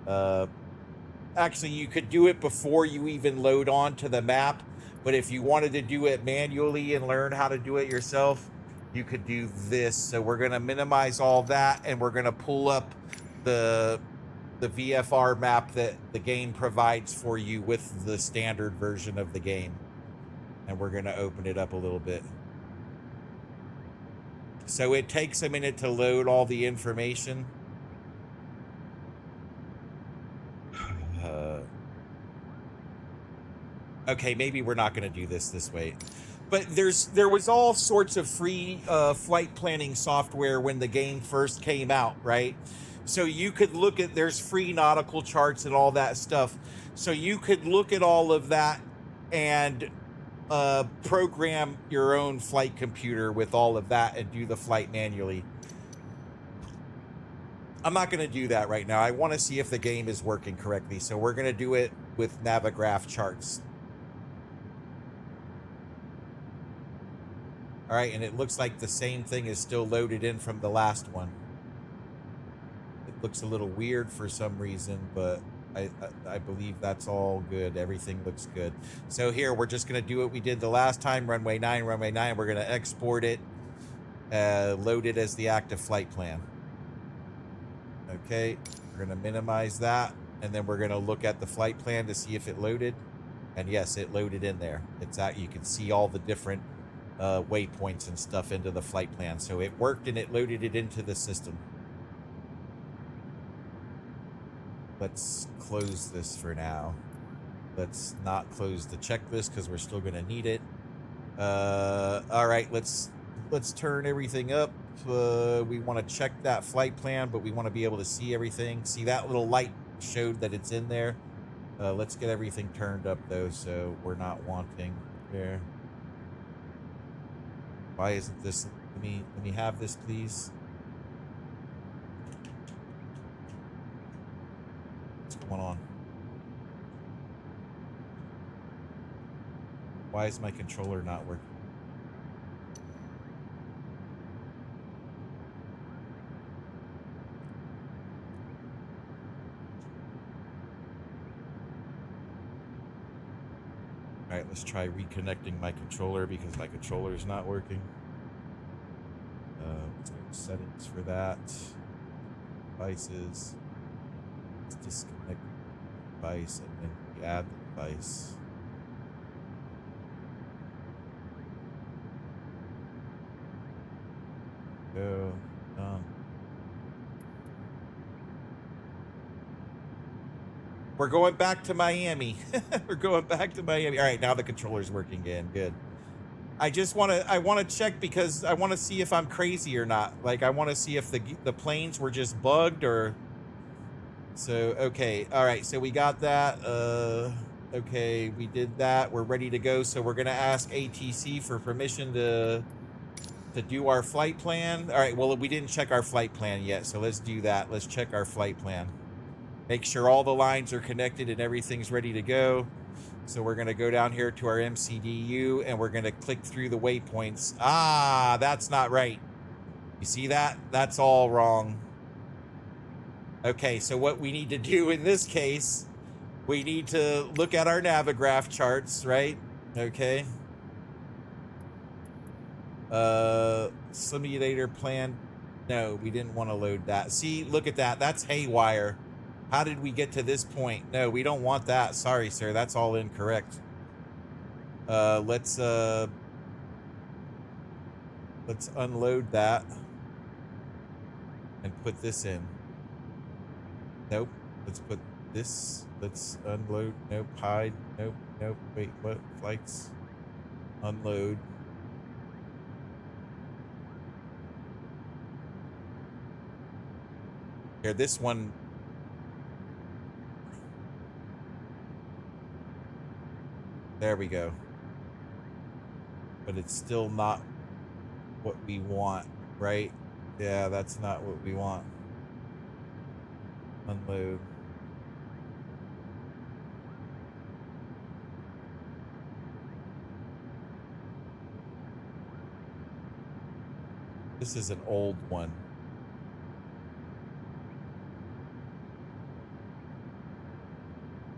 Actually, you could do it before you even load on to the map. But if you wanted to do it manually and learn how to do it yourself, you could do this. So we're going to minimize all that, and we're going to pull up the VFR map that the game provides for you with the standard version of the game. And we're going to open it up a little bit. So it takes a minute to load all the information. Okay, maybe we're not going to do this way. But there was all sorts of free flight planning software when the game first came out, right? So you could look at, there's free nautical charts and all that stuff. So you could look at all of that and program your own flight computer with all of that and do the flight manually. I'm not going to do that right now. I want to see if the game is working correctly. So we're going to do it with Navigraph charts. All right, and it looks like the same thing is still loaded in from the last one. It looks a little weird for some reason, but I believe that's all good. Everything looks good. So here, we're just going to do what we did the last time. Runway 9. We're going to export it, load it as the active flight plan. Okay, we're going to minimize that, and then we're going to look at the flight plan to see if it loaded. And yes, it loaded in there. It's out. You can see all the different waypoints and stuff into the flight plan. So it worked, and it loaded it into the system. Let's close this for now. Let's not close the checklist because we're still going to need it. All right, let's turn everything up. We want to check that flight plan, but we want to be able to see everything. See, that little light showed that it's in there. Let's get everything turned up though, so we're not wanting there. Why isn't this? Let me have this, please. What's going on? Why is my controller not working? All right, let's try reconnecting my controller because my controller is not working. Let's go to settings for that. Devices. Let's disconnect the device and then we add the device. Go. Done. We're going back to Miami. We're going back to Miami. All right, now the controller's working again. Good. I want to check because I want to see if I'm crazy or not. Like, I want to see if the planes were just bugged or... So, okay. All right, so we got that. Okay, we did that. We're ready to go. So we're going to ask ATC for permission to do our flight plan. All right, well, we didn't check our flight plan yet, so let's do that. Let's check our flight plan. Make sure all the lines are connected and everything's ready to go. So we're going to go down here to our MCDU and we're going to click through the waypoints. Ah, that's not right. You see that? That's all wrong. Okay, so what we need to do in this case, we need to look at our Navigraph charts, right? Okay. Simulator plan No, we didn't want to load that. See, look at that. That's haywire. How did we get to this point? No, we don't want that. Sorry, sir. That's all incorrect. Let's unload that and put this in. Nope. Let's put this. Let's unload. Nope. Hide. Nope. Nope. Wait, what? Flights. Unload. Here, this one. There we go. But it's still not what we want, right? Yeah, that's not what we want. Unload. This is an old one.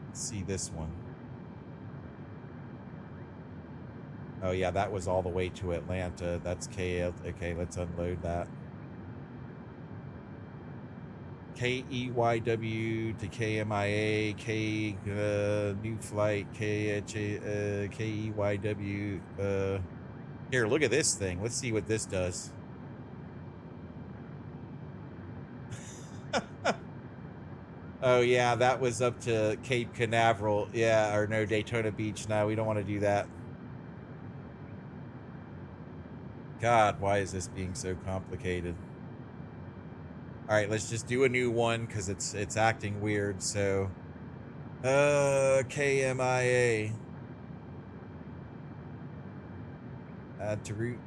Let's see this one. Oh yeah, that was all the way to Atlanta. That's KL. Okay, let's unload that. KEYW to KMIA, new flight, KEYW. Here, look at this thing. Let's see what this does. Oh yeah, that was up to Cape Canaveral. Yeah, or no, Daytona Beach. No, we don't want to do that. God, why is this being so complicated? All right, let's just do a new one because it's acting weird. So, KMIA. Add to route.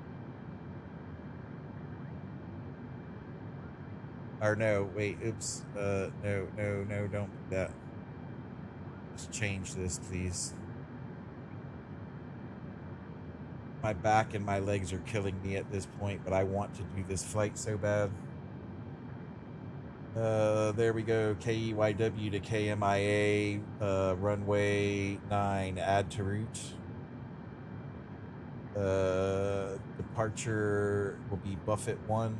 Or no, wait, oops. No, don't do that. Let's change this, please. My back and my legs are killing me at this point, but I want to do this flight so bad. There we go. KEYW to KMIA, runway 9, add to route. Departure will be Buffett 1.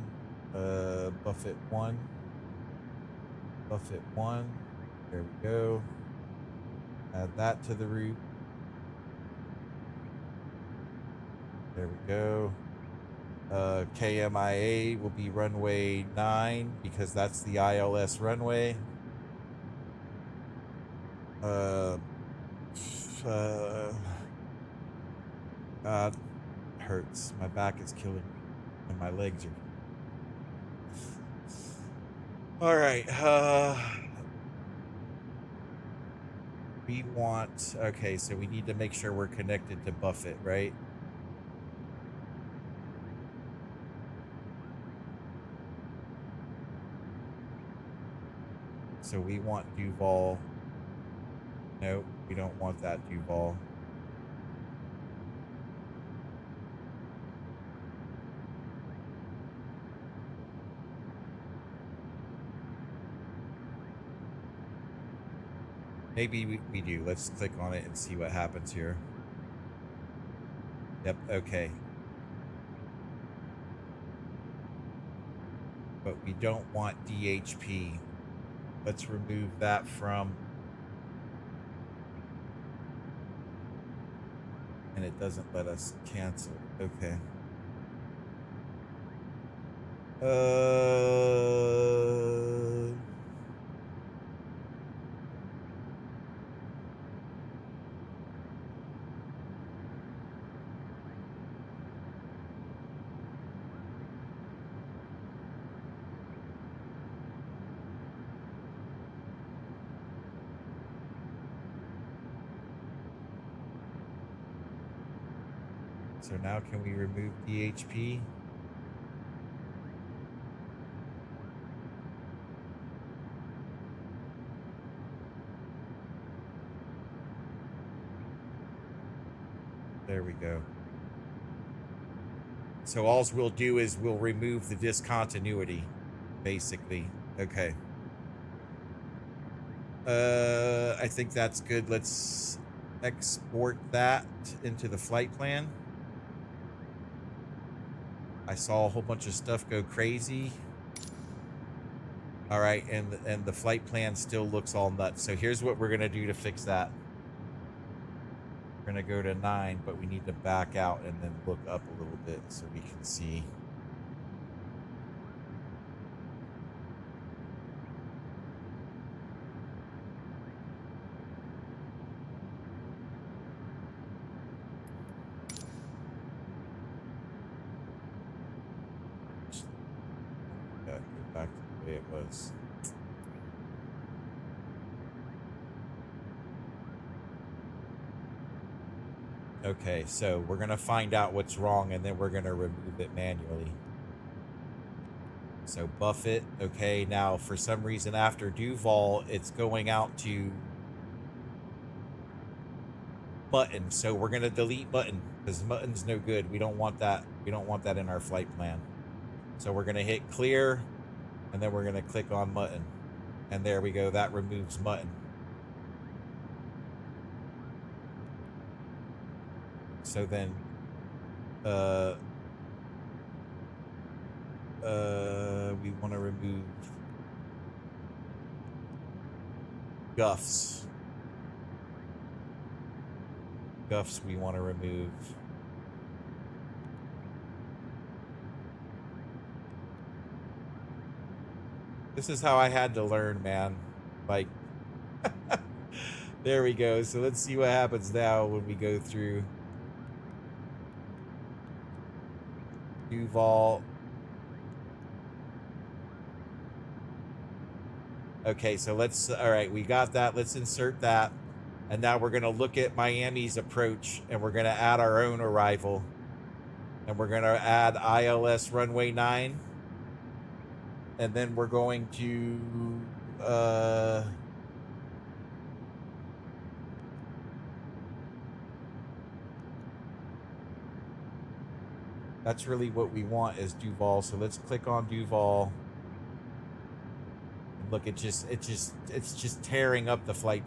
Buffett 1. Buffett 1. There we go. Add that to the route. There we go. KMIA will be runway 9 because that's the ILS runway. God, hurts. My back is killing me, and my legs are. All right. We want. Okay, so we need to make sure we're connected to Buffett, right? So we want Duval. Nope, we don't want that Duval. Maybe we do. Let's click on it and see what happens here. Yep, okay. But we don't want DHP. Let's remove that from... And it doesn't let us cancel. Okay. So now can we remove DHP? There we go. So all we'll do is we'll remove the discontinuity, basically. Okay. I think that's good. Let's export that into the flight plan. I saw a whole bunch of stuff go crazy. All right, and the flight plan still looks all nuts. So here's what we're gonna do to fix that. We're gonna go to 9, but we need to back out and then look up a little bit so we can see. Go back to the way it was. Okay, so we're gonna find out what's wrong and then we're gonna remove it manually. So buff it. Okay, now for some reason after Duval, it's going out to Mutton. So we're gonna delete Mutton because Mutton's no good. We don't want that. We don't want that in our flight plan. So we're gonna hit clear and then we're gonna click on Mutton. And there we go. That removes Mutton. So then we want to remove Guffs. Guffs we want to remove. This is how I had to learn, man. Like, there we go. So let's see what happens now when we go through Duval. Okay, so let's, all right, we got that. Let's insert that. And now we're going to look at Miami's approach and we're going to add our own arrival. And we're going to add ILS runway 9. And then we're going to, that's really what we want is Duval. So let's click on Duval. And look, it's just tearing up the flight.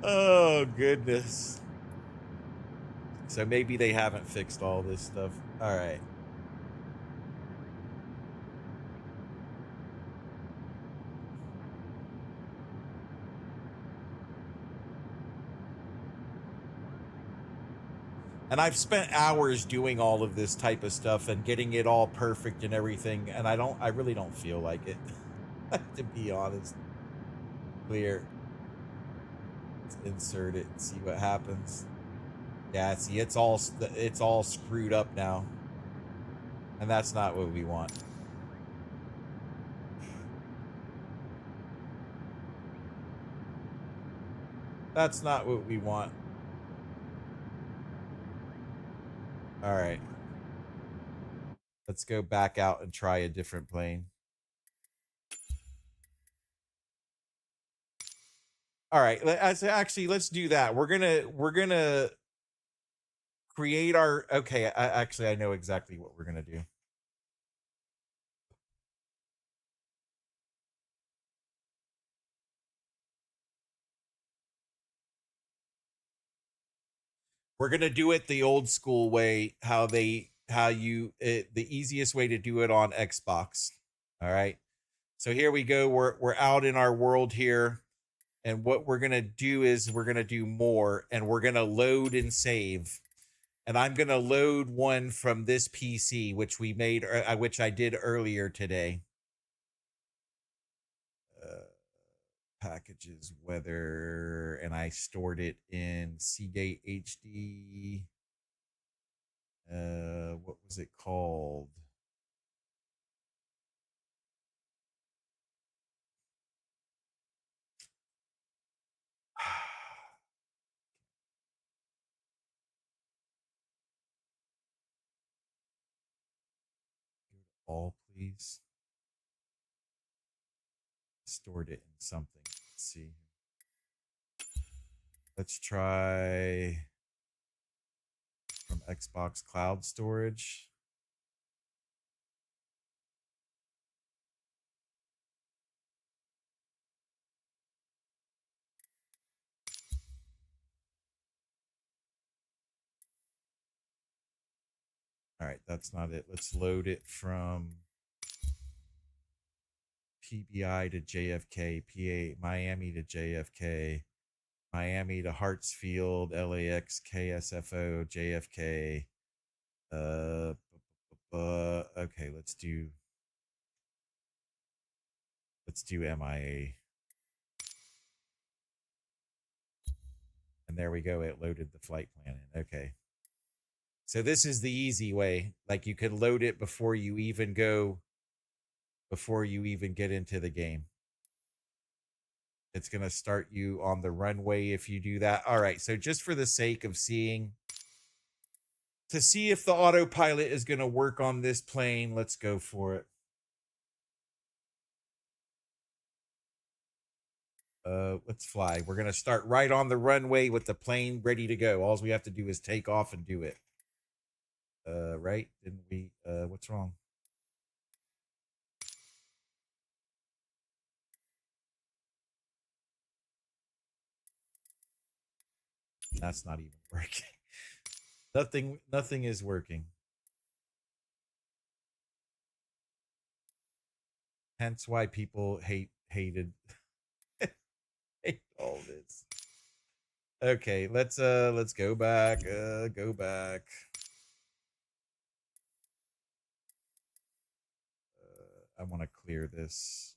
Oh, goodness. So maybe they haven't fixed all this stuff. All right. And I've spent hours doing all of this type of stuff and getting it all perfect and everything. And I really don't feel like it, to be honest. Clear. Let's insert it and see what happens. Yeah, see, it's all screwed up now. And that's not what we want. That's not what we want. All right. Let's go back out and try a different plane. All right. Actually, let's do that. We're gonna create our. Okay. I know exactly what we're gonna do. We're gonna do it the old school way. The easiest way to do it on Xbox. All right. So here we go. We're out in our world here. And what we're going to do is we're going to do more and we're going to load and save. And I'm going to load one from this PC, which we made, which I did earlier today. Packages, weather, and I stored it in Seagate HD. What was it called? All, please. Stored it in something. Let's see. Let's try from Xbox Cloud Storage. All
All right, that's not it. Let's load it from PBI to JFK, PA Miami to JFK, Miami to Hartsfield, LAX, KSFO, JFK. Okay, let's do MIA. And there we go. It loaded the flight plan in. Okay. So this is the easy way. Like you can load it before you even get into the game. It's going to start you on the runway if you do that. All right. So just for the sake of to see if the autopilot is going to work on this plane, let's go for it. Let's fly. We're going to start right on the runway with the plane ready to go. All we have to do is take off and do it. Right? Didn't we? What's wrong? That's not even working. Nothing is working. Hence why people hated hate all this. Okay, let's go back. Go back. I want to clear this.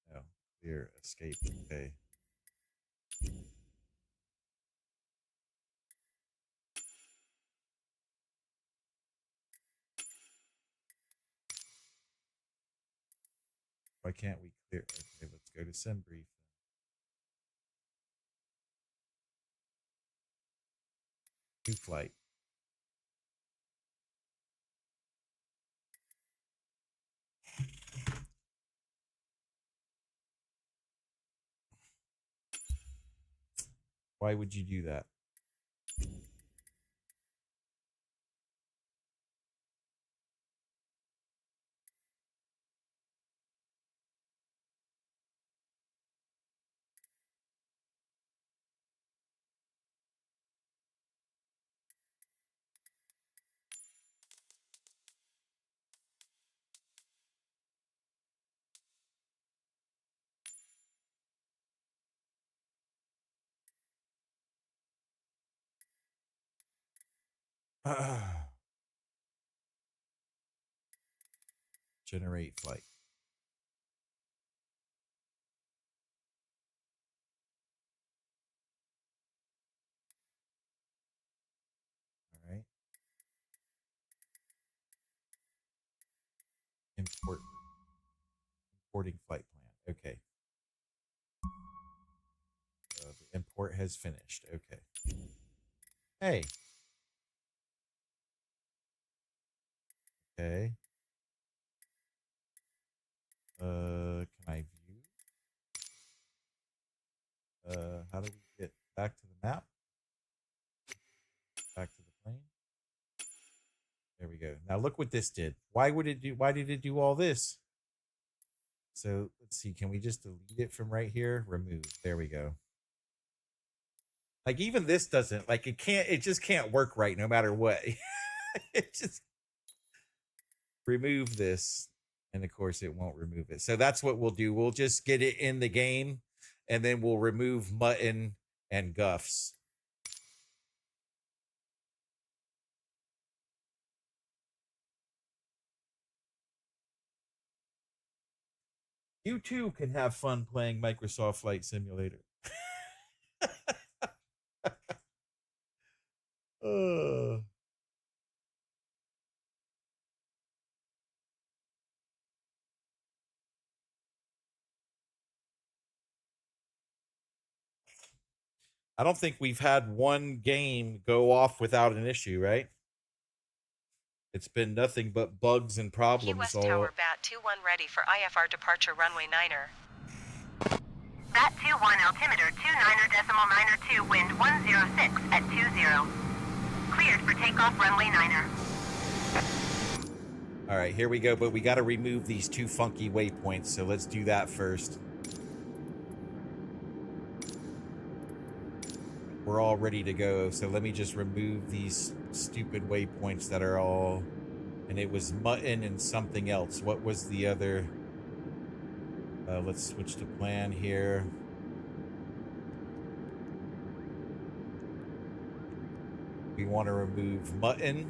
No, clear, escape. Okay. Why can't we clear? Okay, let's go to sim brief. New flight. Why would you do that? Generate flight. All right. Importing flight plan. Okay. The import has finished. Okay. Hey. Okay. Can I view? How do we get back to the map? Back to the plane. There we go. Now look what this did. Why did it do all this? So let's see. Can we just delete it from right here? Remove. There we go. Like even this doesn't, like it just can't work right no matter what. It just remove this. And of course it won't remove it. So that's what we'll do. We'll just get it in the game and then we'll remove mutton and guffs. You too can have fun playing Microsoft Flight Simulator. I don't think we've had one game go off without an issue, right? It's been nothing but bugs and problems.
Key West Tower Bat 21 ready for IFR departure runway 9er.
Bat 21 altimeter 29.92, wind 106 at 20. Cleared for takeoff runway 9er.
All right, here we go, but we got to remove these two funky waypoints, so let's do that first. we're all ready to go. So let me just remove these stupid waypoints that are all, and it was mutton and something else. What was the other? Let's switch to plan here. We want to remove mutton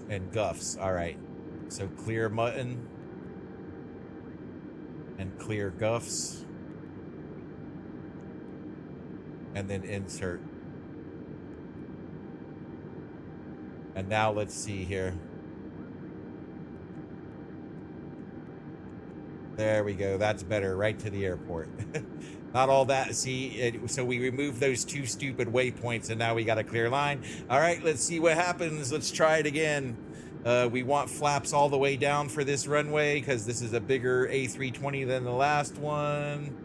and guffs. All right. So clear mutton and clear guffs. And then insert. And now let's see here. There we go. That's better. Right to the airport. Not all that. See, so we removed those two stupid waypoints, and now we got a clear line. All right, let's see what happens. Let's try it again. We want flaps all the way down for this runway because this is a bigger A320 than the last one.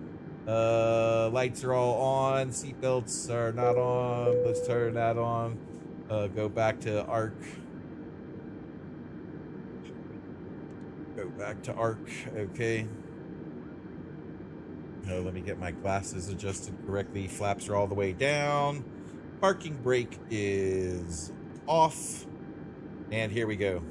Lights are all on. Seatbelts are not on. Let's turn that on. Go back to arc. Go back to arc. Okay. Let me get my glasses adjusted correctly. Flaps are all the way down. Parking brake is off. And here we go.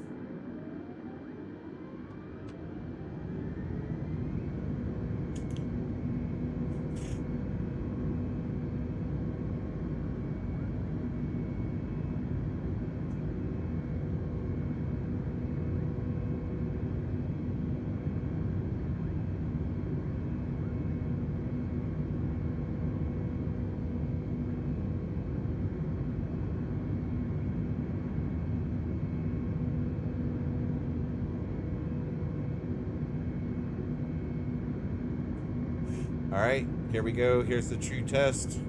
All right, here we go. Here's the true test.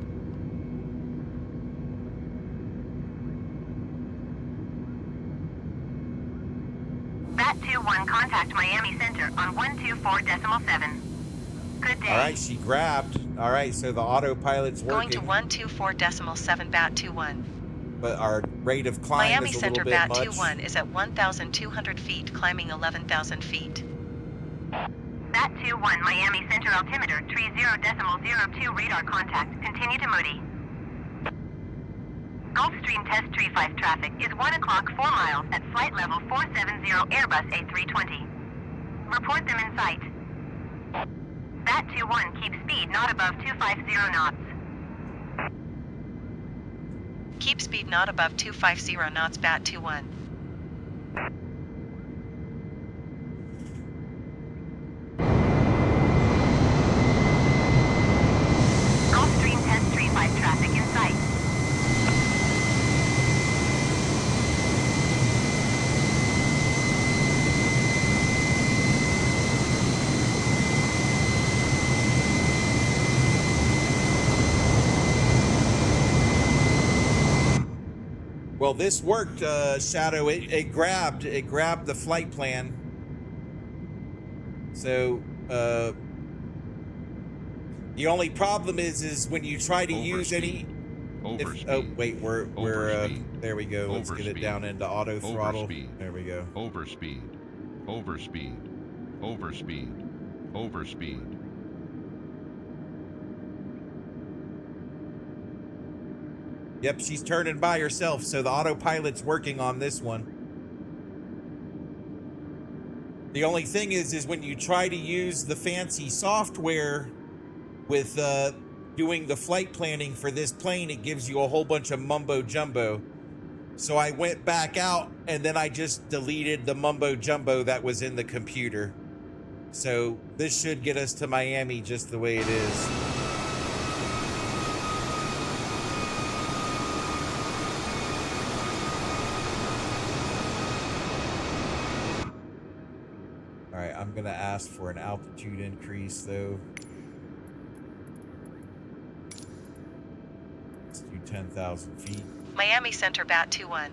Bat 2-1, contact Miami Center on 124.7. Good day.
All right, she grabbed. All right, so the autopilot's working.
Going to 124.7 Bat 2-1.
But our rate of climb
Miami
is a
Center
little bit
Bat
much.
2-1 is at 1,200 feet, climbing 11,000 feet.
Bat 2-1, Miami Center altimeter 30.02 radar contact. Continue to Moody. Gulfstream Test 35 traffic is 1 o'clock 4 miles at flight level 470 Airbus A320. Report them in sight. Bat 2-1, keep speed not above 250 knots.
Keep speed not above 250 knots Bat 2-1.
Gulfstream Test 35 traffic in sight.
Well, this worked, Shadow. It grabbed the flight plan. So the only problem is when you try to use any. Oh wait, we're there we go. Let's get it down into auto throttle. There we go.
Overspeed.
Yep, she's turning by herself, so the autopilot's working on this one. The only thing is when you try to use the fancy software with doing the flight planning for this plane, it gives you a whole bunch of mumbo jumbo. So I went back out and then I just deleted the mumbo jumbo that was in the computer. So this should get us to Miami just the way it is. All right, I'm gonna ask for an altitude increase though. Let's do 10,000 feet.
Miami Center Bat 2-1.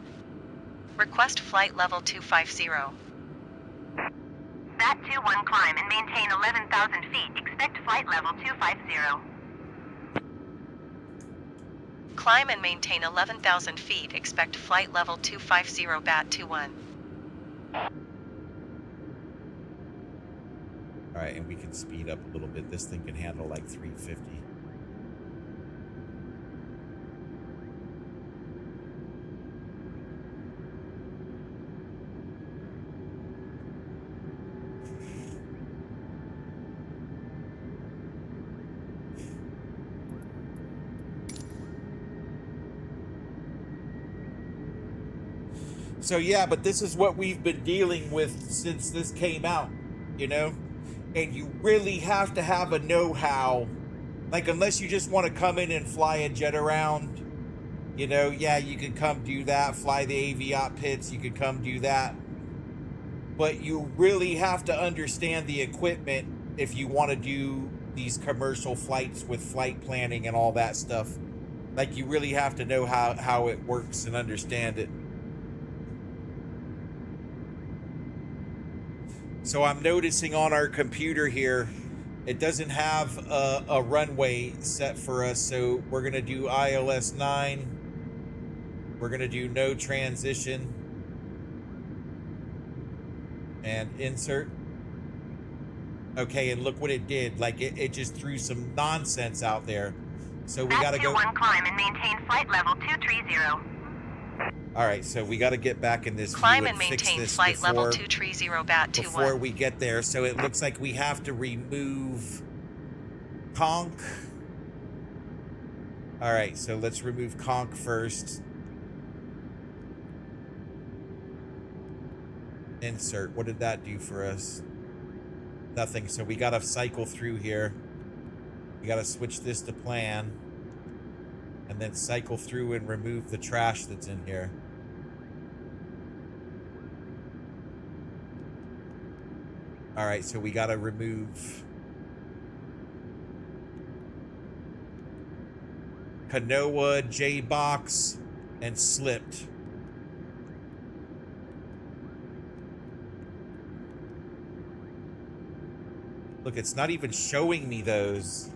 Request flight level 250.
Bat 2-1, climb and maintain 11,000 feet. Expect flight level 250.
Climb and maintain 11,000 feet. Expect flight level 250 Bat 2-1.
All right, and we can speed up a little bit. This thing can handle like 350.
So yeah, but this is what we've been dealing with since this came out, you know? And you really have to have a know-how. Like, unless you just want to come in and fly a jet around, you know, yeah, you can come do that, fly the Aviat pits, you can come do that. But you really have to understand the equipment if you want to do these commercial flights with flight planning and all that stuff. Like, you really have to know how it works and understand it. So I'm noticing on our computer here, it doesn't have a runway set for us. So we're going to do ILS 9. We're going to do no transition. And insert. Okay, and look what it did. Like, it just threw some nonsense out there. So we got to go.
1 climb and maintain flight level 230.
All right, so we got to get back in this
Climb
view
and
fix
maintain
this
flight level
before-
230 bat 21.
before we get there. So it looks like we have to remove conch. All right, so let's remove conch first. Insert. What did that do for us? Nothing. So we got to cycle through here. We got to switch this to plan. And then cycle through and remove the trash that's in here. All right, so we got to remove Kanoa, J-Box, and Slipped. Look, it's not even showing me those.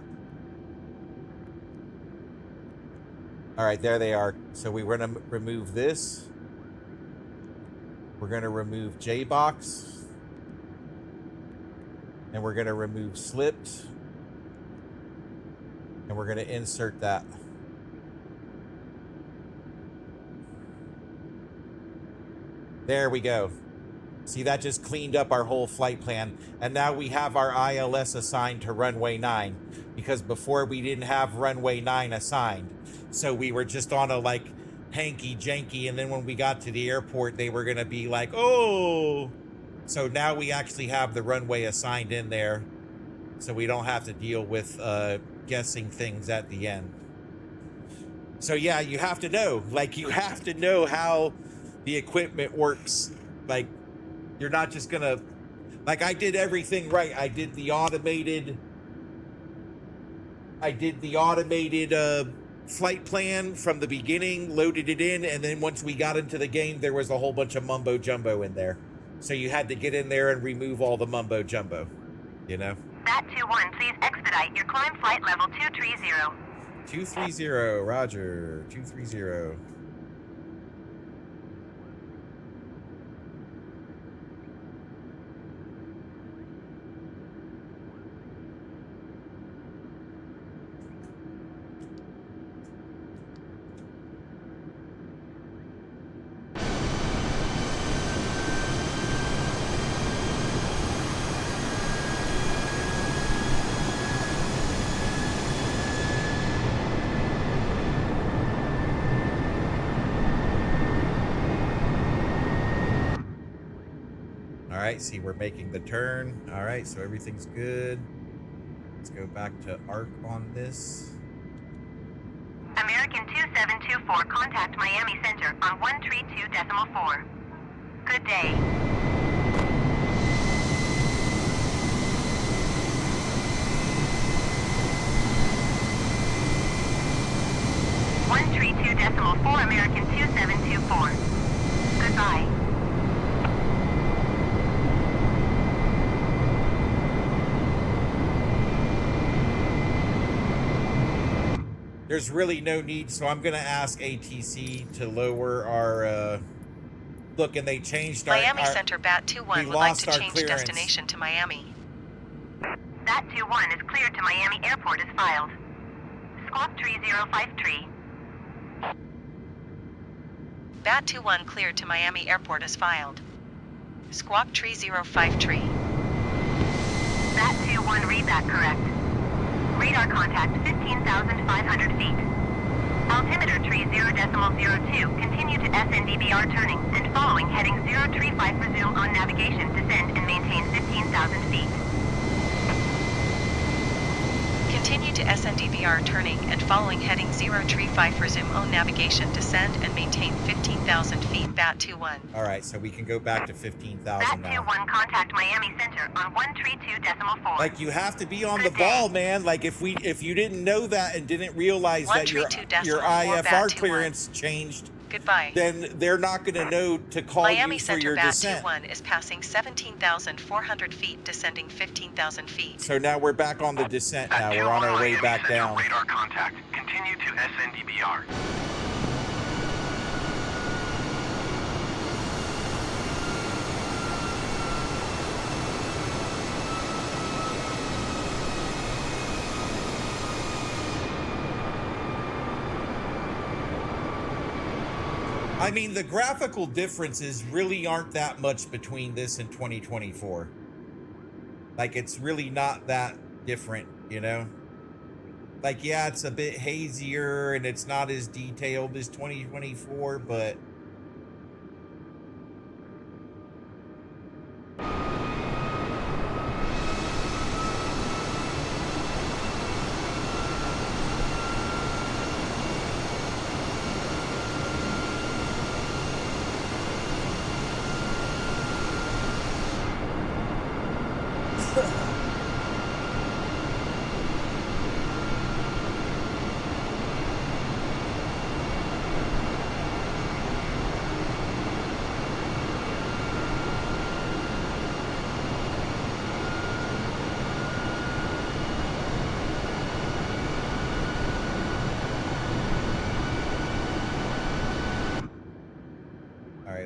All right, there they are. So we're going to remove this. We're going to remove J-Box. And we're going to remove Slipped. And we're going to insert that. There we go. See, that just cleaned up our whole flight plan. And now we have our ILS assigned to runway 9. Because before we didn't have runway 9 assigned. So we were just on a, like, hanky-janky. And then when we got to the airport, they were going to be like, oh. So now we actually have the runway assigned in there. So we don't have to deal with guessing things at the end. So yeah, you have to know. Like, you have to know how the equipment works. Like, you're not just gonna, like, I did everything right. I did the automated flight plan from the beginning, loaded it in, and then once we got into the game, there was a whole bunch of mumbo jumbo in there. So you had to get in there and remove all the mumbo jumbo, you know?
Bat 21, please expedite your climb flight level 230.
230, roger, 230. All right, see, we're making the turn. All right, so everything's good. Let's go back to ARC on this.
American 2724, contact Miami Center on 132.4. Good day. .4 American 2724. Goodbye.
There's really no need, so I'm going to ask ATC to lower our, look, and they changed our...
Miami Center Bat 21 would like to change
clearance.
destination to Miami.
Bat 21 is cleared to Miami Airport as filed. Squawk 3053.
Bat 21 cleared to Miami Airport as filed. Squawk 3053.
Bat 21, read that correct. Radar contact 15,500 feet. Altimeter tree 0.02, continue to SNDBR turning and following heading 035 resume on navigation, descend and maintain 15,000 feet.
Continue to SNDBR turning and following heading 035 resume on navigation, descend and maintain 15,000 feet. BAT 21.
All right, so we can go back to 15,000
BAT
now.
21, contact Miami Center on 132.4.
Like, you have to be on the ball, man. Like, if you didn't know that and didn't realize that your
132.4
IFR
BAT 21.
clearance changed,
Goodbye.
then they're not going to know to call
Miami
you for
Center
your
BAT
descent.
21 is passing 17,400 feet, descending 15,000 feet.
So now we're back on the descent now. We're on our way back down.
Radar contact. Continue to SNDBR.
I mean, the graphical differences really aren't that much between this and 2024. Like, it's really not that different, you know? Like, yeah, it's a bit hazier and it's not as detailed as 2024, but...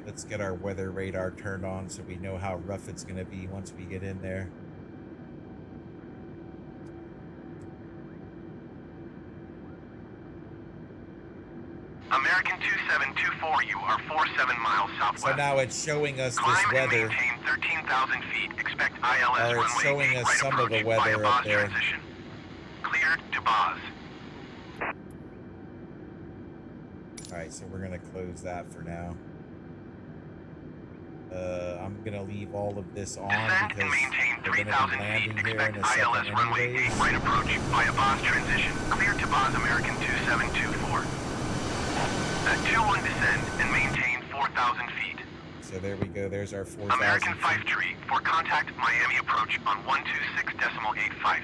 Let's get our weather radar turned on so we know how rough it's going to be once we get in there.
American 2724, you are 47 miles southwest.
So now it's showing us
Climb
this weather.
and maintain 13,000 feet. Expect ILS
Or
runway
it's showing
8
us
right
some of the
approach via
weather up
Baz
there.
transition. Cleared to Baz.
Alright, so we're going to close that for now. I'm going to leave all of this on
Descend
because
and maintain
we're going to
3,000
be landing
feet.
here
Expect
in a second
ILS runway 8
anyways.
right approach via Baz transition. Cleared to Baz American 2724. At 21 descend and maintain 4,000 feet.
So there we go. There's our 4,000
American
feet.
5 tree for contact Miami approach on 126.85.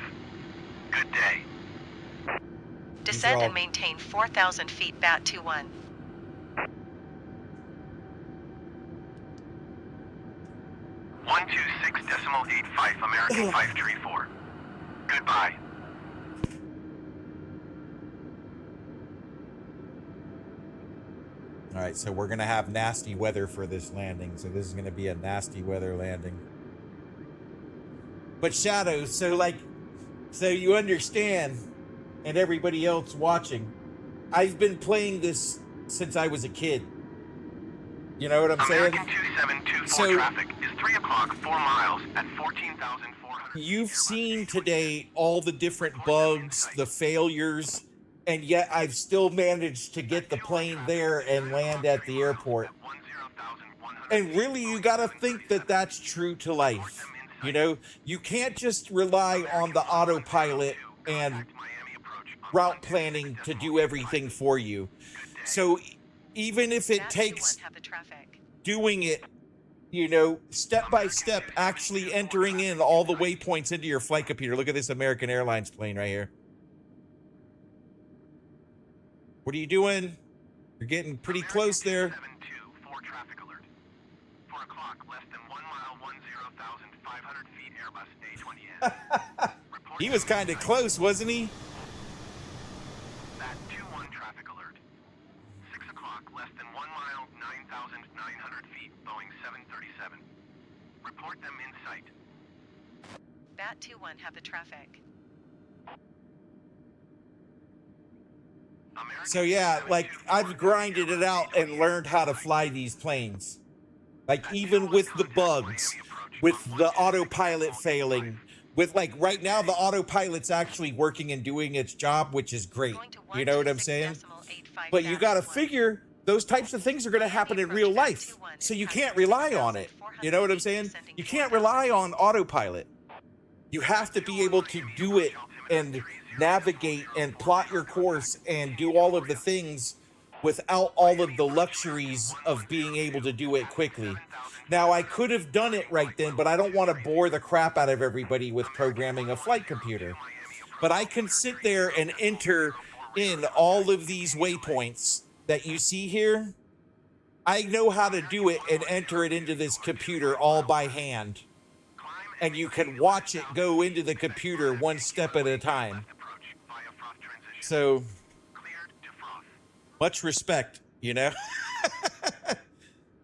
Good day.
Descend
all-
and maintain 4,000 feet. BAT 21.
American 5 tree 4. Goodbye.
All right, so we're going to have nasty weather for this landing. So this is going to be a nasty weather landing. But Shadow, so you understand, and everybody else watching, I've been playing this since I was a kid. You know what I'm saying?
American 2724
So-
traffic is 3 o'clock, 4 miles at 14,400.
You've seen today all the different bugs, the failures, and yet I've still managed to get the plane there and land at the airport. And really, you got to think that that's true to life. You know, you can't just rely on the autopilot and route planning to do everything for you. So even if it
BAT
takes
21 have the traffic.
doing it, you know, step by step, actually entering in all the waypoints into your flight computer. Look at this American Airlines plane right here. What are you doing? You're getting pretty close there.
724 traffic alert. 4 o'clock, less than 1 mile, 10,500 feet, Airbus A320.
He was kind of close, wasn't he?
That 21 traffic alert. 6 o'clock, less than 1 mile, 9,900 feet, Boeing 737. Report them in sight.
BAT 21 have the traffic.
So yeah, like I've grinded it out and learned how to fly these planes. Like even with the bugs, with the autopilot failing, with like right now the autopilot's actually working and doing its job, which is great. You know what I'm saying?
but you got to figure those types of things are going to happen in real life. So you can't rely on it. You know what I'm saying? You can't rely on autopilot. You have to be able to do it and navigate and plot your course and do all of the things without all of the luxuries of being able to do it quickly. Now, I could have done it right then, but I don't want to bore the crap out of everybody with programming a flight computer. But I can sit there and enter in all of these waypoints that you see here. I know how to do it and enter it into this computer all by hand. And you can watch it go into the computer one step at a time. So, much respect, you know?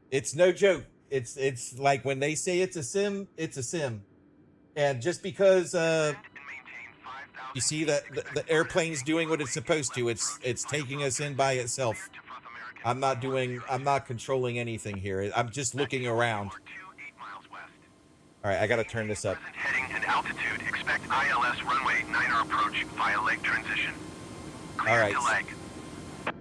It's no joke. It's like when they say it's a sim, it's a sim. And just because you see that the airplane's doing what it's supposed to, it's taking us in by itself. I'm not controlling anything here. I'm just looking around. All right, I got to turn this up.
Heading and altitude. Expect ILS runway 9er approach via leg transition. Clear
All right.
to leg.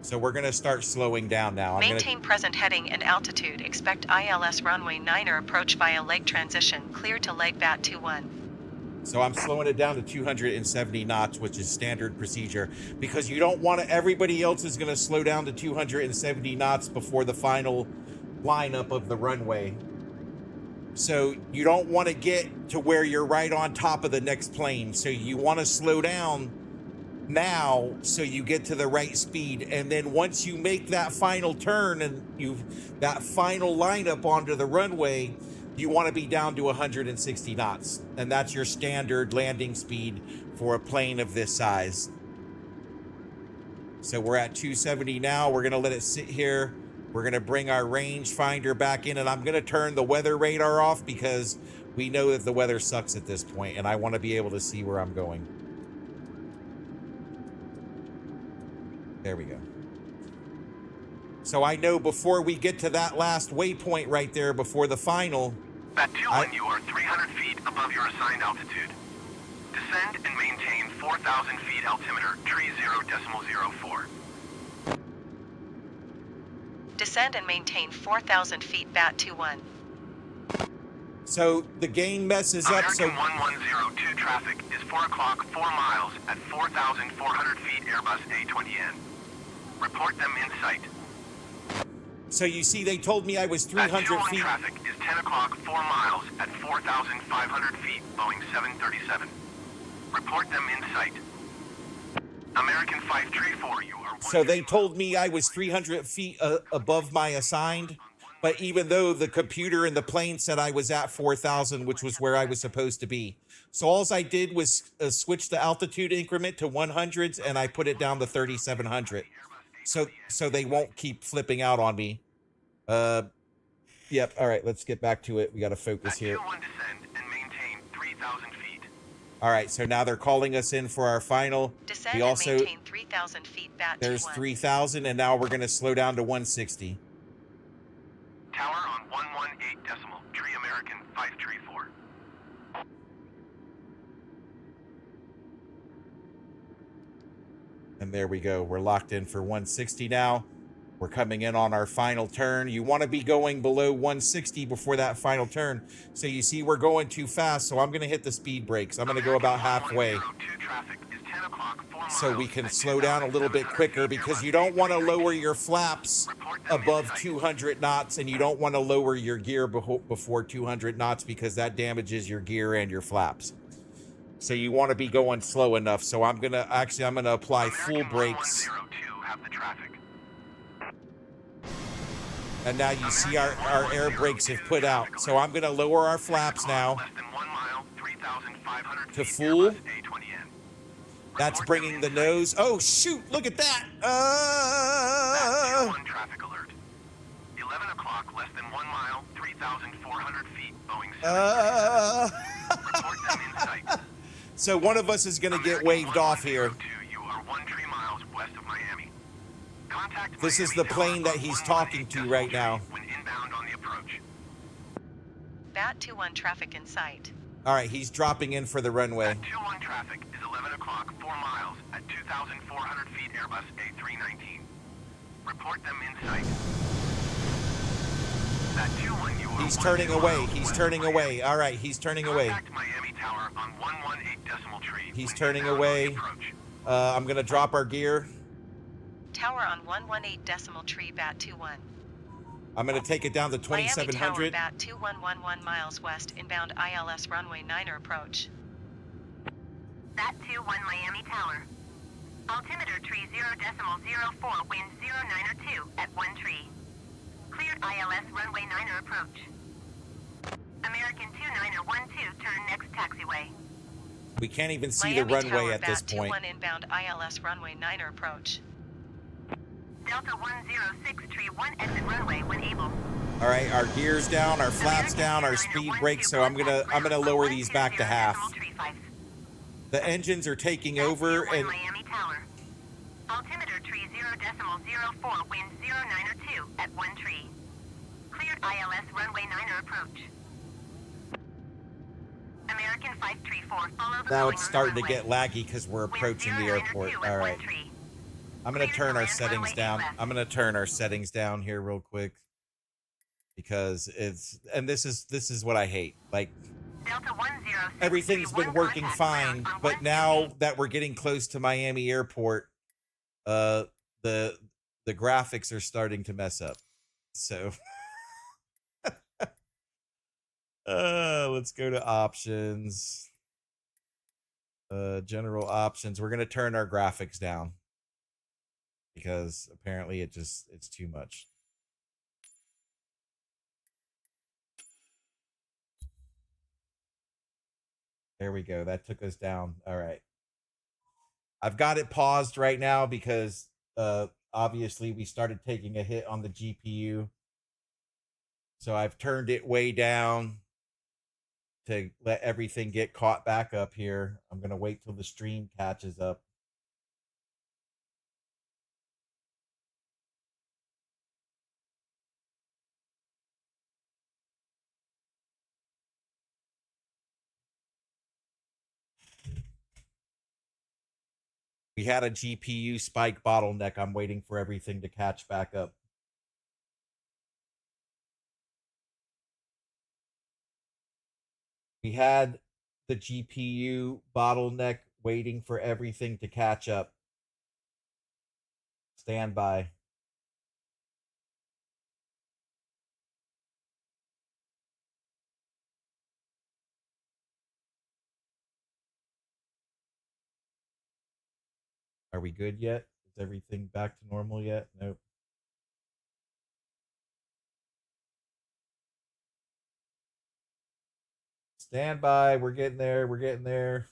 So we're going to start slowing down now.
Maintain present heading and altitude. Expect ILS runway 9er approach via leg transition. Clear to leg bat 21.
So I'm slowing it down to 270 knots, which is standard procedure, because you don't want to, everybody else is going to slow down to 270 knots before the final lineup of the runway. So you don't want to get to where you're right on top of the next plane. So you want to slow down now so you get to the right speed. And then once you make that final turn and that final lineup onto the runway, you want to be down to 160 knots. And that's your standard landing speed for a plane of this size. So we're at 270 now. We're going to let it sit here. We're going to bring our rangefinder back in, and I'm going to turn the weather radar off because we know that the weather sucks at this point, and I want to be able to see where I'm going. There we go. So I know before we get to that last waypoint right there before the final...
At 2-1, you are 300 feet above your assigned altitude. Descend and maintain 4,000 feet altimeter, tree 0.04.
Descend and maintain 4,000 feet bat 21.
So the game messes up. So
American 1102 traffic is 4 o'clock, 4 miles at 4,400 feet Airbus A320. Report them in sight.
So you see, they told me I was 300 feet.
Traffic is 10 o'clock, 4 miles at 4,500 feet Boeing 737. Report them in sight. American 534, you are...
So they told me I was 300 feet above my assigned, but even though the computer in the plane said I was at 4,000, which was where I was supposed to be. So all I did was switch the altitude increment to 100s, and I put it down to 3,700. So they won't keep flipping out on me. Yep, all right, let's get back to it. We got to focus here. All right, so now they're calling us in for our final.
Descend
we also,
and maintain 3,000 feet bat
there's
21.
3,000, and now we're going to slow down to 160.
Tower on 118 decimal, tree American 534.
And there we go. We're locked in for 160 now. We're coming in on our final turn. You want to be going below 160 before that final turn. So you see we're going too fast, so I'm going to hit the speed brakes. I'm going to go about halfway so we can slow down a little bit quicker, because you don't want to lower your flaps above 200 knots, and you don't want to lower your gear before 200 knots because that damages your gear and your flaps. So you want to be going slow enough. So I'm going to apply full brakes. And now you see our air brakes have put out. So I'm going to lower our flaps now to full. That's bringing the nose. Oh, shoot. Look at that.
Traffic alert. 11 o'clock, less than 1 mile, 3,400 feet, Boeing 737. Report them in sight.
So one of us is going to get waved off here.
You are 1 tree miles west of Miami. Contact
This is the plane that he's talking to right now.
When inbound on the approach.
Bat 21 traffic in sight.
All right, he's dropping in for the runway.
That 2-1 traffic is 11 o'clock, 4 miles at 2,400 feet Airbus A320. Report them in sight. That 2-1, you are
He's turning away. He's turning away. All right, he's turning away.
Contact Miami Tower on 118 decimal tree.
He's turning away. I'm going to drop our gear.
Tower on 118 decimal tree, bat 21.
I'm going to take it down to
Miami Tower,
2700.
bat 2111 miles west, inbound ILS runway 9er approach.
Bat 21 Miami Tower. Altimeter tree 0.04, wind 092 at 1 tree. Cleared ILS runway 9er approach. American 2912, turn next taxiway.
We can't even see
Miami
the runway
Tower,
at this
bat
point.
21 inbound ILS runway 9er approach.
Delta 106, tree 1 exit runway when able.
All right, our gear's down, our flaps down, our speed brakes, so I'm gonna lower these back to half. The engines are taking over, and
Miami Tower. Altimeter tree 0.04, wind 092 at 1 tree. Cleared ILS runway 9er approach. American 534, follow the
now
Boeing
it's
on
starting to
runway.
get laggy because we're approaching the airport. All right, I'm gonna turn our settings down. I'm gonna turn our settings down here real quick because this is what I hate. Like, everything's been working fine, but now that we're getting close to Miami Airport, the graphics are starting to mess up. So let's go to options. General options. We're gonna turn our graphics down because apparently it's too much. There we go. That took us down. All right. I've got it paused right now because obviously we started taking a hit on the GPU. So I've turned it way down to let everything get caught back up here. I'm going to wait till the stream catches up. We had a GPU spike bottleneck. I'm waiting for everything to catch back up. We had the GPU bottleneck waiting for everything to catch up. Stand by. Are we good yet? Is everything back to normal yet? Nope. Stand by. We're getting there. We're getting there.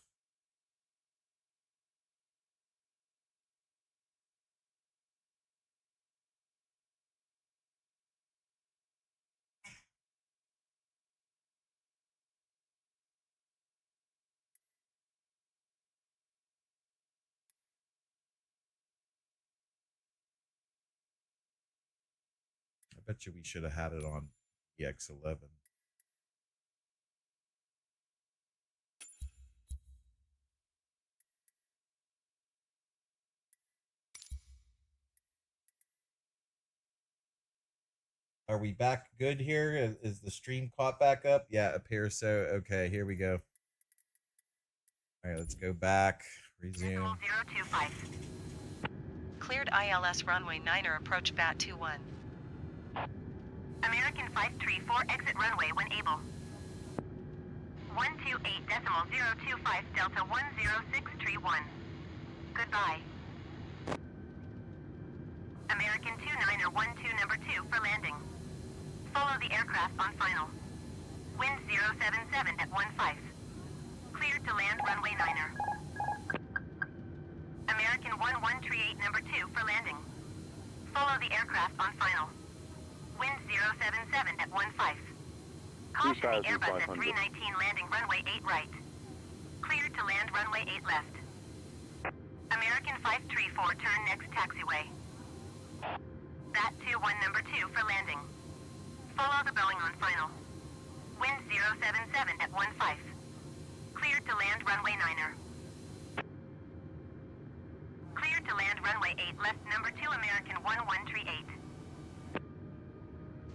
I bet you we should have had it on EX11. Are we back good here? Is the stream caught back up? Yeah, appears so. Okay, here we go. All right, let's go back. Resume.
Cleared ILS runway 9er approach, bat 21.
American 534, exit runway when able. 128.025 Delta 106, tree 1. Goodbye. American 2912, number 2 for landing. Follow the aircraft on final. Wind 077 at 15. Cleared to land runway 9er. American 1138, number 2 for landing. Follow the aircraft on final. Wind 077 at 15. Caution the Airbus A320 landing runway 8 right. Cleared to land runway 8 left. American 534, turn next taxiway. Bat 21 number 2 for landing. Follow the Boeing on final. Wind 077 at 15. Cleared to land runway 9er. Cleared to land runway 8 left number 2 American 1138.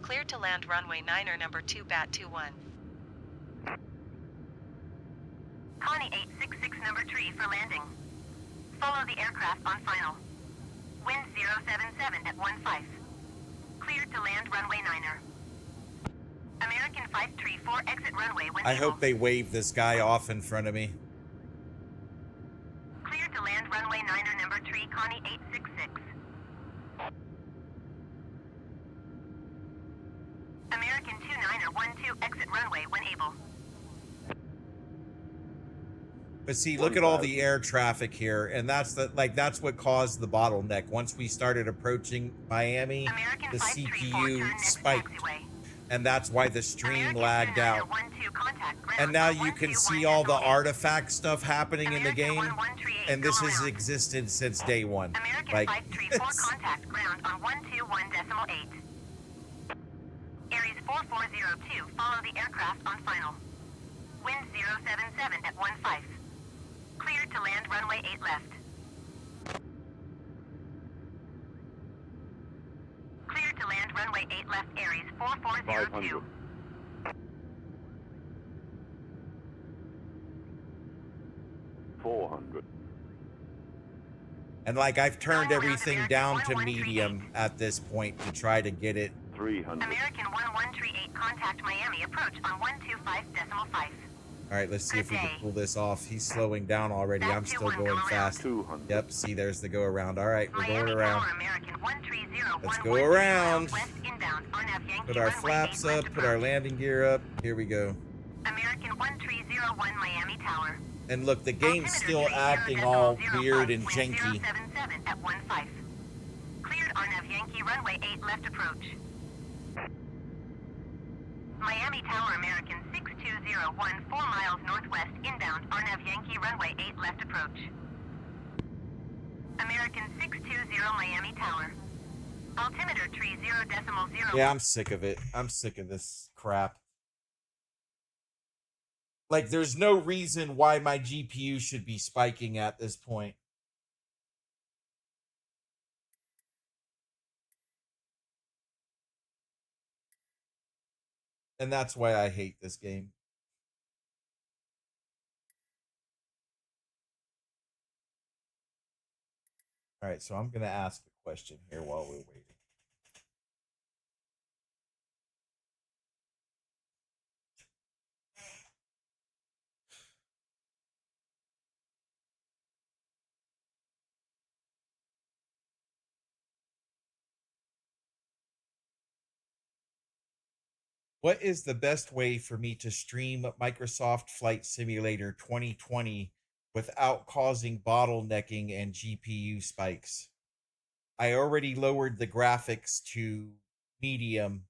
Cleared to land runway 9er number 2 Bat 21.
Connie 866 number 3 for landing. Follow the aircraft on final. Wind 077 at 15. Cleared to land runway 9er. American 534 exit runway when
I
able.
hope they wave this guy off in front of me.
Cleared to land runway 9er number 3 Connie 866. American 29er 12 exit runway when able.
But see, look at all the air traffic here, and that's that's what caused the bottleneck. Once we started approaching Miami,
American
the
534
CPU
turn next
spiked,
taxiway.
and that's why the stream
American
lagged
29er
out.
12 contact ground
And now
on
you can
121
see all the
decimal eight.
artifact stuff happening in the
American
game,
1138
and this
go
has
around.
existed since day one.
American
Like,
534 contact ground on 121 decimal 8. Aries 4402 follow the aircraft on final. Wind 077 at 15. Cleared to land runway 8 left. Cleared to land runway 8 left Aries 4402.
400.
and like I've turned
Going around
everything
American
down to
1138.
medium at this point to try to get it.
300.
American 1138 contact Miami approach on 125 decimal 5.
All right, let's see if we can
Good day.
pull this off. He's slowing down already. I'm still
21
going
go
fast.
200.
Yep, see, there's the go around. All right, we're
Miami
going around.
Tower American 130
Let's go around.
West inbound RNAV Yankee
Put our
runway
flaps
8
up,
left
put our
approach.
landing gear up. Here we go.
American 1301 Miami Tower.
And look, the game's
Altimeter
still
30
acting
decimal
all
05,
weird and
wind
janky.
077 at 15. Cleared RNAV Yankee runway 8 left approach. Miami Tower American 62014 miles northwest inbound RNAV Yankee runway 8 left approach. American 620 Miami Tower. Altimeter 30.0.
Yeah, I'm sick of it. I'm sick of this crap. Like, there's no reason why my GPU should be spiking at this point. And that's why I hate this game. All right, so I'm going to ask a question here while we're waiting. What is the best way for me to stream Microsoft Flight Simulator 2020 without causing bottlenecking and GPU spikes? I already lowered the graphics to medium,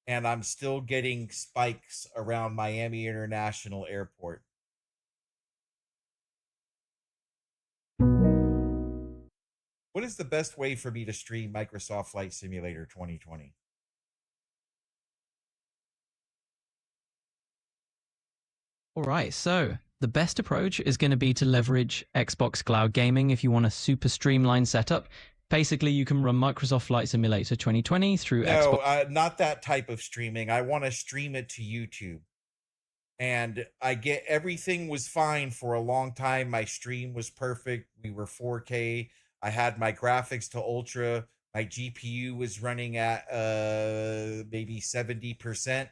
and I'm still getting spikes around Miami International Airport. What is the best way for me to stream Microsoft Flight Simulator 2020?
All right, so the best approach is going to be to leverage Xbox Cloud Gaming if you want a super streamlined setup. Basically, you can run Microsoft Flight Simulator 2020 through Xbox.
No, not that type of streaming. I want to stream it to YouTube. And I get everything was fine for a long time. My stream was perfect. We were 4K. I had my graphics to ultra. My GPU was running at maybe 70%.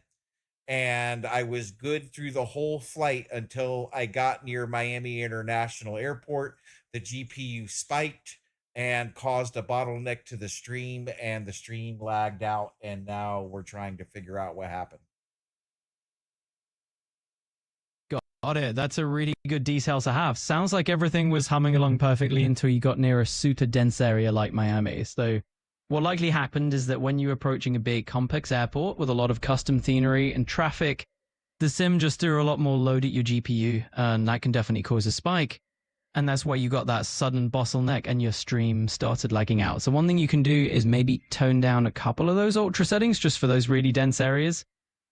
And I was good through the whole flight until I got near Miami International Airport. The GPU spiked and caused a bottleneck to the stream, and the stream lagged out, and now we're trying to figure out what happened.
Got it. That's a really good detail to have. Sounds like everything was humming along perfectly until you got near a super dense area like Miami. So what likely happened is that when you're approaching a big complex airport with a lot of custom scenery and traffic, the sim just threw a lot more load at your GPU, and that can definitely cause a spike. And that's why you got that sudden bottleneck and your stream started lagging out. So one thing you can do is maybe tone down a couple of those ultra settings just for those really dense areas.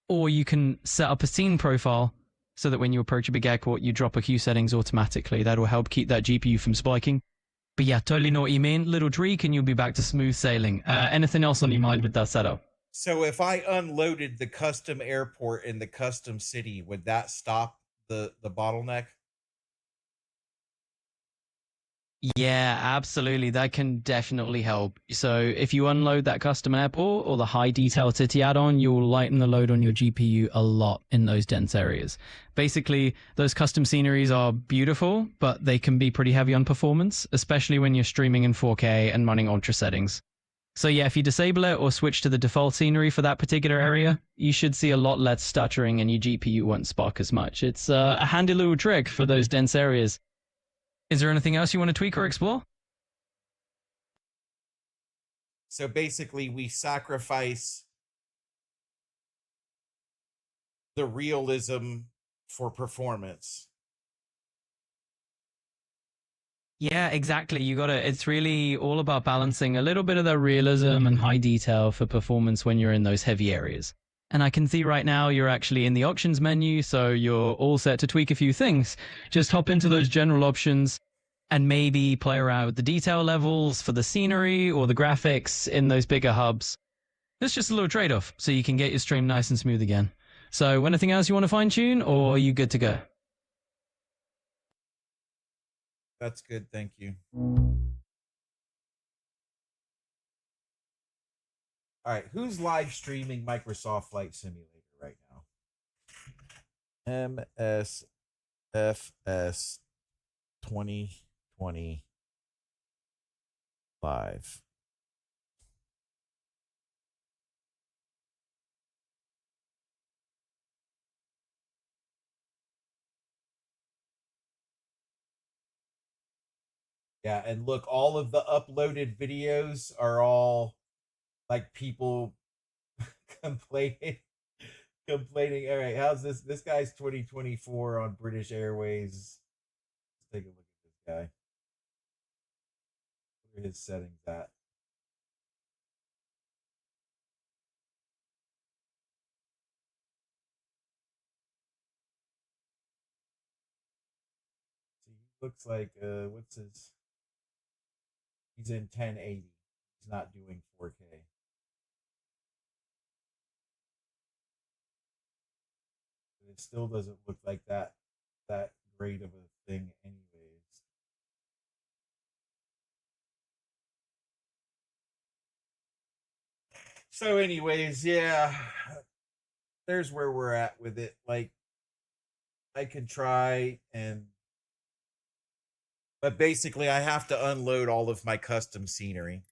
Or you can set up a scene profile so that when you approach a big airport, you drop a Q settings automatically. That will help keep that GPU from spiking. But yeah, totally know what you mean. Little tweak and you'll be back to smooth sailing. Anything else on your mind with that setup?
So if I unloaded the custom airport in the custom city, would that stop the bottleneck?
Yeah, absolutely. That can definitely help. So if you unload that custom airport or the high detail city add-on, you'll lighten the load on your GPU a lot in those dense areas. Basically, those custom sceneries are beautiful, but they can be pretty heavy on performance, especially when you're streaming in 4K and running ultra settings. So yeah, if you disable it or switch to the default scenery for that particular area, you should see a lot less stuttering and your GPU won't spark as much. It's a handy little trick for those dense areas. Is there anything else you want to tweak or explore?
So basically, we sacrifice the realism for performance.
Yeah, exactly. It's really all about balancing a little bit of the realism and high detail for performance when you're in those heavy areas. And I can see right now you're actually in the options menu, so you're all set to tweak a few things. Just hop into those general options and maybe play around with the detail levels for the scenery or the graphics in those bigger hubs. It's just a little trade-off so you can get your stream nice and smooth again. So anything else you want to fine-tune, or are you good to go?
That's good, thank you. All right, who's live streaming Microsoft Flight Simulator right now? MSFS 2020 live. Yeah, and look, all of the uploaded videos are all like people complaining. All right, how's this? This guy's 2024 on British Airways. Let's take a look at this guy. Where are his settings at? See, he looks like what's his? He's in 1080. He's not doing 4K. But it still doesn't look like that great of a thing anyways. So anyways, yeah, there's where we're at with it. Like, I could try but basically I have to unload all of my custom scenery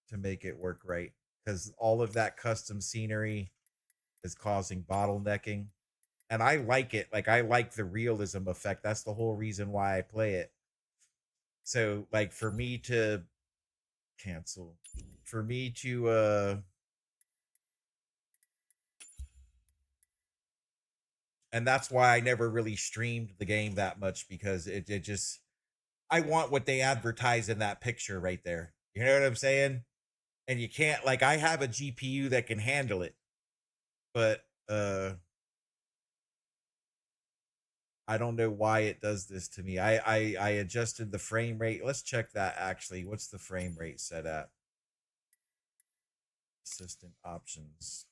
to make it work right, because all of that custom scenery is causing bottlenecking. And I like it. Like, I like the realism effect. That's the whole reason why I play it. So, like, for me to cancel, for me to and that's why I never really streamed the game that much, because it just, I want what they advertise in that picture right there. You know what I'm saying? And you can't, like, I have a GPU that can handle it, but I don't know why it does this to me. I adjusted the frame rate. Let's check that actually. What's the frame rate set at? Assistant options.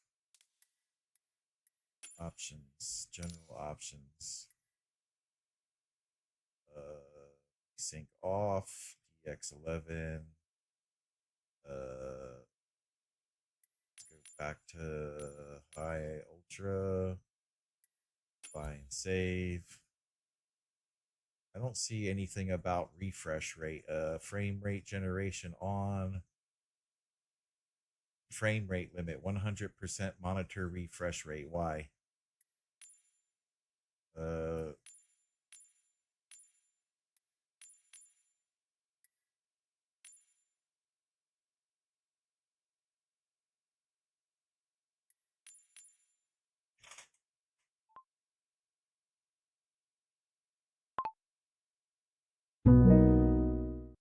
Options. General options. Sync off. DX11. Let's go back to high ultra. Buy and save. I don't see anything about refresh rate. Frame rate generation on. Frame rate limit 100% monitor refresh rate. Why?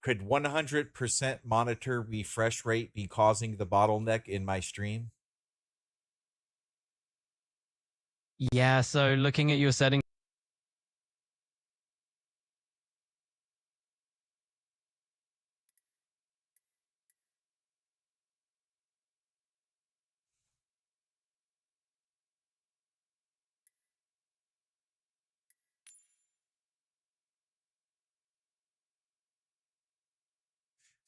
Could 100% monitor refresh rate be causing the bottleneck in my stream?
Yeah, so looking at your settings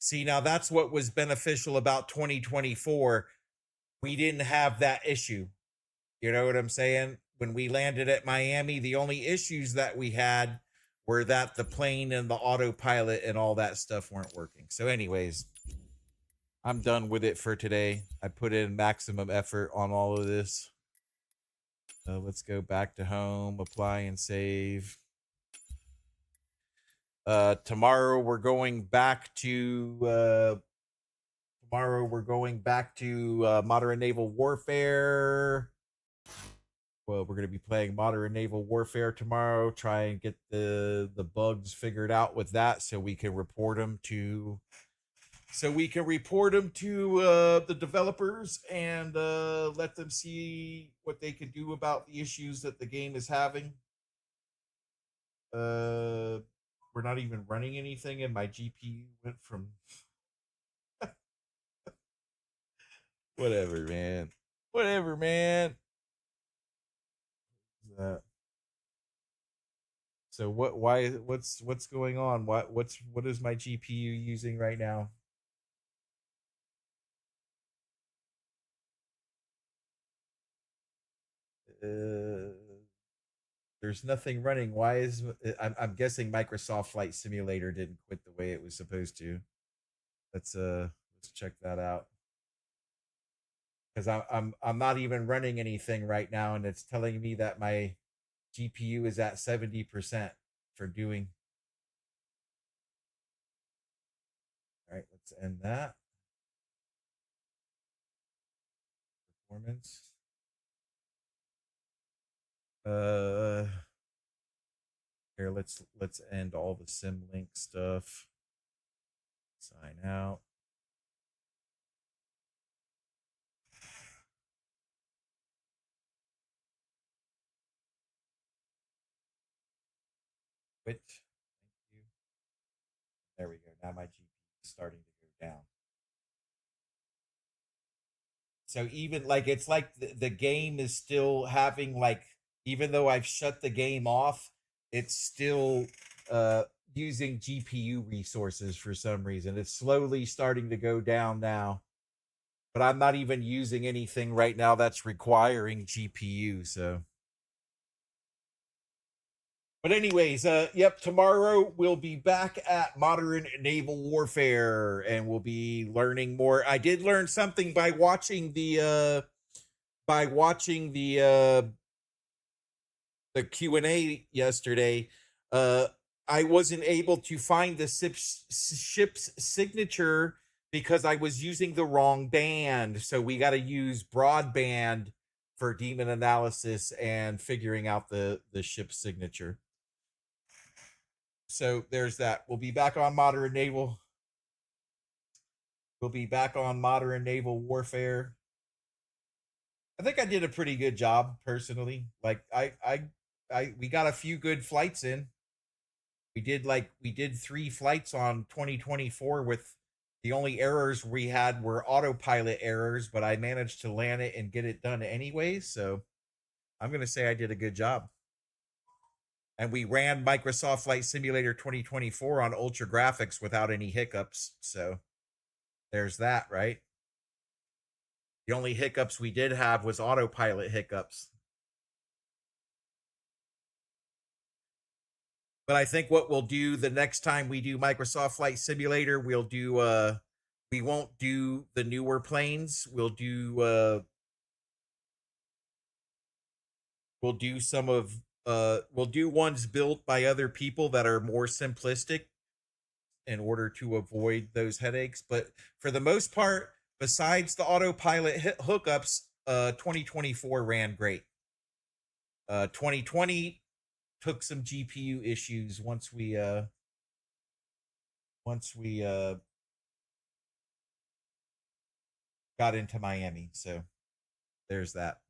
See, now that's what was beneficial about 2024. We didn't have that issue. You know what I'm saying? When we landed at Miami, the only issues that we had were that the plane and the autopilot and all that stuff weren't working. So, anyways, I'm done with it for today. I put in maximum effort on all of this. Let's go back to home, apply and save. Tomorrow we're going back to Modern Naval Warfare. Well, we're going to be playing Modern Naval Warfare tomorrow. Try and get the bugs figured out with that, so we can report them to the developers and let them see what they can do about the issues that the game is having. We're not even running anything, and my GPU went from whatever, man. So what's going on? What is my GPU using right now? There's nothing running. Why is I'm guessing Microsoft Flight Simulator didn't quit the way it was supposed to. Let's check that out. Because I'm not even running anything right now, and it's telling me that my GPU is at 70% for doing. All right, let's end that. Performance. Here, let's end all the Symlink stuff. Sign out. Quit. Thank you. There we go. Now my GPU is starting to go down. So even like it's like the game is still having like, even though I've shut the game off, it's still using GPU resources for some reason. It's slowly starting to go down now. But I'm not even using anything right now that's requiring GPU, so. But anyways, yep, tomorrow we'll be back at Modern Naval Warfare and we'll be learning more. I did learn something by watching the Q&A yesterday. I wasn't able to find the ship's signature because I was using the wrong band. So we got to use broadband for daemon analysis and figuring out the ship's signature. So there's that. We'll be back on Modern Naval. We'll be back on Modern Naval Warfare. I think I did a pretty good job personally. Like we got a few good flights in. We did 3 flights on 2024 with the only errors we had were autopilot errors, but I managed to land it and get it done anyways. So I'm going to say I did a good job. And we ran Microsoft Flight Simulator 2024 on ultra graphics without any hiccups. So there's that, right? The only hiccups we did have was autopilot hiccups. But I think what we'll do the next time we do Microsoft Flight Simulator, we'll do we won't do the newer planes. We'll do some of we'll do ones built by other people that are more simplistic in order to avoid those headaches. But for the most part, besides the autopilot hookups, 2024 ran great. 2020 took some GPU issues once we got into Miami. So there's that.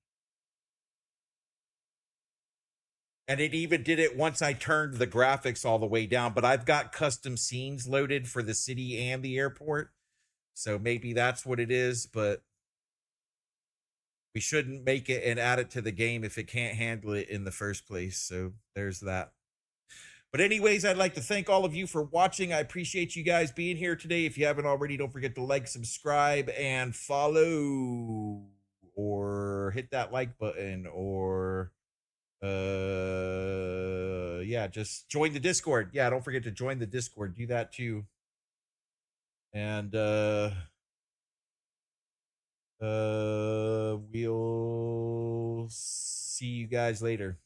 And it even did it once I turned the graphics all the way down, but I've got custom scenes loaded for the city and the airport. So maybe that's what it is, but we shouldn't make it and add it to the game if it can't handle it in the first place. So there's that.
But anyways, I'd like to thank all of you for watching. I appreciate you guys being here today. If you haven't already, don't forget to like, subscribe, and follow, or hit that like button, or yeah, just join the Discord. Yeah, don't forget to join the Discord. Do that too. And we'll see you guys later.